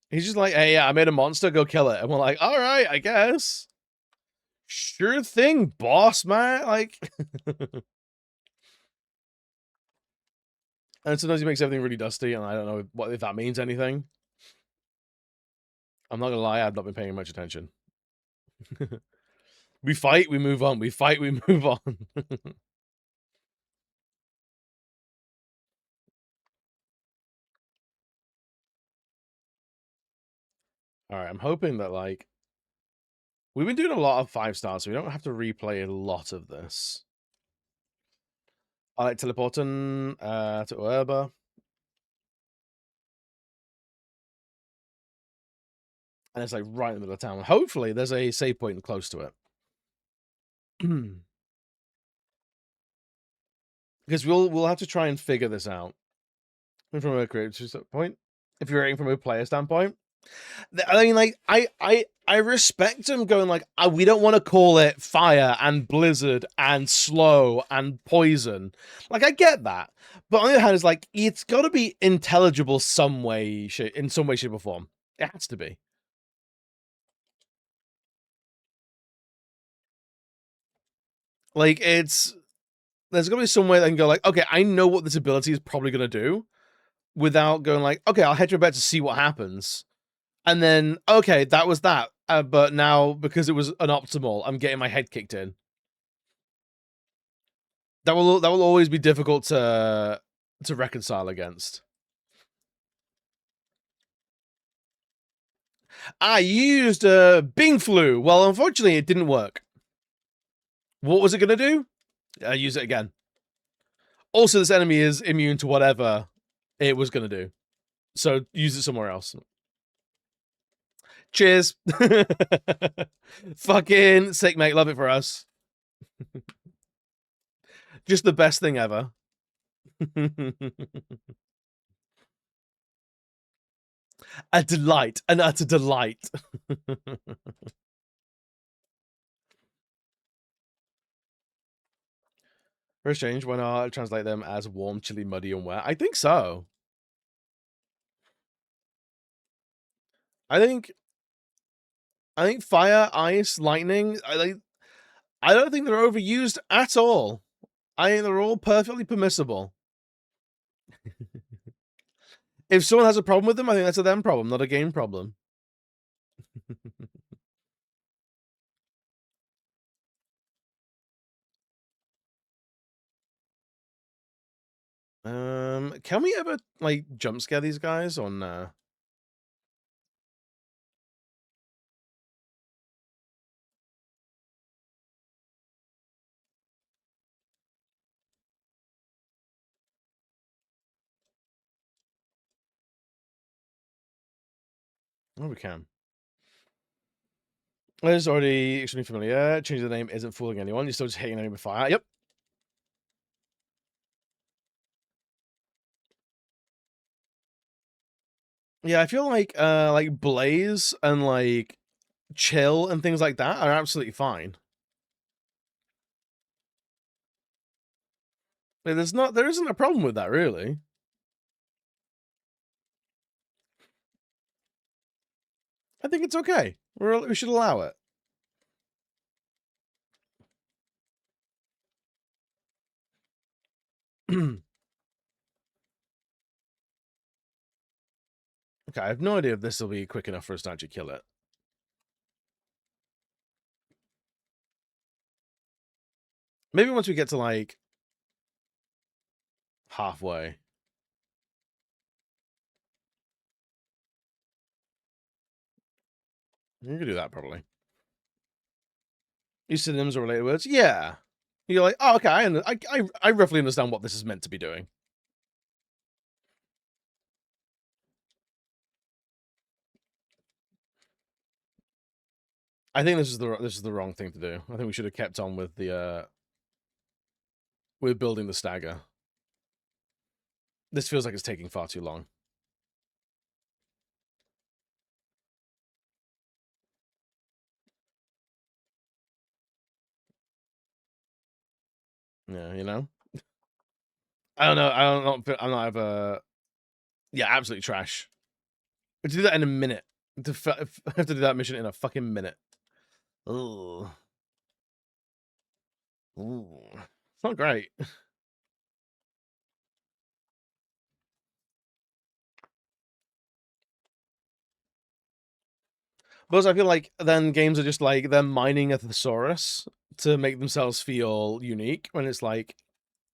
He's just like, hey, yeah, I made a monster, go kill it. And we're like, all right, I guess. Sure thing, boss, man. Like, and sometimes he makes everything really dusty, and I don't know if that means anything. I'm not gonna lie, I've not been paying much attention. We fight, we move on. We fight, we move on. All right, I'm hoping that, like, we've been doing a lot of 5 stars, so we don't have to replay a lot of this. I like teleporting to Uerba. And it's like right in the middle of town. Hopefully there's a save point close to it. Because we'll have to try and figure this out. From a creator standpoint. If you're rating from a player standpoint. I mean, like, I respect him going like, we don't want to call it fire and blizzard and slow and poison. Like, I get that. But on the other hand, it's like, it's got to be intelligible in some way, shape, or form. It has to be. Like, there's got to be some way that I can go like, okay, I know what this ability is probably going to do without going like, okay, I'll hedge my bet to see what happens. And then, okay, that was that. But now, because it was an optimal, I'm getting my head kicked in. That will always be difficult to reconcile against. I used Bing Flu. Well, unfortunately, it didn't work. What was it going to do? Use it again. Also, this enemy is immune to whatever it was going to do. So use it somewhere else. Cheers. Fucking sick, mate. Love it for us. Just the best thing ever. A delight. An utter delight. Very strange. Why not translate them as warm, chilly, muddy, and wet? I think so. I think fire, ice, lightning, I don't think they're overused at all. I think they're all perfectly permissible. If someone has a problem with them, I think that's a them problem, not a game problem. Can we ever, like, jump scare these guys or nah? Oh, we can. It's already extremely familiar. Changing the name isn't fooling anyone. You're still just hitting an enemy with fire. Yep. Yeah, I feel like Blaze and like Chill and things like that are absolutely fine. Like, there isn't a problem with that, really. I think it's okay. We should allow it. Okay, I have no idea if this will be quick enough for us to actually kill it. Maybe once we get to like halfway. You can do that probably. Use synonyms or related words. Yeah. You're like, oh, okay, I roughly understand what this is meant to be doing. I think this is the wrong thing to do. I think we should have kept on with the with building the stagger. This feels like it's taking far too long. Yeah, you know? I don't know. I'm not ever. Yeah, absolutely trash. We have to do that in a minute. I have to do that mission in a fucking minute. Ugh. Ooh. It's not great. But I feel like then games are just like they're mining a thesaurus to make themselves feel unique when it's like,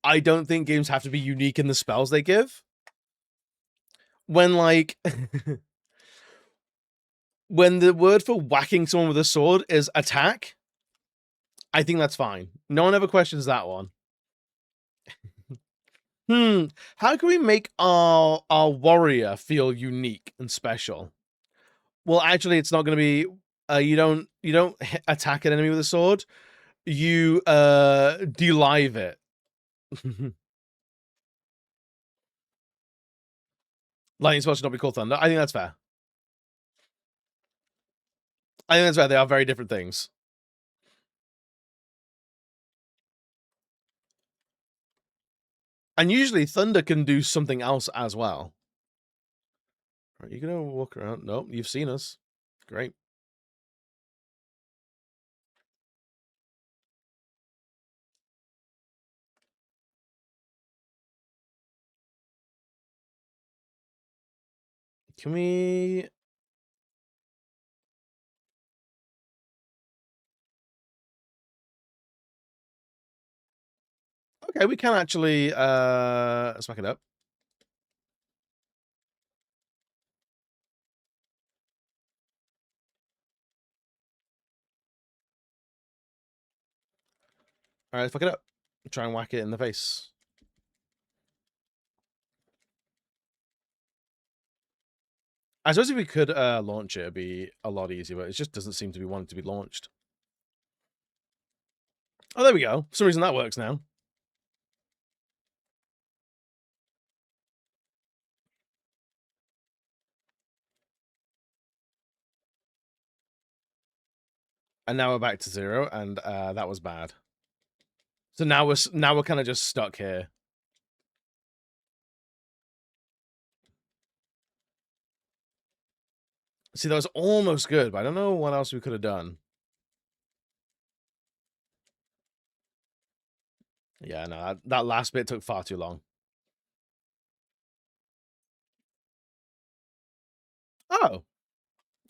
I don't think games have to be unique in the spells they give. When like when the word for whacking someone with a sword is attack, I think that's fine. No one ever questions that one. How can we make our warrior feel unique and special? Well, actually, it's not going to be. You don't attack an enemy with a sword. You delive it. Lightning spells should not be called thunder. I think that's fair. I think that's fair. They are very different things. And usually thunder can do something else as well. Are you gonna walk around? Nope, you've seen us. Great. Can we... Okay, we can actually smack it up. Alright, fuck it up. Try and whack it in the face. I suppose if we could launch it, it'd be a lot easier, but it just doesn't seem to be wanting to be launched. Oh, there we go. For some reason that works now. And now we're back to 0, and that was bad. So now we're kind of just stuck here. See, that was almost good, but I don't know what else we could have done. Yeah, no, that last bit took far too long. Oh,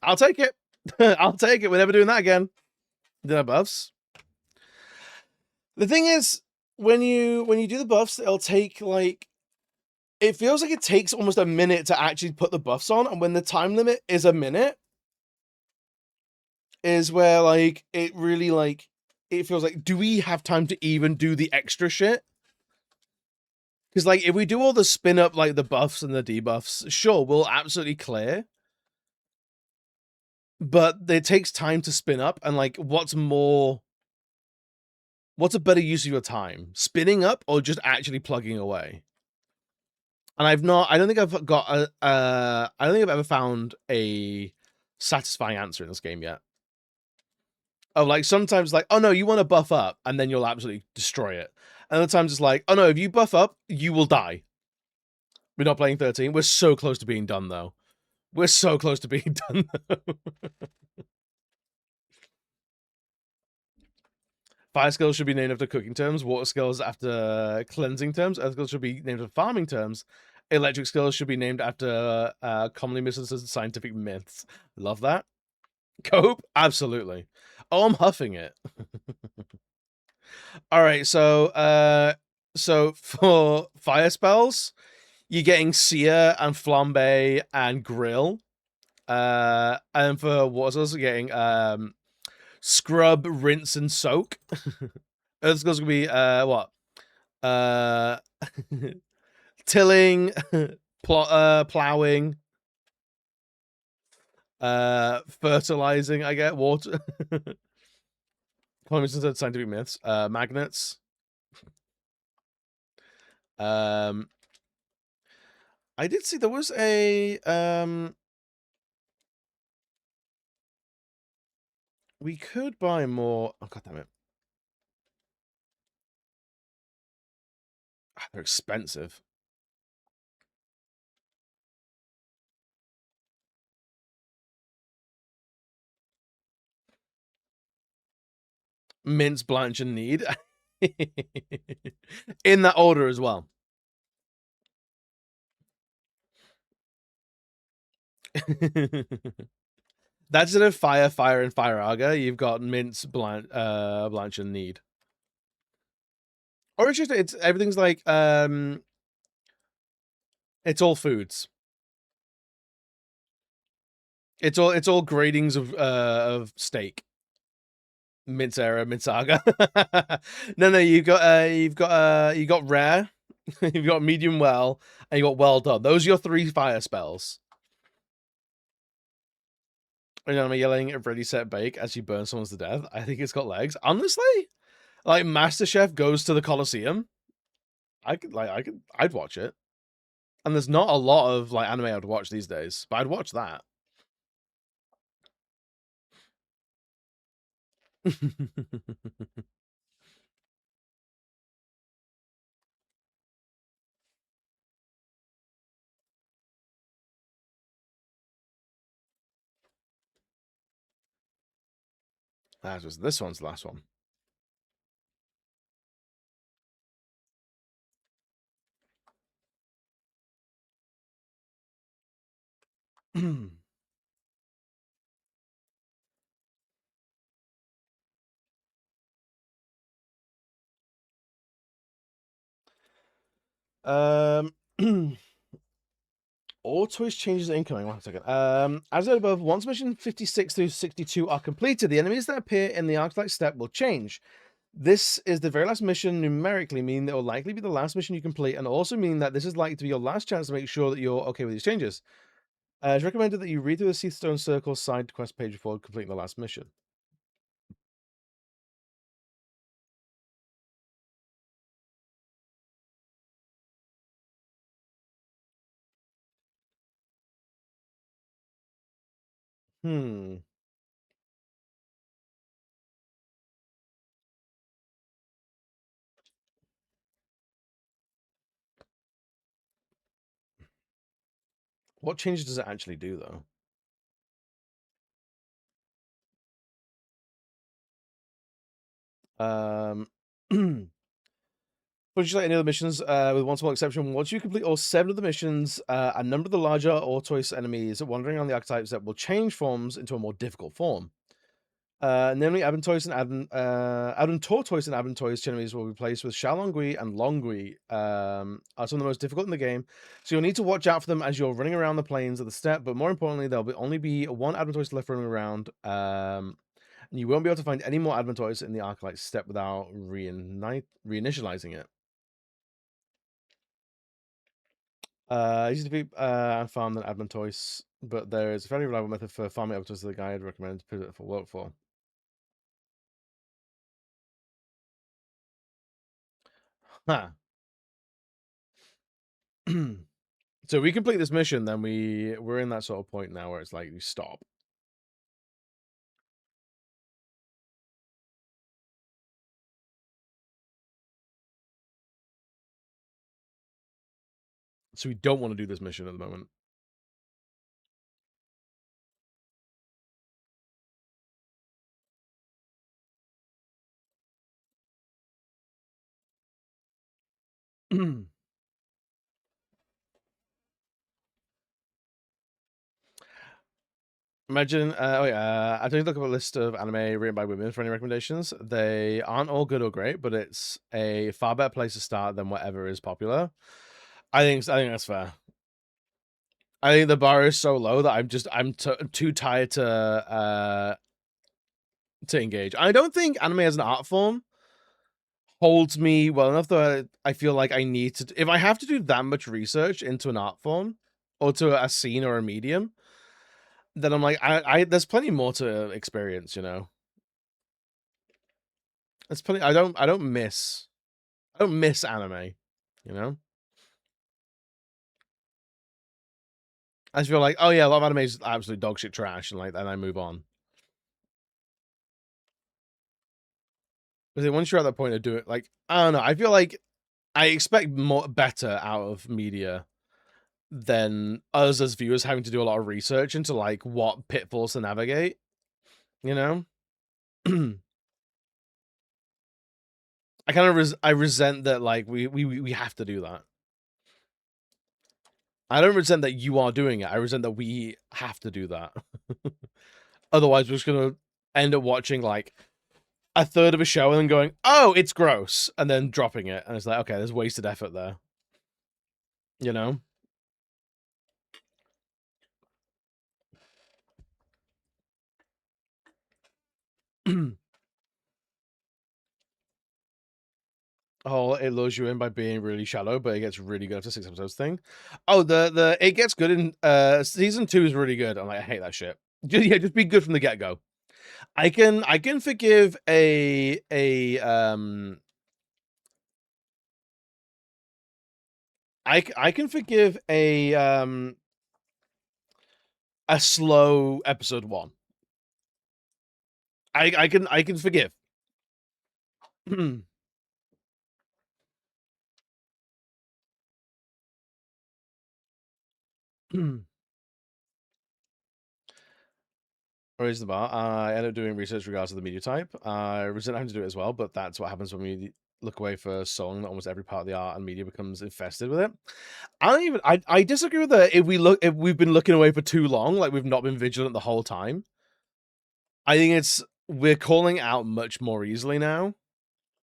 I'll take it. I'll take it. We're never doing that again. The buffs. The thing is, when you do the buffs, it'll take like, it feels like it takes almost a minute to actually put the buffs on, and when the time limit is a minute, is where like it really like it feels like, do we have time to even do the extra shit? Because like if we do all the spin up like the buffs and the debuffs, sure, we'll absolutely clear. But it takes time to spin up, and like what's a better use of your time? Spinning up or just actually plugging away? And I don't think I've got I don't think I've ever found a satisfying answer in this game yet. Of like, sometimes like, oh no, you want to buff up, and then you'll absolutely destroy it. And other times it's like, oh no, if you buff up, you will die. We're not playing 13. We're so close to being done, though. We're so close to being done, though. Fire skills should be named after cooking terms. Water skills after cleansing terms. Earth skills should be named after farming terms. Electric skills should be named after commonly misunderstood scientific myths. Love that. Cope? Absolutely. Oh, I'm huffing it. All right, so for fire spells, you're getting sear and flambe and grill. And for water spells, you're getting scrub, rinse, and soak. Earth spells gonna be what? Tilling, plowing, fertilizing. I get water. Comments instead of scientific myths. Magnets. I did see there was a we could buy more. Oh god damn it! They're expensive. Mince, blanch, and knead. In that order as well. That's in a fire, and fire aga. You've got mince, blanch, and knead. Or it's just everything's like it's all foods. It's all gradings of steak. Mince era, mince saga. No, you got rare, you've got medium well, and you got well done. Those are your 3 fire spells. You know, I'm yelling at ready set bake as you burn someone's to death. I think it's got legs. Honestly, like MasterChef goes to the Colosseum. I'd watch it. And there's not a lot of like anime I'd watch these days, but I'd watch that. That was this one's the last one. All choice changes are incoming. 1 second. As noted above, once mission 56 through 62 are completed, the enemies that appear in the Arclight step will change. This is the very last mission, numerically mean that it will likely be the last mission you complete, and also mean that this is likely to be your last chance to make sure that you're okay with these changes. It's recommended that you read through the Seath Stone Circle side quest page before completing the last mission. What changes does it actually do, though? But just like any other missions, with one small exception, once you complete all 7 of the missions, a number of the larger Ortoise enemies wandering on the archetypes that will change forms into a more difficult form. Namely, Abuntoise and Tortoise and Abuntoise enemies will be replaced with Shalongui and Longui, are some of the most difficult in the game. So you'll need to watch out for them as you're running around the plains of the steppe, but more importantly, there'll only be 1 Abuntoise left running around, and you won't be able to find any more Abuntoise in the Arclight steppe without reinitializing it. Easy to be and farm than Admontoise, but there is a fairly reliable method for farming Admontoise that the guide recommends pivot for work for. Huh. So we complete this mission, then we're in that sort of point now where it's like we stop. So we don't want to do this mission at the moment. Imagine, I don't look up a list of anime written by women for any recommendations. They aren't all good or great, but it's a far better place to start than whatever is popular. I think that's fair. I think the bar is so low that I'm too tired to engage. I don't think anime as an art form holds me well enough that I feel like I need to. If I have to do that much research into an art form or to a scene or a medium, then I'm like, I there's plenty more to experience, you know. There's plenty. I don't miss anime, you know. I just feel like, oh yeah, a lot of anime is absolute dog shit trash, and like then I move on. Because then once you're at that point of doing, like, I don't know, I feel like I expect better out of media than us as viewers having to do a lot of research into like what pitfalls to navigate, you know. I kind of I resent that, like we have to do that. I don't resent that you are doing it. I resent that we have to do that. Otherwise, we're just gonna end up watching like a third of a show and then going, "Oh, it's gross," and then dropping it, and it's like, okay, there's wasted effort there. You know. Oh, it lures you in by being really shallow, but it gets really good after 6 episodes thing. Oh, the it gets good in season 2 is really good. I'm like, I hate that shit. Just be good from the get-go. I can forgive a I can forgive a slow episode 1. I can forgive. Raise the bar. I end up doing research regards to the media type. I resent having to do it as well, but that's what happens when we look away for so long that almost every part of the art and media becomes infested with it. I disagree with that. If we've been looking away for too long, like we've not been vigilant the whole time. I think we're calling out much more easily now.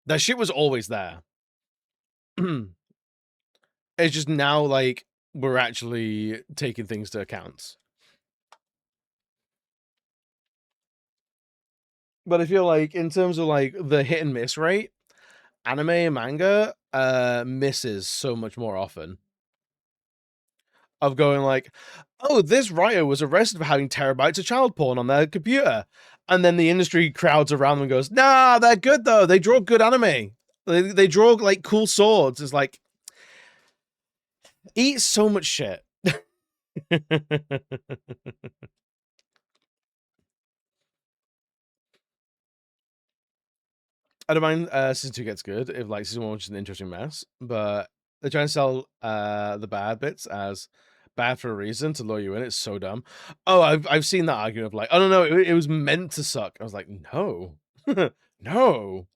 That shit was always there. It's just now like we're actually taking things to account. But I feel like in terms of like the hit and miss rate, anime and manga misses so much more often. Of going like, oh, this writer was arrested for having terabytes of child porn on their computer. And then the industry crowds around them and goes, nah, they're good though. They draw good anime. They draw like cool swords. It's like, eat so much shit. I don't mind season 2 gets good if like season 1 was just an interesting mess, but they're trying to sell the bad bits as bad for a reason to lure you in. It's so dumb. Oh, I've seen that argument of like, oh no, it was meant to suck. I was like, no. No.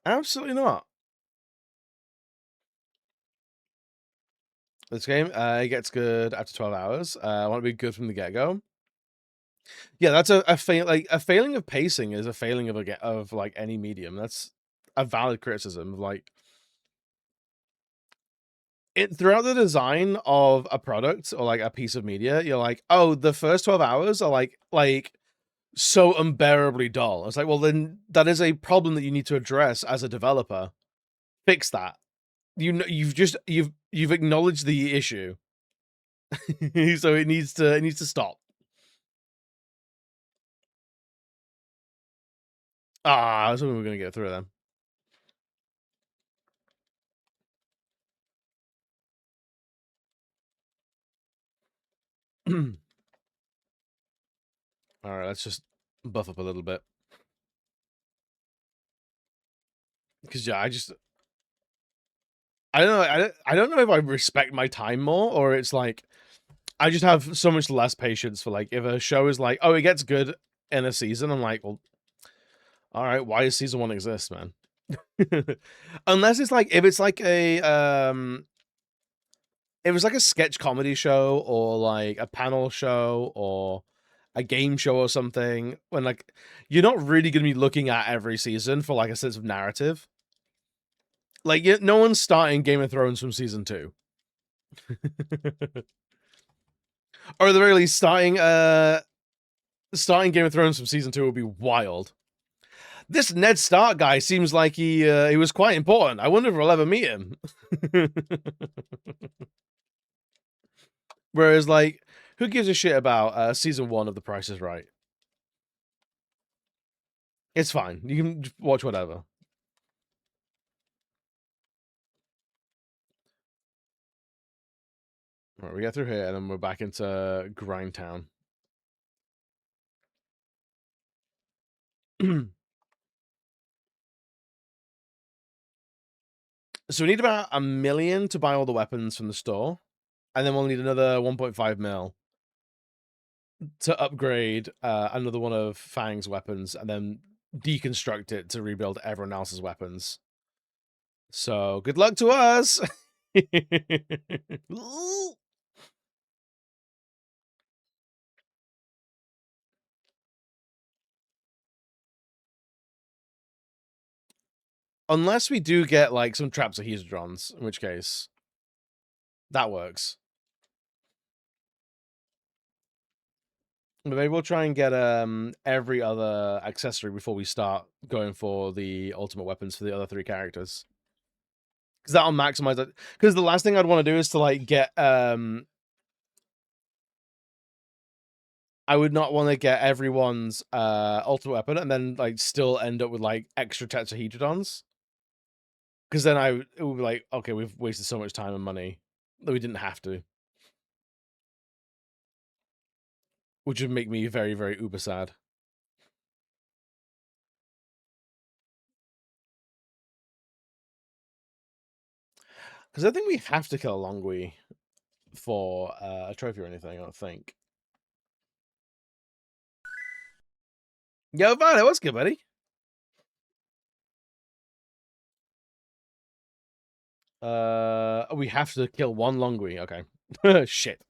Absolutely not. This game, it gets good after 12 hours. I want to be good from the get-go. Yeah, that's a failing of pacing is a failing of like any medium. That's a valid criticism of like throughout the design of a product or like a piece of media, you're like, oh, the first 12 hours are like so unbearably dull. It's like, well, then that is a problem that you need to address as a developer. Fix that. You've acknowledged the issue. So it needs to stop. I was hoping we were gonna get through them. All right, let's just buff up a little bit. Because yeah, I don't know. I don't know if I respect my time more or it's like I just have so much less patience for like if a show is like, oh, it gets good in a season. I'm like, well, all right, why does season 1 exist, man? Unless it's like if it's like it was like a sketch comedy show or like a panel show or a game show or something, when like you're not really going to be looking at every season for like a sense of narrative. Like no one's starting Game of Thrones from season 2. Or at the very least, starting Game of Thrones from season 2 would be wild. This Ned Stark guy seems like he was quite important. I wonder if we'll ever meet him. Whereas, like, who gives a shit about season 1 of The Price is Right? It's fine. You can watch whatever. All right, we get through here, and then we're back into Grindtown. So we need about $1 million to buy all the weapons from the store, and then we'll need another 1.5 mil to upgrade another one of Fang's weapons, and then deconstruct it to rebuild everyone else's weapons. So good luck to us. Unless we do get like some traps of Hedrons, in which case that works. But maybe we'll try and get every other accessory before we start going for the ultimate weapons for the other 3 characters. Because that'll maximize it. Because the last thing I'd want to do is to like get I would not want to get everyone's ultimate weapon and then like still end up with like extra tetrahedrons. Because then it would be like, okay, we've wasted so much time and money that we didn't have to. Which would make me very, very uber sad. Because I think we have to kill a Longui for a trophy or anything, I don't think. Yo, Violet, what's good, buddy? We have to kill 1 Longui. Okay. Shit.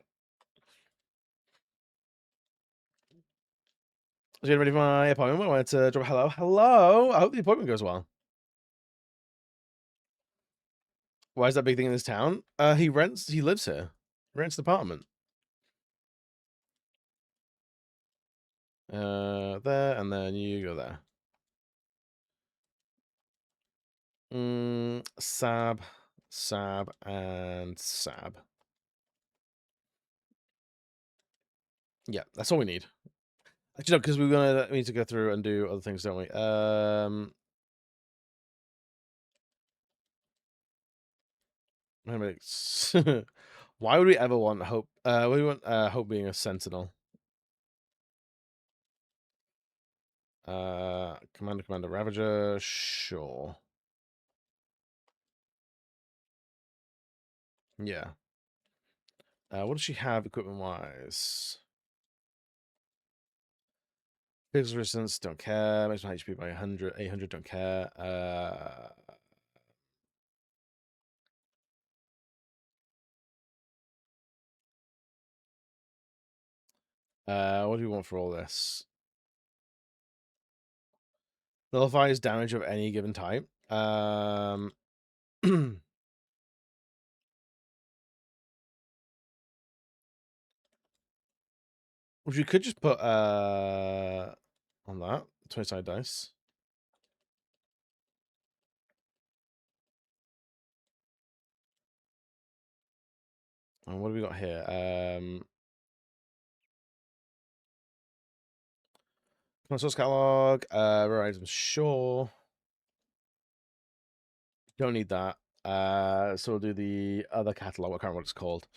So getting ready for my appointment. I wanted to drop a hello. Hello. I hope the appointment goes well. Why is that big thing in this town? He lives here. Rents the apartment. There, and then you go there. Sab, and Sab. Yeah, that's all we need. Actually, no, because we need to go through and do other things, don't we? Why would we ever want Hope? We want Hope being a sentinel. Commander, Ravager, sure. Yeah. What does she have equipment-wise? Physical resistance, don't care. Makes my HP by 100, 800, don't care. What do we want for all this? Nullifies damage of any given type. Which we could just put on that 20-sided dice. And what do we got here? Source catalog, rare items, sure. Don't need that. So we'll do the other catalog. I can't remember what it's called.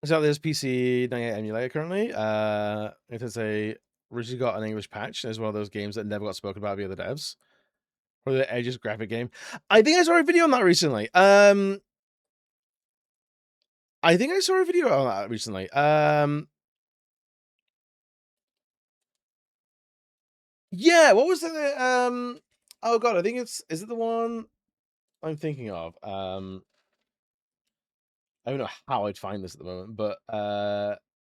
So there's PC 98 emulator currently. It is originally got an English patch. It's one of those games that never got spoken about via the devs. Or the Edge's graphic game. I think I saw a video on that recently. Yeah, what was the oh god, I think is it the one I'm thinking of. I don't know how I'd find this at the moment, but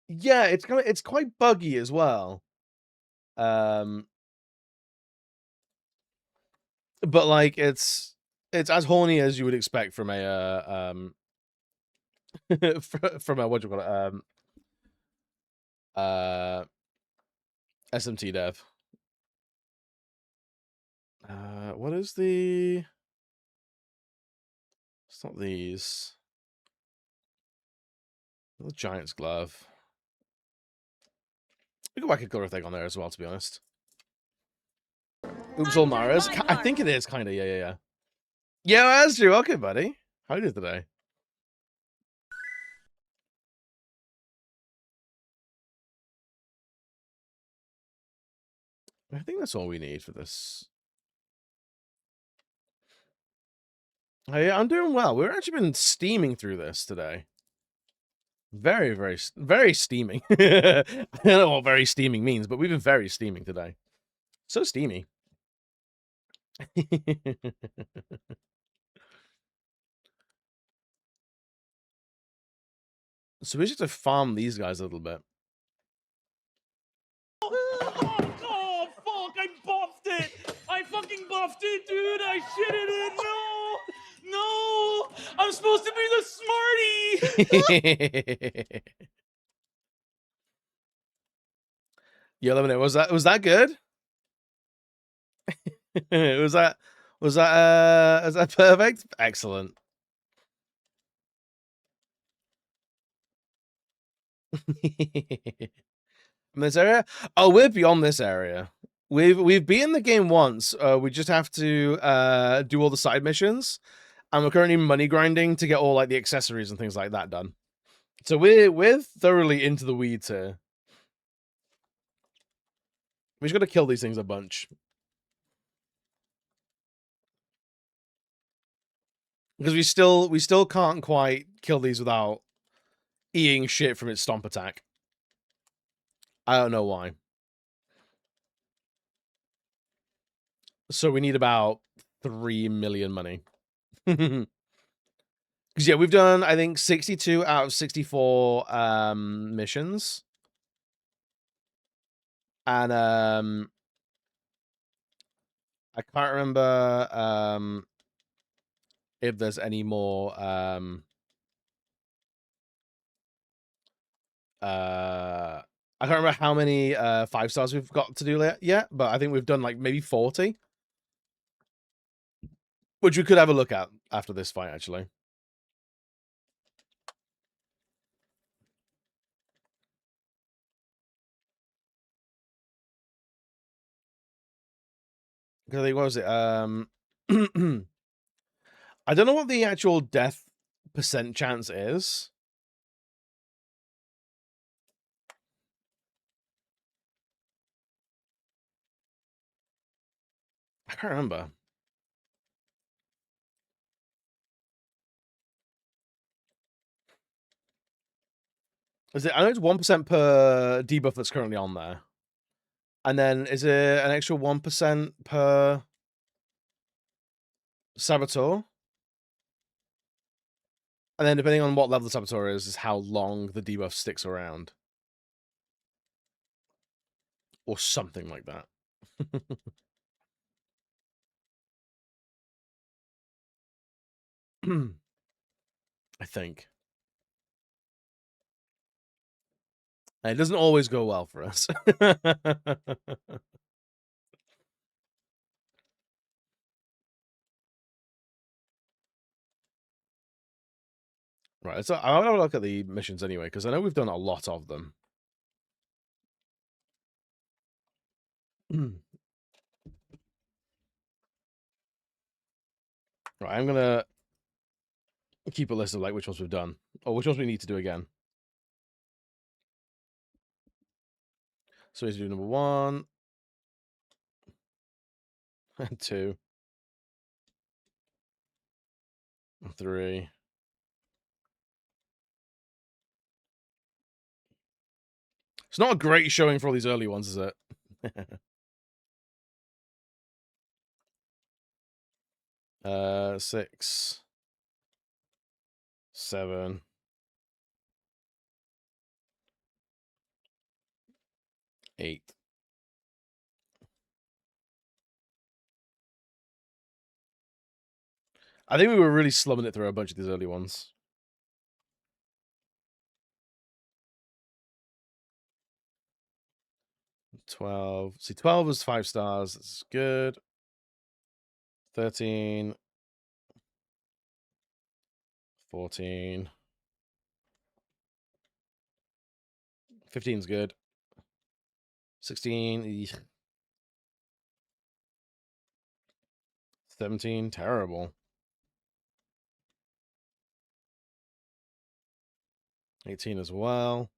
yeah, it's quite buggy as well. But like it's as horny as you would expect from a from a what do you call it SMT dev. What is the? It's not these. The Giant's glove. We got Wacky Color thing on there as well, to be honest. Oops, all Maras. I think it is kind of. Yeah. Yeah, that's true. Okay, buddy. How are you today? I think that's all we need for this. Hey, I'm doing well. We've actually been steaming through this today. Very, very, very steaming. I don't know what very steaming means, but we've been very steaming today. So steamy. So we just have to farm these guys a little bit. Oh, fuck, I buffed it! I fucking buffed it, dude! I shitted it! No! I'm supposed to be the smarty! Yeah, Lemonade, was that good? was that perfect? Excellent. In this area? Oh, we're beyond this area. We've beaten the game once. We just have to do all the side missions, and we're currently money grinding to get all like the accessories and things like that done. So we're thoroughly into the weeds here. We just got to kill these things a bunch. Because we still can't quite kill these without eating shit from its stomp attack. I don't know why. So we need about 3 million money. Because yeah, we've done I think 62 out of 64 missions. And I can't remember if there's any more I can't remember how many 5 stars we've got to do yet, but I think we've done like maybe 40. Which we could have a look at after this fight, actually. Because I think, what was it? I don't know what the actual death % chance is. I can't remember. Is it? I know it's 1% per debuff that's currently on there. And then is it an extra 1% per Saboteur? And then depending on what level the Saboteur is how long the debuff sticks around. Or something like that. I think. And it doesn't always go well for us. Right, so I want to look at the missions anyway, because I know we've done a lot of them. Right, I'm gonna keep a list of like which ones we've done, or which ones we need to do again. So we need to do number 1, and 2, and 3. It's not a great showing for all these early ones, is it? 6, 7, 8. I think we were really slumming it through a bunch of these early ones. $12. See, 12 was 5 stars. That's good. 13. 14. 15's good. 16. Eesh. 17. Terrible. 18 as well.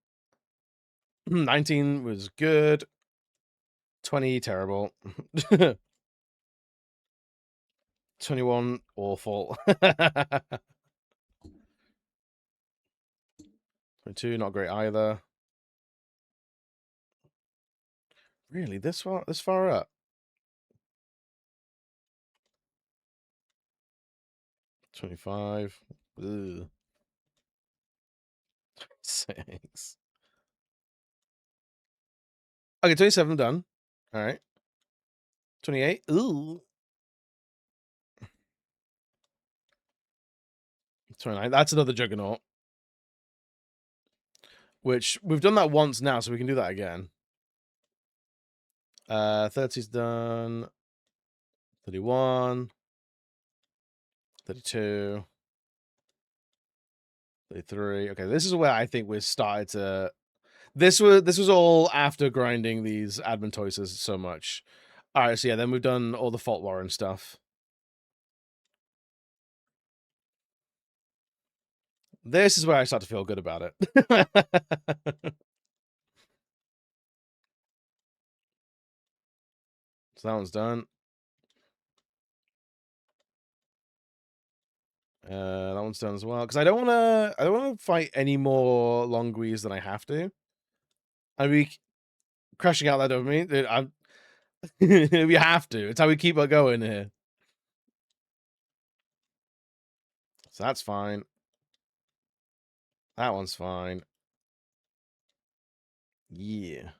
19 was good. 20, terrible. 21, awful. 22, not great either. Really, this far up? 25. Ugh. 6. Okay, 27 done. All right. 28. Ooh. 29. That's another juggernaut. Which we've done that once now, so we can do that again. 30's done. 31. 32. 33. Okay, this is where I think we started to. This was all after grinding these admin choices so much. All right, so yeah, then we've done all the fault warren stuff. This is where I start to feel good about it. So that one's done. That one's done as well because I don't want to fight any more Longwees than I have to. I mean, crashing out that dopamine. I'm. We have to. It's how we keep it going here. So that's fine. That one's fine. Yeah.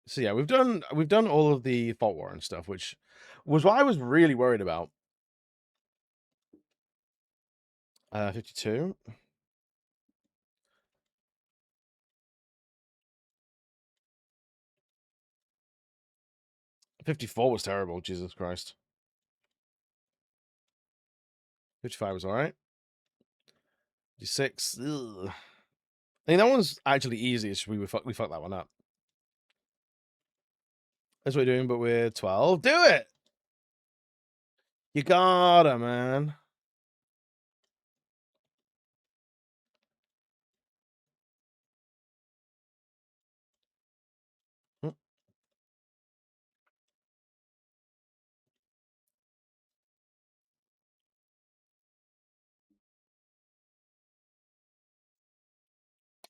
So yeah, we've done all of the fault warren stuff, which was what I was really worried about. 52. 54 was terrible. Jesus Christ. 55 was all right. 56. Ugh. I mean, that one's actually easy. We fucked that one up. That's what we're doing, but we're 12. Do it! You gotta, man.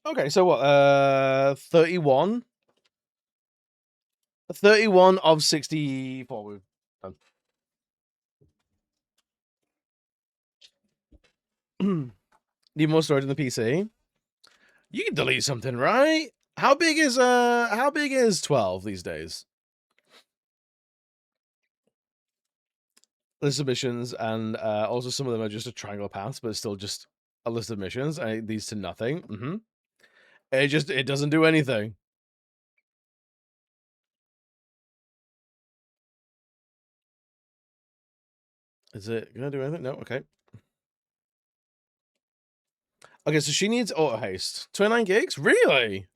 Okay, so what? 31? 31 of 64 we've done. Need more storage in the PC? You can delete something, right? How big is 12 these days? List of missions, and also some of them are just a triangle paths, but it's still just a list of missions. And it leads to nothing. It doesn't do anything. Is it gonna do anything? No, okay. Okay, so she needs auto haste. 29 gigs? Really?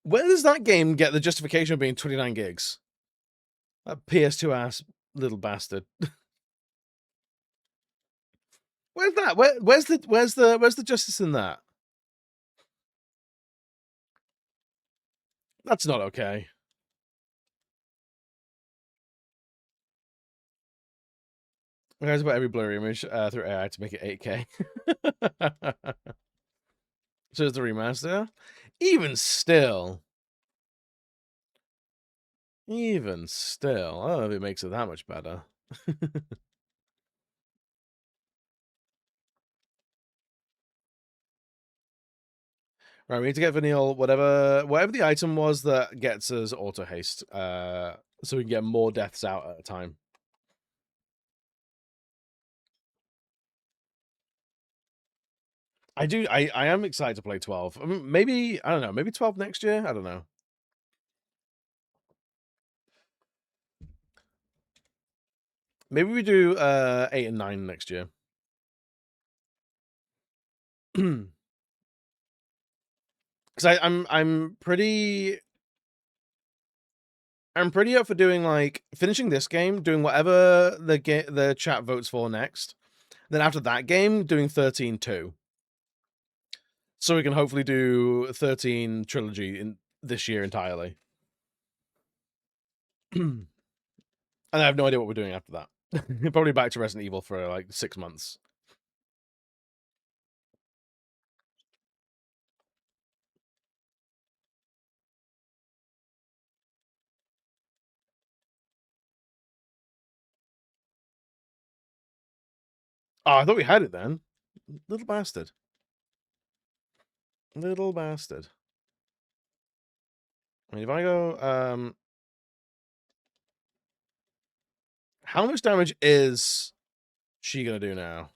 Where does that game get the justification of being 29 gigs? That PS2 ass little bastard. Where's that? Where's the justice in that? That's not okay. Guys, about every blurry image through AI to make it 8K. So it's the remaster. Even still, Even still, I don't know if it makes it that much better. Right, we need to get Vanille, whatever the item was that gets us auto haste, so we can get more deaths out at a time. I am excited to play 12. Maybe, I don't know, maybe 12 next year? I don't know. Maybe we do 8 and 9 next year. Because I'm pretty up for doing, like, finishing this game, doing whatever the chat votes for next. Then after that game, doing 13 too. So we can hopefully do 13 trilogy in this year entirely. And I have no idea what we're doing after that. Probably back to Resident Evil for like 6 months. Oh, I thought we had it then. Little bastard. Little bastard. I mean, if I go, how much damage is she gonna do now?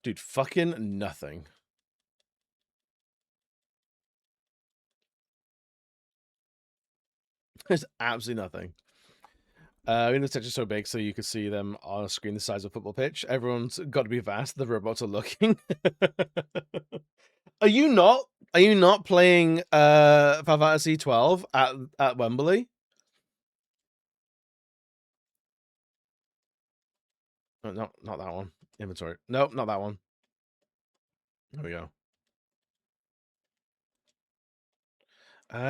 Dude, fucking nothing. There's absolutely nothing. The text is so big so you could see them on a screen the size of a football pitch. Everyone's got to be vast. The robots are looking. Are you not playing Final Fantasy 12 at Wembley? Oh, no, not that one. Inventory. Nope, not that one. There we go.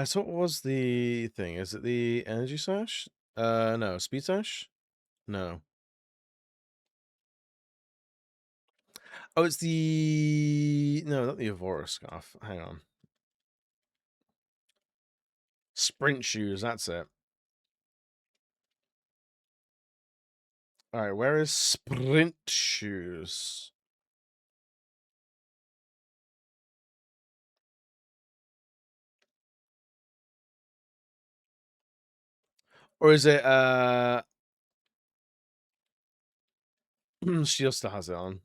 So what was the thing? Is it the energy sash? No. Speed sash? No. Oh, it's the... No, not the Evora scarf. Hang on. Sprint shoes, that's it. Alright, where is sprint shoes? Or is it, she still has it on.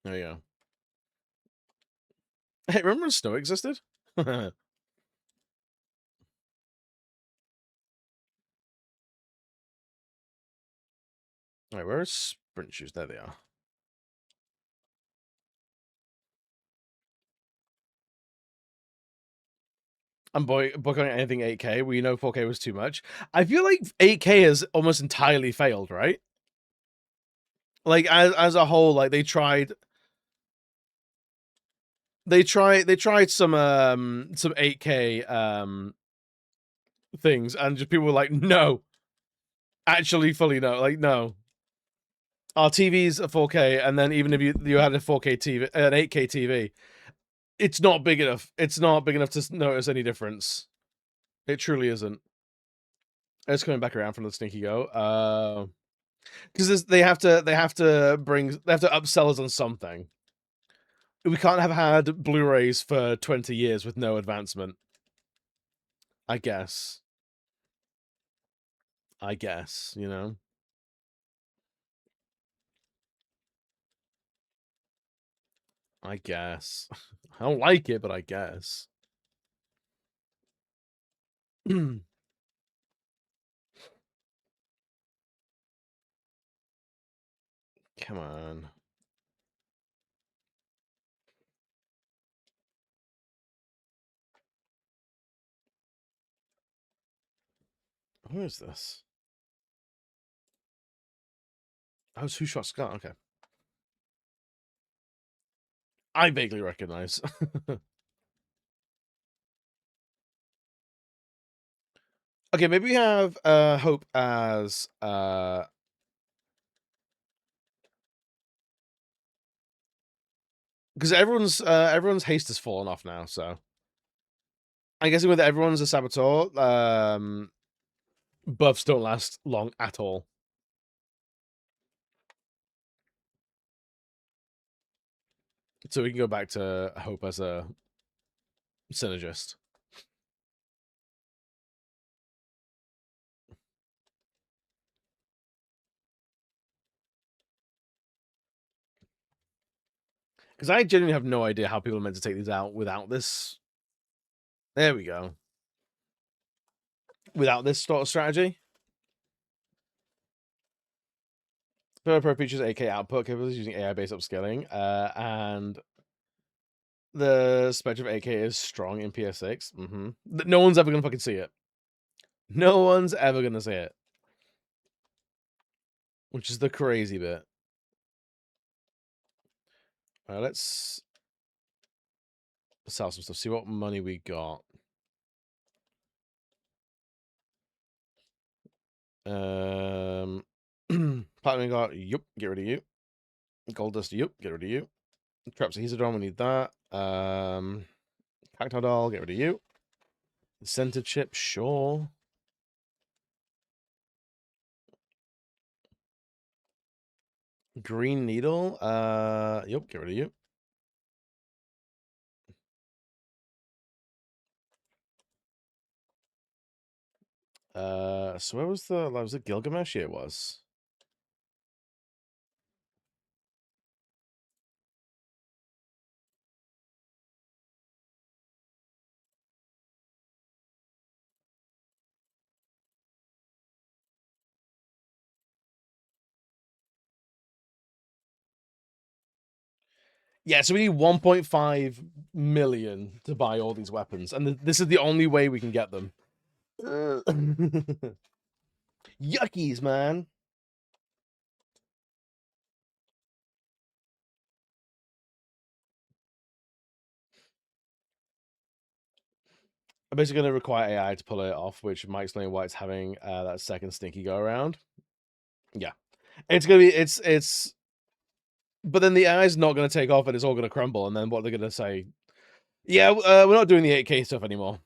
There you go. Hey, remember when snow existed? Alright, where is sprint shoes? There they are. I'm boycotting anything 8K. We know 4K was too much. I feel like 8K has almost entirely failed, right? Like as a whole, like they tried some 8K things, and just people were like, no. Actually fully no. Like, no. Our TVs are 4K, and then even if you had a 4K TV, an 8K TV, it's not big enough. It's not big enough to notice any difference. It truly isn't. It's coming back around from the sneaky go. Because they have to upsell us on something. We can't have had Blu-rays for 20 years with no advancement. I guess, you know. I guess. I don't like it, but I guess. Come on. Who is this? Oh, it's Who Shot Scott? Okay. I vaguely recognize. Okay, maybe we have Hope as Because everyone's haste has fallen off now, so I'm guessing with everyone's a saboteur, buffs don't last long at all. So we can go back to Hope as a synergist. Because I genuinely have no idea how people are meant to take these out without this. There we go. Without this sort of strategy. Pro features AK output capabilities using AI-based upscaling, and the Spectre of AK is strong in PS6. No one's ever gonna fucking see it. No one's ever gonna see it. Which is the crazy bit. Alright, let's sell some stuff. See what money we got. Platinum got, yup, get rid of you. Gold dust, yup, get rid of you. Traps Hexadron, we need that. Cacti doll, get rid of you. Center chip, sure. Green needle, yep, get rid of you. So where was it Gilgamesh? Yeah, it was. Yeah, so we need 1.5 million to buy all these weapons, and this is the only way we can get them. Yuckies, man. I'm basically going to require AI to pull it off, which might explain why it's having that second stinky go around. Yeah, it's gonna be it's. But then the AI is not going to take off, and it's all going to crumble. And then what they're going to say? Yeah, we're not doing the 8K stuff anymore.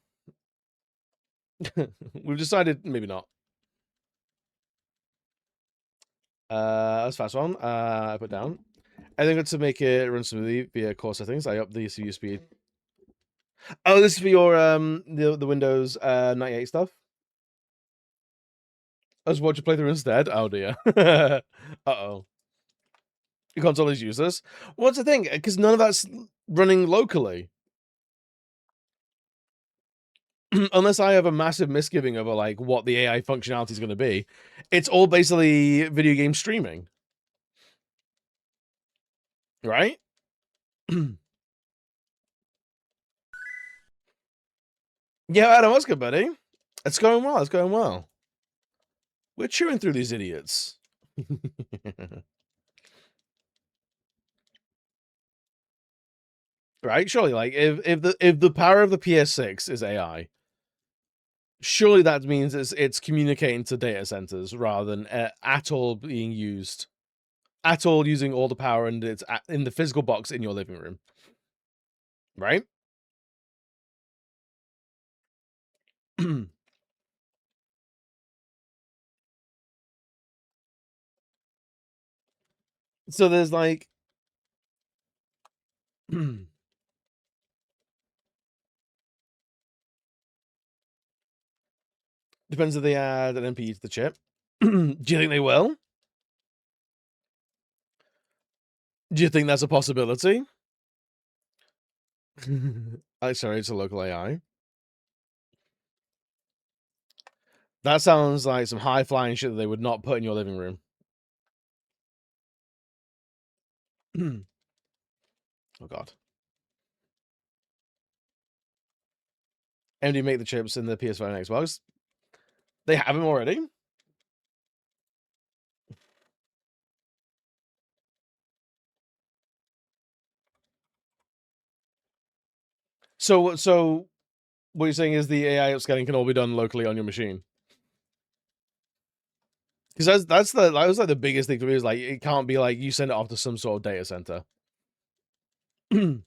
We've decided maybe not. That's fast one. I put down. I think it's to make it run smoothly via core settings. I up the CPU speed. Oh, this is for your the Windows 98 stuff. I just watch you play through instead. Oh dear. Uh-oh. Your console is useless. What's the thing? Because none of that's running locally. Unless I have a massive misgiving over like what the AI functionality is going to be, it's all basically video game streaming, right? Yeah, Adam, what's good, buddy? It's going well. It's going well. We're chewing through these idiots. Right? Surely, like if the power of the PS6 is AI, surely that means it's communicating to data centers rather than at all being used, at all using all the power, and it's in the physical box in your living room, right? So there's like depends if they add an NPE to the chip. Do you think they will? Do you think that's a possibility? Sorry, it's a local AI. That sounds like some high-flying shit that they would not put in your living room. Oh, God. AMD make the chips in the PS5 and Xbox. They have them already? So what you're saying is the AI upscaling can all be done locally on your machine? Because that was like the biggest thing for me, is like it can't be like you send it off to some sort of data center. So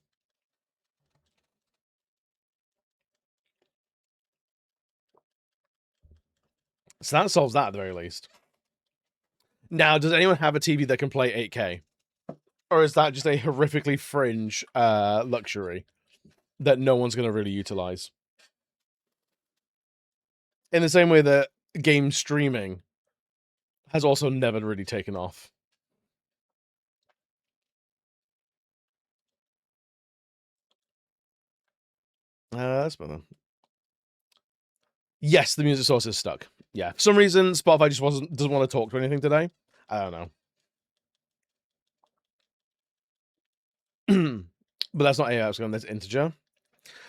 that solves that at the very least. Now, does anyone have a TV that can play 8K? Or is that just a horrifically fringe luxury that no one's going to really utilize? In the same way that game streaming has also never really taken off. That's better. Yes, the music source is stuck. Yeah, for some reason, Spotify just doesn't want to talk to anything today. I don't know. But that's not AI upscaled, that's integer.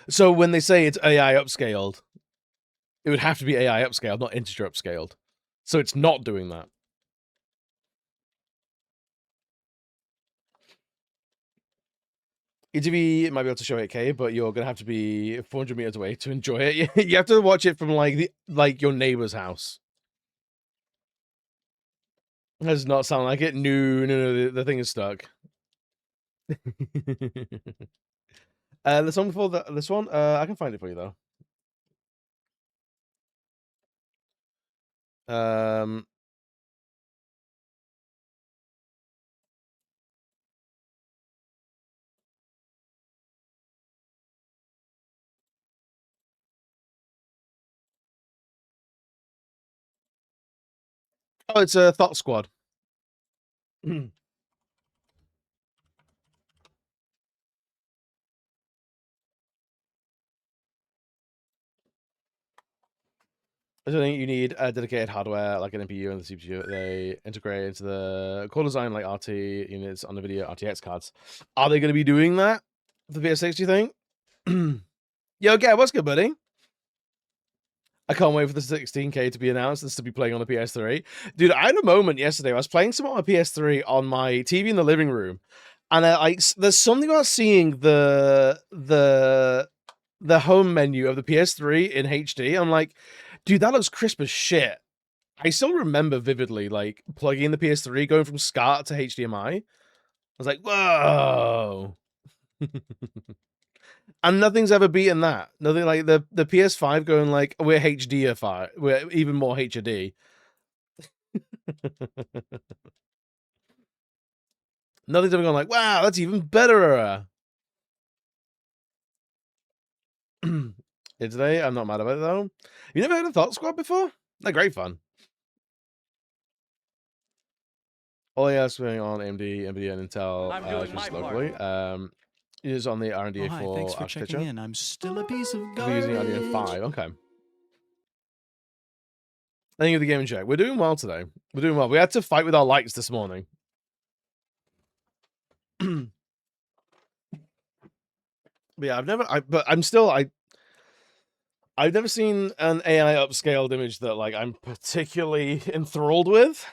So when they say it's AI upscaled, it would have to be AI upscaled, not integer upscaled. So it's not doing that. ETV might be able to show 8K, but you're gonna have to be 400 meters away to enjoy it. You have to watch it from like your neighbor's house. Does not sound like it. No, the thing is stuck. The song before this one, I can find it for you though. Oh, it's a Thought Squad. I don't think you need a dedicated hardware like an NPU and the CPU. They integrate into the core design like RT units on the video RTX cards. Are they going to be doing that for the PS6, do you think? Yo, Gab, what's good, buddy? I can't wait for the 16K to be announced and to be playing on the PS3. Dude, I had a moment yesterday. I was playing some on my PS3 on my TV in the living room. And there's something about seeing the home menu of the PS3 in HD. I'm like, dude, that looks crisp as shit. I still remember vividly, like, plugging in the PS3, going from SCART to HDMI. I was like, whoa. And nothing's ever beaten that. Nothing like the PS5 going like, we're HDified. We're even more HD. Nothing's ever gone like, wow, that's even better. Today, I'm not mad about it though. You never heard of Thought Squad before? They're great fun. All I ask on AMD, NVIDIA, and Intel just locally. It is on the R&D oh, hi, for thanks for architecture. checking in. I'm still a piece of garbage. We're using Unreal 5. Okay. I think of the gaming check. We're doing well today. We're doing well. We had to fight with our lights this morning. But yeah, I've never seen an AI upscaled image that like I'm particularly enthralled with.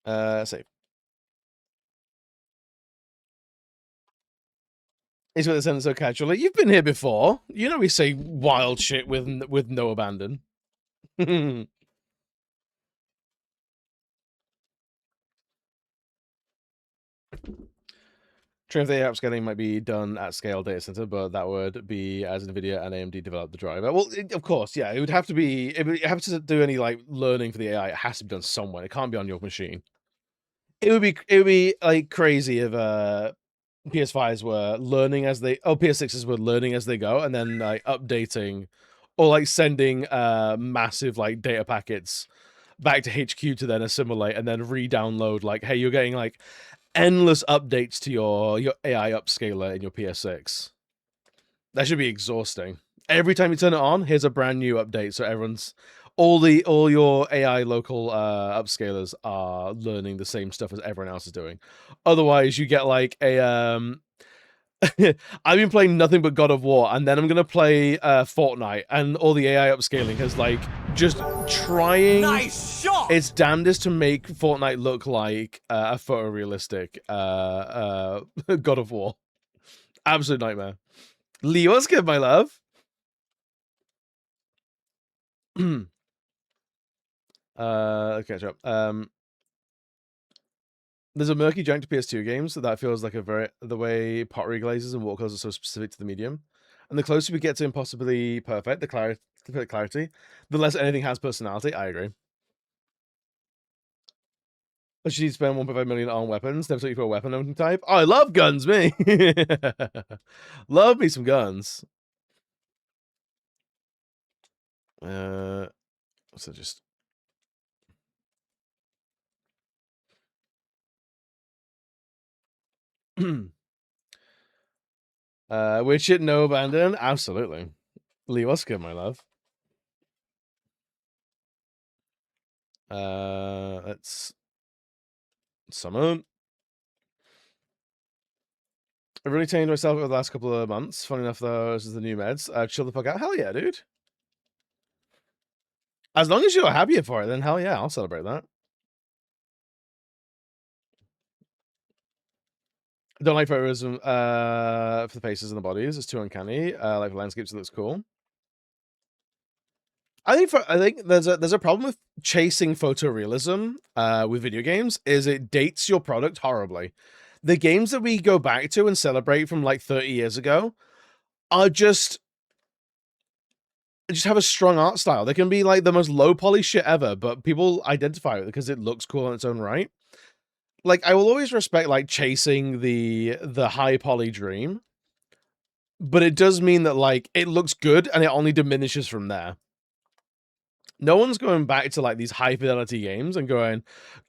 Save. He's going to send it so casually. You've been here before. You know we say wild shit with no abandon. Trim the upscaling might be done at scale data center, but that would be as NVIDIA and AMD develop the driver. Well, of course, yeah, it would have to be. If you have to do any like learning for the AI, it has to be done somewhere. It can't be on your machine. It would be like crazy if PS5s were learning as they PS6s were learning as they go, and then like updating or like sending massive like data packets back to HQ to then assimilate and then re-download. Like, hey, you're getting like endless updates to your AI upscaler in your PS6. That should be exhausting. Every time you turn it on, here's a brand new update. So everyone's all your AI local upscalers are learning the same stuff as everyone else is doing. Otherwise, you get like a I've been playing nothing but God of War, and then I'm gonna play Fortnite, and all the AI upscaling has like just trying its damnedest to make Fortnite look like a photorealistic God of War. Absolute nightmare. Lee, what's good, my love? Catch up. There's a murky junk to PS2 games that feels like the way pottery glazes and watercolors are so specific to the medium. And the closer we get to impossibly perfect, the clarity, the less anything has personality. I agree. But you need to spend 1.5 million on weapons, never took you for a weapon owning type. Oh, I love guns, me! Love me some guns. So just... Witch it, no abandon? Absolutely. Lee, what's good, my love? Let's summon. I've really tamed myself over the last couple of months. Funny enough, though, this is the new meds. Chill the fuck out. Hell yeah, dude. As long as you're happy for it, then hell yeah, I'll celebrate that. Don't like photorealism for the faces and the bodies. It's too uncanny. Like for landscapes, it looks cool. I think there's a problem with chasing photorealism with video games is it dates your product horribly. The games that we go back to and celebrate from like 30 years ago are just have a strong art style. They can be like the most low poly shit ever, but people identify it because it looks cool in its own right. Like I will always respect like chasing the high poly dream, but it does mean that like it looks good and it only diminishes from there. No one's going back to like these high fidelity games and going,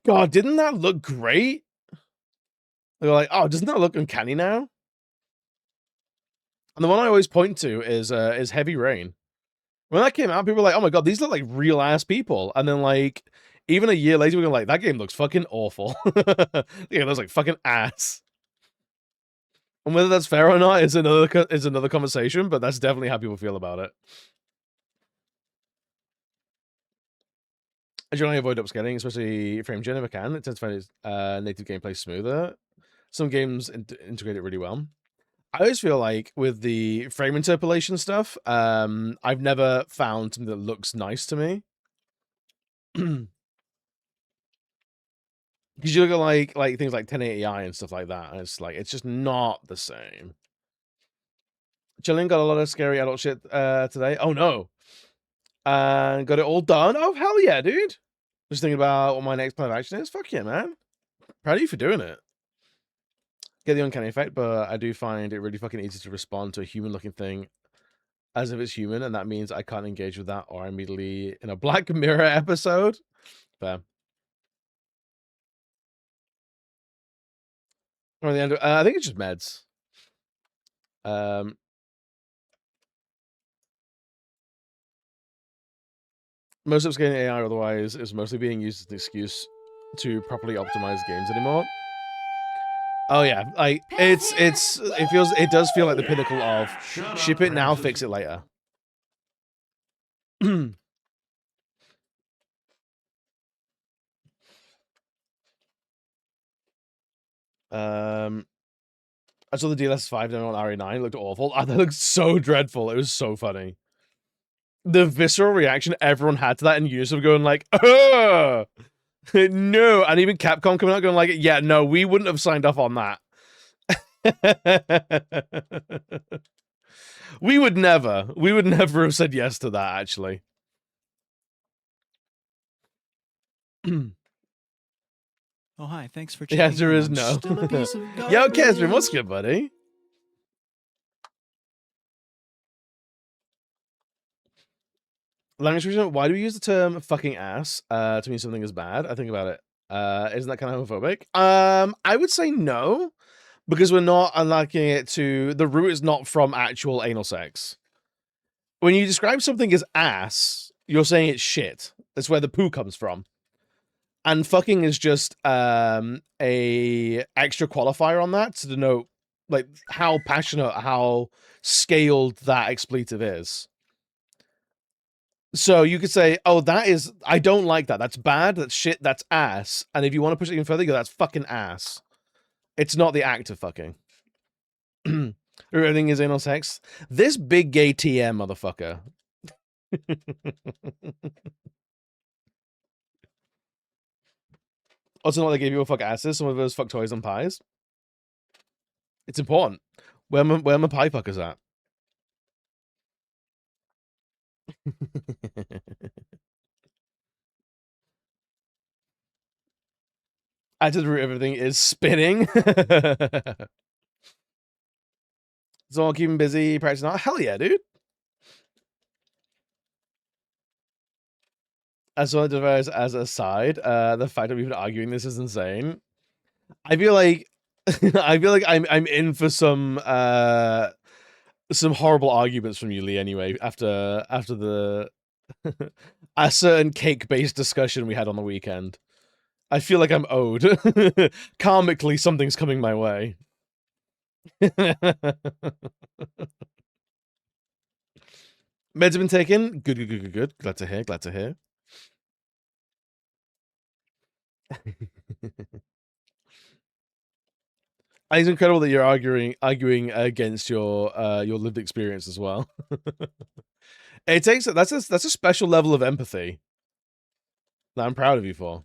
God, didn't that look great? They're like, oh, doesn't that look uncanny now? And the one I always point to is Heavy Rain. When that came out, people were like, oh my God, these look like real ass people. And then like, even a year later, we're like, that game looks fucking awful. Yeah, looks like fucking ass. And whether that's fair or not is another conversation, but that's definitely how people feel about it. I generally avoid upscaling, especially frame gen if I can. It tends to find its native gameplay smoother. Some games integrate it really well. I always feel like with the frame interpolation stuff, I've never found something that looks nice to me. Because you look at like things like 1080i and stuff like that, and it's like it's just not the same. Chilling got a lot of scary adult shit today. Oh no. And got it all done. Oh hell yeah, dude. Just thinking about what my next plan of action is. Fuck yeah, man. Proud of you for doing it. Get the uncanny effect, but I do find it really fucking easy to respond to a human-looking thing as if it's human, and that means I can't engage with that, or I'm immediately in a Black Mirror episode. Fair. Or the end. I think it's just meds. Most upscaling AI otherwise is mostly being used as an excuse to properly optimize games anymore. Oh yeah, like it does feel like the pinnacle of ship it now, fix it later. I saw the DLS5 demo on RE9. It looked awful. Oh, that looked so dreadful. It was so funny. The visceral reaction everyone had to that in unison going like, no. And even Capcom coming out going like, yeah, no, we wouldn't have signed off on that. We would never have said yes to that, actually. Oh, hi. Thanks for The checking answer in. is I'm no. still a piece of Yo, garbage. Kesman, what's good, buddy? Language reason, why do we use the term fucking ass to mean something is bad? I think about it. Isn't that kind of homophobic? I would say no, because we're not unlocking it to the root is not from actual anal sex. When you describe something as ass, you're saying it's shit. That's where the poo comes from. And fucking is just a extra qualifier on that to denote like how passionate, how scaled that expletive is. So you could say, oh, that is, I don't like that. That's bad. That's shit. That's ass. And if you want to push it even further, you go, that's fucking ass. It's not the act of fucking. Everything is anal sex. This big gay TM motherfucker. Also, not they give you a fuck asses. Some of those fuck toys and pies. It's important. Where my pie fuckers at? I just root everything is spinning. So I'll keep him busy practicing. Hell yeah, dude. As well as a side, the fact that we've been arguing this is insane. I feel like I'm in for some horrible arguments from you, Lee, anyway, after the a certain cake-based discussion we had on the weekend. I feel like I'm owed. Karmically, something's coming my way. Meds have been taken. Good. Glad to hear. It's incredible that you're arguing against your lived experience as well. It takes that's a special level of empathy that I'm proud of you for.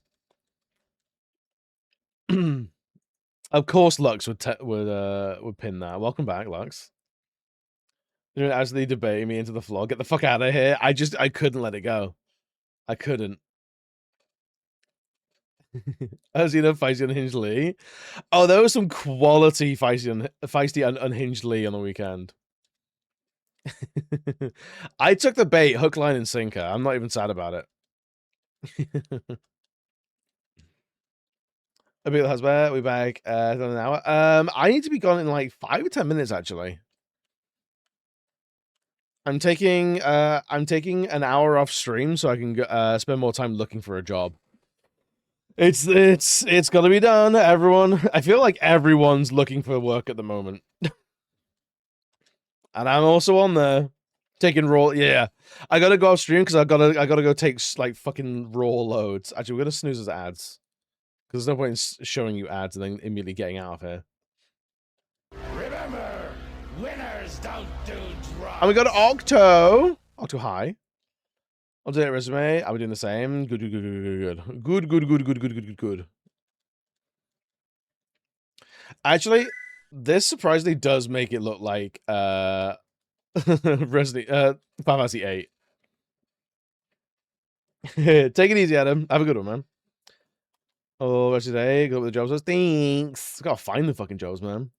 Of course, Lux would pin that. Welcome back, Lux. You're actually debating me into the floor. Get the fuck out of here! I couldn't let it go. I couldn't. As you know, feisty unhinged Lee. Oh, there was some quality feisty unhinged Lee on the weekend. I took the bait, hook, line, and sinker. I'm not even sad about it. A big husband. We're back in an hour. I need to be gone in like 5 or 10 minutes actually. I'm taking an hour off stream so I can spend more time looking for a job. It's gonna be done, everyone. I feel like everyone's looking for work at the moment. And I'm also on there taking raw. Yeah, I gotta go off stream because I gotta go take like fucking raw loads. Actually, we're gonna snooze his ads because there's no point in showing you ads and then immediately getting out of here. Remember, winners don't do drugs. And we got Octo. Octo, hi. I'll do it resume. I'll be doing the same. Good. Actually, this surprisingly does make it look like Resident Final Fantasy VIII. Take it easy, Adam. Have a good one, man. Oh, rest of the day. Good luck with the jobs. Thanks. Gotta find the fucking jobs, man.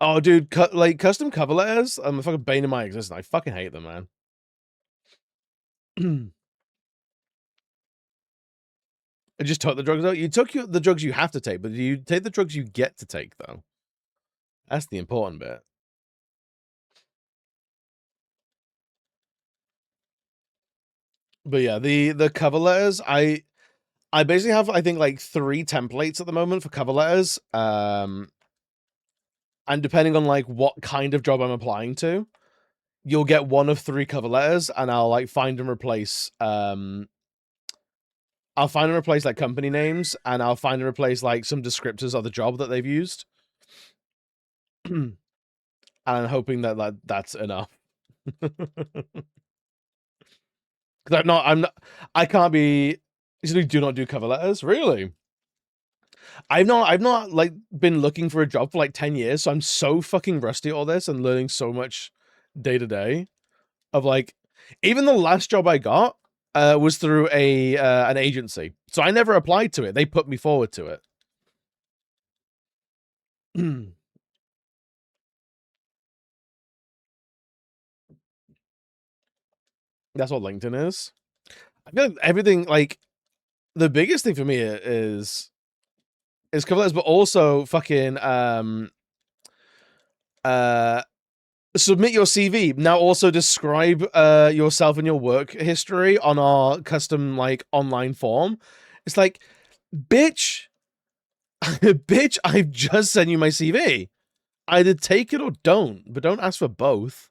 Oh, dude, custom cover letters. I'm a fucking bane of my existence. I fucking hate them, man. I just took the drugs out. You took the drugs you have to take, but do you take the drugs you get to take, though? That's the important bit. But yeah, the cover letters, I basically have, I think, like 3 templates at the moment for cover letters. And depending on like what kind of job I'm applying to, you'll get 1 of 3 cover letters, and I'll like find and replace I'll find and replace like company names, and I'll find and replace like some descriptors of the job that they've used. And I'm hoping that that's enough. Because I can't be. You do not do cover letters, really. I've not like been looking for a job for like 10 years, so I'm so fucking rusty at all this and learning so much day to day. Of like, even the last job I got was through an agency, so I never applied to it. They put me forward to it. That's what LinkedIn is. I feel like everything, like, the biggest thing for me is cover letters, but also fucking submit your CV. Now also describe yourself and your work history on our custom like online form. It's like, bitch, bitch, I've just sent you my CV. Either take it or don't, but don't ask for both.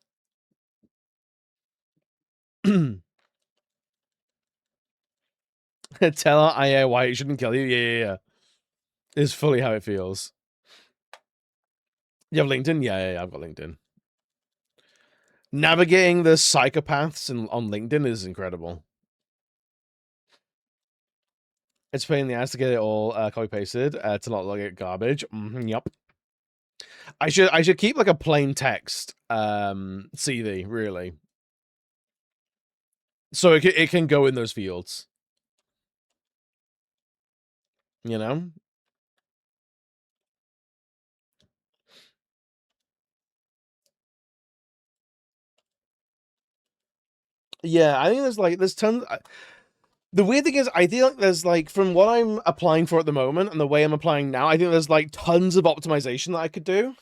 Tell her IA why it shouldn't kill you. Yeah. Is fully how it feels. You have LinkedIn? Yeah, I've got LinkedIn. Navigating the psychopaths on LinkedIn is incredible. It's a pain in the ass to get it all copy pasted to not look at garbage. Yep. I should keep like a plain text CV really, so it can go in those fields. You know. Yeah, I think there's tons. The weird thing is, I feel like there's like, from what I'm applying for at the moment and the way I'm applying now, I think there's like tons of optimization that I could do.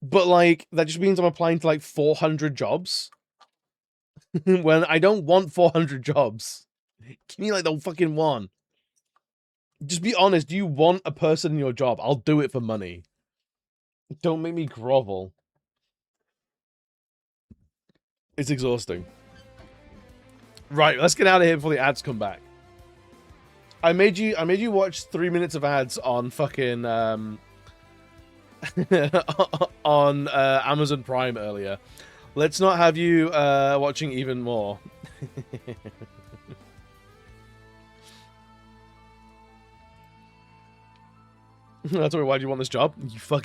But like, that just means I'm applying to like 400 jobs. When I don't want 400 jobs. Give me like the fucking one. Just be honest, do you want a person in your job? I'll do it for money. Don't make me grovel. It's exhausting. Right, let's get out of here before the ads come back. I made you watch 3 minutes of ads on fucking on Amazon Prime earlier. Let's not have you watching even more. That's why do you want this job?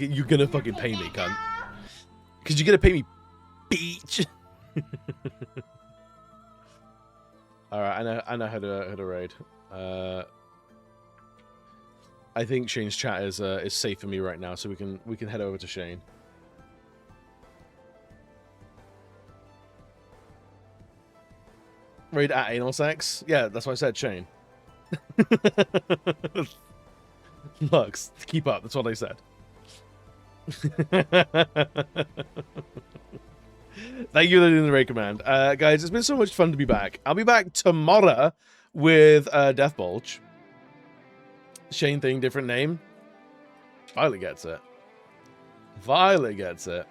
You're gonna fucking pay me, cunt. Cause you're gonna pay me, bitch. Alright, I know how to raid. I think Shane's chat is safe for me right now, so we can head over to Shane. Raid at anal sex? Yeah, that's what I said, Shane. Lux, keep up, that's what I said. Thank you for doing the raid command. Guys, it's been so much fun to be back. I'll be back tomorrow with Death Bulge. Shane thing, different name. Violet gets it. Violet gets it.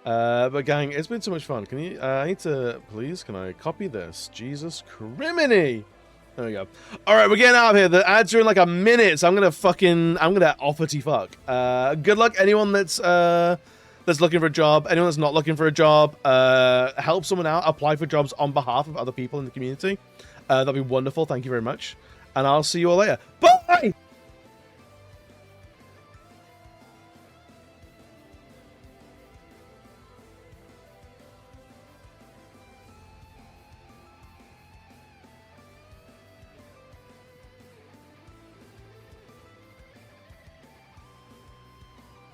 But gang, it's been so much fun. Can you, I need to, please, can I copy this? Jesus criminy. There we go. Alright, we're getting out of here. The ads are in like a minute, so I'm gonna offer to fuck. Good luck anyone that's looking for a job, anyone that's not looking for a job, help someone out, apply for jobs on behalf of other people in the community. That'd be wonderful. Thank you very much. And I'll see you all later. Bye!